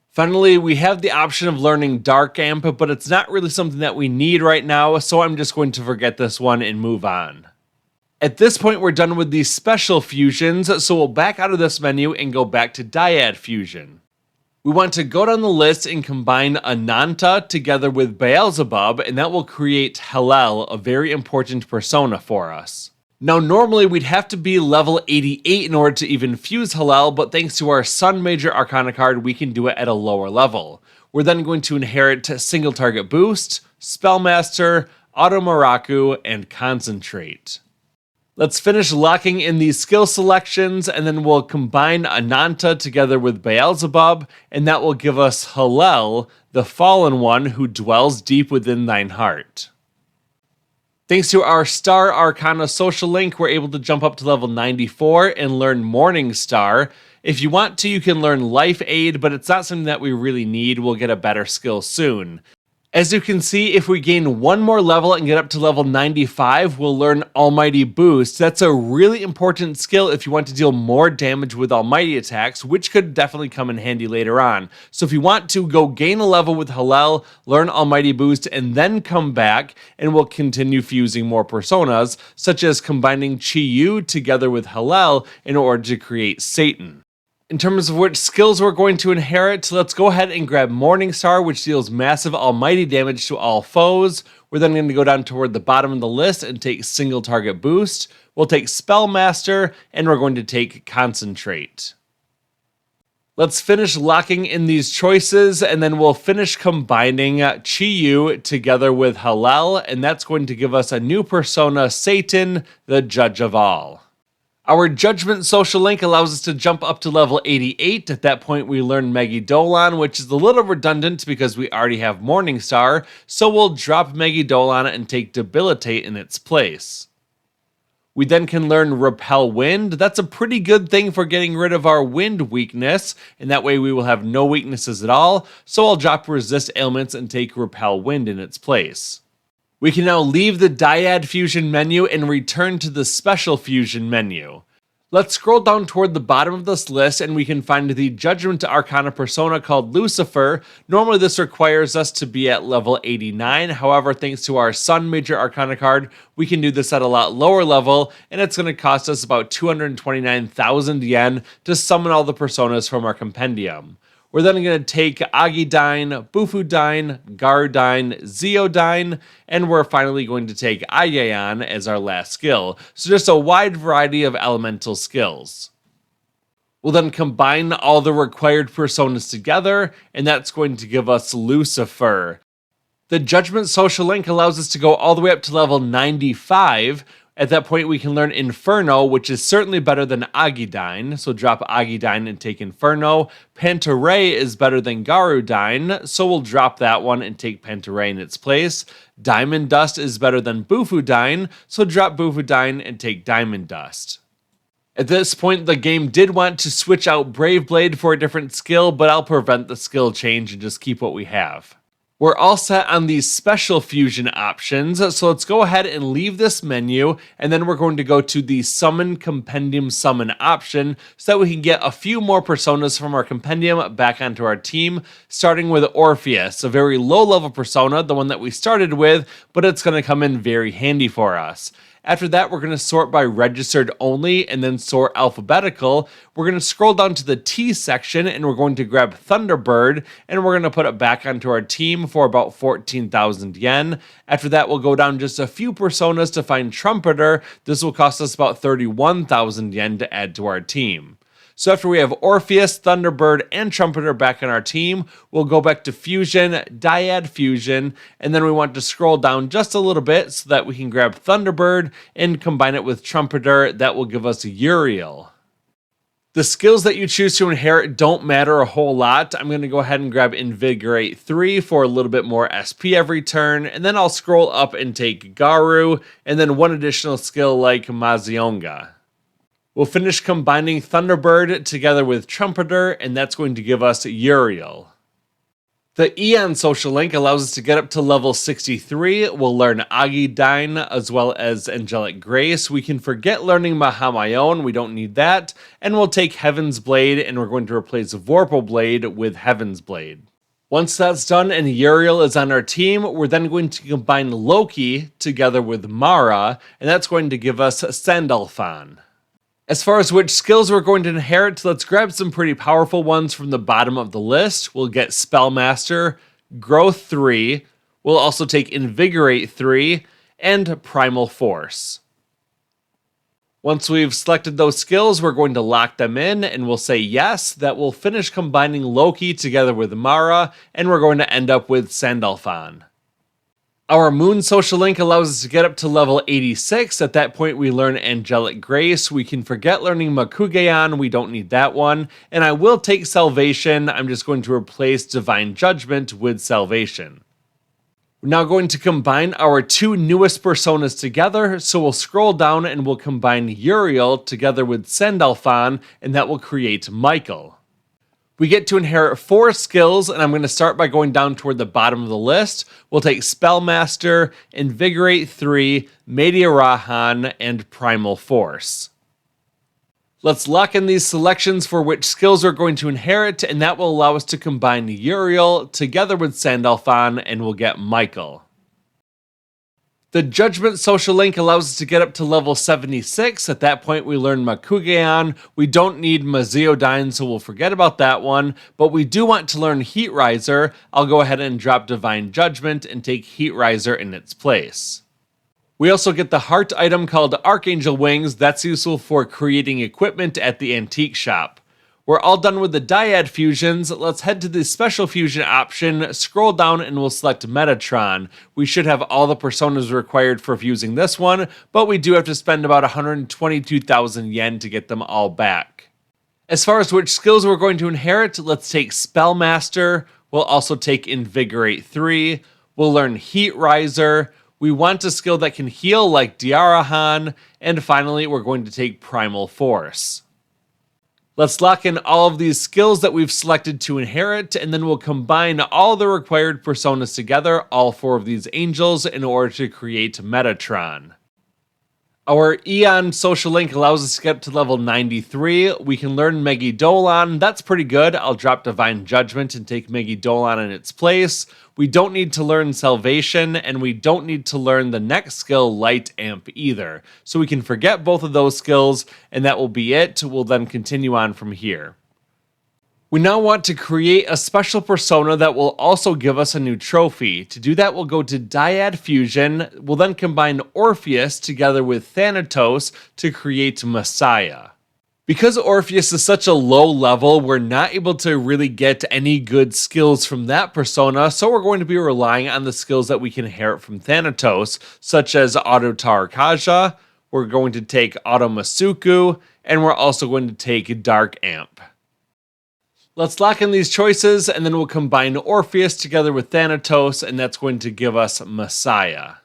Finally, we have the option of learning Dark Amp, but it's not really something that we need right now, so I'm just going to forget this one and move on. At this point, we're done with these special fusions, so we'll back out of this menu and go back to Dyad Fusion. We want to go down the list and combine Ananta together with Beelzebub, and that will create Hellel, a very important persona for us. Now, normally we'd have to be level 88 in order to even fuse Hellel, but thanks to our Sun Major Arcana card, we can do it at a lower level. We're then going to inherit Single Target Boost, Spellmaster, Auto Maraku, and Concentrate. Let's finish locking in these skill selections, and then we'll combine Ananta together with Beelzebub, and that will give us Hellel, the Fallen One who dwells deep within thine heart. Thanks to our Star Arcana social link, we're able to jump up to level 94 and learn Morning Star. If you want to, you can learn Life Aid, but it's not something that we really need. We'll get a better skill soon. As you can see, if we gain one more level and get up to level 95, we'll learn Almighty Boost. That's a really important skill if you want to deal more damage with Almighty attacks, which could definitely come in handy later on. So if you want to go gain a level with Hellel, learn Almighty Boost, and then come back, and we'll continue fusing more personas, such as combining Chi-Yu together with Hellel in order to create Satan. In terms of which skills we're going to inherit, let's go ahead and grab Morningstar, which deals massive almighty damage to all foes. We're then going to go down toward the bottom of the list and take Single Target Boost. We'll take Spellmaster, and we're going to take Concentrate. Let's finish locking in these choices, and then we'll finish combining Chi-Yu together with Hellel, and that's going to give us a new persona, Satan, the Judge of All. Our Judgment social link allows us to jump up to level 88. At that point, we learn Megidolan, which is a little redundant because we already have Morningstar, so we'll drop Megidolan and take Debilitate in its place. We then can learn Repel Wind. That's a pretty good thing for getting rid of our wind weakness, and that way we will have no weaknesses at all, so I'll drop Resist Ailments and take Repel Wind in its place. We can now leave the Dyad Fusion menu and return to the Special Fusion menu. Let's scroll down toward the bottom of this list and we can find the Judgment Arcana persona called Lucifer. Normally this requires us to be at level 89, however thanks to our Sun Major Arcana card, we can do this at a lot lower level, and it's going to cost us about 229,000 yen to summon all the personas from our compendium. We're then going to take Agidyne, Bufudyne, Garudyne, Zeodyne, and we're finally going to take Aeon as our last skill. So just a wide variety of elemental skills. We'll then combine all the required personas together, and that's going to give us Lucifer. The Judgment social link allows us to go all the way up to level 95. At that point, we can learn Inferno, which is certainly better than Agidyne, so drop Agidyne and take Inferno. Pantaray is better than Garudyne, so we'll drop that one and take Pantaray in its place. Diamond Dust is better than Bufudyne, so drop Bufudyne and take Diamond Dust. At this point, the game did want to switch out Brave Blade for a different skill, but I'll prevent the skill change and just keep what we have. We're all set on these special fusion options, so let's go ahead and leave this menu, and then we're going to go to the Summon Compendium Summon option so that we can get a few more personas from our compendium back onto our team, starting with Orpheus, a very low-level persona, the one that we started with, but it's going to come in very handy for us. After that, we're going to sort by registered only and then sort alphabetical. We're going to scroll down to the T section and we're going to grab Thunderbird and we're going to put it back onto our team for about 14,000 yen. After that, we'll go down just a few personas to find Trumpeter. This will cost us about 31,000 yen to add to our team. So after we have Orpheus, Thunderbird, and Trumpeter back on our team, we'll go back to Fusion, Dyad Fusion, and then we want to scroll down just a little bit so that we can grab Thunderbird and combine it with Trumpeter. That will give us Uriel. The skills that you choose to inherit don't matter a whole lot. I'm going to go ahead and grab Invigorate 3 for a little bit more SP every turn, and then I'll scroll up and take Garu, and then one additional skill like Mazionga. We'll finish combining Thunderbird together with Trumpeter, and that's going to give us Uriel. The Aeon social link allows us to get up to level 63. We'll learn Agidine as well as Angelic Grace. We can forget learning Mahamayon, we don't need that. And we'll take Heaven's Blade and we're going to replace Vorpal Blade with Heaven's Blade. Once that's done and Uriel is on our team, we're then going to combine Loki together with Mara, and that's going to give us Sandalphon. As far as which skills we're going to inherit, let's grab some pretty powerful ones from the bottom of the list. We'll get Spellmaster, Growth 3, we'll also take Invigorate 3, and Primal Force. Once we've selected those skills, we're going to lock them in, and we'll say yes. That will finish combining Loki together with Mara, and we're going to end up with Sandalphon. Our Moon social link allows us to get up to level 86. At that point, we learn Angelic Grace. We can forget learning Makugeon. We don't need that one. And I will take Salvation. I'm just going to replace Divine Judgment with Salvation. We're now going to combine our two newest personas together. So we'll scroll down and we'll combine Uriel together with Sandalphon, and that will create Michael. We get to inherit 4 skills, and I'm going to start by going down toward the bottom of the list. We'll take Spellmaster, Invigorate 3, Mediarahan, and Primal Force. Let's lock in these selections for which skills we're going to inherit, and that will allow us to combine Uriel together with Sandalphon, and we'll get Michael. The Judgment social link allows us to get up to level 76. At that point, we learn Makugeon. We don't need Mazeodine, so we'll forget about that one. But we do want to learn Heat Riser. I'll go ahead and drop Divine Judgment and take Heat Riser in its place. We also get the heart item called Archangel Wings. That's useful for creating equipment at the antique shop. We're all done with the dyad fusions. Let's head to the special fusion option, scroll down, and we'll select Metatron. We should have all the personas required for fusing this one, but we do have to spend about 122,000 yen to get them all back. As far as which skills we're going to inherit, let's take Spellmaster. We'll also take Invigorate 3. We'll learn Heat Riser. We want a skill that can heal like Diarahan. And finally, we're going to take Primal Force. Let's lock in all of these skills that we've selected to inherit, and then we'll combine all the required personas together, all 4 of these angels, in order to create Metatron. Our Aeon social link allows us to get up to level 93. We can learn Megidolon. That's pretty good. I'll drop Divine Judgment and take Megidolon in its place. We don't need to learn Salvation, and we don't need to learn the next skill, Light Amp, either. So we can forget both of those skills, and that will be it. We'll then continue on from here. We now want to create a special persona that will also give us a new trophy. To do that, we'll go to Dyad Fusion. We'll then combine Orpheus together with Thanatos to create Messiah. Because Orpheus is such a low level, we're not able to really get any good skills from that persona, so we're going to be relying on the skills that we can inherit from Thanatos, such as Auto Tarkaja, we're going to take Auto Masuku, and we're also going to take Dark Amp. Let's lock in these choices, and then we'll combine Orpheus together with Thanatos, and that's going to give us Messiah.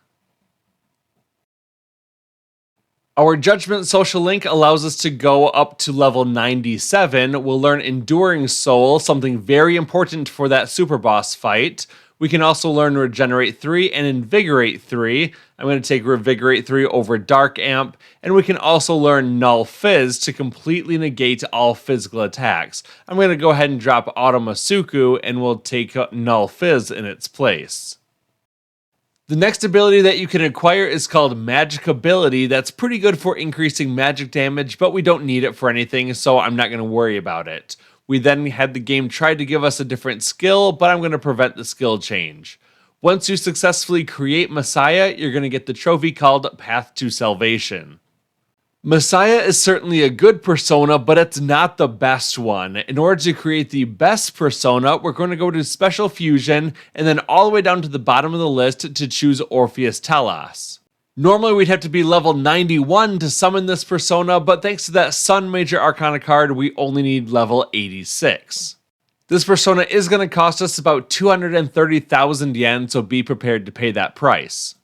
Our Judgment social link allows us to go up to level 97. We'll learn Enduring Soul, something very important for that Superboss fight. We can also learn Regenerate 3 and Invigorate 3. I'm going to take Revigorate 3 over Dark Amp, and we can also learn Null Fizz to completely negate all physical attacks. I'm going to go ahead and drop Auto Masuku, and we'll take Null Fizz in its place. The next ability that you can acquire is called Magic Ability. That's pretty good for increasing magic damage, but we don't need it for anything, so I'm not going to worry about it. We then had the game try to give us a different skill, but I'm going to prevent the skill change. Once you successfully create Messiah, you're going to get the trophy called Path to Salvation. Messiah is certainly a good persona, but it's not the best one. In order to create the best persona, we're going to go to Special Fusion, and then all the way down to the bottom of the list to choose Orpheus Telos. Normally we'd have to be level 91 to summon this persona, but thanks to that Sun Major Arcana card, we only need level 86. This persona is going to cost us about 230,000 yen, so be prepared to pay that price.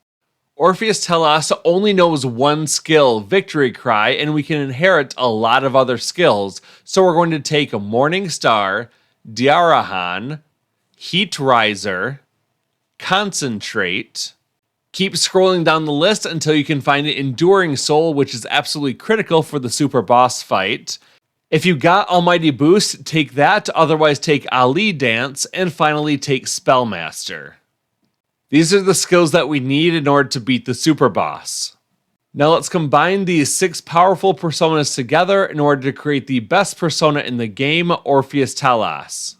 Orpheus Telos only knows one skill, Victory Cry, and we can inherit a lot of other skills, so we're going to take a Morning Star, Diarahan, Heat Riser, Concentrate. Keep scrolling down the list until you can find Enduring Soul, which is absolutely critical for the super boss fight. If you got Almighty Boost, take that, otherwise take Ali Dance, and finally take Spellmaster. These are the skills that we need in order to beat the super boss. Now let's combine these 6 powerful personas together in order to create the best persona in the game, Orpheus Telos.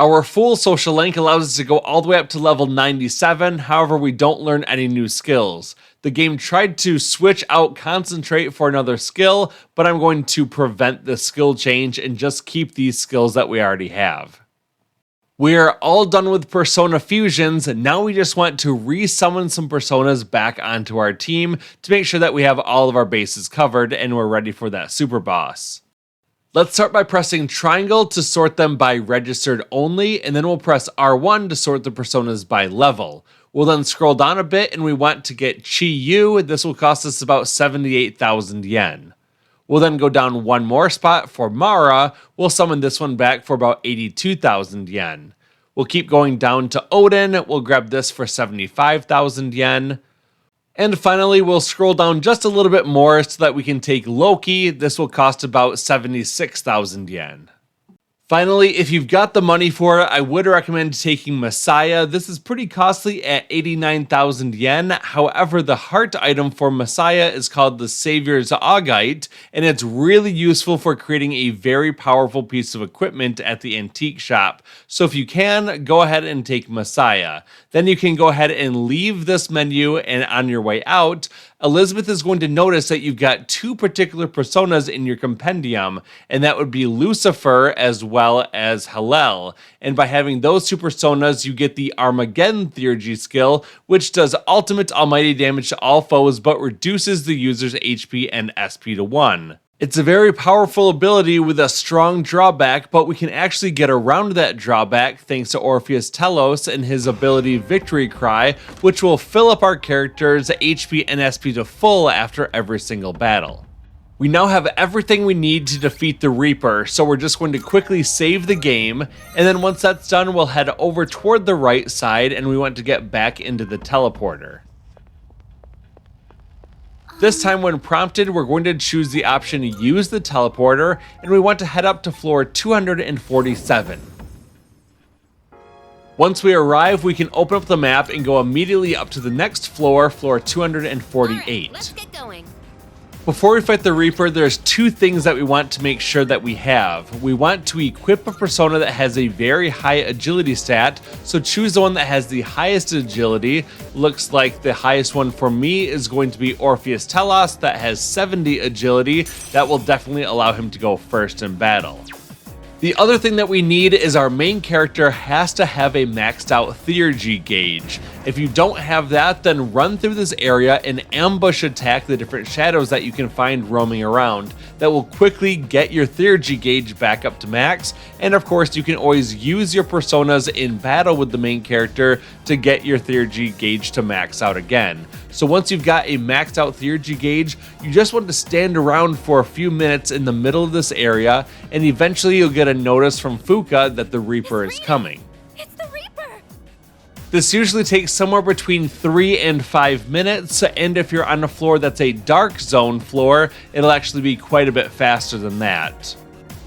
Our full social link allows us to go all the way up to level 97, however we don't learn any new skills. The game tried to switch out Concentrate for another skill, but I'm going to prevent the skill change and just keep these skills that we already have. We are all done with Persona Fusions, and now we just want to resummon some Personas back onto our team to make sure that we have all of our bases covered and we're ready for that super boss. Let's start by pressing triangle to sort them by registered only, and then we'll press R1 to sort the personas by level. We'll then scroll down a bit and we want to get Chi-Yu. This will cost us about 78,000 yen. We'll then go down one more spot for Mara. We'll summon this one back for about 82,000 yen. We'll keep going down to Odin. We'll grab this for 75,000 yen. And finally, we'll scroll down just a little bit more so that we can take Loki. This will cost about 76,000 yen. Finally, if you've got the money for it, I would recommend taking Messiah. This is pretty costly at 89,000 yen. However, the heart item for Messiah is called the Savior's Augite, and it's really useful for creating a very powerful piece of equipment at the antique shop. So if you can, go ahead and take Messiah. Then you can go ahead and leave this menu, and on your way out, Elizabeth is going to notice that you've got 2 particular personas in your compendium, and that would be Lucifer as well as Hallel. And by having those 2 personas, you get the Armageddon Theurgy skill, which does ultimate almighty damage to all foes, but reduces the user's HP and SP to 1. It's a very powerful ability with a strong drawback, but we can actually get around that drawback thanks to Orpheus Telos and his ability Victory Cry, which will fill up our character's HP and SP to full after every single battle. We now have everything we need to defeat the Reaper, so we're just going to quickly save the game, and then once that's done, we'll head over toward the right side, and we want to get back into the teleporter. This time when prompted, we're going to choose the option Use the Teleporter, and we want to head up to floor 247. Once we arrive, we can open up the map and go immediately up to the next floor, floor 248. Let's get going. Before we fight the Reaper, there's 2 things that we want to make sure that we have. We want to equip a persona that has a very high agility stat, so choose the one that has the highest agility. Looks like the highest one for me is going to be Orpheus Telos that has 70 agility. That will definitely allow him to go first in battle. The other thing that we need is our main character has to have a maxed out Theurgy gauge. If you don't have that, then run through this area and ambush attack the different shadows that you can find roaming around. That will quickly get your Theurgy gauge back up to max, and of course you can always use your personas in battle with the main character to get your Theurgy gauge to max out again. So once you've got a maxed out Theurgy gauge, you just want to stand around for a few minutes in the middle of this area, and eventually you'll get a notice from Fuka that the Reaper is coming. It's the Reaper! This usually takes somewhere between 3 and 5 minutes, and if you're on a floor that's a dark zone floor, it'll actually be quite a bit faster than that.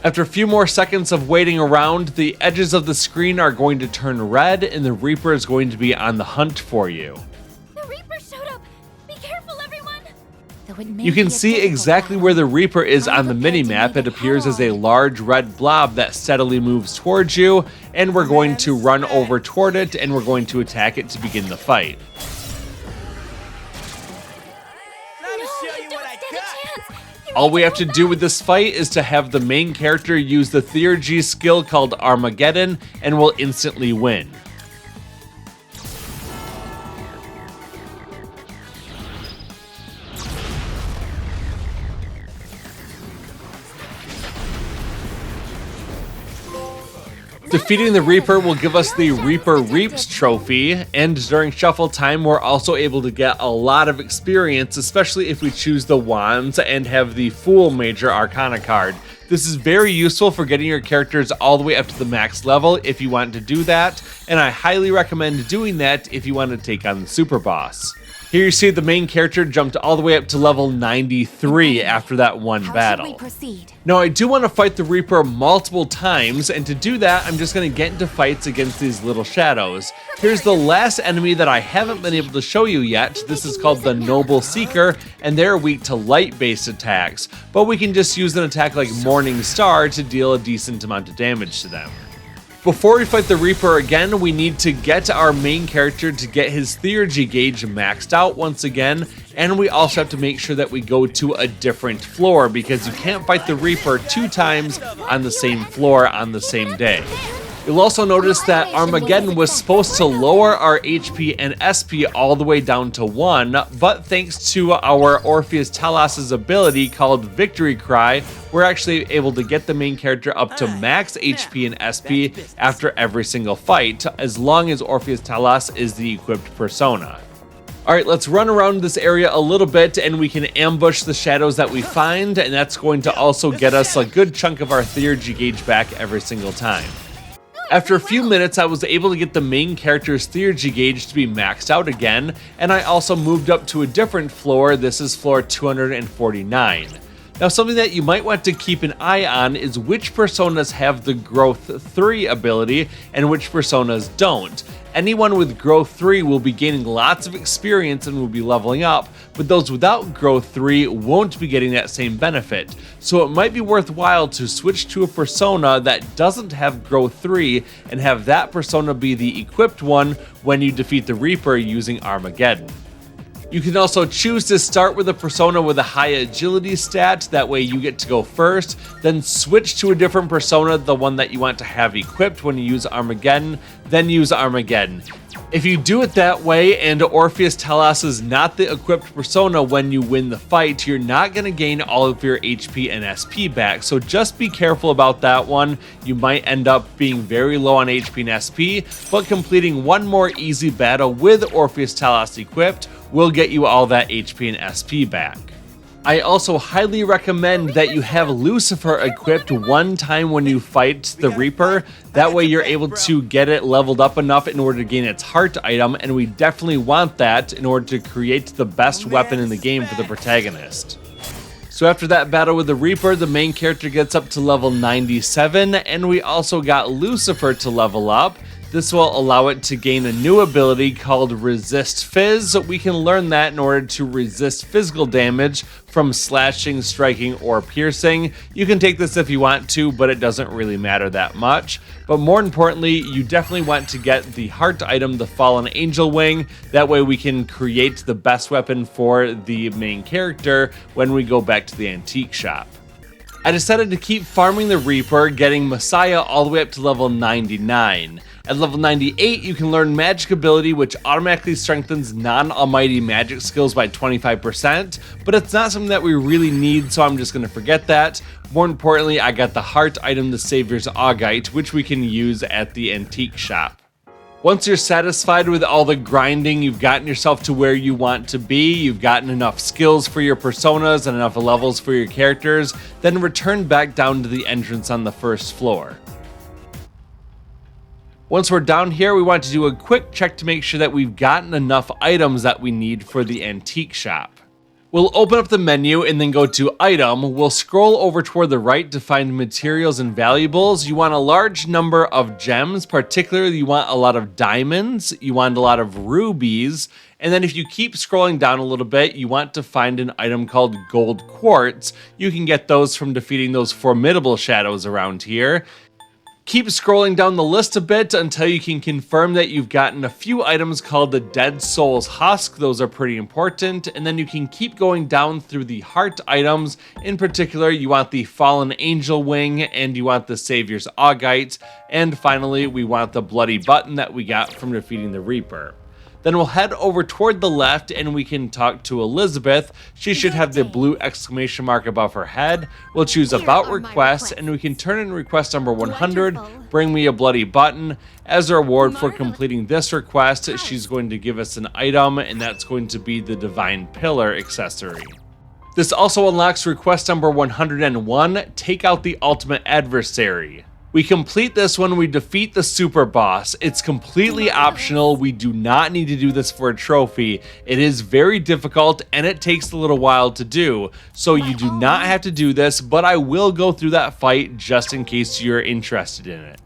After a few more seconds of waiting around, the edges of the screen are going to turn red, and the Reaper is going to be on the hunt for you. The Reaper showed up! Be careful, everyone! You can see exactly where the Reaper is on the minimap. It appears as a large red blob that steadily moves towards you, and we're going to run over toward it, and we're going to attack it to begin the fight. All we have to do with this fight is to have the main character use the Theurgy skill called Armageddon, and we'll instantly win. Defeating the Reaper will give us the Reaper Reaps trophy, and during shuffle time we're also able to get a lot of experience, especially if we choose the wands and have the Fool Major Arcana card. This is very useful for getting your characters all the way up to the max level if you want to do that, and I highly recommend doing that if you want to take on the Superboss. Here you see the main character jumped all the way up to level 93 after that one battle. Now I do want to fight the Reaper multiple times, and to do that I'm just going to get into fights against these little shadows. Here's the last enemy that I haven't been able to show you yet. This is called the Noble Seeker, and they're weak to light-based attacks, but we can just use an attack like Morning Star to deal a decent amount of damage to them. Before we fight the Reaper again, we need to get our main character to get his theurgy gauge maxed out once again, and we also have to make sure that we go to a different floor because you can't fight the Reaper 2 times on the same floor on the same day. You'll also notice that Armageddon was supposed to lower our HP and SP all the way down to 1, but thanks to our Orpheus Telos' ability called Victory Cry, we're actually able to get the main character up to max HP and SP after every single fight, as long as Orpheus Telos is the equipped persona. Alright, let's run around this area a little bit and we can ambush the shadows that we find, and that's going to also get us a good chunk of our theurgy gauge back every single time. After a few minutes, I was able to get the main character's theurgy gauge to be maxed out again, and I also moved up to a different floor. This is floor 249. Now, something that you might want to keep an eye on is which personas have the Growth 3 ability and which personas don't. Anyone with Growth 3 will be gaining lots of experience and will be leveling up, but those without Growth 3 won't be getting that same benefit. So it might be worthwhile to switch to a persona that doesn't have Growth 3 and have that persona be the equipped one when you defeat the Reaper using Armageddon. You can also choose to start with a persona with a high agility stat, that way you get to go first, then switch to a different persona, the one that you want to have equipped when you use Armageddon, then use Armageddon. If you do it that way and Orpheus Telos is not the equipped persona when you win the fight, you're not going to gain all of your HP and SP back, so just be careful about that one. You might end up being very low on HP and SP, but completing one more easy battle with Orpheus Telos equipped will get you all that HP and SP back. I also highly recommend that you have Lucifer equipped one time when you fight the Reaper. That way you're able to get it leveled up enough in order to gain its heart item, and we definitely want that in order to create the best weapon in the game for the protagonist. So after that battle with the Reaper, the main character gets up to level 97, and we also got Lucifer to level up. This will allow it to gain a new ability called Resist Fizz. We can learn that in order to resist physical damage from slashing, striking, or piercing. You can take this if you want to, but it doesn't really matter that much. But more importantly, you definitely want to get the heart item, the Fallen Angel Wing. That way we can create the best weapon for the main character when we go back to the antique shop. I decided to keep farming the Reaper, getting Messiah all the way up to level 99. At level 98, you can learn Magic Ability, which automatically strengthens non-almighty magic skills by 25%, but it's not something that we really need, so I'm just going to forget that. More importantly, I got the heart item, the Savior's Augite, which we can use at the antique shop. Once you're satisfied with all the grinding, you've gotten yourself to where you want to be, you've gotten enough skills for your personas and enough levels for your characters, then return back down to the entrance on the first floor. Once we're down here, we want to do a quick check to make sure that we've gotten enough items that we need for the antique shop. We'll open up the menu and then go to Item. We'll scroll over toward the right to find Materials and Valuables. You want a large number of gems, particularly you want a lot of diamonds, you want a lot of rubies, and then if you keep scrolling down a little bit, you want to find an item called Gold Quartz. You can get those from defeating those formidable shadows around here. Keep scrolling down the list a bit until you can confirm that you've gotten a few items called the Dead Soul's Husk. Those are pretty important. And then you can keep going down through the heart items. In particular, you want the Fallen Angel Wing and you want the Savior's Augite. And finally, we want the Bloody Button that we got from defeating the Reaper. Then we'll head over toward the left and we can talk to Elizabeth. She should have the blue exclamation mark above her head. We'll choose About Request and we can turn in request number 100, Bring Me a Bloody Button. As a reward for completing this request, she's going to give us an item, and that's going to be the Divine Pillar accessory. This also unlocks request number 101, Take Out the Ultimate Adversary. We complete this when we defeat the Superboss. It's completely optional. We do not need to do this for a trophy. It is very difficult and it takes a little while to do. So you do not have to do this, but I will go through that fight just in case you're interested in it.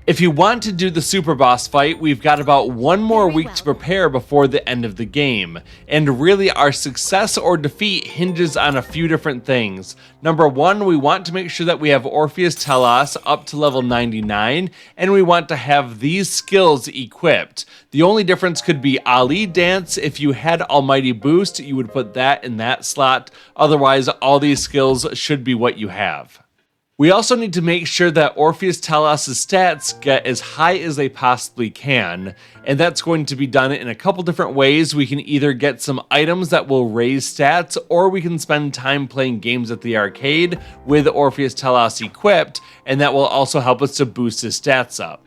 If you want to do the Superboss fight, we've got about one more week to prepare before the end of the game. And really, our success or defeat hinges on a few different things. Number one, we want to make sure that we have Orpheus Telos up to level 99, and we want to have these skills equipped. The only difference could be Ali Dance. If you had Almighty Boost, you would put that in that slot. Otherwise, all these skills should be what you have. We also need to make sure that Orpheus Telos' stats get as high as they possibly can, and that's going to be done in a couple different ways. We can either get some items that will raise stats, or we can spend time playing games at the arcade with Orpheus Telos equipped, and that will also help us to boost his stats up.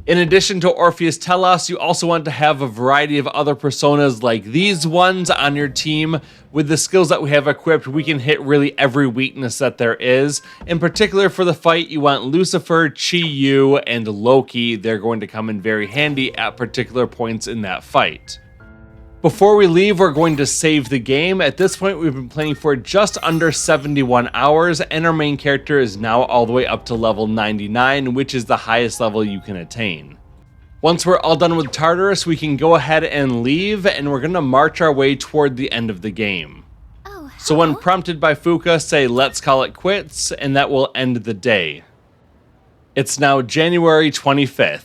In addition to Orpheus Telos, you also want to have a variety of other personas like these ones on your team. With the skills that we have equipped, we can hit really every weakness that there is. In particular for the fight, you want Lucifer, Chi-Yu, and Loki. They're going to come in very handy at particular points in that fight. Before we leave, we're going to save the game. At this point, we've been playing for just under 71 hours, and our main character is now all the way up to level 99, which is the highest level you can attain. Once we're all done with Tartarus, we can go ahead and leave, and we're going to march our way toward the end of the game. So when prompted by Fuka, say let's call it quits, and that will end the day. It's now January 25th.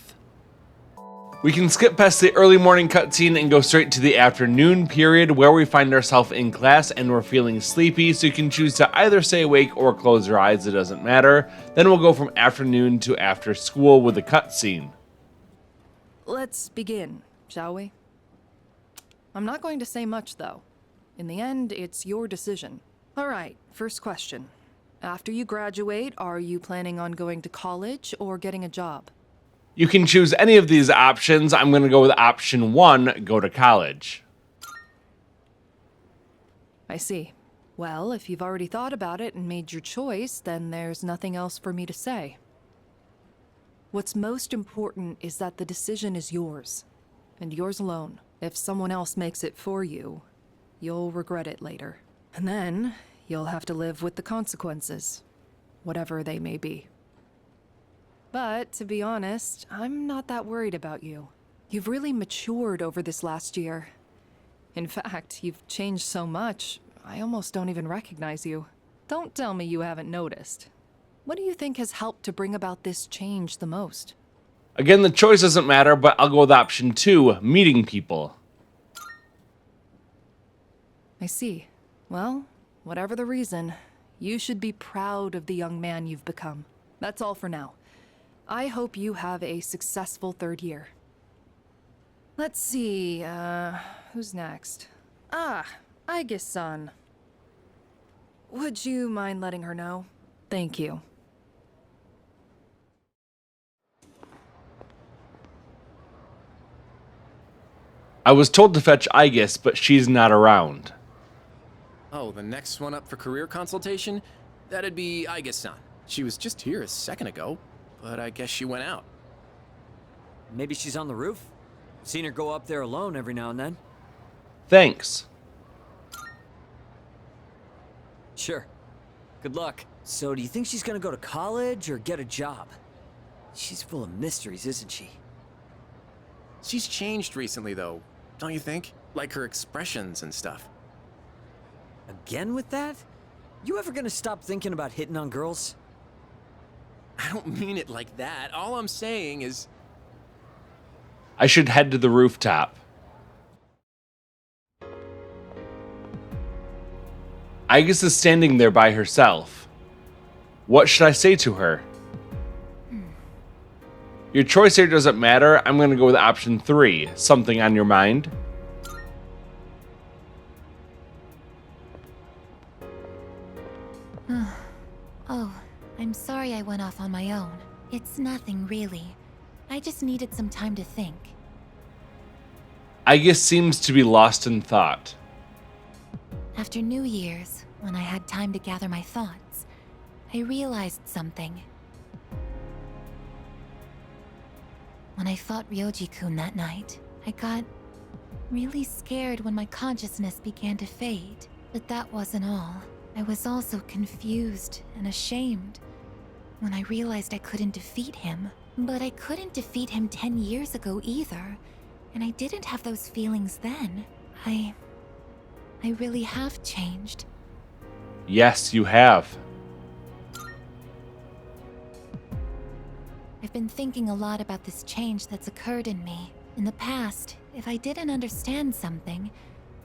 We can skip past the early morning cutscene and go straight to the afternoon period where we find ourselves in class and we're feeling sleepy, so you can choose to either stay awake or close your eyes, it doesn't matter. Then we'll go from afternoon to after school with a cutscene. Let's begin, shall we? I'm not going to say much though. In the end, it's your decision. Alright, first question. After you graduate, are you planning on going to college or getting a job? You can choose any of these options. I'm going to go with option 1, go to college. I see. Well, if you've already thought about it and made your choice, then there's nothing else for me to say. What's most important is that the decision is yours, and yours alone. If someone else makes it for you, you'll regret it later. And then, you'll have to live with the consequences, whatever they may be. But, to be honest, I'm not that worried about you. You've really matured over this last year. In fact, you've changed so much, I almost don't even recognize you. Don't tell me you haven't noticed. What do you think has helped to bring about this change the most? Again, the choice doesn't matter, but I'll go with option 2, meeting people. I see. Well, whatever the reason, you should be proud of the young man you've become. That's all for now. I hope you have a successful third year. Let's see, who's next? Aeon. Would you mind letting her know? Thank you. I was told to fetch Aegis, but she's not around. Oh, the next one up for career consultation? That'd be Aegis-san. She was just here a second ago, but I guess she went out. Maybe she's on the roof? Seen her go up there alone every now and then. Thanks. Sure. Good luck. So do you think she's gonna go to college or get a job? She's full of mysteries, isn't she? She's changed recently, though, don't you think? Like her expressions and stuff. Again with that? You ever gonna stop thinking about hitting on girls? I don't mean it like that. All I'm saying is... I should head to the rooftop. Aegis is standing there by herself. What should I say to her? Your choice here doesn't matter. I'm going to go with option 3. Something on your mind? Oh, I'm sorry I went off on my own. It's nothing, really. I just needed some time to think. Aegis seems to be lost in thought. After New Year's, when I had time to gather my thoughts, I realized something. When I fought Ryoji-kun that night, I got really scared when my consciousness began to fade. But that wasn't all. I was also confused and ashamed when I realized I couldn't defeat him. But I couldn't defeat him 10 years ago either, and I didn't have those feelings then. I really have changed. Yes, you have. I've been thinking a lot about this change that's occurred in me. In the past, if I didn't understand something,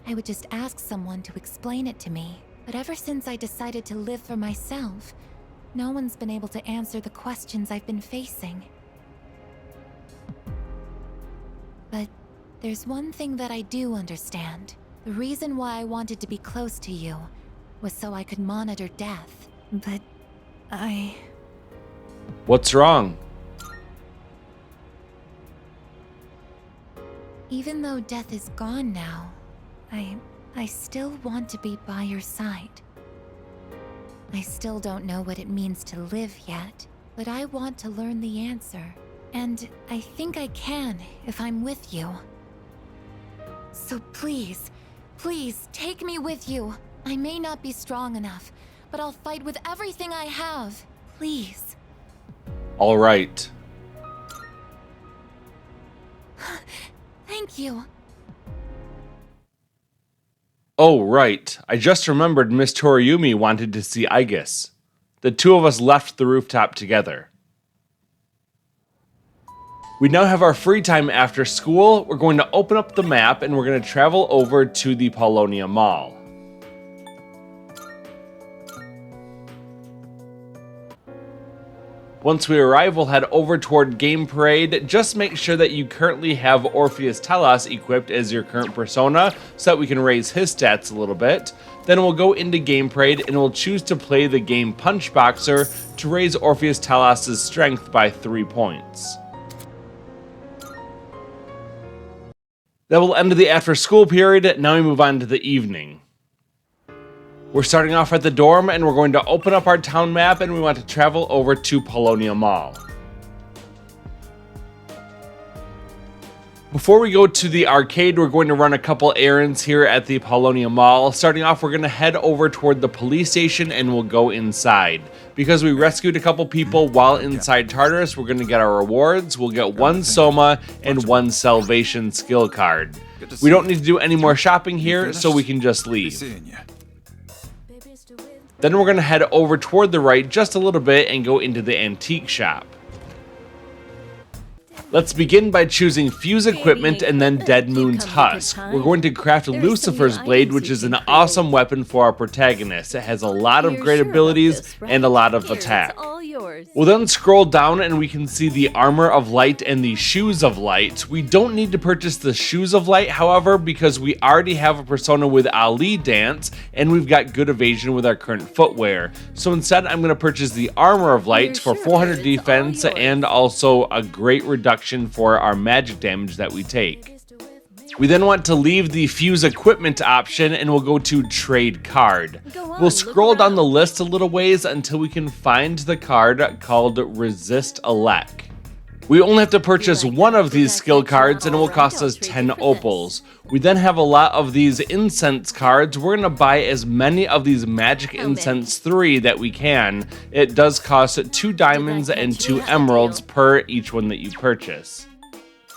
I would just ask someone to explain it to me. But ever since I decided to live for myself, no one's been able to answer the questions I've been facing. But there's one thing that I do understand. The reason why I wanted to be close to you was so I could monitor death. But What's wrong? Even though death is gone now, I still want to be by your side. I still don't know what it means to live yet, but I want to learn the answer. And I think I can if I'm with you. So please, please take me with you. I may not be strong enough, but I'll fight with everything I have. Please. All right. Thank you. Oh, right. I just remembered Miss Toriumi wanted to see Aegis. The two of us left the rooftop together. We now have our free time after school. We're going to open up the map and we're going to travel over to the Polonia Mall. Once we arrive, we'll head over toward Game Parade. Just make sure that you currently have Orpheus Telos equipped as your current persona so that we can raise his stats a little bit. Then we'll go into Game Parade and we'll choose to play the game Punch Boxer to raise Orpheus Telos' strength by 3 points. That will end the after school period. Now we move on to the evening. We're starting off at the dorm and we're going to open up our town map and we want to travel over to Polonia Mall. Before we go to the arcade, we're going to run a couple errands here at the Polonia Mall. Starting off, we're going to head over toward the police station and we'll go inside. Because we rescued a couple people while inside Tartarus, we're going to get our rewards. We'll get 1 Soma and 1 Salvation skill card. We don't need to do any more shopping here, so we can just leave. Then we're going to head over toward the right just a little bit and go into the antique shop. Let's begin by choosing Fuse Equipment and then Dead Moon's Husk. We're going to craft Lucifer's Blade, which is an awesome weapon for our protagonist. It has a lot of great abilities and a lot of attack. We'll then scroll down and we can see the Armor of Light and the Shoes of Light. We don't need to purchase the Shoes of Light, however, because we already have a persona with Ali Dance and we've got good evasion with our current footwear. So instead, I'm going to purchase the Armor of Light for 400 defense and also a great reduction for our magic damage that we take. We then want to leave the Fuse Equipment option and we'll go to Trade Card. We'll scroll down the list a little ways until we can find the card called Resist Elec. We only have to purchase one of these skill cards and it will cost us 10 opals. We then have a lot of these incense cards. We're going to buy as many of these Magic Incense 3 that we can. It does cost 2 diamonds and 2 emeralds per each one that you purchase.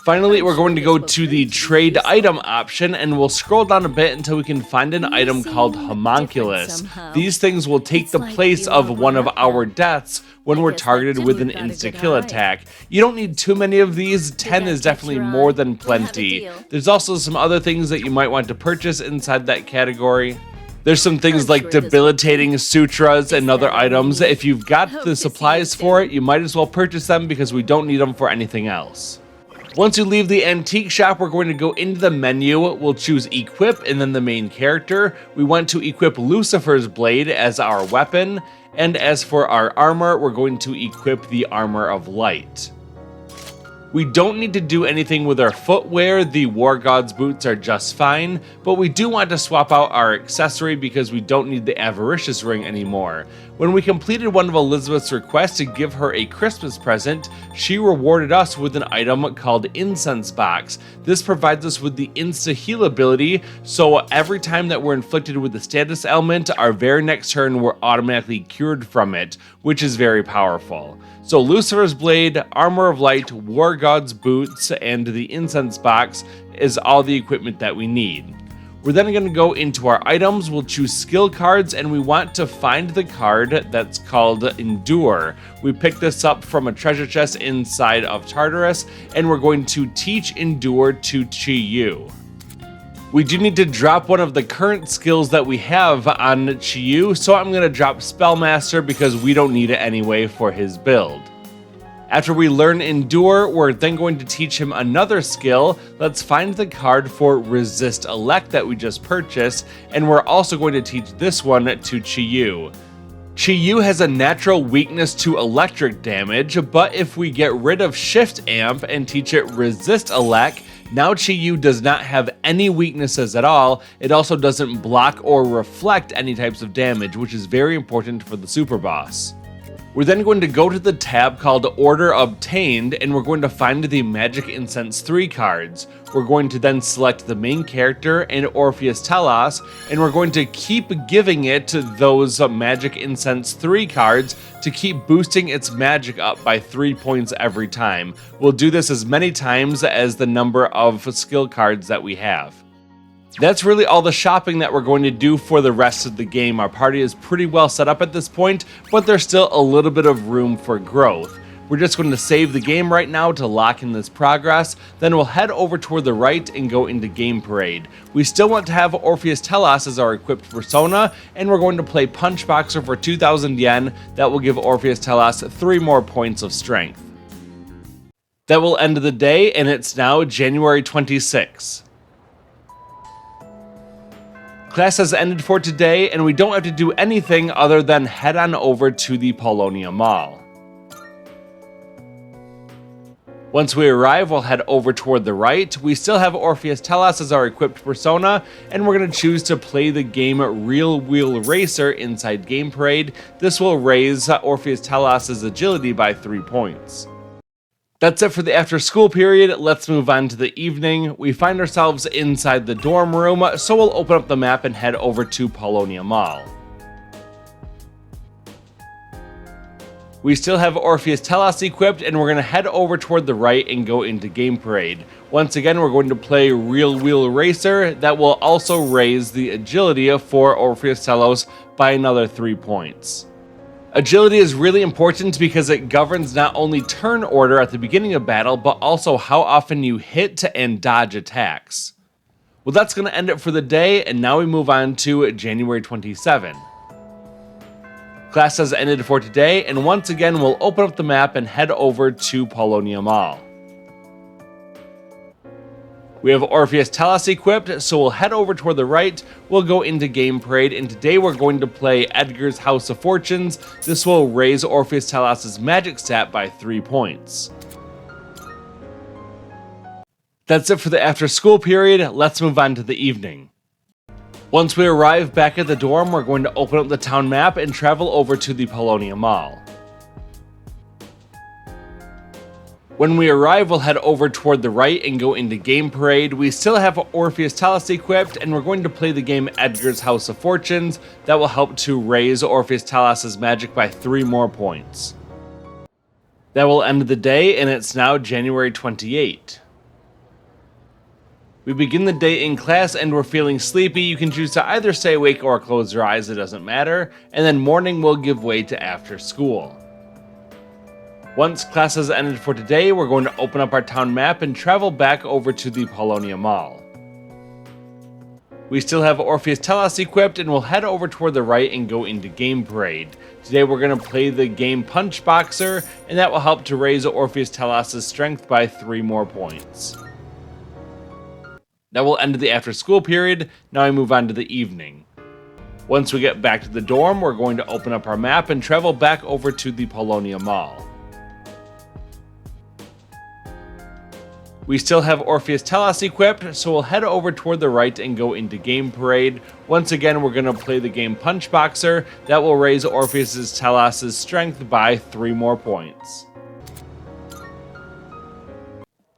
Finally, we're going to go to the trade item option and we'll scroll down a bit until we can find an item called Homunculus. These things will take the place of one of our deaths when we're targeted with an insta-kill attack. You don't need too many of these, 10 is definitely more than plenty. There's also some other things that you might want to purchase inside that category. There's some things like debilitating sutras and other items. If you've got the supplies for it, you might as well purchase them because we don't need them for anything else. Once you leave the antique shop, we're going to go into the menu. We'll choose Equip and then the main character. We want to equip Lucifer's Blade as our weapon. And as for our armor, we're going to equip the Armor of Light. We don't need to do anything with our footwear, the War God's boots are just fine, but we do want to swap out our accessory because we don't need the Avaricious ring anymore. When we completed one of Elizabeth's requests to give her a Christmas present, she rewarded us with an item called Incense Box. This provides us with the insta-heal ability, so every time that we're inflicted with the status ailment, our very next turn we're automatically cured from it, which is very powerful. So Lucifer's Blade, Armor of Light, War God's Boots, and the Incense Box is all the equipment that we need. We're then going to go into our items, we'll choose skill cards, and we want to find the card that's called Endure. We picked this up from a treasure chest inside of Tartarus, and we're going to teach Endure to Chi-Yu. We do need to drop one of the current skills that we have on Chi-Yu, so I'm going to drop Spellmaster because we don't need it anyway for his build. After we learn Endure, we're then going to teach him another skill. Let's find the card for Resist Elect that we just purchased, and we're also going to teach this one to Chi-Yu. Chi-Yu has a natural weakness to electric damage, but if we get rid of Shift Amp and teach it Resist Elect, now Chi-Yu does not have any weaknesses at all. It also doesn't block or reflect any types of damage, which is very important for the Superboss. We're then going to go to the tab called Order Obtained, and we're going to find the Magic Incense 3 cards. We're going to then select the main character and Orpheus Telos, and we're going to keep giving it those Magic Incense 3 cards to keep boosting its magic up by 3 points every time. We'll do this as many times as the number of skill cards that we have. That's really all the shopping that we're going to do for the rest of the game. Our party is pretty well set up at this point, but there's still a little bit of room for growth. We're just going to save the game right now to lock in this progress, then we'll head over toward the right and go into Game Parade. We still want to have Orpheus Telos as our equipped persona, and we're going to play Punch Boxer for 2,000 yen. That will give Orpheus Telos 3 more points of strength. That will end the day, and it's now January 26. Class has ended for today, and we don't have to do anything other than head on over to the Polonia Mall. Once we arrive, we'll head over toward the right. We still have Orpheus Telos as our equipped persona, and we're going to choose to play the game Real Wheel Racer inside Game Parade. This will raise Orpheus Telos' agility by 3 points. That's it for the after school period. Let's move on to the evening. We find ourselves inside the dorm room, so we'll open up the map and head over to Polonia Mall. We still have Orpheus Telos equipped, and we're going to head over toward the right and go into Game Parade. Once again, we're going to play Real Wheel Racer. That will also raise the agility for Orpheus Telos by another 3 points. Agility is really important because it governs not only turn order at the beginning of battle, but also how often you hit and dodge attacks. Well, that's going to end it for the day, and now we move on to January 27. Class has ended for today, and once again we'll open up the map and head over to Polonia Mall. We have Orpheus Telos equipped, so we'll head over toward the right, we'll go into Game Parade, and today we're going to play Edgar's House of Fortunes. This will raise Orpheus Telos' magic stat by 3 points. That's it for the after school period, let's move on to the evening. Once we arrive back at the dorm, we're going to open up the town map and travel over to the Polonia Mall. When we arrive, we'll head over toward the right and go into Game Parade. We still have Orpheus Telos equipped, and we're going to play the game Edgar's House of Fortunes. That will help to raise Orpheus Telos' magic by 3 more points. That will end the day, and it's now January 28. We begin the day in class and we're feeling sleepy. You can choose to either stay awake or close your eyes, it doesn't matter. And then morning will give way to after school. Once class has ended for today, we're going to open up our town map and travel back over to the Polonia Mall. We still have Orpheus Telos equipped, and we'll head over toward the right and go into Game Parade. Today we're going to play the game Punch Boxer, and that will help to raise Orpheus Telos' strength by 3 more points. That will end the after school period. Now we move on to the evening. Once we get back to the dorm, we're going to open up our map and travel back over to the Polonia Mall. We still have Orpheus Telos equipped, so we'll head over toward the right and go into Game Parade. Once again, we're going to play the game Punch Boxer. That will raise Orpheus Telos' strength by 3 more points.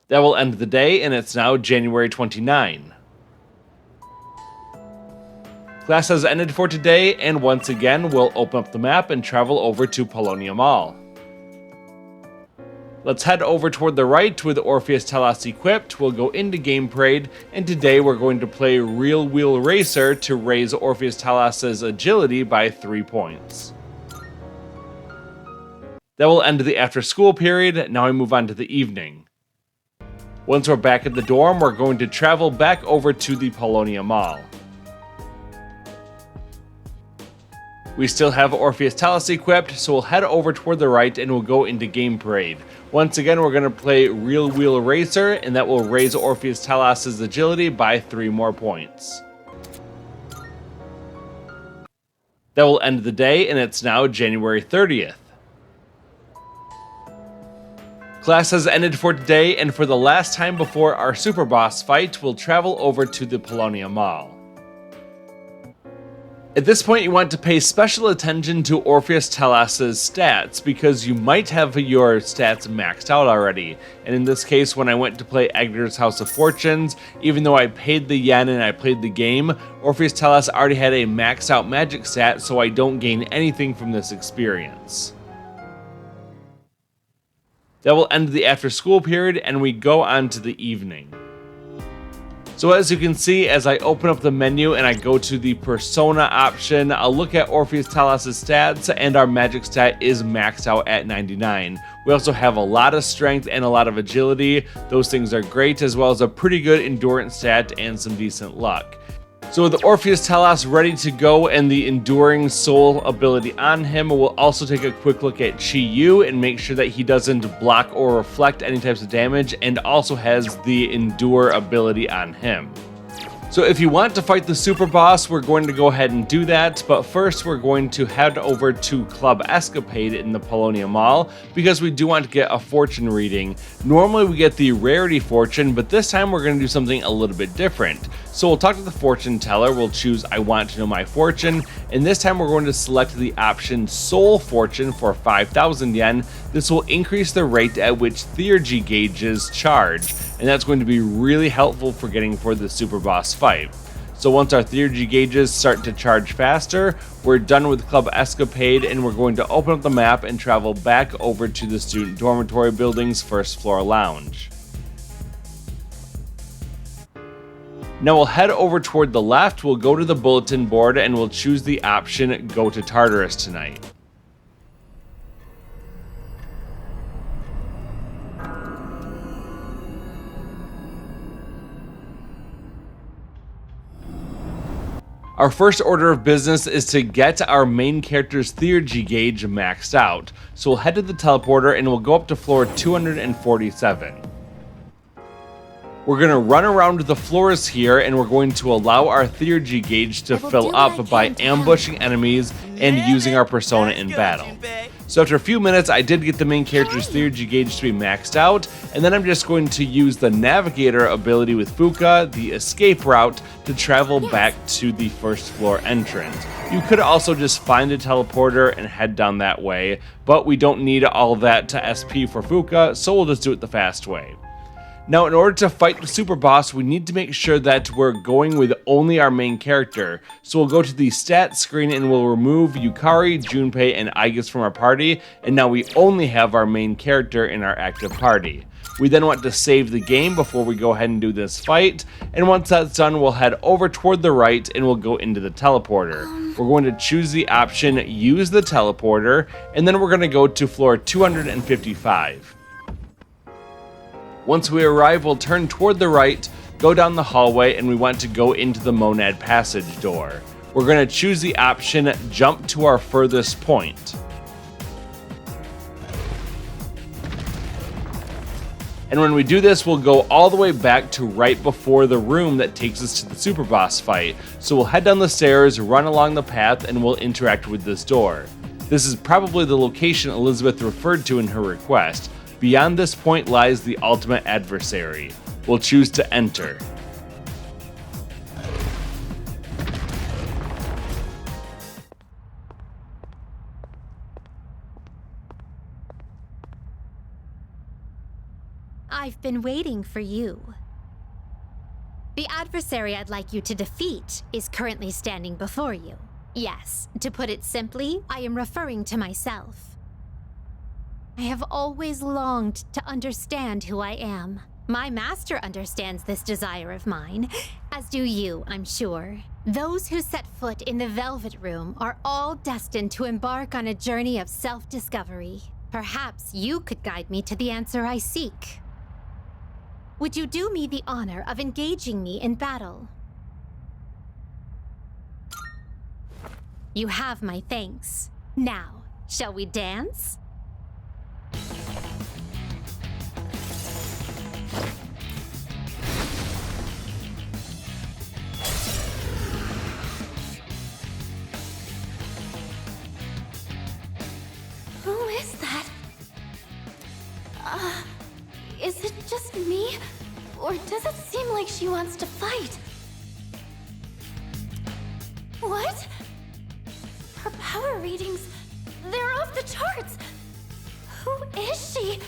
That will end the day, and it's now January 29. Class has ended for today, and once again, we'll open up the map and travel over to Polonia Mall. Let's head over toward the right with Orpheus Telos equipped. We'll go into Game Parade, and today we're going to play Real Wheel Racer to raise Orpheus Telos' agility by 3 points. That will end the after school period. Now we move on to the evening. Once we're back at the dorm, we're going to travel back over to the Polonia Mall. We still have Orpheus Telos equipped, so we'll head over toward the right and we'll go into Game Parade. Once again, we're going to play Real Wheel Racer, and that will raise Orpheus Telos' agility by 3 more points. That will end the day, and it's now January 30th. Class has ended for today, and for the last time before our Superboss fight, we'll travel over to the Polonia Mall. At this point, you want to pay special attention to Orpheus Telos' stats, because you might have your stats maxed out already. And in this case, when I went to play Agner's House of Fortunes, even though I paid the yen and I played the game, Orpheus Telos already had a maxed out magic stat, so I don't gain anything from this experience. That will end the after school period, and we go on to the evening. So as you can see, as I open up the menu and I go to the persona option, I'll look at Orpheus Telos' stats, and our magic stat is maxed out at 99. We also have a lot of strength and a lot of agility. Those things are great, as well as a pretty good endurance stat and some decent luck. So with Orpheus Telos ready to go and the Enduring Soul ability on him, we'll also take a quick look at Chi Yu and make sure that he doesn't block or reflect any types of damage, and also has the Endure ability on him. So if you want to fight the Superboss, we're going to go ahead and do that, but first we're going to head over to Club Escapade in the Polonia Mall, because we do want to get a fortune reading. Normally we get the Rarity Fortune, but this time we're going to do something a little bit different. So we'll talk to the fortune teller, we'll choose I want to know my fortune, and this time we're going to select the option Soul Fortune for 5,000 yen. This will increase the rate at which theurgy gauges charge, and that's going to be really helpful for getting for the Superboss fight. So once our theurgy gauges start to charge faster, we're done with Club Escapade, and we're going to open up the map and travel back over to the student dormitory building's first floor lounge. Now we'll head over toward the left, we'll go to the bulletin board, and we'll choose the option Go to Tartarus tonight. Our first order of business is to get our main character's theurgy gauge maxed out. So we'll head to the teleporter and we'll go up to floor 247. We're going to run around the floors here, and we're going to allow our theurgy gauge to fill up by ambushing enemies and using our persona in battle. So after a few minutes, I did get the main character's theurgy gauge to be maxed out, and then I'm just going to use the navigator ability with Fuka, the escape route, to travel back to the first floor entrance. You could also just find a teleporter and head down that way, but we don't need all that to SP for Fuka, so we'll just do it the fast way. Now, in order to fight the Superboss, we need to make sure that we're going with only our main character. So we'll go to the stats screen and we'll remove Yukari, Junpei, and Aigis from our party, and now we only have our main character in our active party. We then want to save the game before we go ahead and do this fight, and once that's done, we'll head over toward the right and we'll go into the teleporter. We're going to choose the option Use the Teleporter, and then we're going to go to floor 255. Once we arrive, we'll turn toward the right, go down the hallway, and we want to go into the Monad Passage door. We're going to choose the option Jump to our furthest point. And when we do this, we'll go all the way back to right before the room that takes us to the Superboss fight. So we'll head down the stairs, run along the path, and we'll interact with this door. This is probably the location Elizabeth referred to in her request. Beyond this point lies the ultimate adversary. We'll choose to enter. I've been waiting for you. The adversary I'd like you to defeat is currently standing before you. Yes, to put it simply, I am referring to myself. I have always longed to understand who I am. My master understands this desire of mine, as do you, I'm sure. Those who set foot in the Velvet Room are all destined to embark on a journey of self-discovery. Perhaps you could guide me to the answer I seek. Would you do me the honor of engaging me in battle? You have my thanks. Now, shall we dance? Who is that? Is it just me? Or does it seem like she wants to fight? What? Her power readings, they're off the charts! Who is she?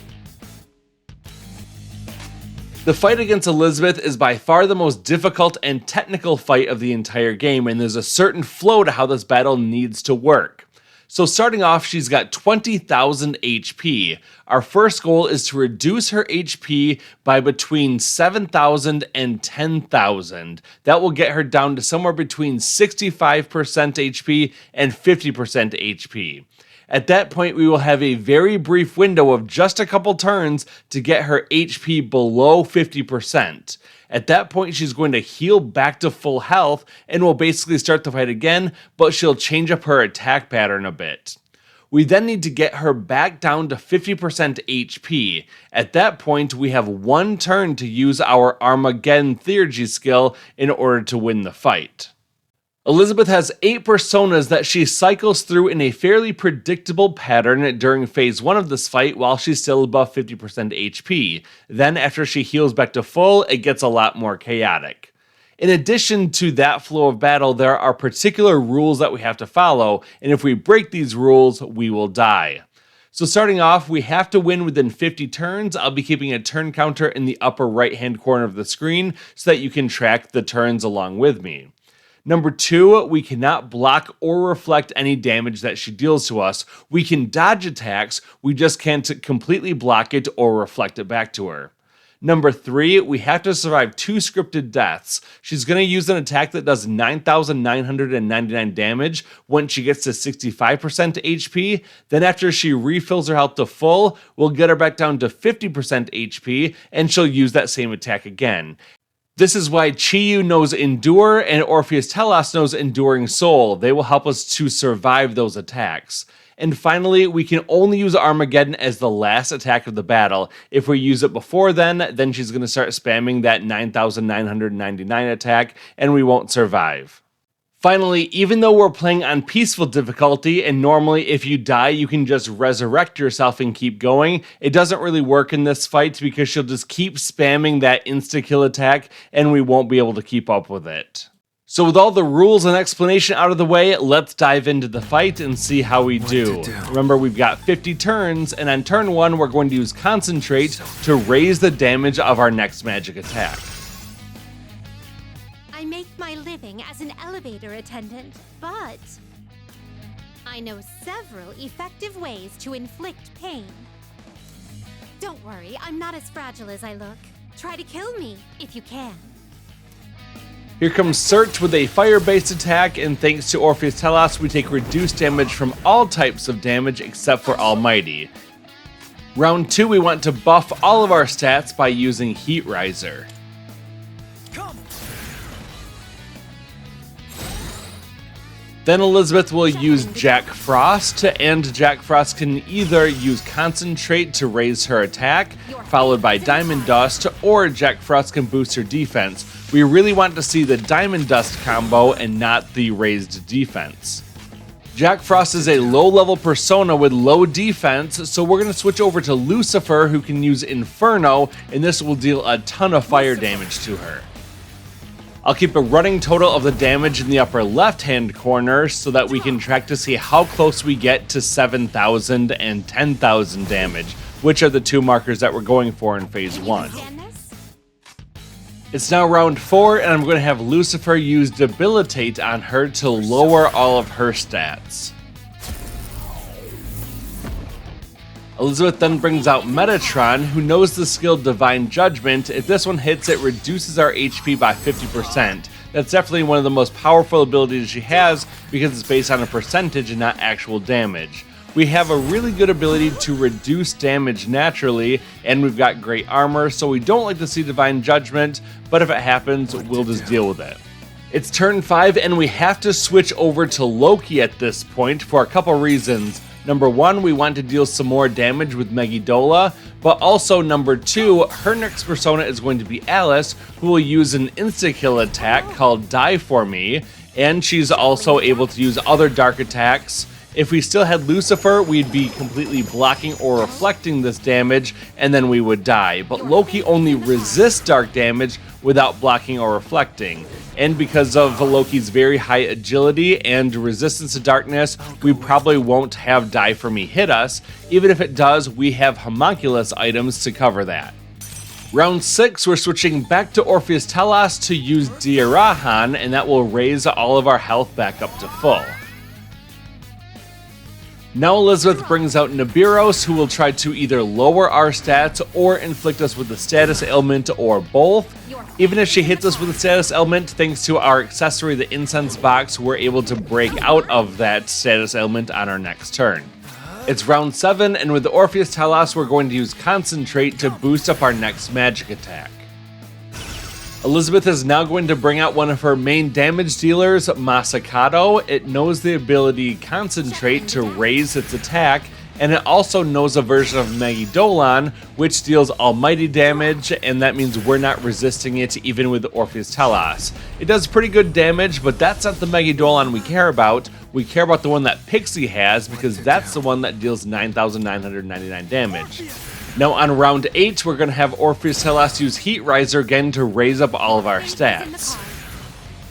The fight against Elizabeth is by far the most difficult and technical fight of the entire game, and there's a certain flow to how this battle needs to work. So starting off, she's got 20,000 HP. Our first goal is to reduce her HP by between 7,000 and 10,000. That will get her down to somewhere between 65% HP and 50% HP. At that point, we will have a very brief window of just a couple turns to get her HP below 50%. At that point, she's going to heal back to full health and will basically start the fight again, but she'll change up her attack pattern a bit. We then need to get her back down to 50% HP. At that point, we have one turn to use our Armageddon Theurgy skill in order to win the fight. Elizabeth has 8 personas that she cycles through in a fairly predictable pattern during phase 1 of this fight while she's still above 50% HP. Then after she heals back to full, it gets a lot more chaotic. In addition to that flow of battle, there are particular rules that we have to follow, and if we break these rules, we will die. So starting off, we have to win within 50 turns. I'll be keeping a turn counter in the upper right-hand corner of the screen so that you can track the turns along with me. Number 2, we cannot block or reflect any damage that she deals to us. We can dodge attacks, we just can't completely block it or reflect it back to her. Number 3, we have to survive 2 scripted deaths. She's going to use an attack that does 9,999 damage when she gets to 65% HP. Then after she refills her health to full, we'll get her back down to 50% HP, and she'll use that same attack again. This is why Chiyu knows Endure and Orpheus Telos knows Enduring Soul. They will help us to survive those attacks. And finally, we can only use Armageddon as the last attack of the battle. If we use it before then she's going to start spamming that 9,999 attack, and we won't survive. Finally, even though we're playing on peaceful difficulty, and normally if you die you can just resurrect yourself and keep going, it doesn't really work in this fight because she'll just keep spamming that insta-kill attack and we won't be able to keep up with it. So with all the rules and explanation out of the way, let's dive into the fight and see how we do. Remember, we've got 50 turns, and on turn 1 we're going to use Concentrate to raise the damage of our next magic attack. I make my living as an elevator attendant, but I know several effective ways to inflict pain. Don't worry, I'm not as fragile as I look. Try to kill me if you can. Here comes Search with a fire-based attack, and thanks to Orpheus Telos, we take reduced damage from all types of damage except for Almighty. Round 2, we want to buff all of our stats by using Heat Riser. Then Elizabeth will use Jack Frost, and Jack Frost can either use Concentrate to raise her attack, followed by Diamond Dust, or Jack Frost can boost her defense. We really want to see the Diamond Dust combo and not the raised defense. Jack Frost is a low-level persona with low defense, so we're going to switch over to Lucifer, who can use Inferno, and this will deal a ton of fire damage to her. I'll keep a running total of the damage in the upper left-hand corner so that we can track to see how close we get to 7,000 and 10,000 damage, which are the two markers that we're going for in Phase 1. It's now round 4, and I'm going to have Lucifer use Debilitate on her to lower all of her stats. Elizabeth then brings out Metatron, who knows the skill Divine Judgment. If this one hits, it reduces our HP by 50%. That's definitely one of the most powerful abilities she has because it's based on a percentage and not actual damage. We have a really good ability to reduce damage naturally, and we've got great armor, so we don't like to see Divine Judgment, but if it happens, we'll just deal with it. It's turn 5, and we have to switch over to Loki at this point for a couple reasons. Number 1, we want to deal some more damage with Megiddola, but also number 2, her next persona is going to be Alice, who will use an insta-kill attack called Die For Me, and she's also able to use other dark attacks. If we still had Lucifer, we'd be completely blocking or reflecting this damage, and then we would die. But Loki only resists dark damage without blocking or reflecting. And because of Loki's very high agility and resistance to darkness, we probably won't have Die For Me hit us. Even if it does, we have homunculus items to cover that. Round 6, we're switching back to Orpheus Telos to use Diarahan, and that will raise all of our health back up to full. Now Elizabeth brings out Nibiros, who will try to either lower our stats or inflict us with a status ailment or both. Even if she hits us with a status ailment, thanks to our accessory, the Incense Box, we're able to break out of that status ailment on our next turn. It's round 7, and with the Orpheus Telos, we're going to use Concentrate to boost up our next magic attack. Elizabeth is now going to bring out one of her main damage dealers, Masakato. It knows the ability Concentrate to raise its attack, and it also knows a version of Megiddolan, which deals almighty damage, and that means we're not resisting it even with Orpheus Telos. It does pretty good damage, but that's not the Megiddolan we care about. We care about the one that Pixie has, because that's the one that deals 9,999 damage. Now on round 8, we're going to have Orpheus Telos use Heat Riser again to raise up all of our stats.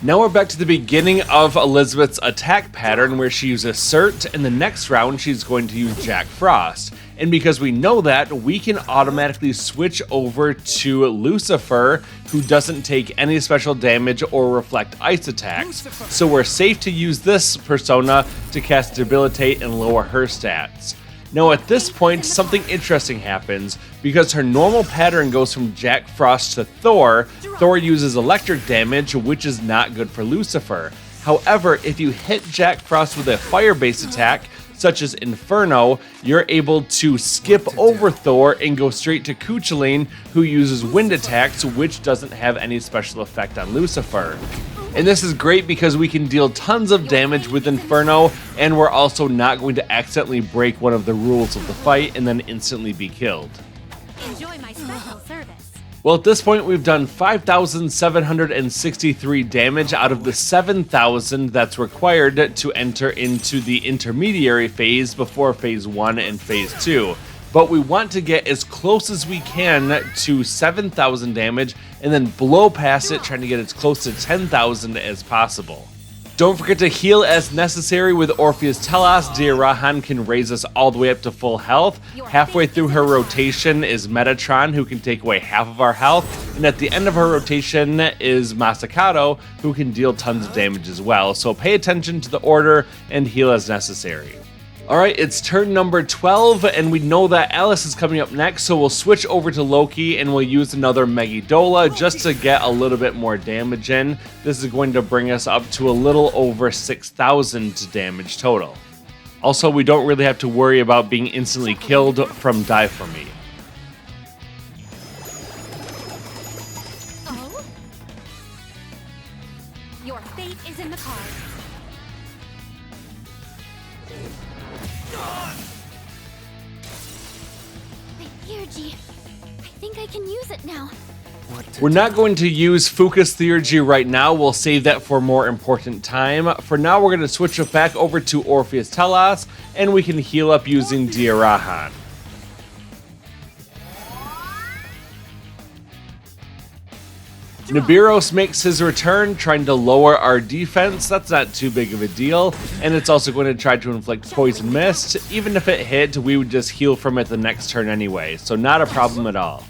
Now we're back to the beginning of Elizabeth's attack pattern where she uses Cert, and the next round she's going to use Jack Frost. And because we know that, we can automatically switch over to Lucifer, who doesn't take any special damage or reflect ice attacks. So we're safe to use this persona to cast Debilitate and lower her stats. Now at this point, something interesting happens. Because her normal pattern goes from Jack Frost to Thor, Thor uses electric damage, which is not good for Lucifer. However, if you hit Jack Frost with a fire-based attack, such as Inferno, you're able to skip over Thor and go straight to Cuchulainn, who uses wind attacks, which doesn't have any special effect on Lucifer. And this is great because we can deal tons of damage with Inferno, and we're also not going to accidentally break one of the rules of the fight and then instantly be killed. Enjoy my special service. Well, at this point, we've done 5,763 damage out of the 7,000 that's required to enter into the intermediary phase before Phase 1 and Phase 2. But we want to get as close as we can to 7,000 damage and then blow past it, trying to get as close to 10,000 as possible. Don't forget to heal as necessary with Orpheus Telos. Diarahan can raise us all the way up to full health. Halfway through her rotation is Metatron, who can take away half of our health. And at the end of her rotation is Masakato, who can deal tons of damage as well. So pay attention to the order and heal as necessary. Alright, it's turn number 12, and we know that Alice is coming up next, so we'll switch over to Loki and we'll use another Megiddola just to get a little bit more damage in. This is going to bring us up to a little over 6,000 damage total. Also, we don't really have to worry about being instantly killed from Die For Me. Oh? Your fate is in the cards. My energy. I think I can use it now. We're not going to use Focus Theurgy right now, we'll save that for a more important time. For now, we're going to switch it back over to Orpheus Telos, and we can heal up using Diarahan. Nibiros makes his return, trying to lower our defense. That's not too big of a deal, and it's also going to try to inflict Poison Mist. Even if it hit, we would just heal from it the next turn anyway, so not a problem at all.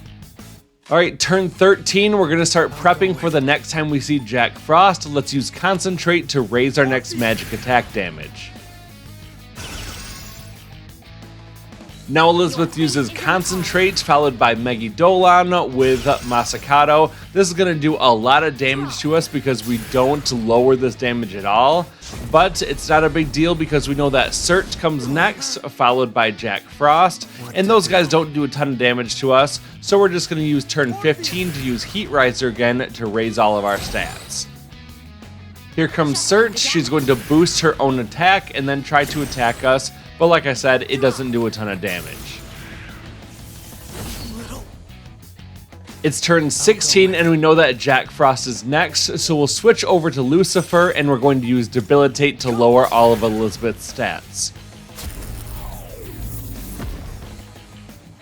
Alright, turn 13, we're going to start prepping for the next time we see Jack Frost. Let's use Concentrate to raise our next magic attack damage. Now Elizabeth uses Concentrate, followed by Megidolan with Masakato. This is going to do a lot of damage to us because we don't lower this damage at all. But it's not a big deal because we know that Cert comes next, followed by Jack Frost. And those guys don't do a ton of damage to us, so we're just going to use turn 15 to use Heat Riser again to raise all of our stats. Here comes Cert. She's going to boost her own attack and then try to attack us. But like I said, it doesn't do a ton of damage. It's turn 16, and we know that Jack Frost is next, so we'll switch over to Lucifer, and we're going to use Debilitate to lower all of Elizabeth's stats.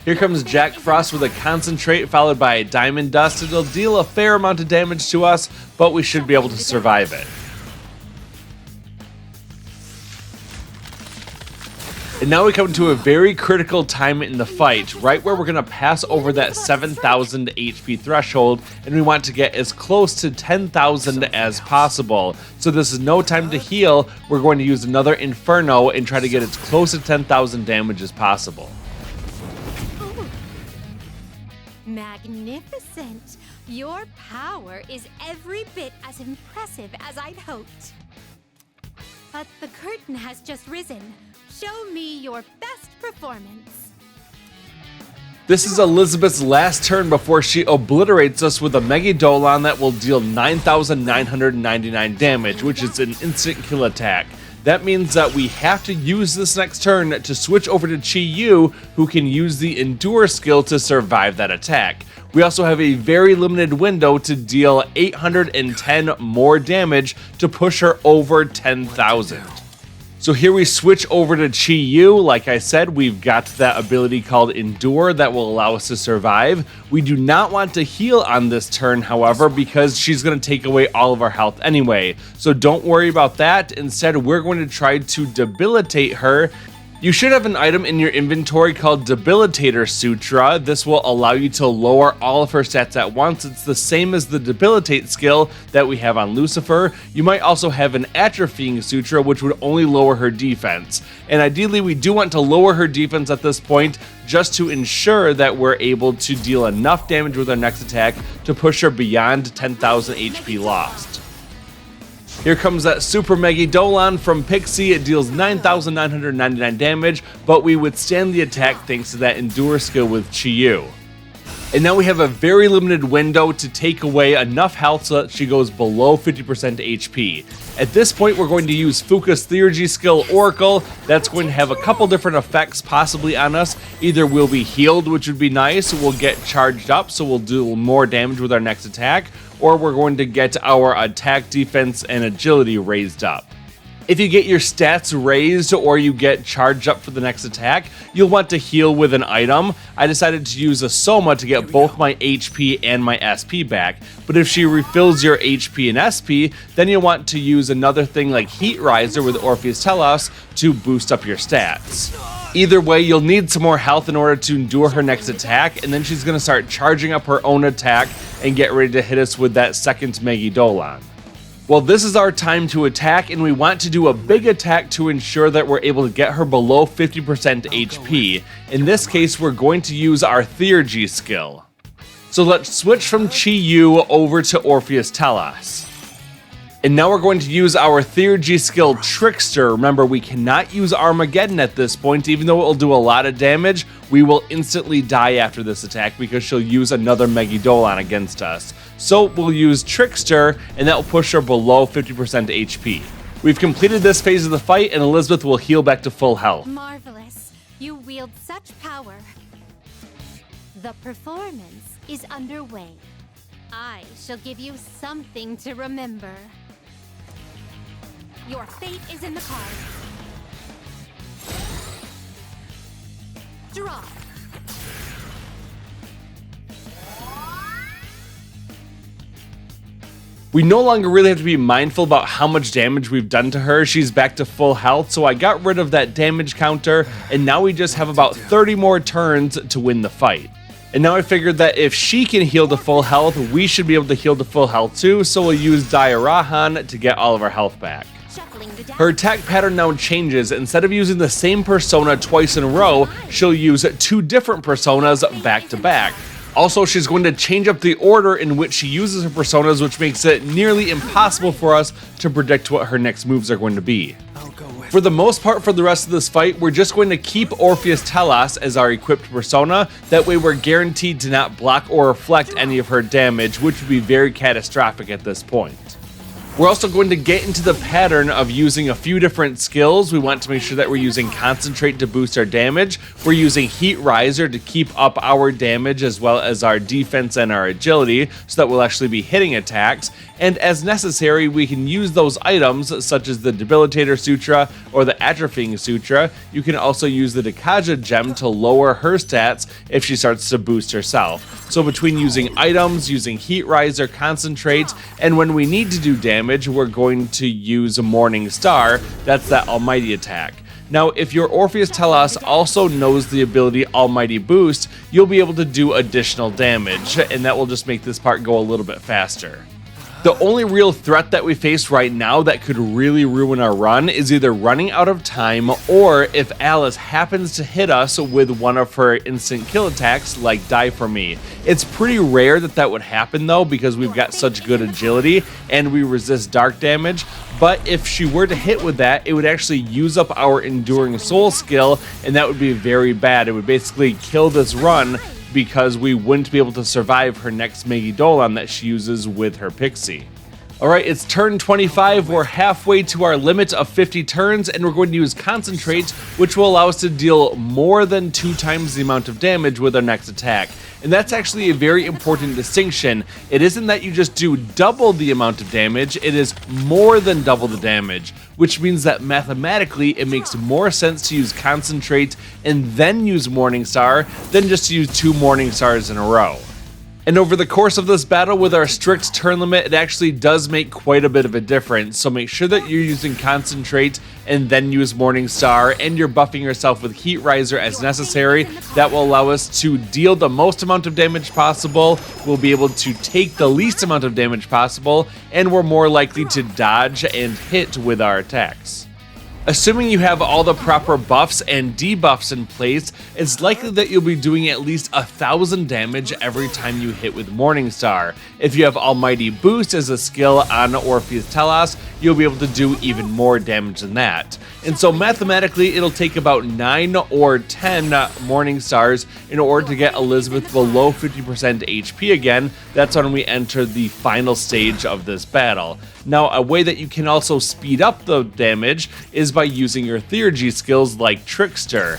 Here comes Jack Frost with a Concentrate, followed by a Diamond Dust. It'll deal a fair amount of damage to us, but we should be able to survive it. And now we come to a very critical time in the fight, right where we're going to pass over that 7,000 HP threshold, and we want to get as close to 10,000 as possible. So this is no time to heal, we're going to use another Inferno and try to get as close to 10,000 damage as possible. Magnificent! Your power is every bit as impressive as I'd hoped. But the curtain has just risen. Show me your best performance. This is Elizabeth's last turn before she obliterates us with a Megidolan that will deal 9,999 damage, which is an instant kill attack. That means that we have to use this next turn to switch over to Chi-Yu, who can use the Endure skill to survive that attack. We also have a very limited window to deal 810 more damage to push her over 10,000. So here we switch over to Chi-Yu. Like I said, we've got that ability called Endure that will allow us to survive. We do not want to heal on this turn, however, because she's going to take away all of our health anyway. So don't worry about that. Instead, we're going to try to debilitate her. You should have an item in your inventory called Debilitator Sutra. This will allow you to lower all of her stats at once. It's the same as the Debilitate skill that we have on Lucifer. You might also have an Atrophying Sutra, which would only lower her defense. And ideally, we do want to lower her defense at this point just to ensure that we're able to deal enough damage with our next attack to push her beyond 10,000 HP lost. Here comes that Super Megidolan from Pixie. It deals 9,999 damage, but we withstand the attack thanks to that Endure skill with Chi-Yu. And now we have a very limited window to take away enough health so that she goes below 50% HP. At this point, we're going to use Fuka's Theurgy skill Oracle. That's going to have a couple different effects possibly on us. Either we'll be healed, which would be nice, we'll get charged up, so we'll do more damage with our next attack, or we're going to get our attack, defense, and agility raised up. If you get your stats raised or you get charged up for the next attack, you'll want to heal with an item. I decided to use a Soma to get both my HP and my SP back, but if she refills your HP and SP, then you'll want to use another thing like Heat Riser with Orpheus Telos to boost up your stats. Either way, you'll need some more health in order to endure her next attack, and then she's going to start charging up her own attack and get ready to hit us with that second Megidolan. Well, this is our time to attack, and we want to do a big attack to ensure that we're able to get her below 50% HP. In this case, we're going to use our Theurgy skill. So let's switch from Chi-Yu over to Orpheus Telos. And now we're going to use our Theurgy skill Trickster. Remember, we cannot use Armageddon at this point. Even though it will do a lot of damage, we will instantly die after this attack because she'll use another Megidolan against us. So we'll use Trickster, and that will push her below 50% HP. We've completed this phase of the fight, and Elizabeth will heal back to full health. Marvelous. You wield such power. The performance is underway. I shall give you something to remember. Your fate is in the cards. Draw. We no longer really have to be mindful about how much damage we've done to her. She's back to full health, so I got rid of that damage counter, and now we just have about 30 more turns to win the fight. And now I figured that if she can heal to full health, we should be able to heal to full health too, so we'll use Diarahan to get all of our health back. Her attack pattern now changes. Instead of using the same persona twice in a row, she'll use 2 different personas back to back. Also, she's going to change up the order in which she uses her personas, which makes it nearly impossible for us to predict what her next moves are going to be. For the most part, for the rest of this fight, we're just going to keep Orpheus Telos as our equipped persona. That way we're guaranteed to not block or reflect any of her damage, which would be very catastrophic at this point. We're also going to get into the pattern of using a few different skills. We want to make sure that we're using Concentrate to boost our damage. We're using Heat Riser to keep up our damage as well as our defense and our agility, so that we'll actually be hitting attacks. And as necessary, we can use those items such as the Debilitator Sutra or the Atrophying Sutra. You can also use the Dekaja Gem to lower her stats if she starts to boost herself. So between using items, using Heat Riser, Concentrate, and when we need to do damage, we're going to use Morning Star. That's that Almighty attack. Now, if your Orpheus Telos also knows the ability Almighty Boost, you'll be able to do additional damage, and that will just make this part go a little bit faster. The only real threat that we face right now that could really ruin our run is either running out of time, or if Alice happens to hit us with one of her instant kill attacks like Die For Me. It's pretty rare that that would happen though, because we've got such good agility and we resist dark damage, but if she were to hit with that, it would actually use up our Enduring Soul skill, and that would be very bad. It would basically kill this run, because we wouldn't be able to survive her next Megidolon that she uses with her Pixie. Alright, it's turn 25, we're halfway to our limit of 50 turns, and we're going to use Concentrate, which will allow us to deal more than 2 times the amount of damage with our next attack. And that's actually a very important distinction. It isn't that you just do double the amount of damage, it is more than double the damage, which means that mathematically it makes more sense to use Concentrate and then use Morning Star than just to use 2 Morning Stars in a row. And over the course of this battle with our strict turn limit, it actually does make quite a bit of a difference. So make sure that you're using Concentrate and then use Morning Star, and you're buffing yourself with Heat Riser as necessary. That will allow us to deal the most amount of damage possible, we'll be able to take the least amount of damage possible, and we're more likely to dodge and hit with our attacks. Assuming you have all the proper buffs and debuffs in place, it's likely that you'll be doing at least 1,000 damage every time you hit with Morning Star. If you have Almighty Boost as a skill on Orpheus Telos, you'll be able to do even more damage than that. And so mathematically, it'll take about 9 or 10 Morning Stars in order to get Elizabeth below 50% HP again. That's when we enter the final stage of this battle. Now, a way that you can also speed up the damage is by using your Theurgy skills like Trickster.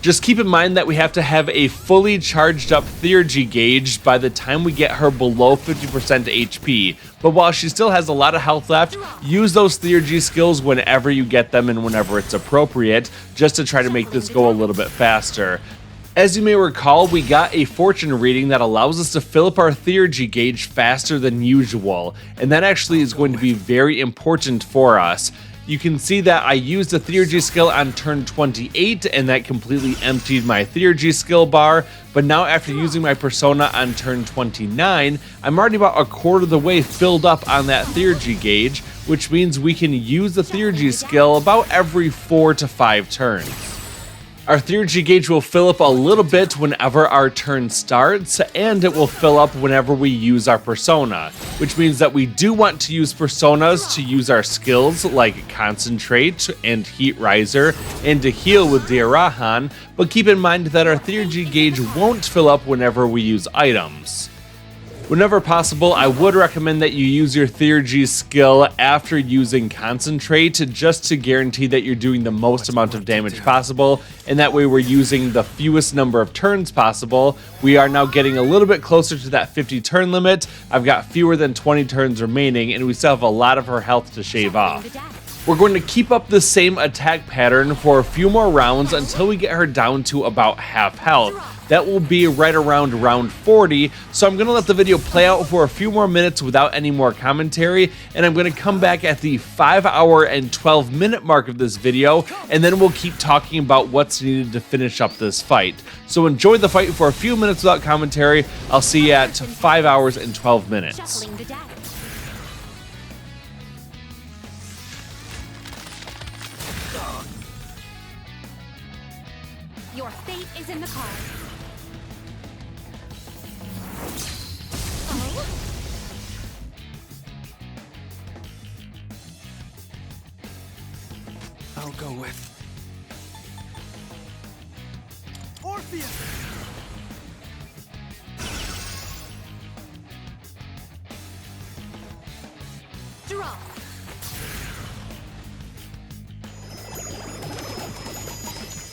Just keep in mind that we have to have a fully charged up Theurgy gauge by the time we get her below 50% HP. But while she still has a lot of health left, use those Theurgy skills whenever you get them and whenever it's appropriate, just to try to make this go a little bit faster. As you may recall, we got a fortune reading that allows us to fill up our Theurgy gauge faster than usual, and that actually is going to be very important for us. You can see that I used the Theurgy skill on turn 28, and that completely emptied my Theurgy skill bar, but now after using my persona on turn 29, I'm already about a quarter of the way filled up on that Theurgy gauge, which means we can use the Theurgy skill about every 4 to 5 turns. Our Theurgy gauge will fill up a little bit whenever our turn starts, and it will fill up whenever we use our persona, which means that we do want to use personas to use our skills like Concentrate and Heat Riser, and to heal with Diarahan, but keep in mind that our Theurgy gauge won't fill up whenever we use items. Whenever possible, I would recommend that you use your Theurgy skill after using Concentrate just to guarantee that you're doing the most amount of damage possible, and that way we're using the fewest number of turns possible. We are now getting a little bit closer to that 50 turn limit. I've got fewer than 20 turns remaining, and we still have a lot of her health to shave off. We're going to keep up the same attack pattern for a few more rounds until we get her down to about half health. That will be right around round 40, so I'm going to let the video play out for a few more minutes without any more commentary, and I'm going to come back at the 5 hour and 12 minute mark of this video, and then we'll keep talking about what's needed to finish up this fight. So enjoy the fight for a few minutes without commentary. I'll see you at 5 hours and 12 minutes. Your fate is in the cards. I'll go with Orpheus! Draw.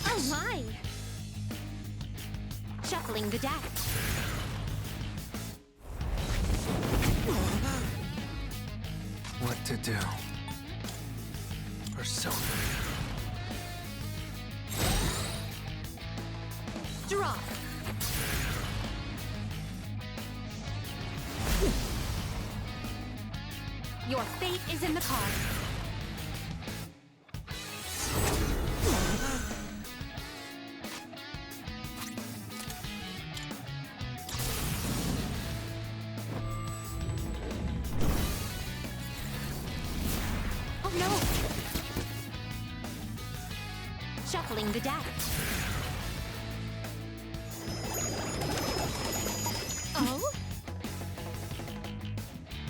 Oh my! Shuffling the deck. what to do. Persona. Draw. Your fate is in the cards. Oh no! Shuffling the deck. Oh?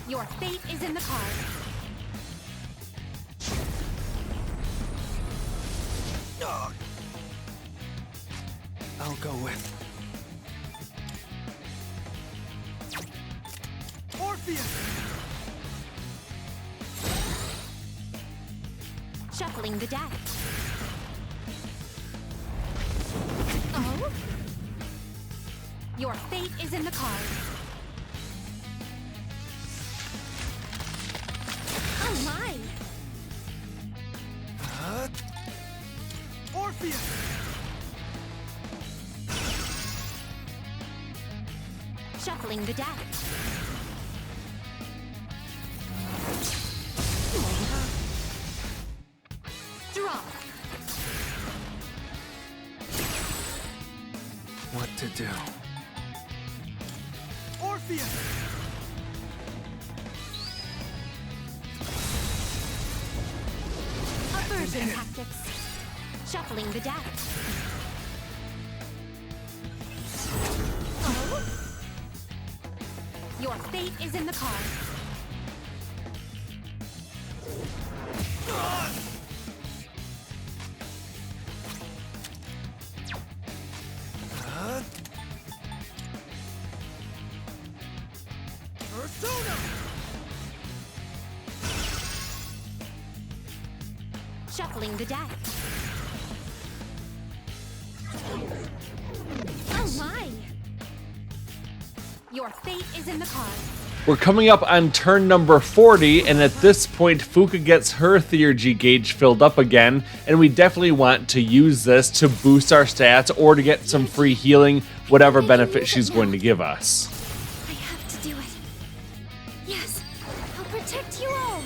Your fate is in the cards. I'll go with Orpheus! Shuffling the deck. Oh? Your fate is in the cards. Oh my! Orpheus! Shuffling the deck. Draw. what to do. Orpheus! Aversion tactics. Shuffling the deck. Oh? Your fate is in the cards. Persona! Shuffling the deck. Oh my! Your fate is in the cards. We're coming up on turn number 40, and at this point, Fuka gets her Theurgy gauge filled up again, and we definitely want to use this to boost our stats or to get some free healing, whatever benefit she's going to give us. I have to do it. Yes, I'll protect you all.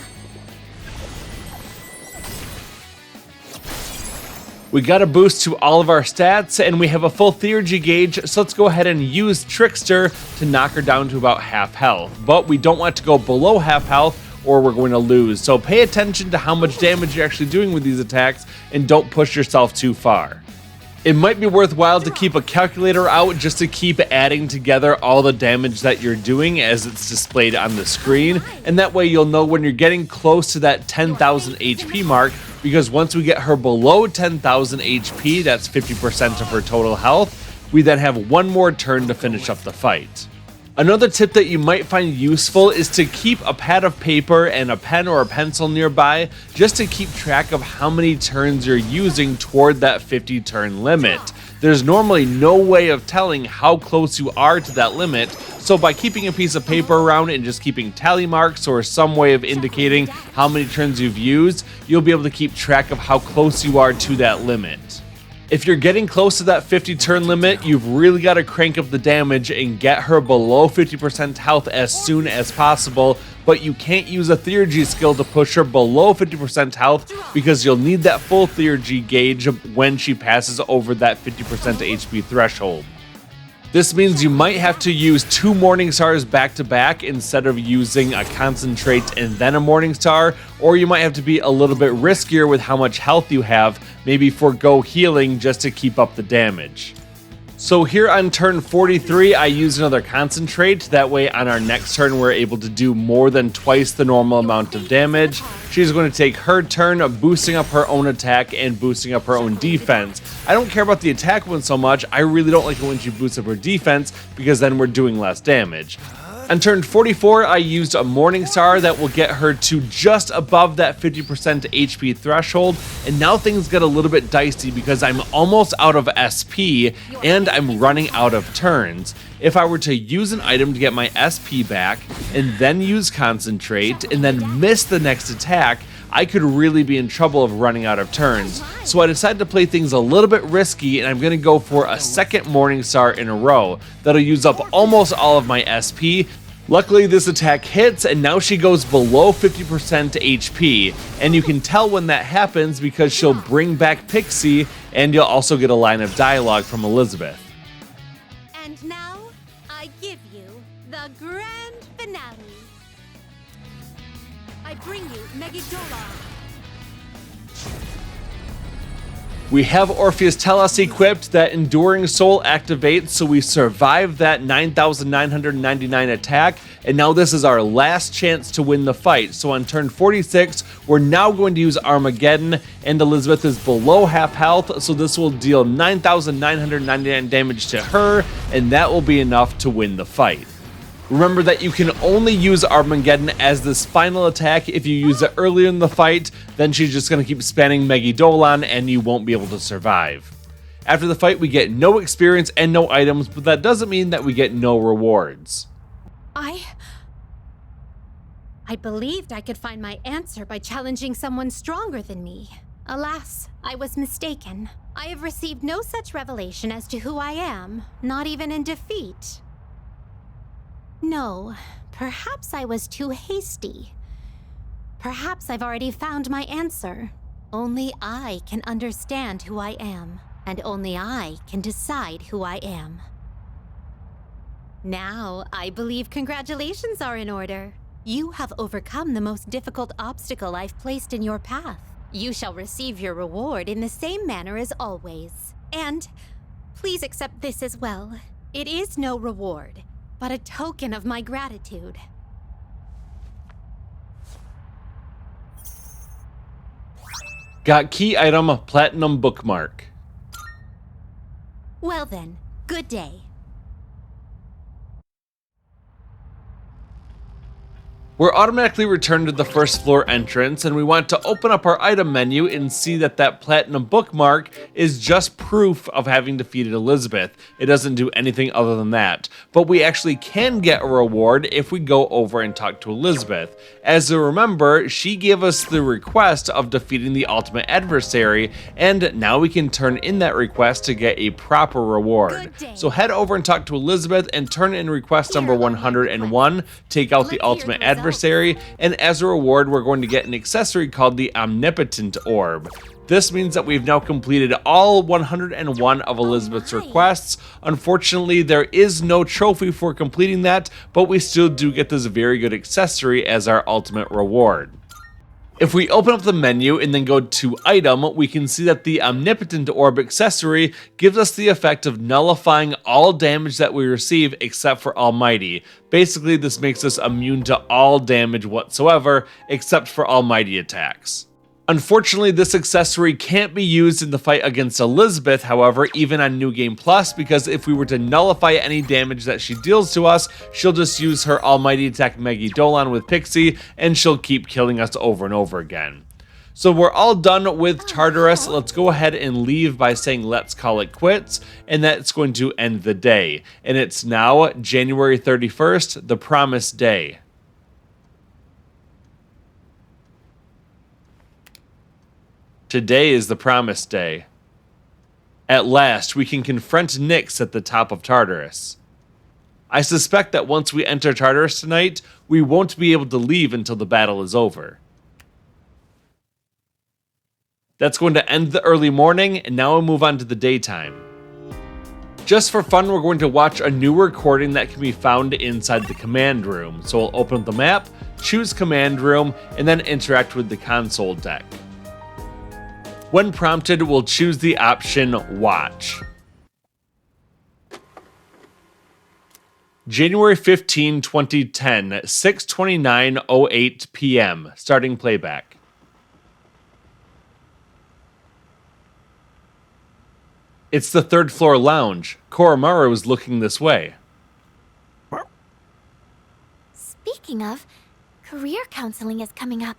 We got a boost to all of our stats, and we have a full Theurgy gauge, so let's go ahead and use Trickster to knock her down to about half health. But we don't want to go below half health, or we're going to lose. So pay attention to how much damage you're actually doing with these attacks, and don't push yourself too far. It might be worthwhile to keep a calculator out just to keep adding together all the damage that you're doing as it's displayed on the screen, and that way you'll know when you're getting close to that 10,000 HP mark, because once we get her below 10,000 HP, that's 50% of her total health, we then have one more turn to finish up the fight. Another tip that you might find useful is to keep a pad of paper and a pen or a pencil nearby just to keep track of how many turns you're using toward that 50 turn limit. There's normally no way of telling how close you are to that limit, so by keeping a piece of paper around and just keeping tally marks or some way of indicating how many turns you've used, you'll be able to keep track of how close you are to that limit. If you're getting close to that 50 turn limit, you've really got to crank up the damage and get her below 50% health as soon as possible, but you can't use a Theurgy skill to push her below 50% health because you'll need that full Theurgy gauge when she passes over that 50% HP threshold. This means you might have to use 2 Morning Stars back to back instead of using a Concentrate and then a Morning Star, or you might have to be a little bit riskier with how much health you have, maybe forego healing just to keep up the damage. So here on turn 43, I use another Concentrate. That way on our next turn, we're able to do more than twice the normal amount of damage. She's going to take her turn, boosting up her own attack and boosting up her own defense. I don't care about the attack one so much. I really don't like it when she boosts up her defense because then we're doing less damage. On turn 44, I used a Morning Star that will get her to just above that 50% HP threshold, and now things get a little bit dicey because I'm almost out of SP and I'm running out of turns. If I were to use an item to get my SP back, and then use Concentrate, and then miss the next attack, I could really be in trouble of running out of turns. So I decided to play things a little bit risky, and I'm going to go for a second Morning Star in a row. That'll use up almost all of my SP. Luckily this attack hits, and now she goes below 50% HP, and you can tell when that happens because she'll bring back Pixie, and you'll also get a line of dialogue from Elizabeth. And now, I give you the grand finale. I bring you Megiddola. We have Orpheus Telos equipped. That Enduring Soul activates, so we survive that 9,999 attack, and now this is our last chance to win the fight. So on turn 46, we're now going to use Armageddon, and Elizabeth is below half health, so this will deal 9,999 damage to her, and that will be enough to win the fight. Remember that you can only use Armageddon as this final attack. If you use it earlier in the fight, then she's just going to keep spamming Megiddolan and you won't be able to survive. After the fight, we get no experience and no items, but that doesn't mean that we get no rewards. I believed I could find my answer by challenging someone stronger than me. Alas, I was mistaken. I have received no such revelation as to who I am, not even in defeat. No, perhaps I was too hasty. Perhaps I've already found my answer. Only I can understand who I am, and only I can decide who I am. Now, I believe congratulations are in order. You have overcome the most difficult obstacle I've placed in your path. You shall receive your reward in the same manner as always. And please accept this as well. It is no reward, but a token of my gratitude. Got key item Platinum Bookmark. Well then, good day. We're automatically returned to the first floor entrance, and we want to open up our item menu and see that that platinum bookmark is just proof of having defeated Elizabeth. It doesn't do anything other than that. But we actually can get a reward if we go over and talk to Elizabeth. As you remember, she gave us the request of defeating the ultimate adversary, and now we can turn in that request to get a proper reward. So head over and talk to Elizabeth and turn in request number 101, take out the ultimate adversary, and as a reward we're going to get an accessory called the Omnipotent Orb. This means that we've now completed all 101 of Elizabeth's requests. Unfortunately, there is no trophy for completing that, but we still do get this very good accessory as our ultimate reward. If we open up the menu and then go to item, we can see that the Omnipotent Orb accessory gives us the effect of nullifying all damage that we receive except for Almighty. Basically, this makes us immune to all damage whatsoever except for Almighty attacks. Unfortunately, this accessory can't be used in the fight against Elizabeth, however, even on New Game Plus, because if we were to nullify any damage that she deals to us, she'll just use her almighty attack Megidolan with Pixie, and she'll keep killing us over and over again. So we're all done with Tartarus. Let's go ahead and leave by saying let's call it quits, and that's going to end the day. And it's now January 31st, the promised day. Today is the promised day. At last, we can confront Nyx at the top of Tartarus. I suspect that once we enter Tartarus tonight, we won't be able to leave until the battle is over. That's going to end the early morning, and now we'll move on to the daytime. Just for fun, we're going to watch a new recording that can be found inside the command room. So we'll open up the map, choose command room, and then interact with the console deck. When prompted, we'll choose the option Watch. January 15, 2010, 6:29:08 p.m. Starting playback. It's the third floor lounge. Koromaru is looking this way. Speaking of, career counseling is coming up.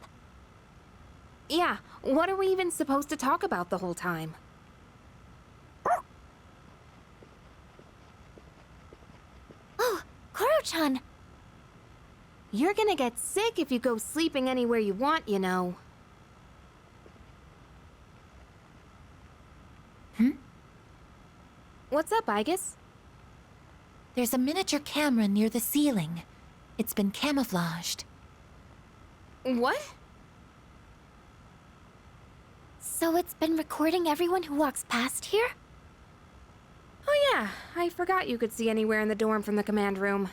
Yeah, what are we even supposed to talk about the whole time? Oh, Koro-chan! You're gonna get sick if you go sleeping anywhere you want, you know. What's up, Igus? There's a miniature camera near the ceiling. It's been camouflaged. What? So it's been recording everyone who walks past here? Oh yeah, I forgot you could see anywhere in the dorm from the command room.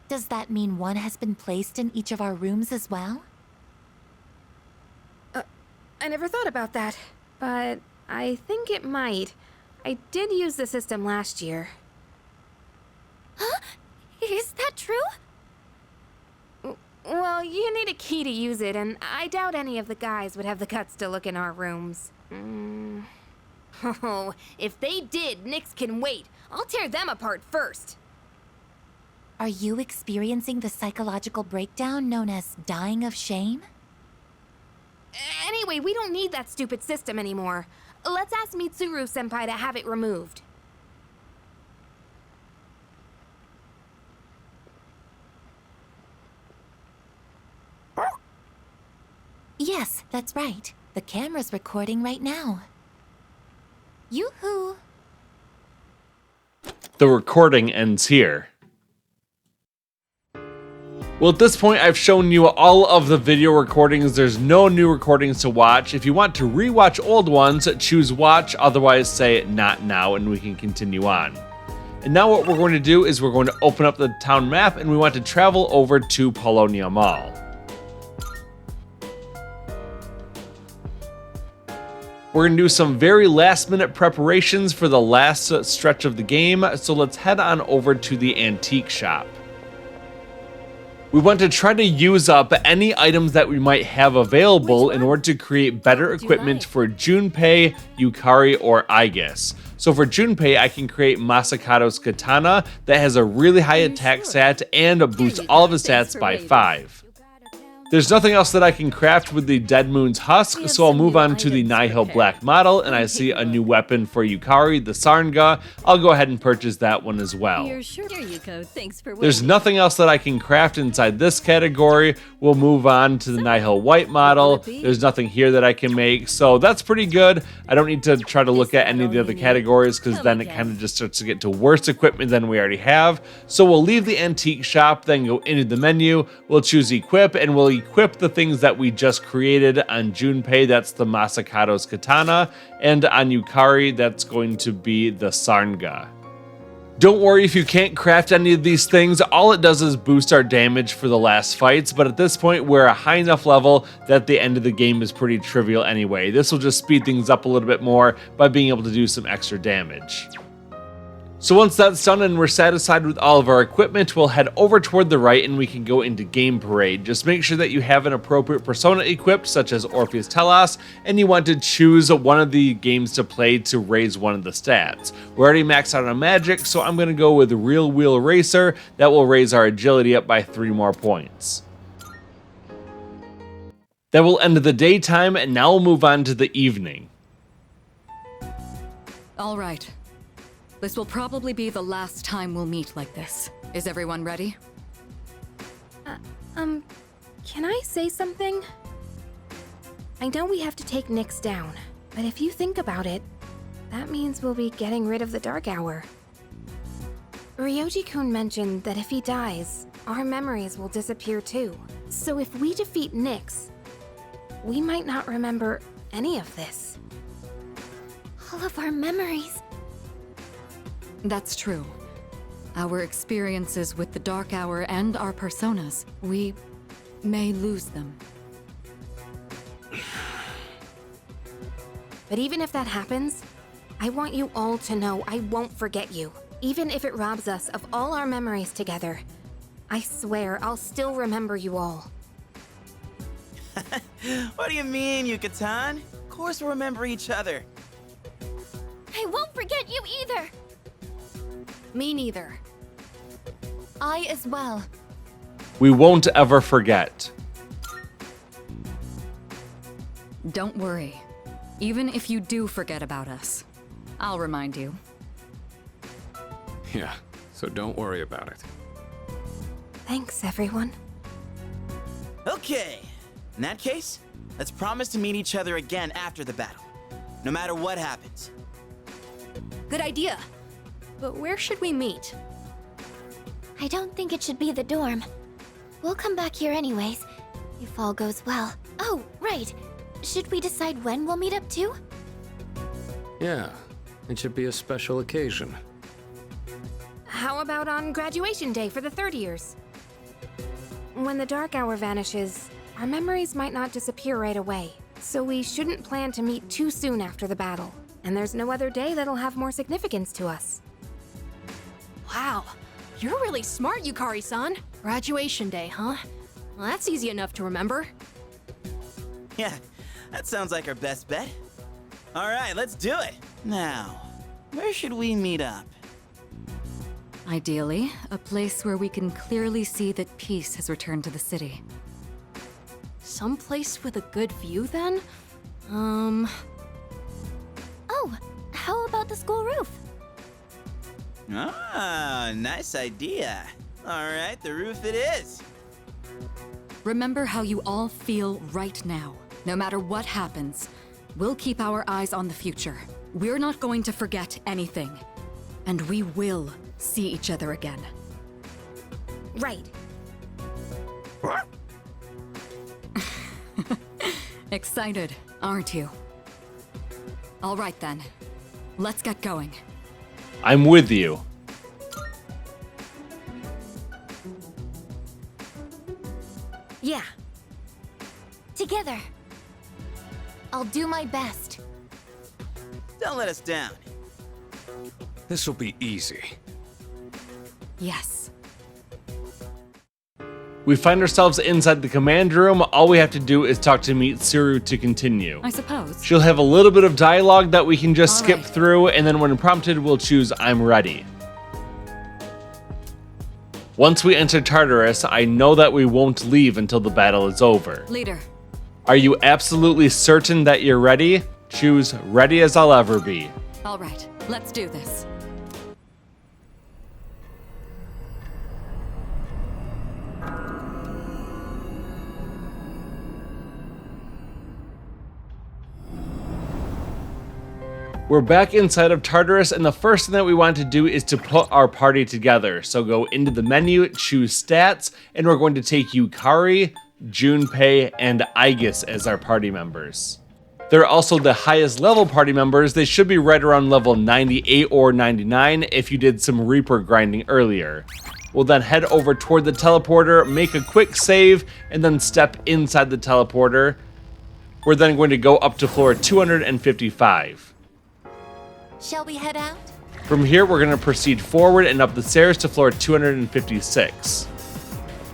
Does that mean one has been placed in each of our rooms as well? I never thought about that, but I think it might. I did use the system last year. Huh? Is that true? Well, you need a key to use it, and I doubt any of the guys would have the guts to look in our rooms. Oh, if they did, Nyx can wait. I'll tear them apart first. Are you experiencing the psychological breakdown known as dying of shame? Anyway, we don't need that stupid system anymore. Let's ask Mitsuru-senpai to have it removed. Yes, that's right. The camera's recording right now. Yoo-hoo! The recording ends here. Well, at this point, I've shown you all of the video recordings. There's no new recordings to watch. If you want to rewatch old ones, choose watch, otherwise say not now, and we can continue on. And now what we're going to do is we're going to open up the town map, and we want to travel over to Polonia Mall. We're going to do some very last-minute preparations for the last stretch of the game, so let's head on over to the antique shop. We want to try to use up any items that we might have available in order to create better equipment for Junpei, Yukari, or Aegus. So for Junpei, I can create Masakato's katana that has a really high attack stat and boosts all of his stats by 5. There's nothing else that I can craft with the Dead Moon's Husk, so I'll move on to the Nihil Black model, and I see a new weapon for Yukari, the Sarnga. I'll go ahead and purchase that one as well. There's nothing else that I can craft inside this category. We'll move on to the Nihil White model. There's nothing here that I can make, so that's pretty good. I don't need to try to look at any of the other categories, because then it kind of just starts to get to worse equipment than we already have. So we'll leave the antique shop, then go into the menu. We'll choose Equip, and we'll equip the things that we just created. On Junpei, that's the Masakato's katana, and on Yukari, that's going to be the Sarnga. Don't worry if you can't craft any of these things, all it does is boost our damage for the last fights, but at this point we're a high enough level that the end of the game is pretty trivial anyway. This will just speed things up a little bit more by being able to do some extra damage. So once that's done and we're satisfied with all of our equipment, we'll head over toward the right and we can go into Game Parade. Just make sure that you have an appropriate persona equipped, such as Orpheus Telos, and you want to choose one of the games to play to raise one of the stats. We're already maxed out on Magic, so I'm going to go with Real Wheel Racer. That will raise our agility up by 3 more points. That will end the daytime, and now we'll move on to the evening. All right. This will probably be the last time we'll meet like this. Is everyone ready? Can I say something? I know we have to take Nyx down, but if you think about it, that means we'll be getting rid of the Dark Hour. Ryoji-kun mentioned that if he dies, our memories will disappear too. So if we defeat Nyx, we might not remember any of this. All of our memories. That's true. Our experiences with the Dark Hour and our personas, we may lose them. But even if that happens, I want you all to know I won't forget you. Even if it robs us of all our memories together, I swear I'll still remember you all. What do you mean, Yucatan? Of course we'll remember each other. I won't forget you either. Me neither. I as well. We won't ever forget. Don't worry. Even if you do forget about us, I'll remind you. Yeah, so don't worry about it. Thanks, everyone. Okay. In that case, let's promise to meet each other again after the battle, no matter what happens. Good idea. But where should we meet? I don't think it should be the dorm. We'll come back here anyways, if all goes well. Oh, right. Should we decide when we'll meet up too? Yeah, it should be a special occasion. How about on graduation day for the third years? When the Dark Hour vanishes, our memories might not disappear right away, so we shouldn't plan to meet too soon after the battle. And there's no other day that'll have more significance to us. Wow, you're really smart, Yukari-san. Graduation day, huh? Well, that's easy enough to remember. Yeah, that sounds like our best bet. All right, let's do it. Now, where should we meet up? Ideally, a place where we can clearly see that peace has returned to the city. Someplace with a good view, then? Oh, how about the school roof? Ah, nice idea. All right, the roof it is. Remember how you all feel right now. No matter what happens, we'll keep our eyes on the future. We're not going to forget anything. And we will see each other again. Right. Excited, aren't you? All right then. Let's get going. I'm with you. Yeah. Together. I'll do my best. Don't let us down. This'll be easy. Yes. We find ourselves inside the command room. All we have to do is talk to Mitsuru to continue. I suppose. She'll have a little bit of dialogue that we can just All skip right. through, and then when prompted, we'll choose I'm ready. Once we enter Tartarus, I know that we won't leave until the battle is over. Leader. Are you absolutely certain that you're ready? Choose ready as I'll ever be. All right, let's do this. We're back inside of Tartarus, and the first thing that we want to do is to put our party together. So go into the menu, choose stats, and we're going to take Yukari, Junpei, and Aegis as our party members. They're also the highest level party members. They should be right around level 98 or 99 if you did some Reaper grinding earlier. We'll then head over toward the teleporter, make a quick save, and then step inside the teleporter. We're then going to go up to floor 255. Shall we head out? From here, we're going to proceed forward and up the stairs to floor 256.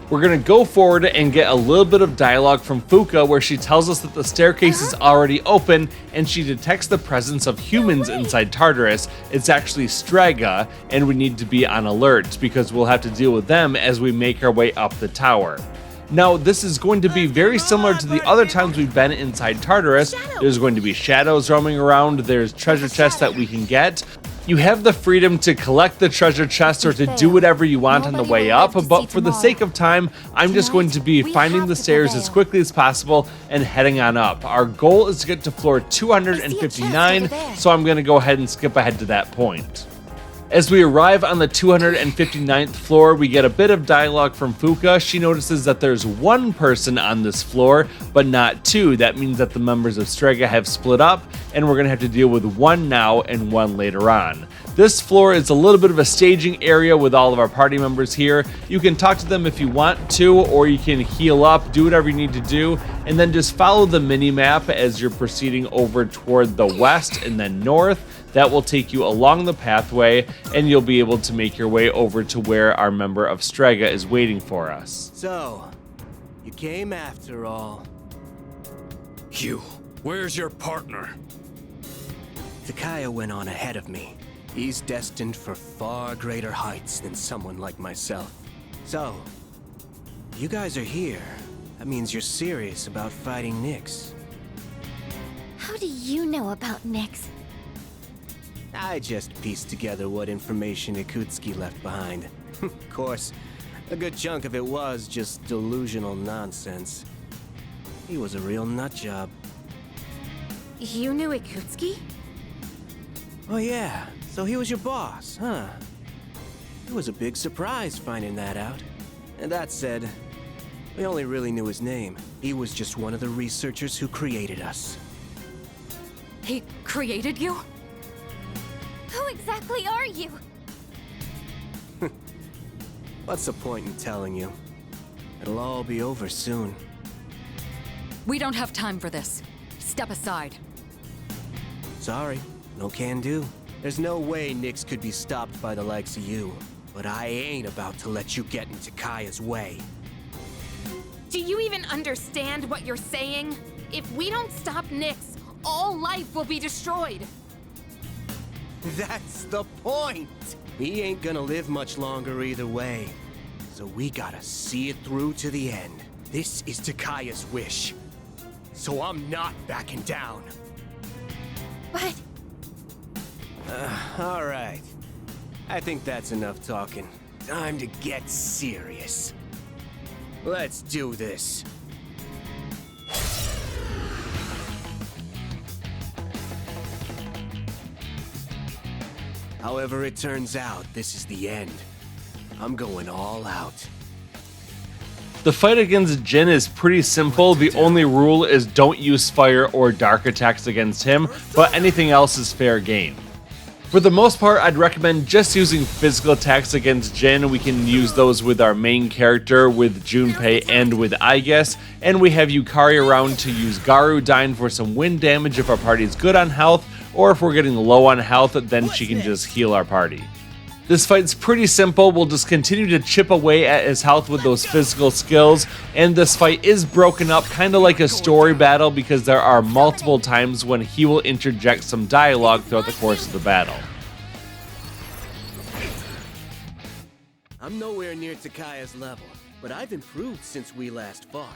We're going to go forward and get a little bit of dialogue from Fuka where she tells us that the staircase is already open and she detects the presence of humans inside Tartarus. It's actually Strega, and we need to be on alert because we'll have to deal with them as we make our way up the tower. Now, this is going to be very similar to the other times we've been inside Tartarus. There's going to be shadows roaming around, there's treasure chests that we can get. You have the freedom to collect the treasure chests or to do whatever you want on the way up, but for the sake of time, I'm just going to be finding the stairs as quickly as possible and heading on up. Our goal is to get to floor 259, so I'm going to go ahead and skip ahead to that point. As we arrive on the 259th floor, we get a bit of dialogue from Fuka. She notices that there's one person on this floor, but not two. That means that the members of Strega have split up, and we're going to have to deal with one now and one later on. This floor is a little bit of a staging area with all of our party members here. You can talk to them if you want to, or you can heal up, do whatever you need to do, and then just follow the mini-map as you're proceeding over toward the west and then north. That will take you along the pathway, and you'll be able to make your way over to where our member of Strega is waiting for us. So, you came after all. Hugh, where's your partner? Takaya went on ahead of me. He's destined for far greater heights than someone like myself. So, you guys are here. That means you're serious about fighting Nyx. How do you know about Nyx? I just pieced together what information Ikutsuki left behind. Of course, a good chunk of it was just delusional nonsense. He was a real nutjob. You knew Ikutsuki? Oh yeah, so he was your boss, huh? It was a big surprise finding that out. And that said, we only really knew his name. He was just one of the researchers who created us. He created you? Who exactly are you? What's the point in telling you? It'll all be over soon. We don't have time for this. Step aside. Sorry, no can do. There's no way Nyx could be stopped by the likes of you. But I ain't about to let you get into Kaya's way. Do you even understand what you're saying? If we don't stop Nyx, all life will be destroyed. That's the point! He ain't gonna live much longer either way. So we gotta see it through to the end. This is Takaya's wish. So I'm not backing down. But... Alright. I think that's enough talking. Time to get serious. Let's do this. However it turns out, this is the end. I'm going all out. The fight against Jin is pretty simple. The only rule is don't use fire or dark attacks against him, but anything else is fair game. For the most part, I'd recommend just using physical attacks against Jin. We can use those with our main character, with Junpei, and with Aigis. And we have Yukari around to use Garudyne for some wind damage if our party's good on health, or if we're getting low on health, then she can just heal our party. This fight's pretty simple. We'll just continue to chip away at his health with those physical skills, and this fight is broken up kind of like a story battle because there are multiple times when he will interject some dialogue throughout the course of the battle. I'm nowhere near Takaya's level, but I've improved since we last fought.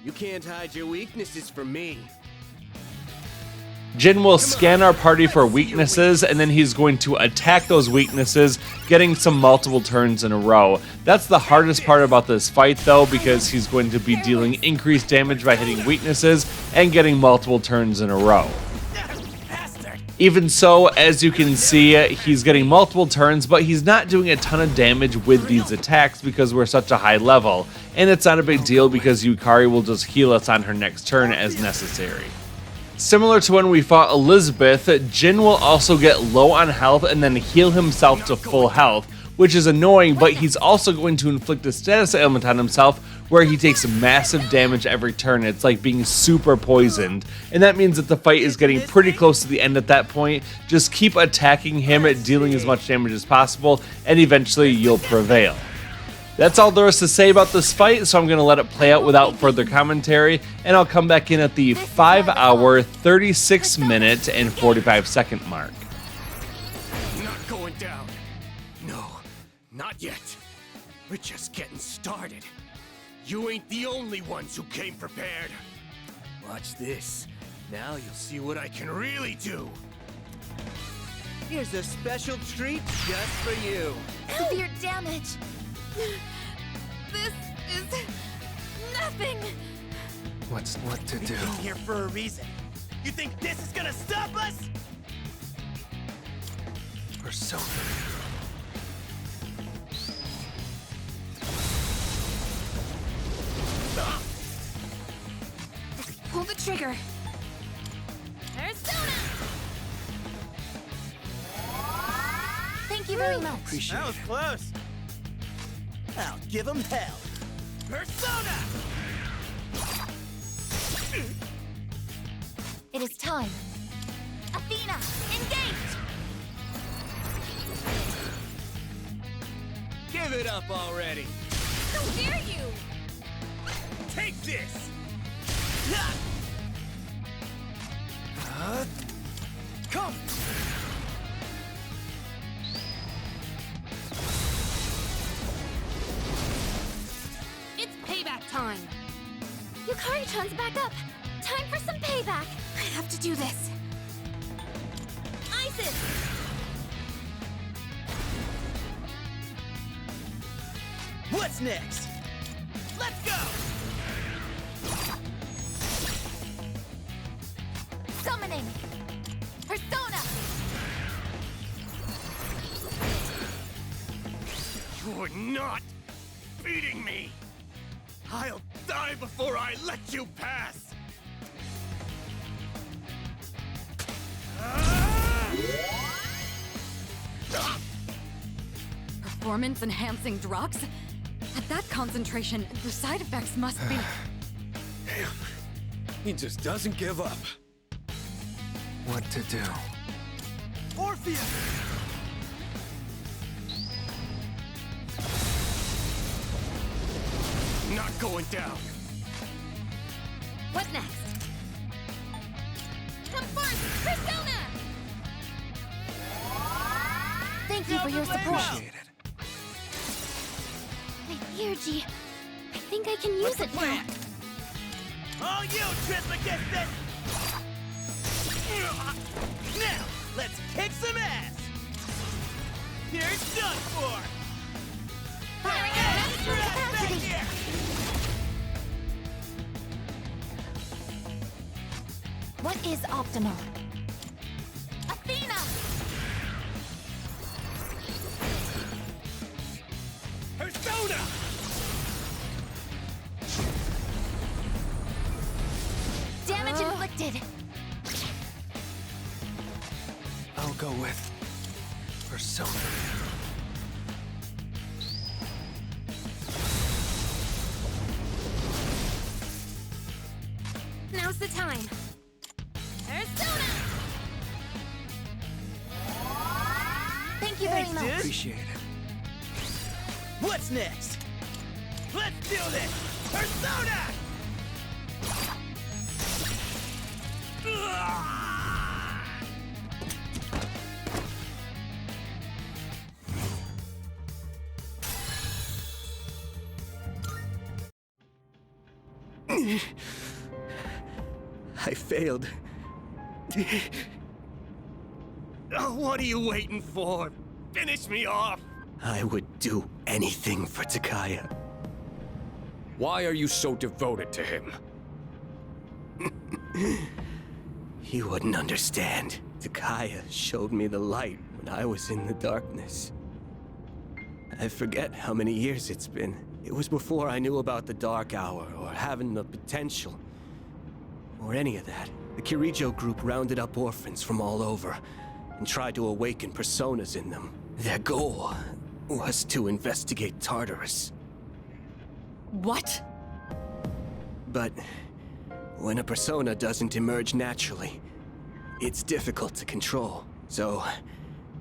You can't hide your weaknesses from me. Jin will scan our party for weaknesses, and then he's going to attack those weaknesses, getting some multiple turns in a row. That's the hardest part about this fight, though, because he's going to be dealing increased damage by hitting weaknesses and getting multiple turns in a row. Even so, as you can see, he's getting multiple turns, but he's not doing a ton of damage with these attacks because we're such a high level, and it's not a big deal because Yukari will just heal us on her next turn as necessary. Similar to when we fought Elizabeth, Jin will also get low on health and then heal himself to full health, which is annoying, but he's also going to inflict a status ailment on himself where he takes massive damage every turn. It's like being super poisoned, and that means that the fight is getting pretty close to the end at that point. Just keep attacking him, dealing as much damage as possible, and eventually you'll prevail. That's all there is to say about this fight, so I'm going to let it play out without further commentary, and I'll come back in at the 5-hour, 36-minute, and 45-second mark. Not going down. No, not yet. We're just getting started. You ain't the only ones who came prepared. Watch this. Now you'll see what I can really do. Here's a special treat just for you. Severe damage. This is nothing. What to do? We came here for a reason. You think this is gonna stop us? Persona. Pull the trigger. Persona. Thank you very much. Appreciate That was close. I'll give him hell. Persona! It is time. Athena, engage! Give it up already. How dare you! Take this! Come! It's payback time. Yukari-chan's back up. Time for some payback. I have to do this. Isis! What's next? Let's go! Summoning! Persona! You're not beating me! I'll die before I let you pass! Performance-enhancing drugs? At that concentration, the side effects must be... Damn. He just doesn't give up. What to do? Orpheus! Not going down. What next? Come forth, Persona! Thank you for your support. Appreciate it. My Theurgy. I think I can use it now. All you, Trismegistus! Now, let's kick some ass! You're done for! Back here! What is optimal? Athena! Persona! Damage inflicted. I'll go with Persona. Now's the time. Persona! Thank you very much. Appreciate it. What's next? Let's do this! Persona! I failed. Oh, what are you waiting for? Finish me off! I would do anything for Takaya. Why are you so devoted to him? You wouldn't understand. Takaya showed me the light when I was in the darkness. I forget how many years it's been. It was before I knew about the Dark Hour, or having the potential, or any of that. The Kirijo group rounded up orphans from all over, and tried to awaken personas in them. Their goal was to investigate Tartarus. What? But when a persona doesn't emerge naturally, it's difficult to control. So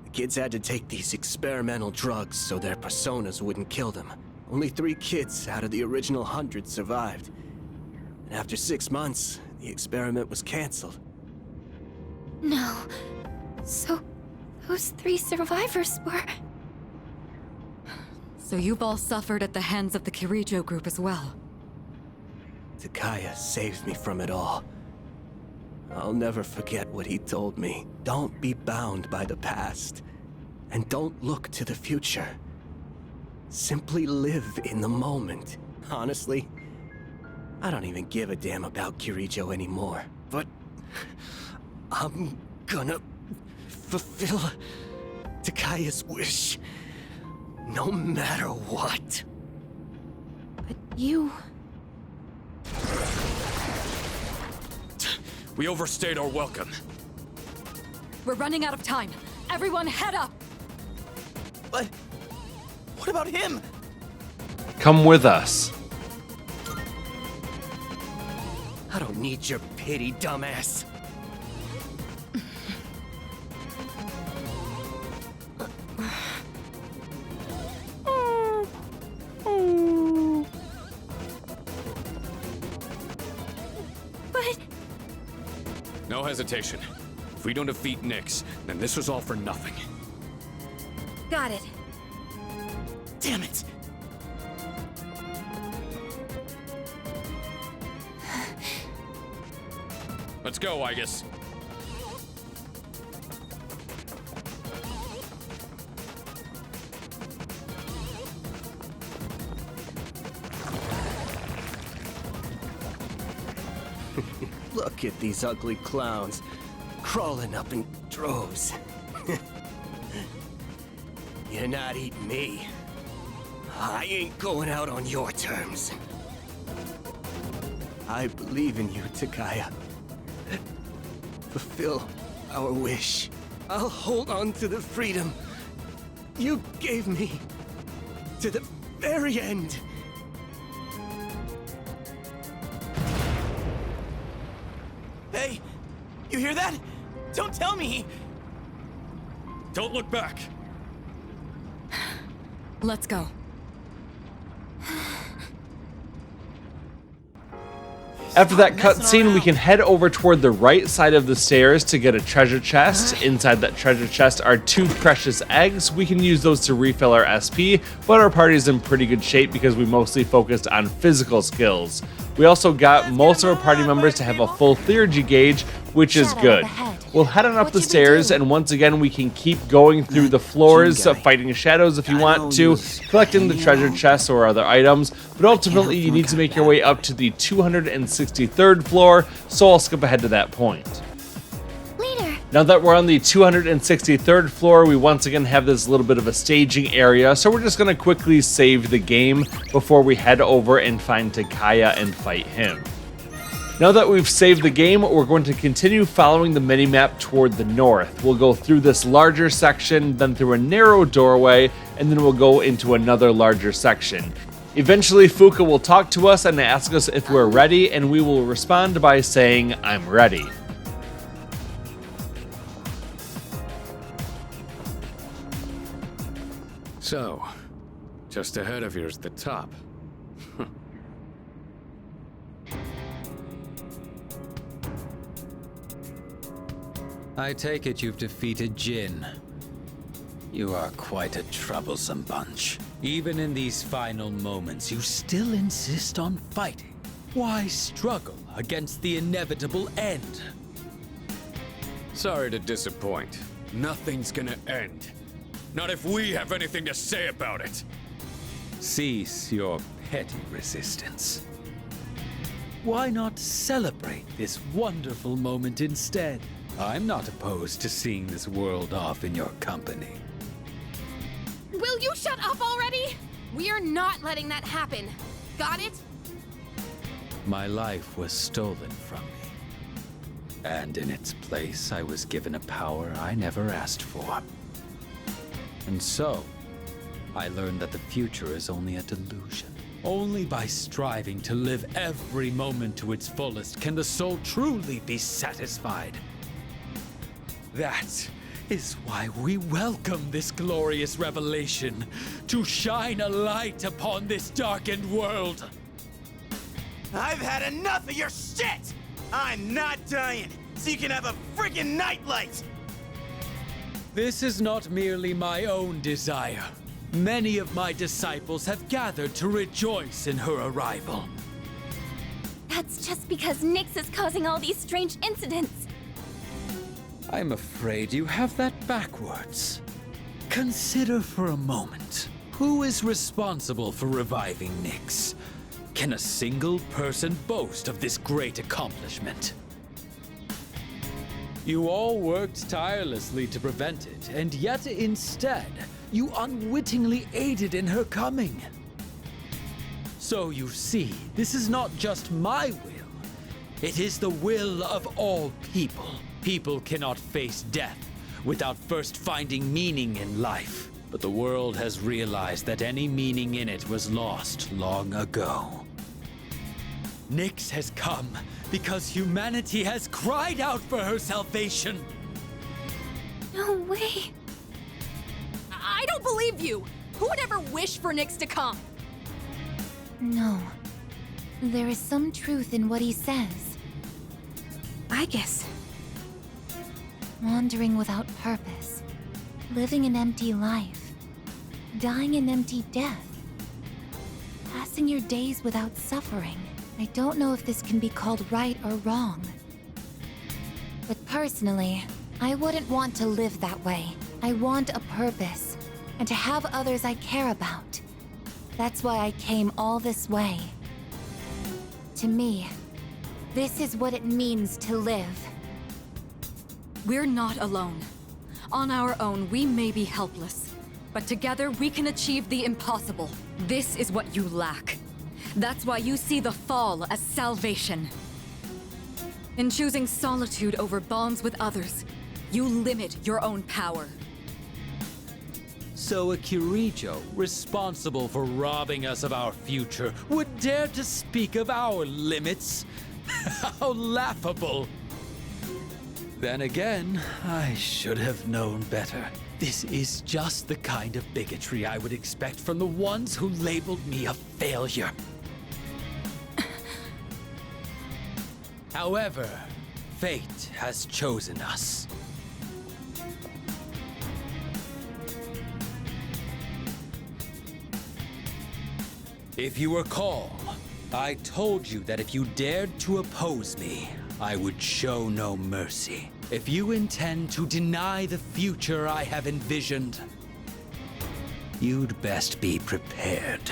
the kids had to take these experimental drugs so their personas wouldn't kill them. Only 3 kids out of the original 100 survived. And after 6 months, the experiment was canceled. No. So, those 3 survivors were... So you've all suffered at the hands of the Kirijo group as well. Takaya saved me from it all. I'll never forget what he told me. Don't be bound by the past. And don't look to the future. Simply live in the moment. Honestly, I don't even give a damn about Kirijo anymore. But I'm gonna fulfill Takaya's wish. No matter what. But you... We overstayed our welcome. We're running out of time. Everyone head up! But what about him? Come with us. I don't need your pity, dumbass. But... No hesitation. If we don't defeat Nyx, then this was all for nothing. Got it. Damn it! Let's go, Aegis. Look at these ugly clowns, crawling up in droves. You're not eating me. I ain't going out on your terms. I believe in you, Takaya. Fulfill our wish. I'll hold on to the freedom you gave me to the very end. Hey, you hear that? Don't tell me! Don't look back! Let's go. After that cutscene, we can head over toward the right side of the stairs to get a treasure chest. Inside that treasure chest are 2 precious eggs. We can use those to refill our SP, but our party is in pretty good shape because we mostly focused on physical skills. We also got most of our party members to have a full theurgy gauge, which is good. We'll head on up the stairs, and once again we can keep going through the floors, fighting shadows if you want to, collecting the treasure chests or other items, but ultimately you need to make your way up to the 263rd floor, so I'll skip ahead to that point. Now that we're on the 263rd floor, we once again have this little bit of a staging area, so we're just going to quickly save the game before we head over and find Takaya and fight him. Now that we've saved the game, we're going to continue following the minimap toward the north. We'll go through this larger section, then through a narrow doorway, and then we'll go into another larger section. Eventually, Fuka will talk to us and ask us if we're ready, and we will respond by saying, "I'm ready." So, just ahead of here's the top. I take it you've defeated Jin. You are quite a troublesome bunch. Even in these final moments, you still insist on fighting. Why struggle against the inevitable end? Sorry to disappoint. Nothing's gonna end. Not if we have anything to say about it. Cease your petty resistance. Why not celebrate this wonderful moment instead? I'm not opposed to seeing this world off in your company. Will you shut up already? We are not letting that happen. Got it? My life was stolen from me. And in its place, I was given a power I never asked for. And so, I learned that the future is only a delusion. Only by striving to live every moment to its fullest can the soul truly be satisfied. That is why we welcome this glorious revelation, to shine a light upon this darkened world. I've had enough of your shit! I'm not dying, so you can have a friggin' nightlight! This is not merely my own desire. Many of my disciples have gathered to rejoice in her arrival. That's just because Nyx is causing all these strange incidents. I'm afraid you have that backwards. Consider for a moment, who is responsible for reviving Nyx? Can a single person boast of this great accomplishment? You all worked tirelessly to prevent it, and yet instead, you unwittingly aided in her coming. So you see, this is not just my will. It is the will of all people. People cannot face death without first finding meaning in life. But the world has realized that any meaning in it was lost long ago. Nyx has come because humanity has cried out for her salvation. No way. I don't believe you! Who would ever wish for Nyx to come? No. There is some truth in what he says. I guess. Wandering without purpose. Living an empty life. Dying an empty death. Passing your days without suffering. I don't know if this can be called right or wrong. But personally, I wouldn't want to live that way. I want a purpose, and to have others I care about. That's why I came all this way. To me, this is what it means to live. We're not alone. On our own, we may be helpless. But together, we can achieve the impossible. This is what you lack. That's why you see the fall as salvation. In choosing solitude over bonds with others, you limit your own power. So a Kirijo, responsible for robbing us of our future, would dare to speak of our limits? How laughable! Then again, I should have known better. This is just the kind of bigotry I would expect from the ones who labeled me a failure. However, fate has chosen us. If you recall, I told you that if you dared to oppose me, I would show no mercy. If you intend to deny the future I have envisioned, you'd best be prepared.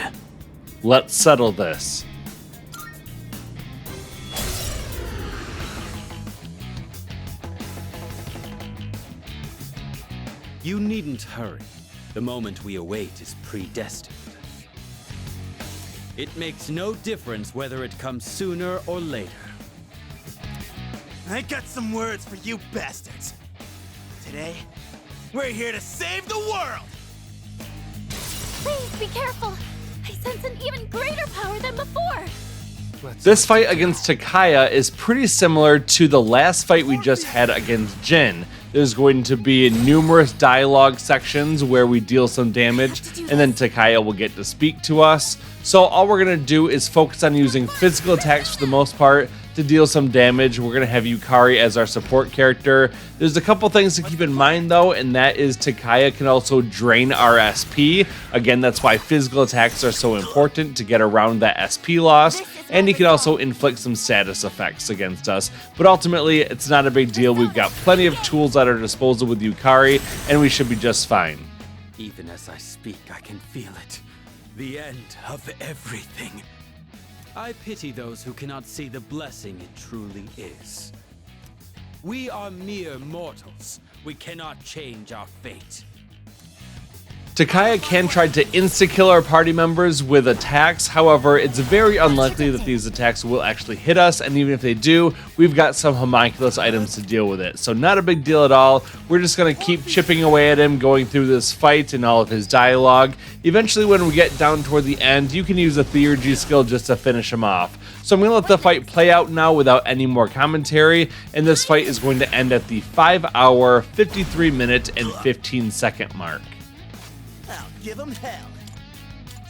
Let's settle this. You needn't hurry. The moment we await is predestined. It makes no difference whether it comes sooner or later. I got some words for you bastards. Today, we're here to save the world! Please be careful. I sense an even greater power than before. This fight against Takaya is pretty similar to the last fight we just had against Jin. There's going to be numerous dialogue sections where we deal some damage, and then Takaya will get to speak to us. So all we're going to do is focus on using physical attacks for the most part to deal some damage. We're going to have Yukari as our support character. There's a couple things to keep in mind though, and that is Takaya can also drain our SP. Again, that's why physical attacks are so important to get around that SP loss, and he can also inflict some status effects against us. But ultimately, it's not a big deal. We've got plenty of tools at our disposal with Yukari, and we should be just fine. Even as I speak, I can feel it. The end of everything. I pity those who cannot see the blessing it truly is. We are mere mortals. We cannot change our fate. Takaya can try to insta-kill our party members with attacks, however, it's very unlikely that these attacks will actually hit us, and even if they do, we've got some homunculus items to deal with it. So not a big deal at all. We're just going to keep chipping away at him, going through this fight and all of his dialogue. Eventually, when we get down toward the end, you can use a Theurgy skill just to finish him off. So I'm going to let the fight play out now without any more commentary, and this fight is going to end at the 5-hour, 53-minute, and 15-second mark. I'll give him hell.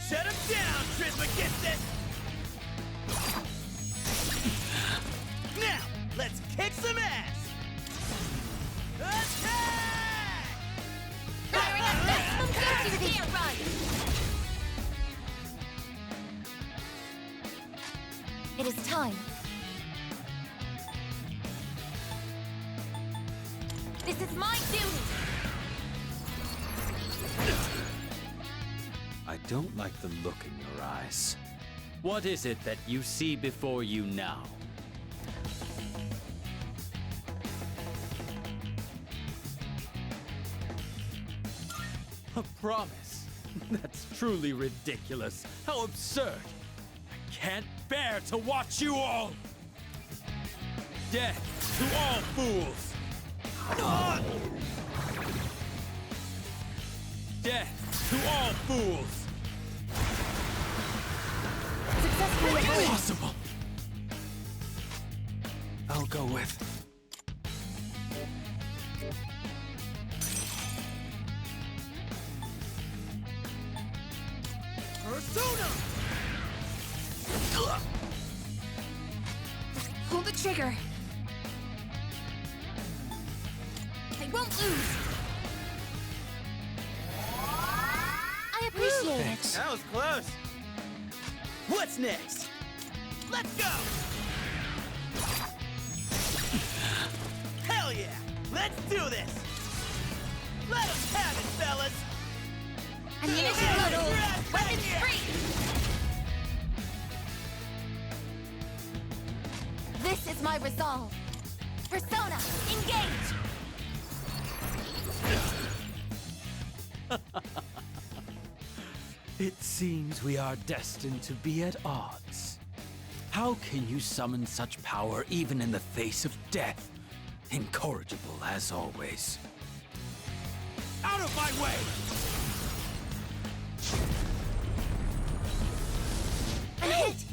Shut him down, Trismegistus! Now, let's kick some ass! Attack! It is time. This is my duty. I don't like the look in your eyes. What is it that you see before you now? A promise? That's truly ridiculous. How absurd. I can't bear to watch you all. Death to all fools. Death to all fools. Impossible. I'll go with Persona! Pull the trigger. I won't lose. I appreciate it. That was close. What's next? Let's go! Hell yeah! Let's do this! Let us have it, fellas! Ammunition loaded. Weapons free. This is my resolve. Persona, engage. It seems we are destined to be at odds. How can you summon such power even in the face of death? Incorrigible as always. Out of my way! I'm hit.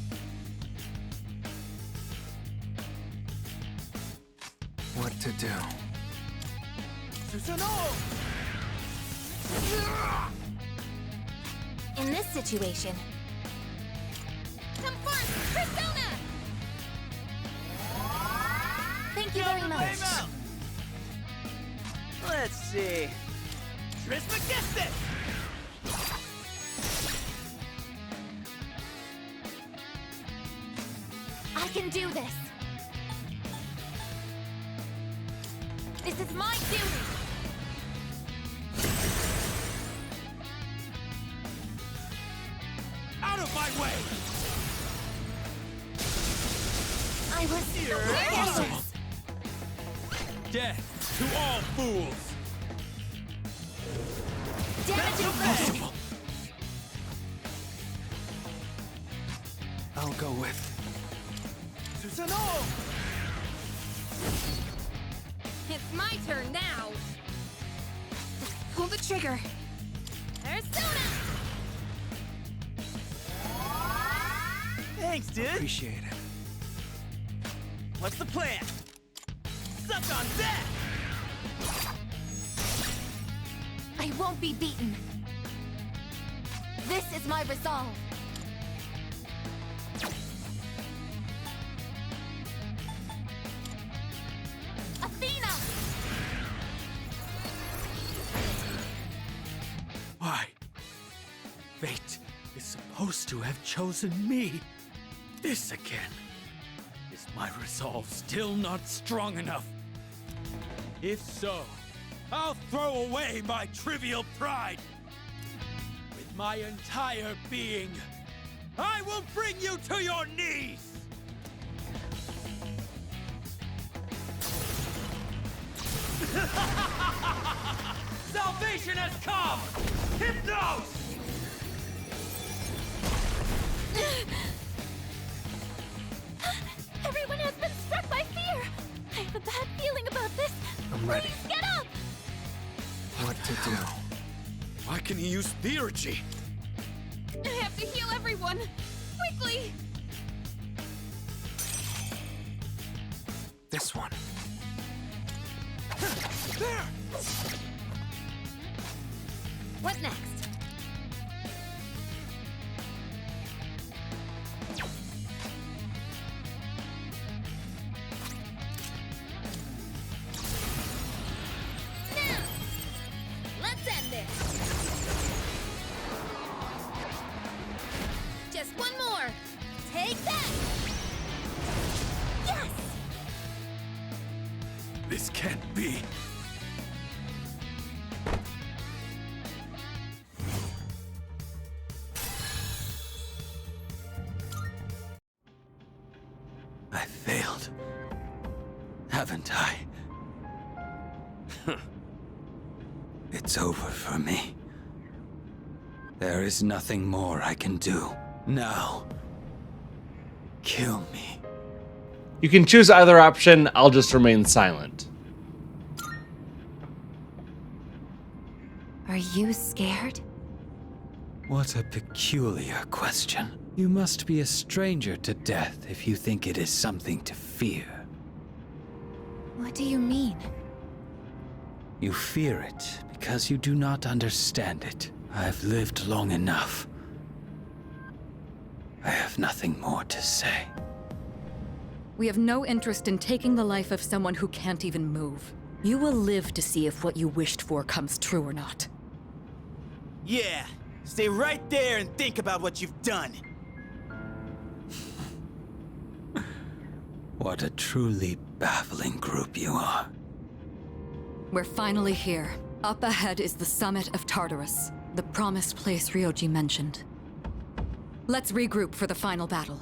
What to do? Susanoo! In this situation, come first, Persona! Thank you very much. Let's see. Trismegistus! I can do this. This is my duty. Out of my way! I was so careless. Death to all fools! Damage Impossible! I'll go with Susanoo! It's my turn now. Pull the trigger. Persona! Thanks, dude. Appreciate it. What's the plan? Suck on that! I won't be beaten. This is my resolve. Athena! why? Fate is supposed to have chosen me. This again. Is my resolve still not strong enough? If so, I'll throw away my trivial pride. With my entire being, I will bring you to your knees! Salvation has come! Hypnos! Everyone has been struck by fear! I have a bad feeling about this! I'm ready. Please get up! What to do? Why can he use theurgy? I have to heal everyone! Quickly! This one. There! What next? Now! Let's end this! Just one more! Take that! Yes! This can't be. I failed. Haven't I? It's over for me. There is nothing more I can do. Now, kill me. You can choose either option. I'll just remain silent. Are you scared? What a peculiar question. You must be a stranger to death if you think it is something to fear. What do you mean? You fear it because you do not understand it. I've lived long enough. I have nothing more to say. We have no interest in taking the life of someone who can't even move. You will live to see if what you wished for comes true or not. Yeah, stay right there and think about what you've done. What a truly baffling group you are. We're finally here. Up ahead is the summit of Tartarus, the promised place Ryoji mentioned. Let's regroup for the final battle.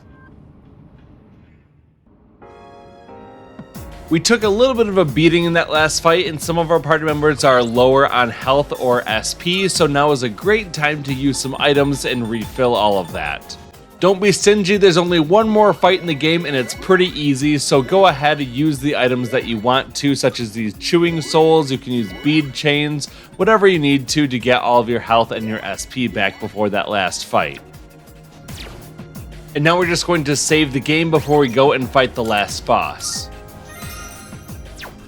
We took a little bit of a beating in that last fight, and some of our party members are lower on health or SP, so now is a great time to use some items and refill all of that. Don't be stingy, there's only one more fight in the game and it's pretty easy, so go ahead and use the items that you want to, such as these chewing souls. You can use bead chains, whatever you need to get all of your health and your SP back before that last fight. And now we're just going to save the game before we go and fight the last boss.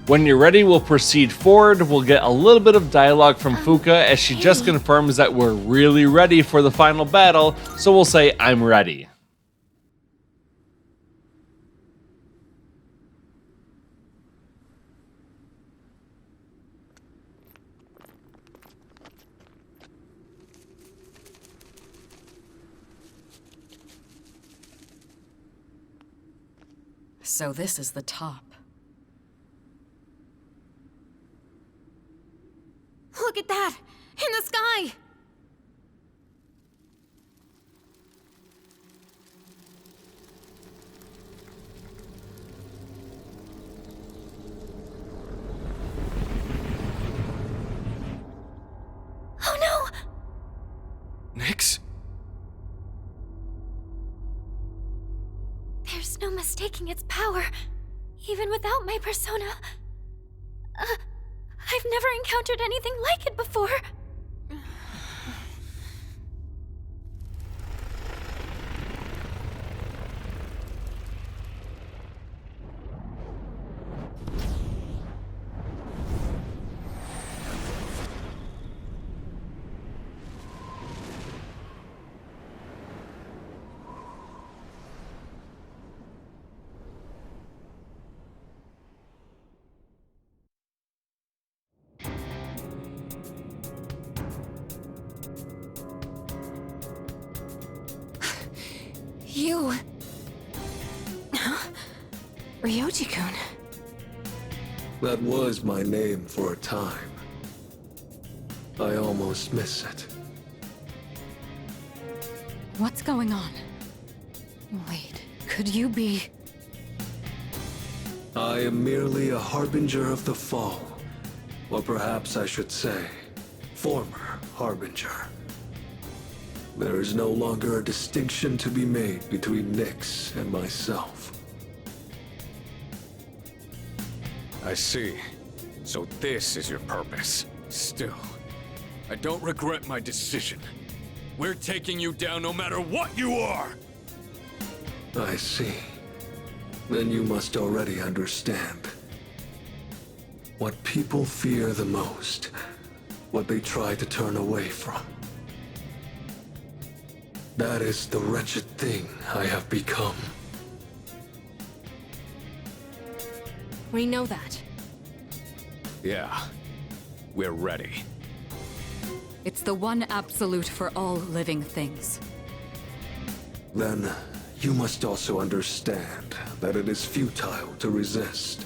When you're ready, we'll proceed forward. We'll get a little bit of dialogue from Fuka as she just confirms that we're really ready for the final battle, so we'll say, I'm ready. So this is the top. Look at that! In the sky! Oh no! Nyx? There's no mistaking its power, even without my persona. I've never encountered anything like it before. You... Huh? Ryoji-kun. That was my name for a time. I almost miss it. What's going on? Wait, could you be... I am merely a harbinger of the fall. Or perhaps I should say, former Harbinger. There is no longer a distinction to be made between Nyx and myself. I see. So this is your purpose. Still, I don't regret my decision. We're taking you down no matter what you are! I see. Then you must already understand. What people fear the most, what they try to turn away from. That is the wretched thing I have become. We know that. Yeah, we're ready. It's the one absolute for all living things. Then, you must also understand that it is futile to resist.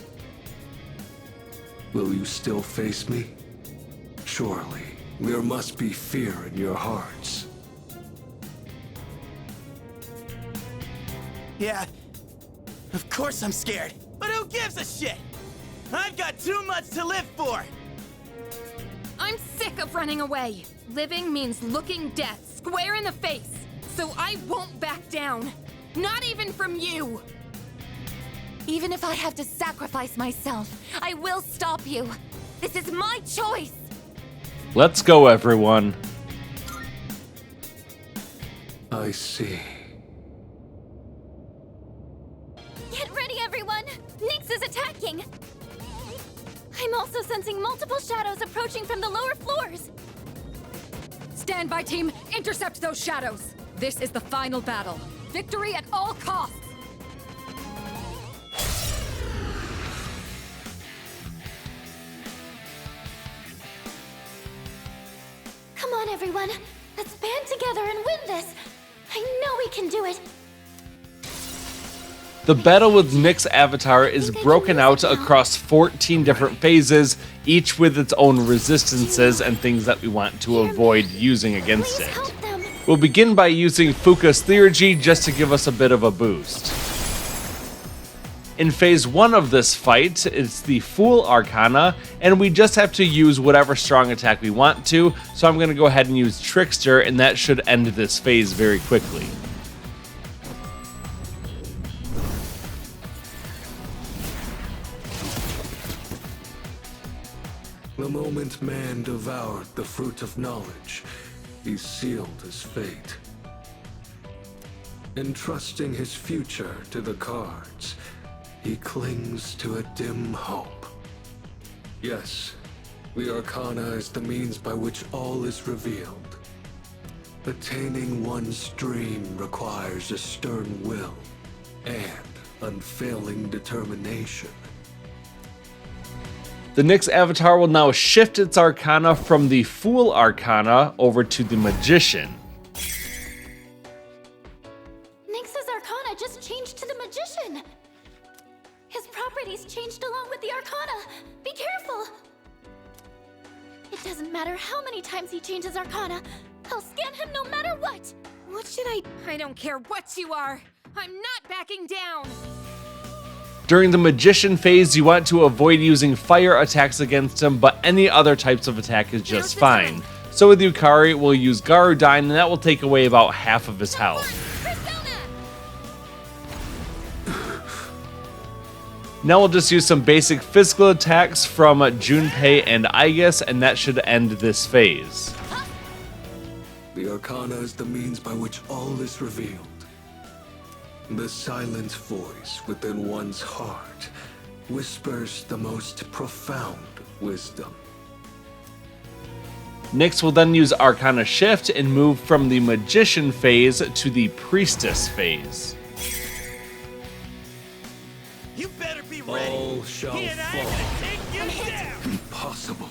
Will you still face me? Surely, there must be fear in your hearts. Yeah, of course I'm scared. But who gives a shit? I've got too much to live for! I'm sick of running away. Living means looking death square in the face. So I won't back down. Not even from you. Even if I have to sacrifice myself, I will stop you. This is my choice. Let's go, everyone. I see. Get ready, everyone! Nyx is attacking! I'm also sensing multiple shadows approaching from the lower floors. Stand by, team! Intercept those shadows! This is the final battle. Victory at all costs! Come on, everyone. Let's band together and win this. I know we can do it. The battle with Nyx's avatar is broken out across 14 different phases, each with its own resistances and things that we want to avoid using against it. We'll begin by using Fuka's Theurgy just to give us a bit of a boost. In phase 1 of this fight, it's the Fool Arcana, and we just have to use whatever strong attack we want to, so I'm going to go ahead and use Trickster, and that should end this phase very quickly. The moment man devoured the fruit of knowledge, he sealed his fate. Entrusting his future to the cards, he clings to a dim hope. Yes, the Arcana is the means by which all is revealed. Attaining one's dream requires a stern will and unfailing determination. The Nyx avatar will now shift its Arcana from the Fool Arcana over to the Magician. Nyx's Arcana just changed to the Magician. His properties changed along with the Arcana. Be careful. It doesn't matter how many times he changes Arcana. I'll scan him no matter what. What should I don't care what you are. I'm not backing down. During the Magician phase, you want to avoid using fire attacks against him, but any other types of attack is just fine. So with Yukari, we'll use Garudyne, and that will take away about half of his health. Now we'll just use some basic physical attacks from Junpei and Aegis, and that should end this phase. The Arcana is the means by which all is revealed. The silent voice within one's heart whispers the most profound wisdom. Nyx will then use Arcana Shift and move from the Magician phase to the Priestess phase. You better be ready. All shall He and I are fall. gonna take you down. Impossible.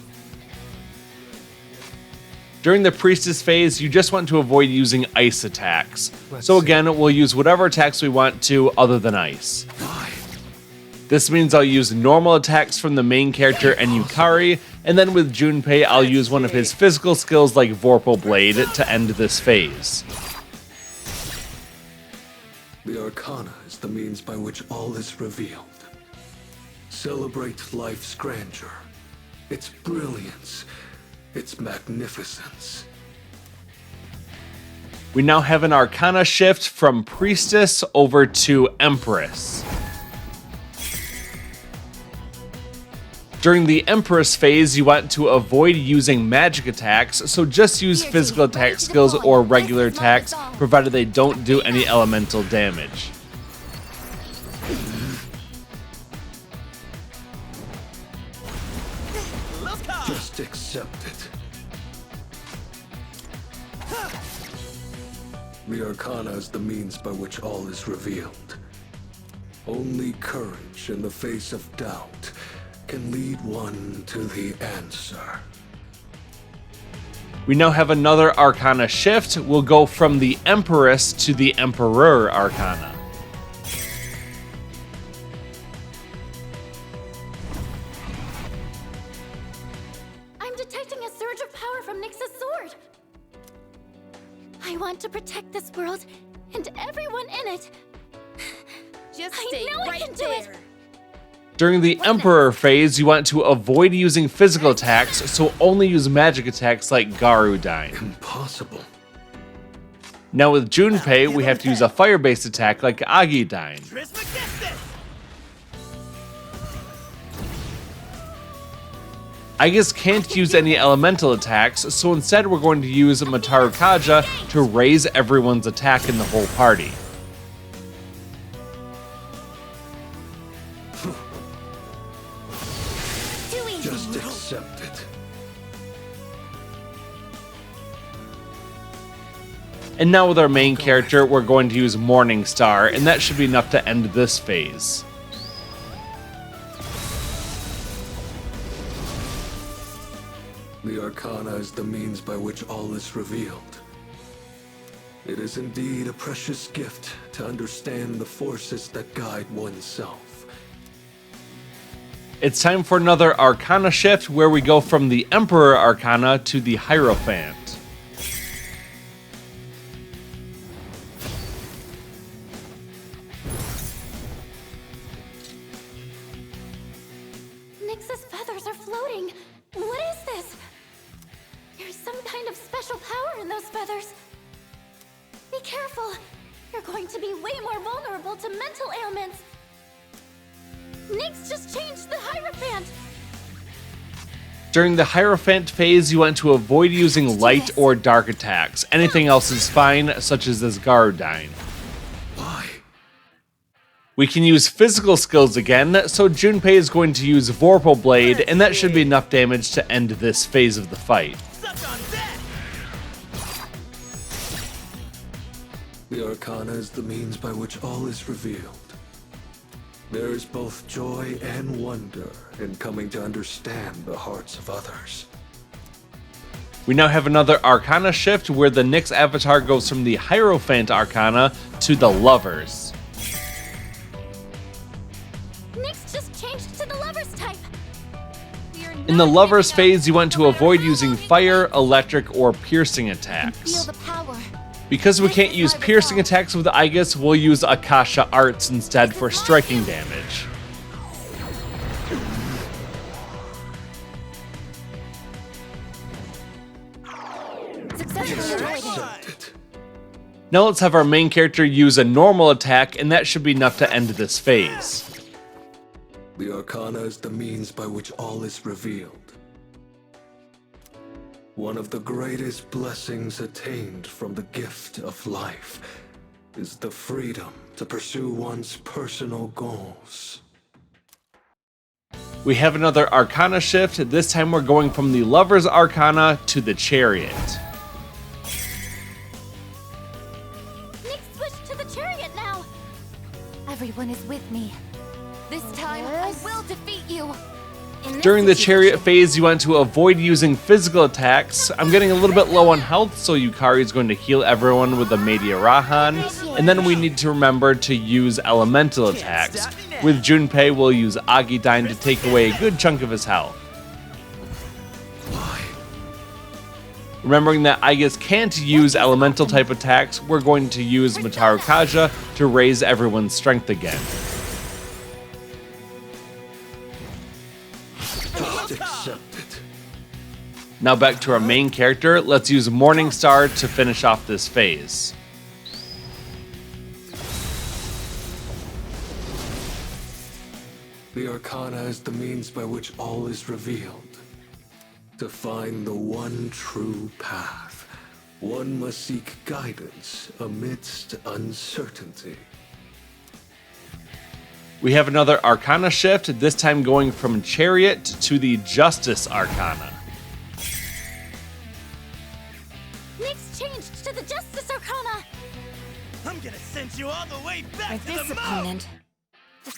During the Priestess phase, you just want to avoid using ice attacks. So again, we'll use whatever attacks we want to other than ice. This means I'll use normal attacks from the main character and Yukari, and then with Junpei, I'll use one of his physical skills like Vorpal Blade to end this phase. The Arcana is the means by which all is revealed. Celebrate life's grandeur, its brilliance, its magnificence. We now have an Arcana shift from Priestess over to Empress. During the Empress phase, you want to avoid using magic attacks, so just use physical attack skills or regular attacks, provided they don't do any elemental damage. Just accept it. The Arcana is the means by which all is revealed. Only courage in the face of doubt can lead one to the answer. We now have another Arcana shift. We'll go from the Empress to the Emperor Arcana. I'm detecting a surge of power from Nyx's sword. I want to protect this world and everyone in it. Just I stay know I right can do it. During the Emperor phase, you want to avoid using physical attacks, so only use magic attacks like Garudyne. Impossible. Now with Junpei, we have to use a fire-based attack like Agidyne. Aegis can't use any elemental attacks, so instead we're going to use Mataru Kaja to raise everyone's attack in the whole party. Just accept it. And now with our main character, we're going to use Morning Star, and that should be enough to end this phase. The Arcana is the means by which all is revealed. It is indeed a precious gift to understand the forces that guide oneself. It's time for another Arcana shift, where we go from the Emperor Arcana to the Hierophant. Nyx's feathers are floating. What is this? There's some kind of special power in those feathers. Be careful. You're going to be way more vulnerable to mental ailments. Nyx just changed the Hierophant. During the Hierophant phase, you want to avoid using light or dark attacks. Anything else is fine, such as this Garudyne. Why? We can use physical skills again, so Junpei is going to use Vorpal Blade, and that should be enough damage to end this phase of the fight. The Arcana is the means by which all is revealed. There is both joy and wonder in coming to understand the hearts of others. We now have another Arcana shift, where the Nyx avatar goes from the Hierophant Arcana to the Lovers. Nyx just changed to the Lover's type. In the Lovers phase, you want to avoid using fire, electric, or piercing attacks. Feel the power. Because we can't use piercing attacks with Aegis, we'll use Akasha Arts instead for striking damage. Now let's have our main character use a normal attack, and that should be enough to end this phase. The Arcana is the means by which all is revealed. One of the greatest blessings attained from the gift of life is the freedom to pursue one's personal goals. We have another Arcana shift. This time we're going from the Lover's Arcana to the Chariot. Nyx switched to the Chariot now. Everyone is with me. This time, I will defeat you. During the Chariot phase, you want to avoid using physical attacks. I'm getting a little bit low on health, so Yukari is going to heal everyone with the Media Rahan. And then we need to remember to use elemental attacks. With Junpei, we'll use Agidyne to take away a good chunk of his health. Remembering that Aegis can't use elemental type attacks, we're going to use Mataru Kaja to raise everyone's strength again. Just accept it. Now back to our main character, let's use Morningstar to finish off this phase. The Arcana is the means by which all is revealed. To find the one true path, one must seek guidance amidst uncertainty. We have another Arcana shift, this time going from Chariot to the Justice Arcana. Nyx changed to the Justice Arcana! I'm gonna send you all the way back to this the opponent.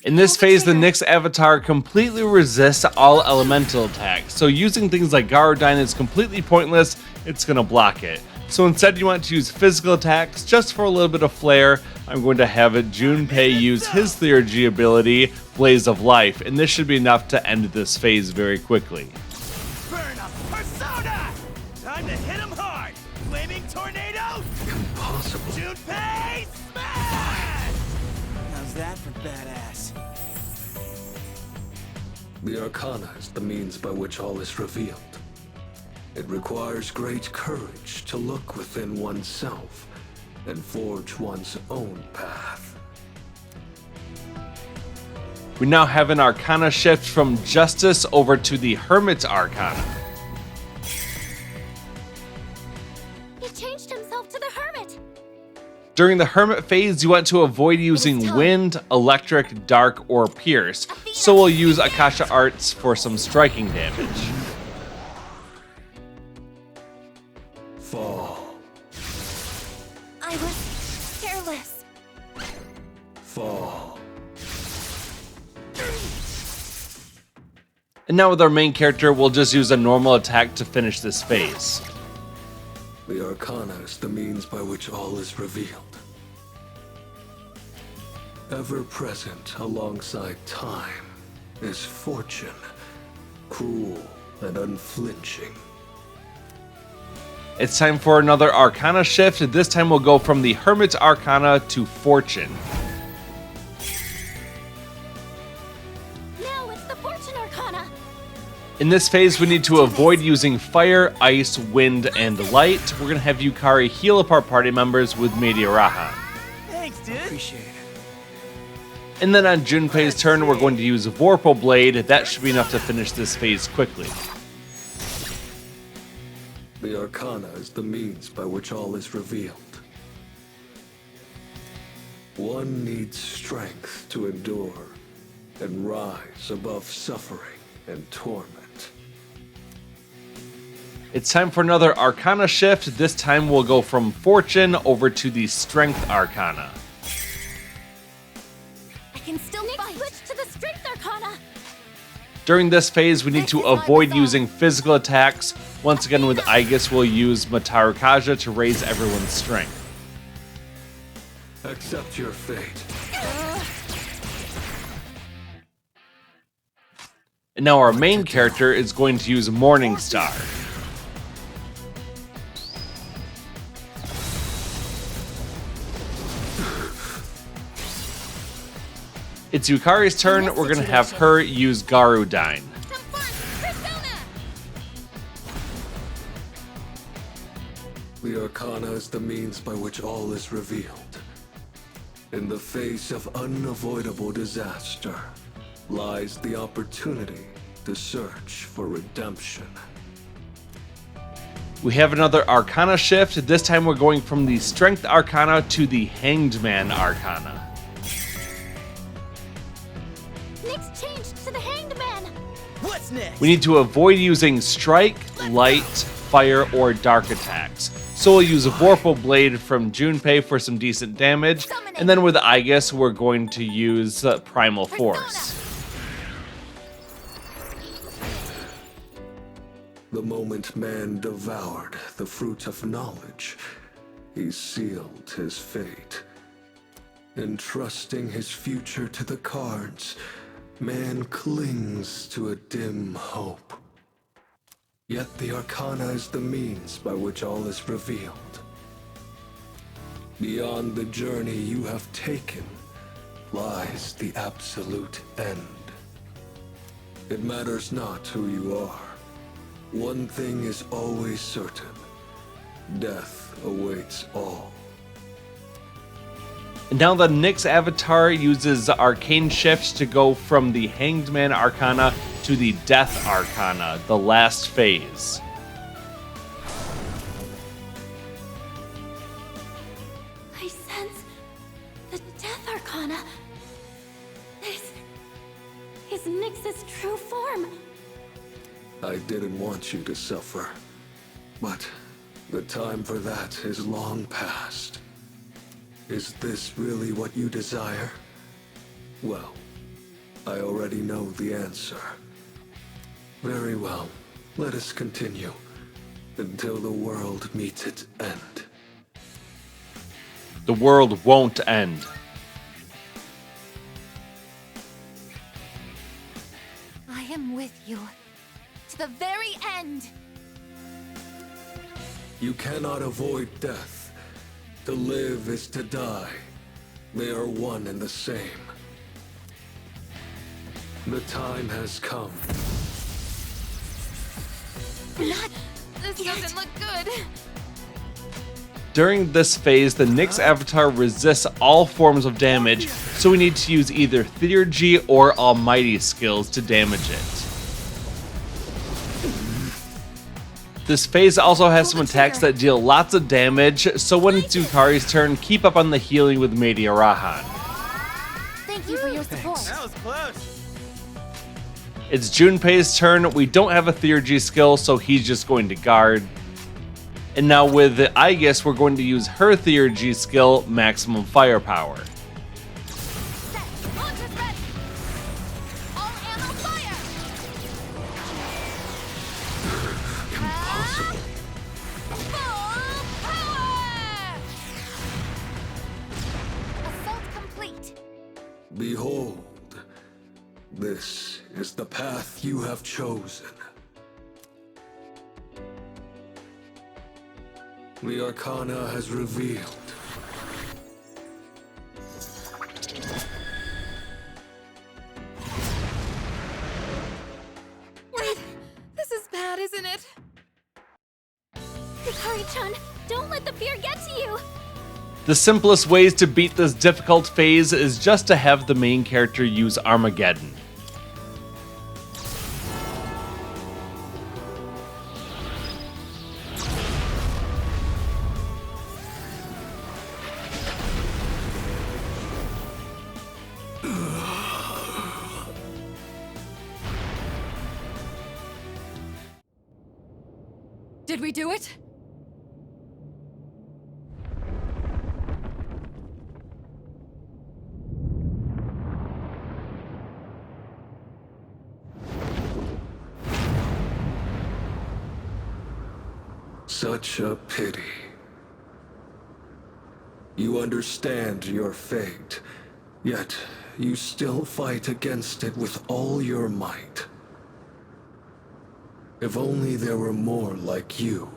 In this phase, the Nyx avatar completely resists all elemental attacks, so using things like Garudyne is completely pointless, it's going to block it. So instead you want to use physical attacks just for a little bit of flair. I'm going to have Junpei use his Theurgy ability, Blaze of Life, and this should be enough to end this phase very quickly. Burn up Persona! Time to hit him hard! Flaming Tornado! Impossible. Junpei Smash! How's that for badass? The Arcana is the means by which all is revealed. It requires great courage to look within oneself and forge one's own path. We now have an Arcana shift from Justice over to the Hermit Arcana. He changed himself to the Hermit! During the Hermit phase, you want to avoid using Wind, Electric, Dark, or Pierce, so we'll use Akasha Arts for some striking damage. Fall. I was careless. Fall. And now with our main character, we'll just use a normal attack to finish this phase. The Arcana is the means by which all is revealed. Ever present alongside time is fortune, cruel and unflinching. It's time for another Arcana shift. This time we'll go from the Hermit Arcana to Fortune. Now it's the Fortune Arcana! In this phase, we need to avoid using Fire, Ice, Wind, and Light. We're going to have Yukari heal up our party members with Meteorahan. Thanks, dude. Appreciate it. And then on Junpei's turn, we're going to use Vorpal Blade. That should be enough to finish this phase quickly. The Arcana is the means by which all is revealed. One needs strength to endure and rise above suffering and torment. It's time for another Arcana shift. This time we'll go from Fortune over to the Strength Arcana. I can still switch to the Strength Arcana! During this phase, we need to avoid using physical attacks. Once again, with Aegis, we'll use Mataru Kaja to raise everyone's strength. Accept your fate. And now our main character is going to use Morningstar. It's Yukari's turn. We're going to have her use Garudyne. The Arcana is the means by which all is revealed. In the face of unavoidable disaster lies the opportunity to search for redemption. We have another Arcana shift. This time we're going from the Strength Arcana to the Hanged Man Arcana. Nyx changed to the Hanged Man! What's next? We need to avoid using Strike, Light, Fire, or Dark attacks. So we'll use a Vorpal Blade from Junpei for some decent damage, and then with Aegis we're going to use Primal Force. The moment man devoured the fruit of knowledge, he sealed his fate. Entrusting his future to the cards, man clings to a dim hope. Yet the Arcana is the means by which all is revealed. Beyond the journey you have taken lies the absolute end. It matters not who you are, One thing is always certain. Death awaits all. And now the Nyx avatar uses arcane shifts to go from the Hanged Man Arcana to the Death Arcana, the last phase. I sense the Death Arcana. This is Nyx's true form. I didn't want you to suffer, but the time for that is long past. Is this really what you desire? Well, I already know the answer. Very well, let us continue until the world meets its end. The world won't end. I am with you to the very end. You cannot avoid death. To live is to die. They are one and the same. The time has come. This doesn't look good. During this phase, the Nyx avatar resists all forms of damage, so we need to use either Theurgy or Almighty skills to damage it. This phase also has some attacks that deal lots of damage, so when it's Yukari's turn, keep up on the healing with Media Rahan. Thank you for your support. That was close. It's Junpei's turn. We don't have a Theurgy skill, so he's just going to guard. And now with Aegis, we're going to use her Theurgy skill, Maximum Firepower. Behold, this is the path you have chosen. The Arcana has revealed. Wait, this is bad, isn't it? Hikari-chan, don't let the fear get to you. The simplest ways to beat this difficult phase is just to have the main character use Armageddon. Did we do it? Such a pity. You understand your fate, yet you still fight against it with all your might. If only there were more like you,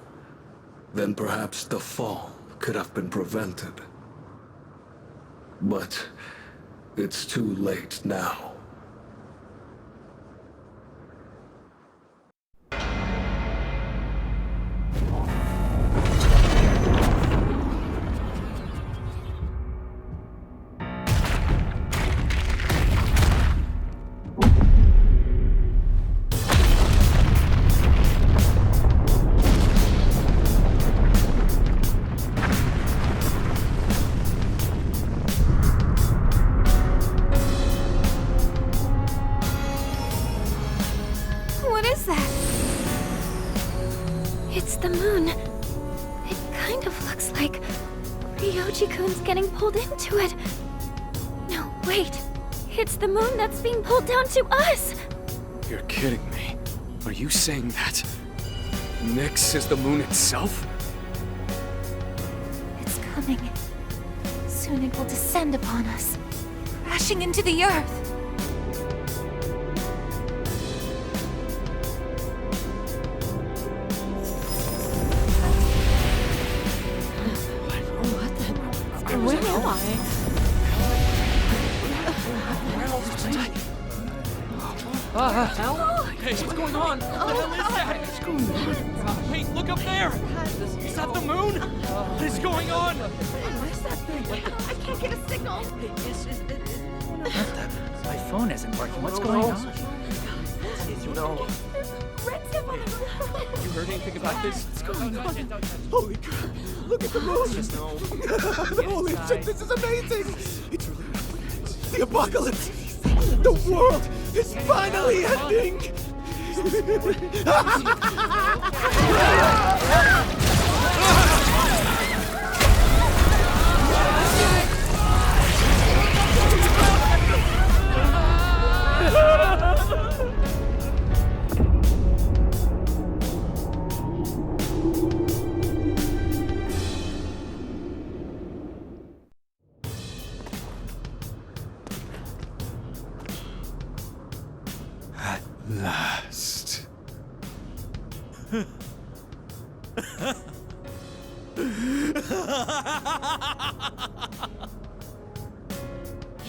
then perhaps the fall could have been prevented. But it's too late now. What is that? It's the moon. It kind of looks like Ryoji-kun's getting pulled into it. No, wait. It's the moon that's being pulled down to us! You're kidding me. Are you saying that Nyx is the moon itself? It's coming. Soon it will descend upon us, crashing into the earth. Where am I? Hey, what's going on? What the hell is that? What's going on? Hey, look up there! Is that the moon? What is going on? What's that thing? I can't get a signal. My phone isn't working. What's going on? No. You heard anything about this? What's going on? Holy crap! Look at the moon! Holy shit, this is amazing! It's really the apocalypse! The world is finally ending! At last.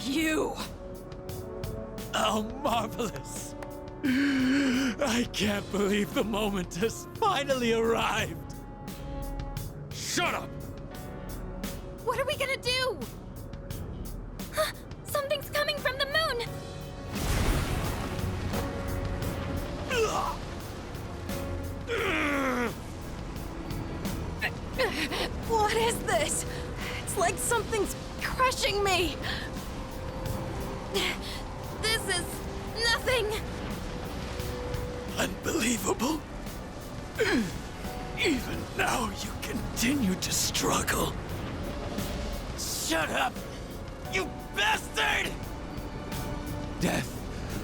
You! Oh, marvelous! I can't believe the moment has finally arrived! Shut up! What are we gonna do? Something's coming from the moon! What is this? It's like something's crushing me. This is nothing. Unbelievable. Even now you continue to struggle. Shut up, you bastard! Death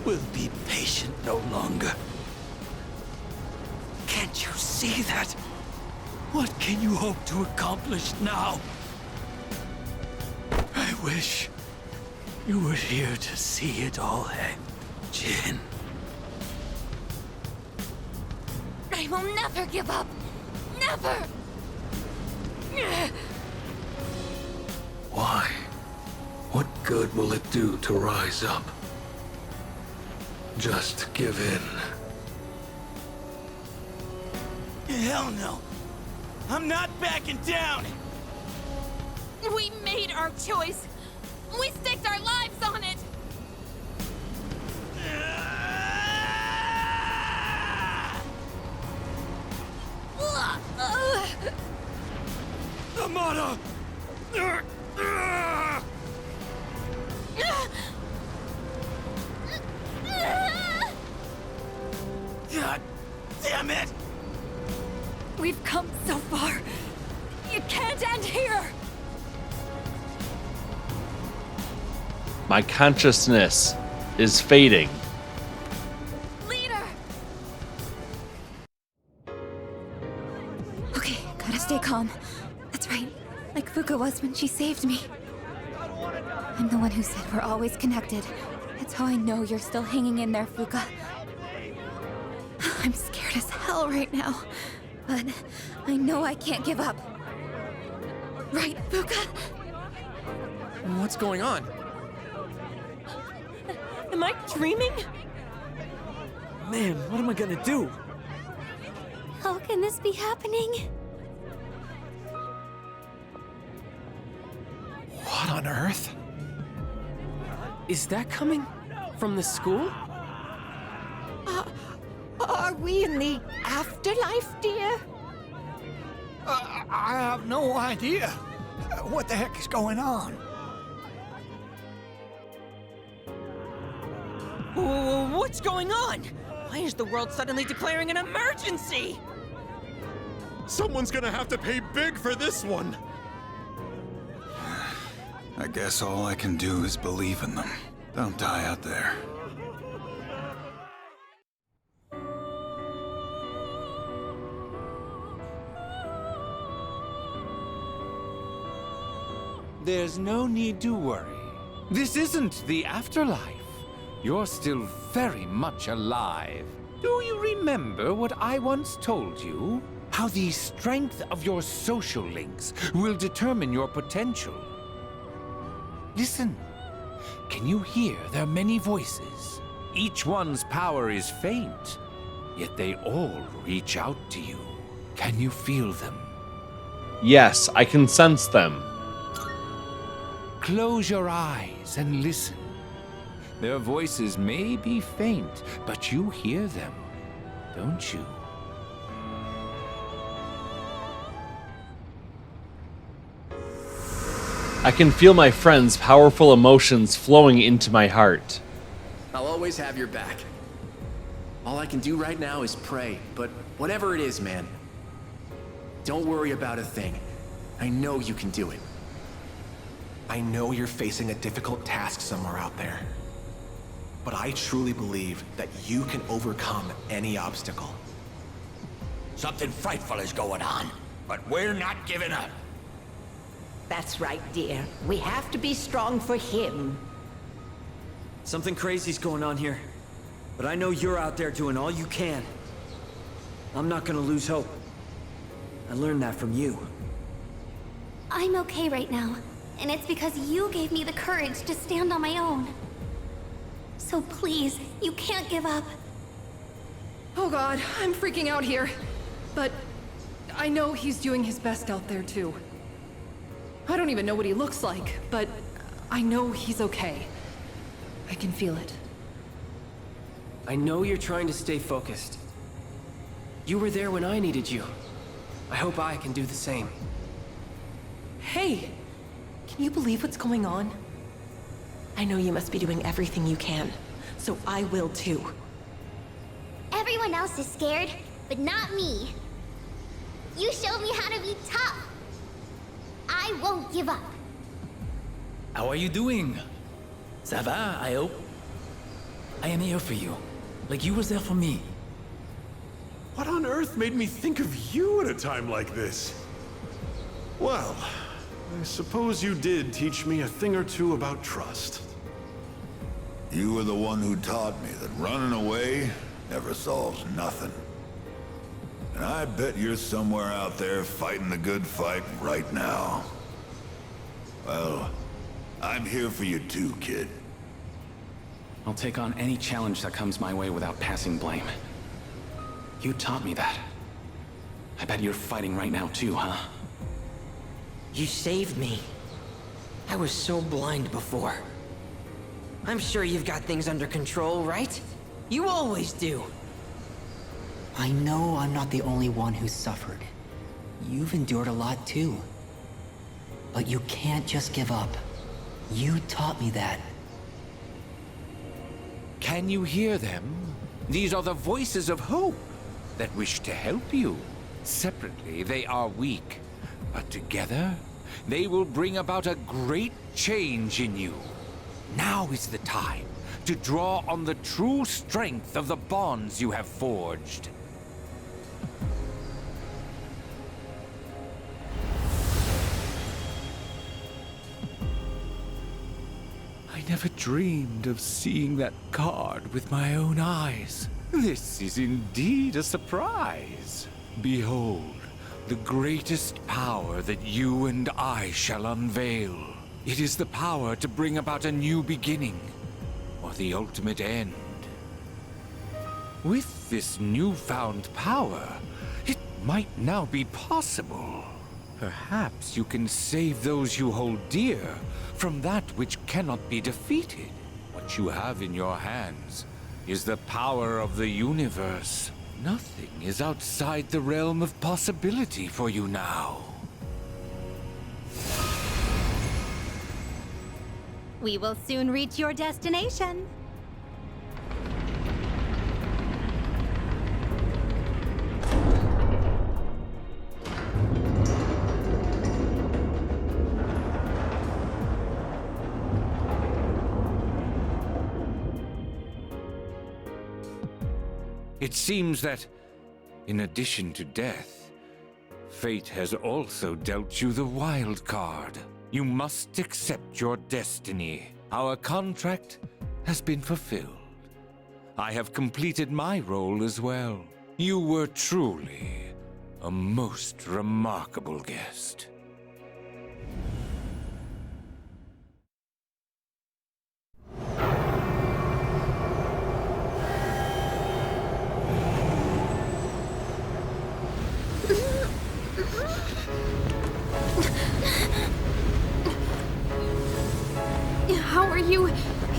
will be patient no longer. Can't you see that? What can you hope to accomplish now? I wish you were here to see it all end, Jin. I will never give up! Never! Why? What good will it do to rise up? Just give in. Hell no. I'm not backing down. We made our choice! We staked our lives on it! Amada! God damn it! We've come so far. It can't end here. My consciousness is fading. Leader! Okay, gotta stay calm. That's right, like Fuka was when she saved me. I'm the one who said we're always connected. That's how I know you're still hanging in there, Fuka. I'm scared as hell right now, but I know I can't give up. Right, Fuka? What's going on? Am I dreaming? Man, what am I gonna do? How can this be happening? What on earth? Is that coming from the school? Are we in the afterlife, dear? I have no idea. What the heck is going on? What's going on? Why is the world suddenly declaring an emergency? Someone's gonna have to pay big for this one. I guess all I can do is believe in them. Don't die out there. There's no need to worry. This isn't the afterlife. You're still very much alive. Do you remember what I once told you? How the strength of your social links will determine your potential. Listen. Can you hear their many voices? each one's power is faint, yet they all reach out to you. Can you feel them? Yes, I can sense them. Close your eyes and listen. Their voices may be faint, but you hear them, don't you? I can feel my friends' powerful emotions flowing into my heart. I'll always have your back. All I can do right now is pray, but whatever it is, man, don't worry about a thing. I know you can do it. I know you're facing a difficult task somewhere out there, but I truly believe that you can overcome any obstacle. Something frightful is going on, but we're not giving up. That's right, dear. We have to be strong for him. Something crazy's going on here, but I know you're out there doing all you can. I'm not gonna lose hope. I learned that from you. I'm okay right now, and it's because you gave me the courage to stand on my own. So please, you can't give up. Oh god, I'm freaking out here. But I know he's doing his best out there too. I don't even know what he looks like, but I know he's okay. I can feel it. I know you're trying to stay focused. You were there when I needed you. I hope I can do the same. Hey! Can you believe what's going on? I know you must be doing everything you can, so I will too. Everyone else is scared, but not me. You showed me how to be tough. I won't give up. How are you doing? Ça va, I hope? I am here for you, like you was there for me. What on earth made me think of you at a time like this? Well, I suppose you did teach me a thing or two about trust. You were the one who taught me that running away never solves nothing. And I bet you're somewhere out there fighting the good fight right now. Well, I'm here for you too, kid. I'll take on any challenge that comes my way without passing blame. You taught me that. I bet you're fighting right now too, huh? You saved me. I was so blind before. I'm sure you've got things under control, right? You always do. I know I'm not the only one who's suffered. You've endured a lot too. But you can't just give up. You taught me that. Can you hear them? These are the voices of hope that wish to help you. Separately, they are weak, but together, they will bring about a great change in you. Now is the time to draw on the true strength of the bonds you have forged. I never dreamed of seeing that card with my own eyes. This is indeed a surprise. Behold, the greatest power that you and I shall unveil. It is the power to bring about a new beginning, or the ultimate end. With this newfound power, it might now be possible. Perhaps you can save those you hold dear from that which cannot be defeated. What you have in your hands is the power of the universe. Nothing is outside the realm of possibility for you now. We will soon reach your destination. It seems that, in addition to death, fate has also dealt you the wild card. You must accept your destiny. Our contract has been fulfilled. I have completed my role as well. You were truly a most remarkable guest.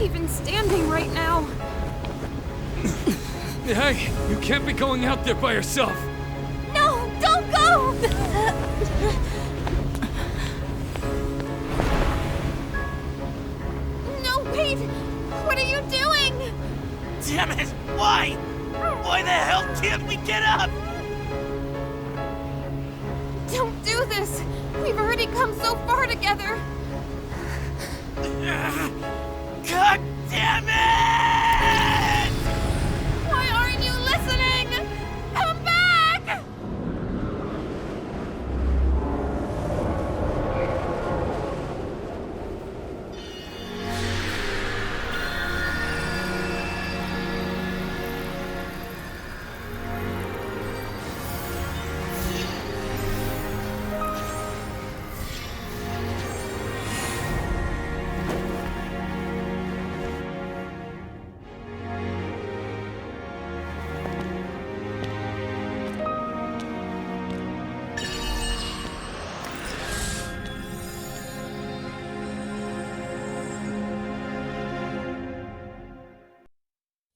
even standing right now? Hey, you can't be going out there by yourself. No, don't go! No, wait! What are you doing? Damn it! Why? Why the hell can't we get up? Don't do this! We've already come so far together! God damn it! Why aren't you listening? Come back!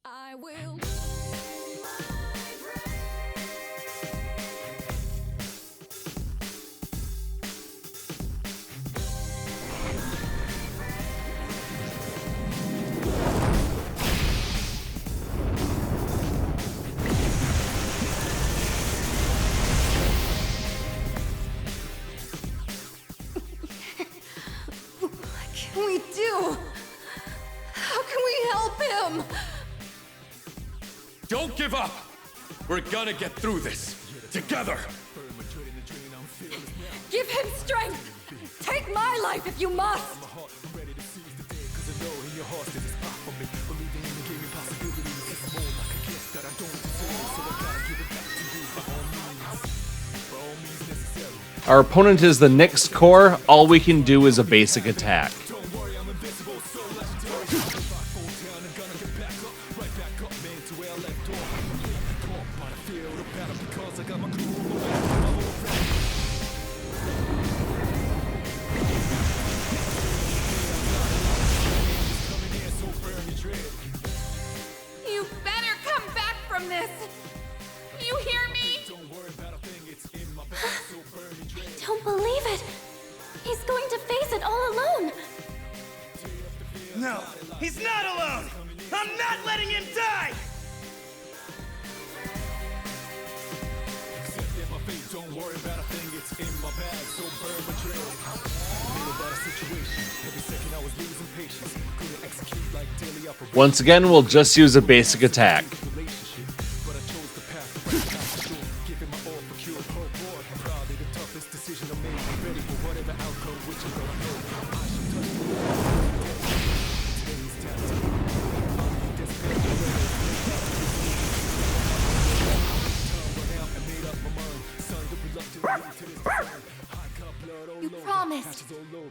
I will. What can we do? How can we help him? Don't give up. We're gonna get through this together. Give him strength! Take my life if you must! Our opponent is the Nyx core. All we can do is a basic attack. You better come back from this! You hear me? I don't believe it. He's going to face it all alone. No, he's not alone! I'm not letting him die! Don't worry about a thing, it's in my bag, so burn my trail. Knew about a situation, every second I was losing patience. Couldn't execute like daily operations. Once again, we'll just use a basic attack. But I chose the path right past the door, giving my all for cure per board. Probably the toughest decision I made, ready for whatever outcome, which I'm gonna know. I should touch the world. Today's tactic. I'm desperate. You promised,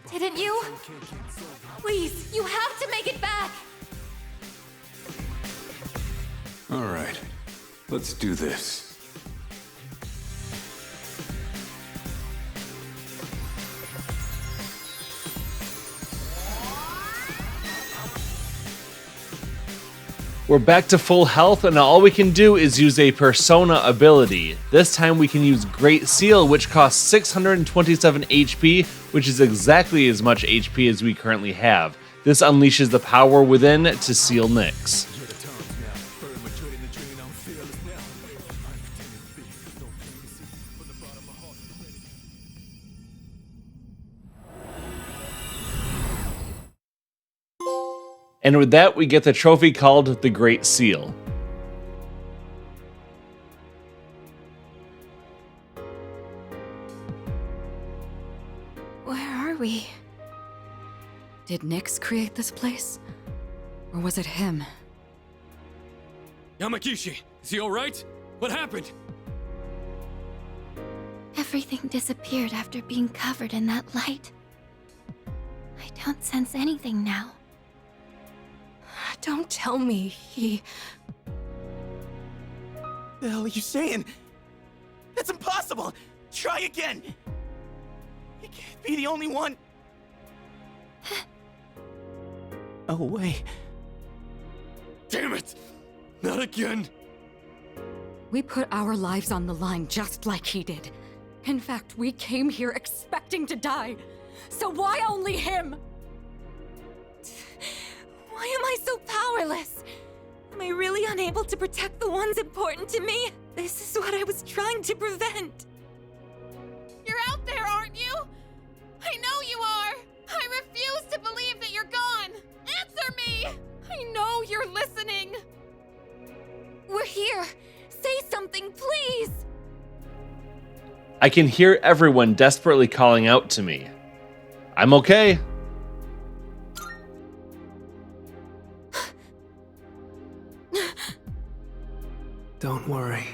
didn't you? Please, you have to make it back! All right, let's do this. We're back to full health, and all we can do is use a Persona ability. This time we can use Great Seal, which costs 627 HP, which is exactly as much HP as we currently have. This unleashes the power within to seal Nyx. And with that, we get the trophy called the Great Seal. Where are we? Did Nyx create this place? Or was it him? Yamagishi, is he alright? What happened? Everything disappeared after being covered in that light. I don't sense anything now. Don't tell me he... The hell are you saying? That's impossible! Try again! You can't be the only one! away. Damn it! Not again! We put our lives on the line just like he did. In fact, we came here expecting to die. So why only him? Why am I so powerless? Am I really unable to protect the ones important to me? This is what I was trying to prevent. You're out there, aren't you? I know you are! I refuse to believe that you're gone! Answer me! I know you're listening! We're here! Say something, please! I can hear everyone desperately calling out to me. I'm okay. Don't worry.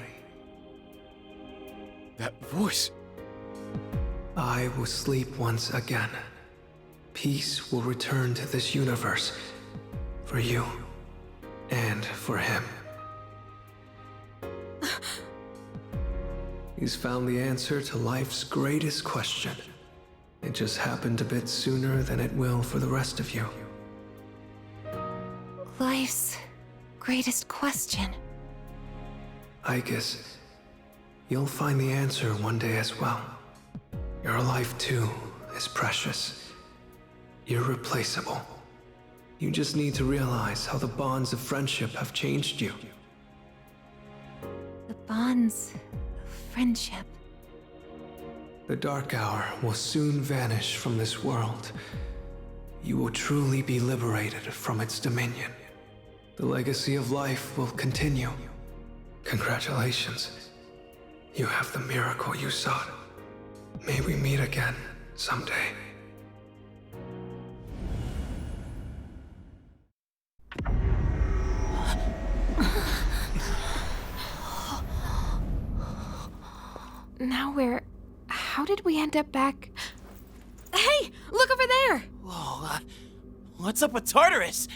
That voice. I will sleep once again. Peace will return to this universe. For you. And for him. He's found the answer to life's greatest question. It just happened a bit sooner than it will for the rest of you. Life's greatest question. I guess you'll find the answer one day as well. Your life too is precious, irreplaceable. You just need to realize how the bonds of friendship have changed you. The bonds of friendship. The Dark Hour will soon vanish from this world. You will truly be liberated from its dominion. The legacy of life will continue. Congratulations. You have the miracle you sought. May we meet again someday. Now how did we end up back? Hey, look over there! Whoa, what's up with Tartarus?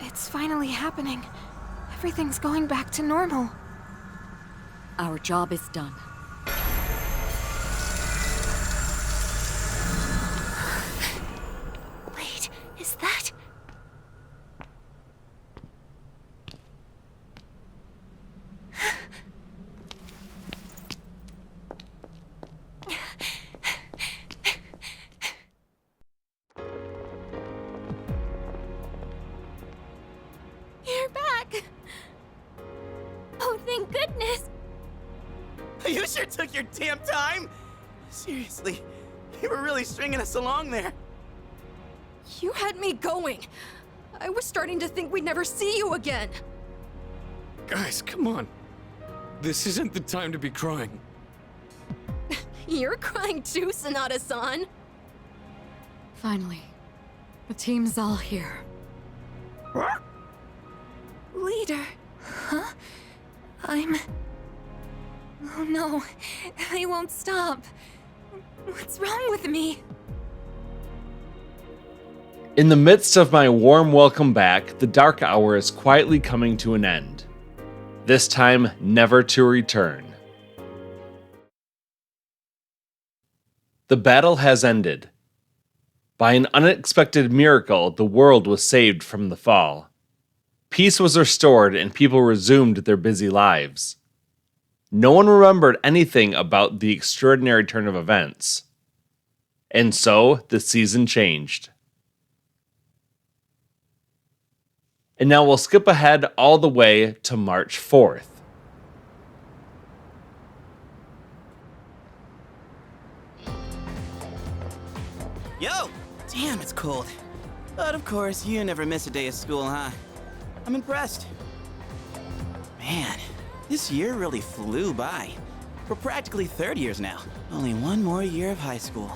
It's finally happening. Everything's going back to normal. Our job is done. Wait, is that... You're back! Oh, thank goodness! You sure took your damn time! Seriously, you were really stringing us along there. You had me going. I was starting to think we'd never see you again. Guys, come on. This isn't the time to be crying. You're crying too, Sanada-san. Finally, the team's all here. Leader. Huh? Oh no, I won't stop. What's wrong with me? In the midst of my warm welcome back, the Dark Hour is quietly coming to an end. This time, never to return. The battle has ended. By an unexpected miracle, the world was saved from the fall. Peace was restored and people resumed their busy lives. No one remembered anything about the extraordinary turn of events. And so, the season changed. And now we'll skip ahead all the way to March 4th. Yo! Damn, it's cold. But of course, you never miss a day of school, huh? I'm impressed. Man, this year really flew by. We're practically third years now. Only one more year of high school.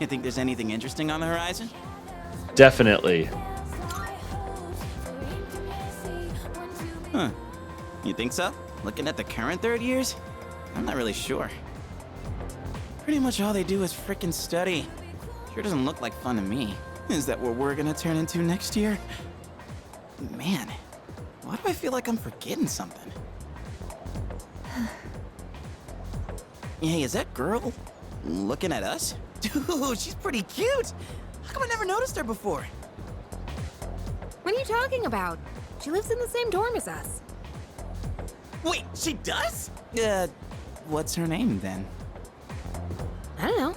You think there's anything interesting on the horizon? Definitely. Huh. You think so? looking at the current third years, I'm not really sure. Pretty much all they do is frickin' study. Sure doesn't look like fun to me. Is that what we're gonna turn into next year? Man, why do I feel like I'm forgetting something? Hey, is that girl looking at us? Dude, she's pretty cute! How come I never noticed her before? What are you talking about? She lives in the same dorm as us. Wait, she does? What's her name then? I don't know.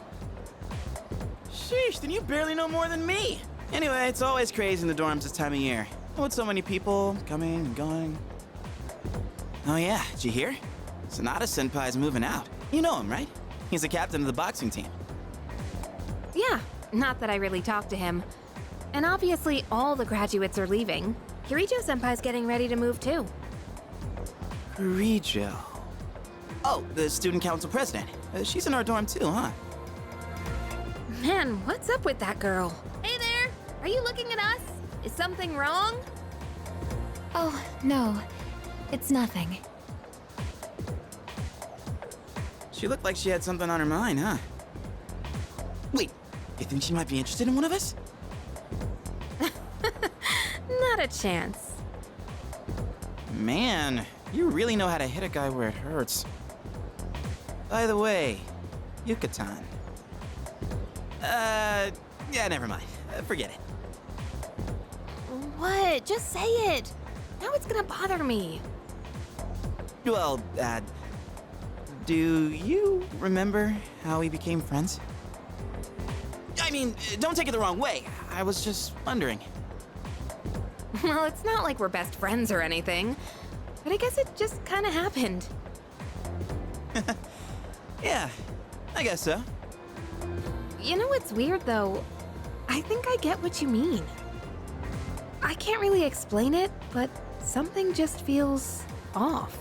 Sheesh, then you barely know more than me. Anyway, it's always crazy in the dorms this time of year. With so many people coming and going. Oh yeah, did you hear? Sonata-senpai's moving out. You know him, right? He's the captain of the boxing team. Yeah, not that I really talked to him. And obviously all the graduates are leaving. Kirijo-senpai's getting ready to move too. Kirijo. Oh, the student council president. She's in our dorm too, huh? Man, what's up with that girl? Hey there! Are you looking at us? Is something wrong? Oh, no. It's nothing. She looked like she had something on her mind, huh? Wait, you think she might be interested in one of us? Not a chance. Man, you really know how to hit a guy where it hurts. By the way, Yucatan. Yeah, never mind. Forget it. What? Just say it. Now it's gonna bother me. Well, do you remember how we became friends? I mean, don't take it the wrong way. I was just wondering. Well, it's not like we're best friends or anything. But I guess it just kinda happened. Yeah, I guess so. You know what's weird though? I think I get what you mean. I can't really explain it, but something just feels off.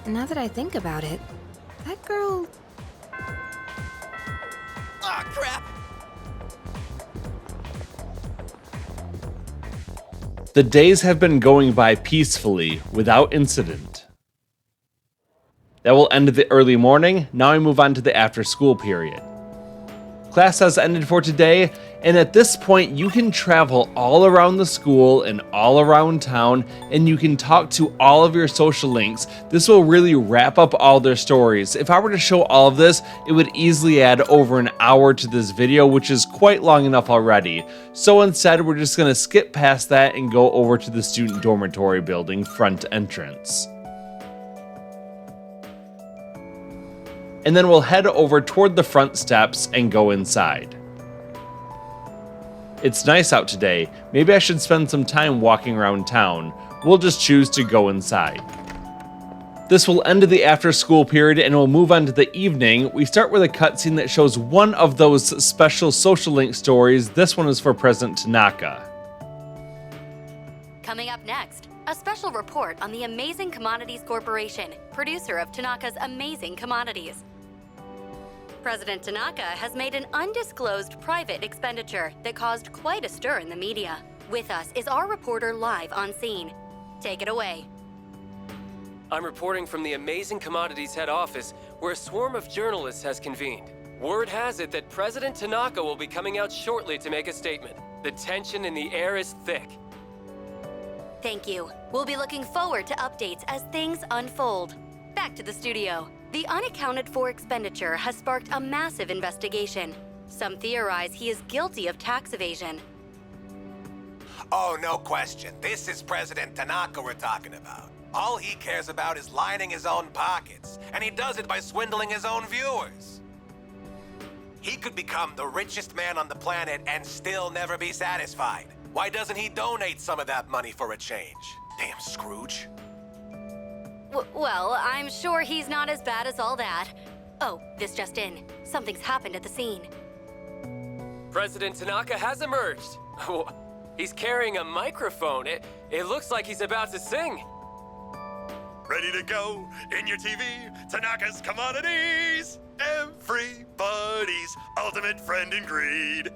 Now that I think about it, that girl... Ah, crap! The days have been going by peacefully, without incident. That will end the early morning. Now I move on to the after-school period. Class has ended for today, and at this point you can travel all around the school and all around town, and you can talk to all of your social links. This will really wrap up all their stories. If I were to show all of this, it would easily add over an hour to this video, which is quite long enough already. So instead, we're just going to skip past that and go over to the student dormitory building front entrance. And then we'll head over toward the front steps and go inside. It's nice out today. Maybe I should spend some time walking around town. We'll just choose to go inside. This will end the after school period and we'll move on to the evening. We start with a cutscene that shows one of those special social link stories. This one is for President Tanaka. Coming up next, a special report on the Amazing Commodities Corporation, producer of Tanaka's Amazing Commodities. President Tanaka has made an undisclosed private expenditure that caused quite a stir in the media. With us is our reporter live on scene. Take it away. I'm reporting from the Amazing Commodities head office, where a swarm of journalists has convened. Word has it that President Tanaka will be coming out shortly to make a statement. The tension in the air is thick. Thank you. We'll be looking forward to updates as things unfold. Back to the studio. The unaccounted for expenditure has sparked a massive investigation. Some theorize he is guilty of tax evasion. Oh, no question. This is President Tanaka we're talking about. All he cares about is lining his own pockets, and he does it by swindling his own viewers. He could become the richest man on the planet and still never be satisfied. Why doesn't he donate some of that money for a change? Damn Scrooge. Well, I'm sure he's not as bad as all that. Oh, this just in. Something's happened at the scene. President Tanaka has emerged. He's carrying a microphone. It looks like he's about to sing. Ready to go in your TV? Tanaka's Commodities! Everybody's ultimate friend in greed.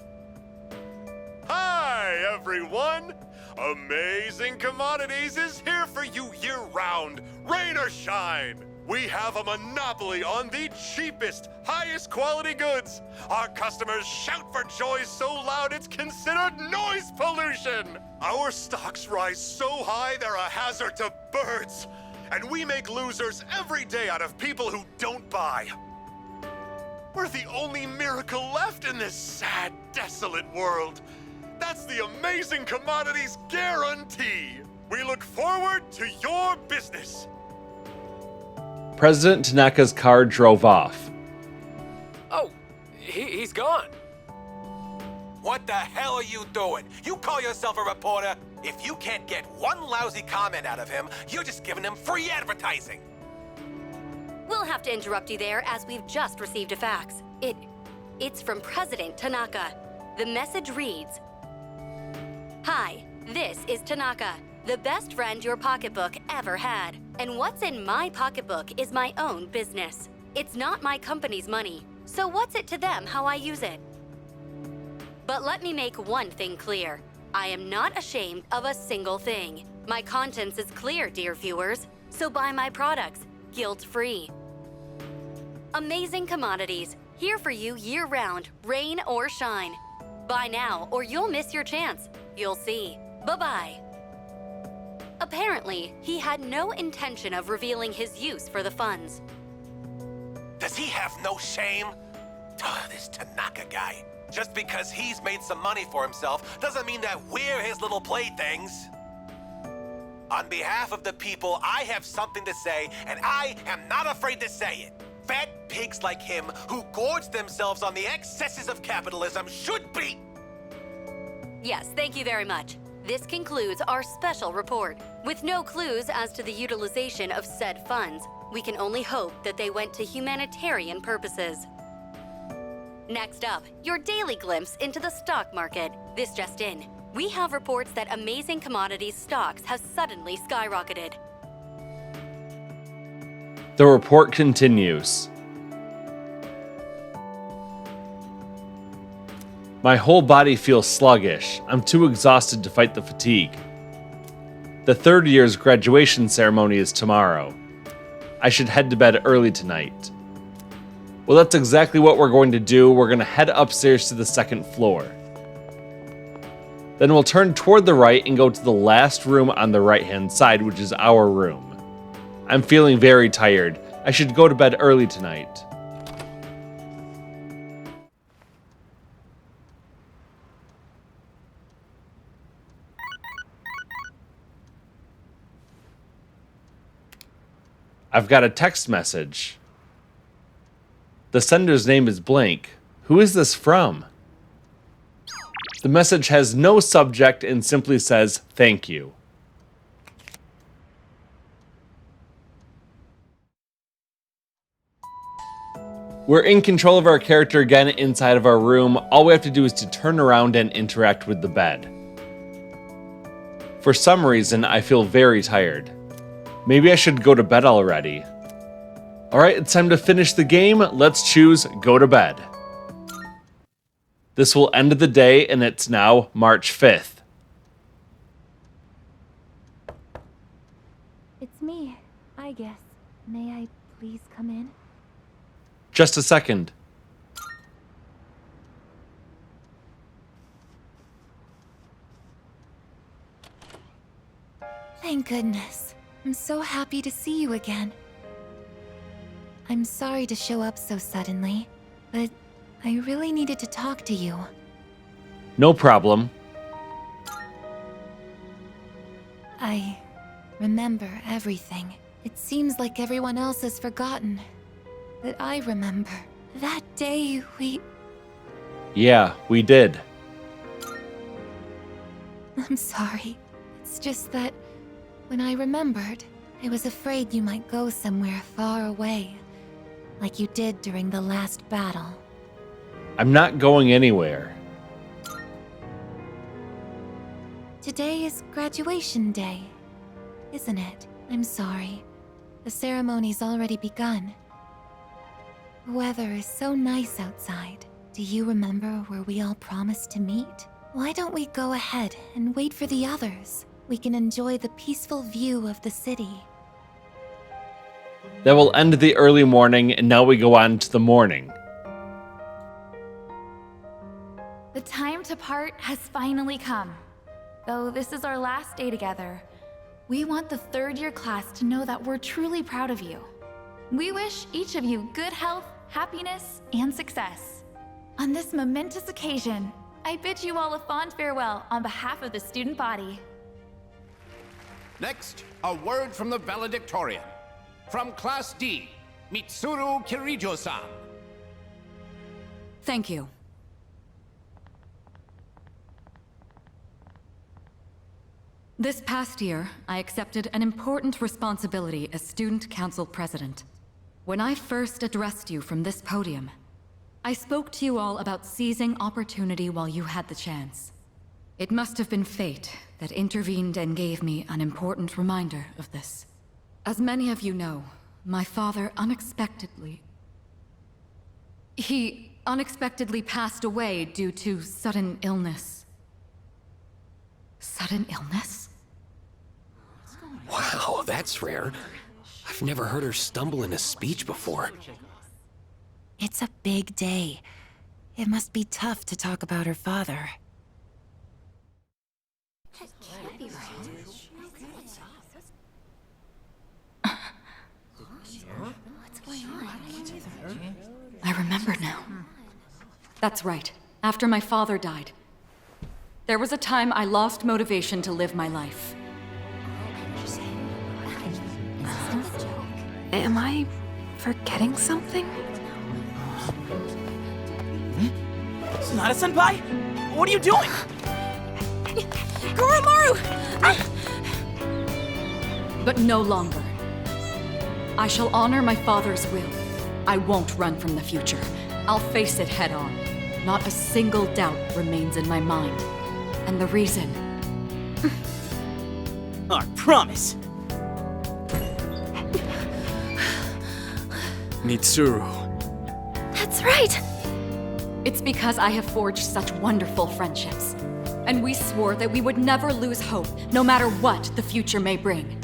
Hi, everyone! Amazing Commodities is here for you year-round, Rain or shine, we have a monopoly on the cheapest, highest quality goods. Our customers shout for joy so loud it's considered noise pollution. Our stocks rise so high they're a hazard to birds. And we make losers every day out of people who don't buy. We're the only miracle left in this sad, desolate world. That's the Amazing Commodities guarantee. We look forward to your business. President Tanaka's car drove off. Oh, he's gone. What the hell are you doing? You call yourself a reporter? If you can't get one lousy comment out of him, you're just giving him free advertising. We'll have to interrupt you there as we've just received a fax. It's from President Tanaka. The message reads, "Hi, this is Tanaka, the best friend your pocketbook ever had. And what's in my pocketbook is my own business. It's not my company's money, so what's it to them how I use it? But let me make one thing clear. I am not ashamed of a single thing. My conscience is clear, dear viewers, so buy my products, guilt-free. Amazing Commodities, here for you year-round, rain or shine. Buy now or you'll miss your chance. You'll see. Bye-bye." Apparently, he had no intention of revealing his use for the funds. Does he have no shame? This Tanaka guy. Just because he's made some money for himself doesn't mean that we're his little playthings. On behalf of the people, I have something to say, and I am not afraid to say it. Fat pigs like him who gorge themselves on the excesses of capitalism should be... Yes, thank you very much. This concludes our special report. With no clues as to the utilization of said funds, we can only hope that they went to humanitarian purposes. Next up, your daily glimpse into the stock market. This just in. We have reports that Amazing Commodities stocks have suddenly skyrocketed. The report continues. My whole body feels sluggish. I'm too exhausted to fight the fatigue. The third year's graduation ceremony is tomorrow. I should head to bed early tonight. Well, that's exactly what we're going to do. We're going to head upstairs to the second floor. Then we'll turn toward the right and go to the last room on the right-hand side, which is our room. I'm feeling very tired. I should go to bed early tonight. I've got a text message. The sender's name is blank. Who is this from? The message has no subject and simply says, "Thank you." We're in control of our character again inside of our room. All we have to do is to turn around and interact with the bed. For some reason, I feel very tired. Maybe I should go to bed already. Alright, it's time to finish the game. Let's choose go to bed. This will end the day, and it's now March 5th. It's me, I guess. May I please come in? Just a second. Thank goodness. I'm so happy to see you again. I'm sorry to show up so suddenly, but I really needed to talk to you. No problem. I remember everything. It seems like everyone else has forgotten. But I remember. That day we... Yeah, we did. I'm sorry. It's just that when I remembered, I was afraid you might go somewhere far away, like you did during the last battle. I'm not going anywhere. Today is graduation day, isn't it? I'm sorry. The ceremony's already begun. The weather is so nice outside. Do you remember where we all promised to meet? Why don't we go ahead and wait for the others? We can enjoy the peaceful view of the city. That will end the early morning, and now we go on to the morning. The time to part has finally come. Though this is our last day together, we want the third-year class to know that we're truly proud of you. We wish each of you good health, happiness, and success. On this momentous occasion, I bid you all a fond farewell on behalf of the student body. Next, a word from the valedictorian. From Class D, Mitsuru Kirijo-san. Thank you. This past year, I accepted an important responsibility as Student Council President. When I first addressed you from this podium, I spoke to you all about seizing opportunity while you had the chance. It must have been fate that intervened and gave me an important reminder of this. As many of you know, my father He unexpectedly passed away due to sudden illness. Sudden illness? Wow, that's rare. I've never heard her stumble in a speech before. It's a big day. It must be tough to talk about her father. I remember now. That's right. After my father died, there was a time I lost motivation to live my life. Am I forgetting something? Sonata-senpai? What are you doing? Goromaru! But no longer. I shall honor my father's will. I won't run from the future. I'll face it head on. Not a single doubt remains in my mind. And the reason... Our promise. Mitsuru. That's right! It's because I have forged such wonderful friendships. And we swore that we would never lose hope, no matter what the future may bring.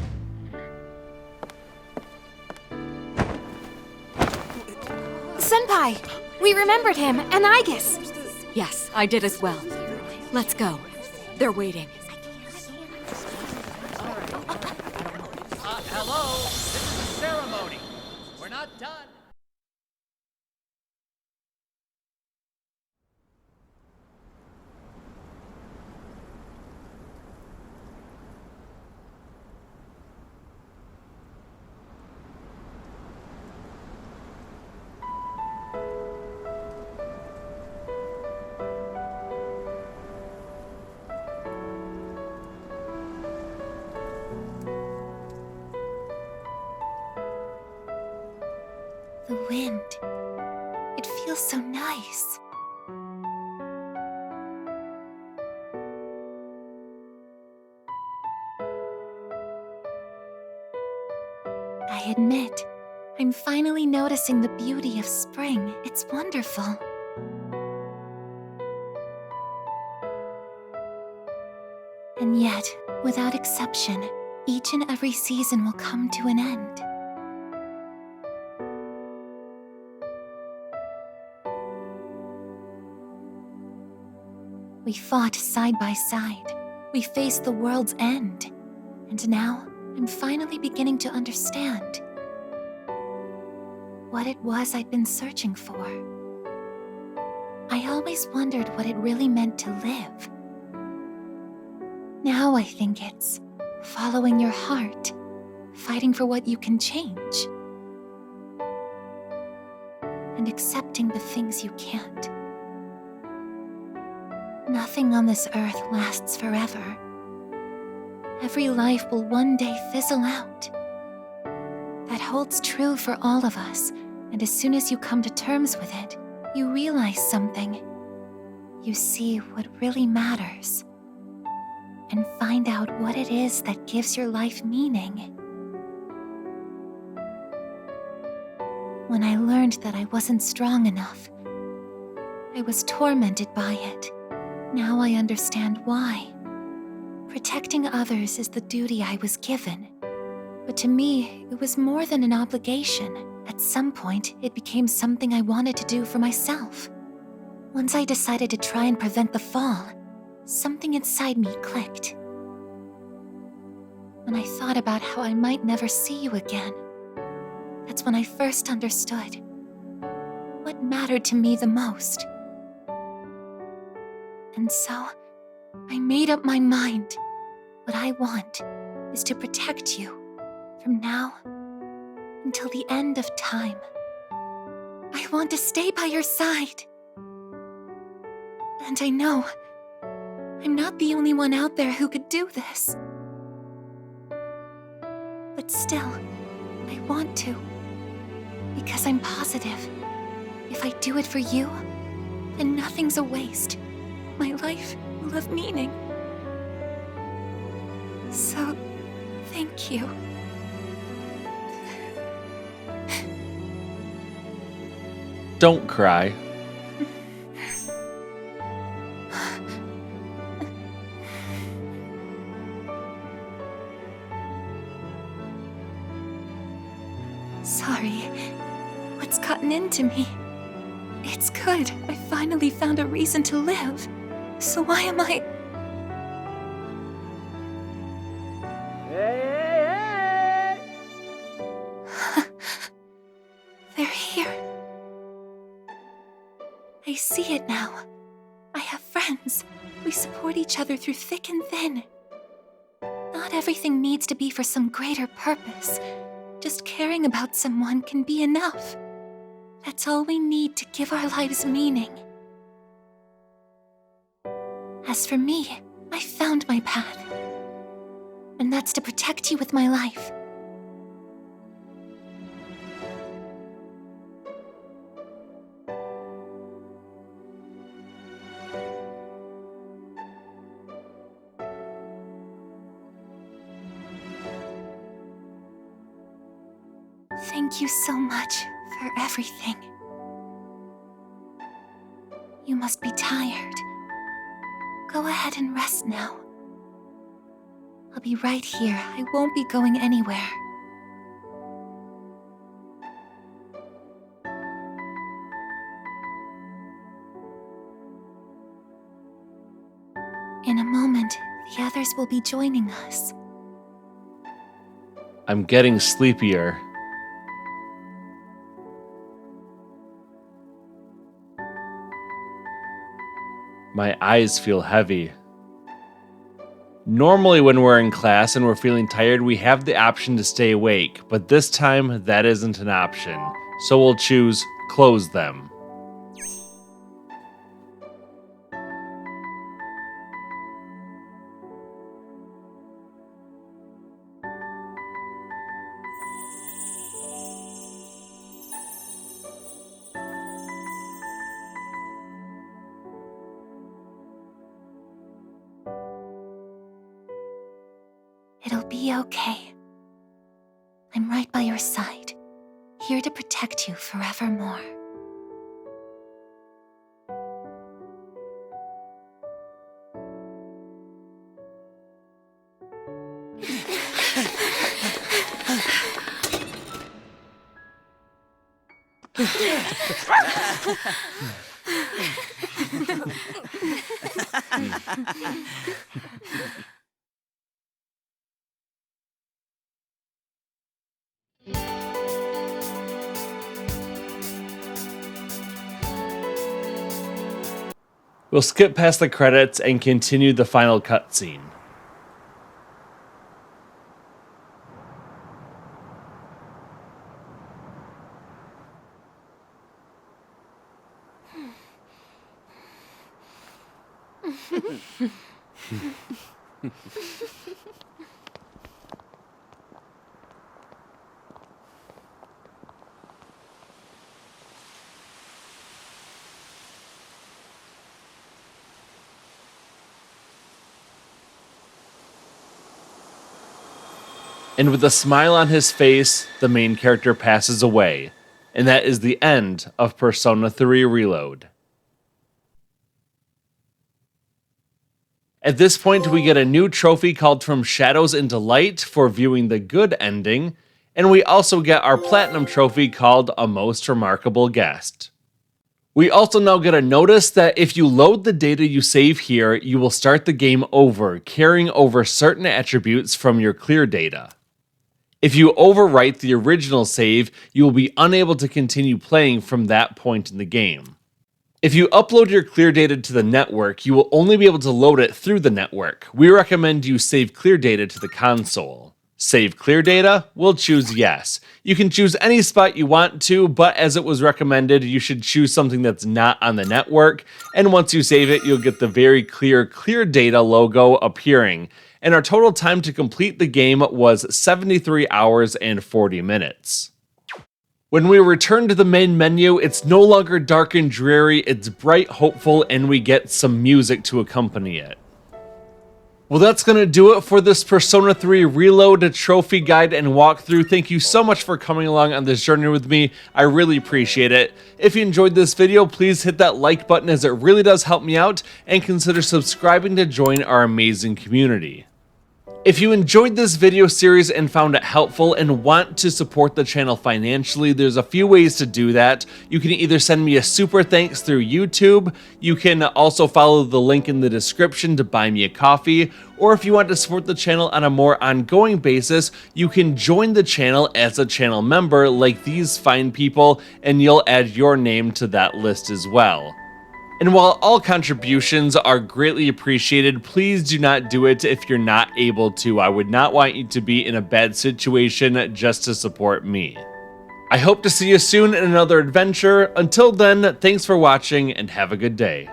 Senpai! We remembered him, and Aegis! Yes, I did as well. Let's go. They're waiting. Hello? This is a ceremony. We're not done. The wind. It feels so nice. I admit, I'm finally noticing the beauty of spring. It's wonderful. And yet, without exception, each and every season will come to an end. We fought side by side. We faced the world's end. And now, I'm finally beginning to understand what it was I'd been searching for. I always wondered what it really meant to live. Now I think it's following your heart, fighting for what you can change, and accepting the things you can't. Nothing on this earth lasts forever. Every life will one day fizzle out. That holds true for all of us, and as soon as you come to terms with it, you realize something. You see what really matters, and find out what it is that gives your life meaning. When I learned that I wasn't strong enough, I was tormented by it. Now I understand why. Protecting others is the duty I was given. But to me, it was more than an obligation. At some point, it became something I wanted to do for myself. Once I decided to try and prevent the fall, something inside me clicked. When I thought about how I might never see you again, that's when I first understood what mattered to me the most. And so, I made up my mind. What I want is to protect you from now until the end of time. I want to stay by your side. And I know I'm not the only one out there who could do this. But still, I want to. Because I'm positive, if I do it for you, then nothing's a waste. My life will have meaning. So, thank you. Don't cry. Sorry. What's gotten into me? It's good. I finally found a reason to live. So why am I... They're here. I see it now. I have friends. We support each other through thick and thin. Not everything needs to be for some greater purpose. Just caring about someone can be enough. That's all we need to give our lives meaning. As for me, I found my path. And that's to protect you with my life. Thank you so much for everything. You must be tired. Go ahead and rest now. I'll be right here. I won't be going anywhere. In a moment, the others will be joining us. I'm getting sleepier. My eyes feel heavy. Normally when we're in class and we're feeling tired, we have the option to stay awake, but this time that isn't an option. So we'll choose close them. It'll be okay. I'm right by your side, here to protect you forevermore. We'll skip past the credits and continue the final cutscene. And with a smile on his face, the main character passes away. And that is the end of Persona 3 Reload. At this point, we get a new trophy called From Shadows into Light for viewing the good ending, and we also get our platinum trophy called A Most Remarkable Guest. We also now get a notice that if you load the data you save here, you will start the game over, carrying over certain attributes from your clear data. If you overwrite the original save, you will be unable to continue playing from that point in the game. If you upload your clear data to the network, you will only be able to load it through the network. We recommend you save clear data to the console. Save clear data? We'll choose yes. You can choose any spot you want to, but as it was recommended, you should choose something that's not on the network, and once you save it, you'll get the very clear data logo appearing. And our total time to complete the game was 73 hours and 40 minutes. When we return to the main menu, it's no longer dark and dreary, it's bright, hopeful, and we get some music to accompany it. Well, that's going to do it for this Persona 3 Reload trophy guide and walkthrough. Thank you so much for coming along on this journey with me. I really appreciate it. If you enjoyed this video, please hit that like button as it really does help me out, and consider subscribing to join our amazing community. If you enjoyed this video series and found it helpful and want to support the channel financially, there's a few ways to do that. You can either send me a super thanks through YouTube, you can also follow the link in the description to buy me a coffee, or if you want to support the channel on a more ongoing basis, you can join the channel as a channel member like these fine people, and you'll add your name to that list as well. And while all contributions are greatly appreciated, please do not do it if you're not able to. I would not want you to be in a bad situation just to support me. I hope to see you soon in another adventure. Until then, thanks for watching and have a good day.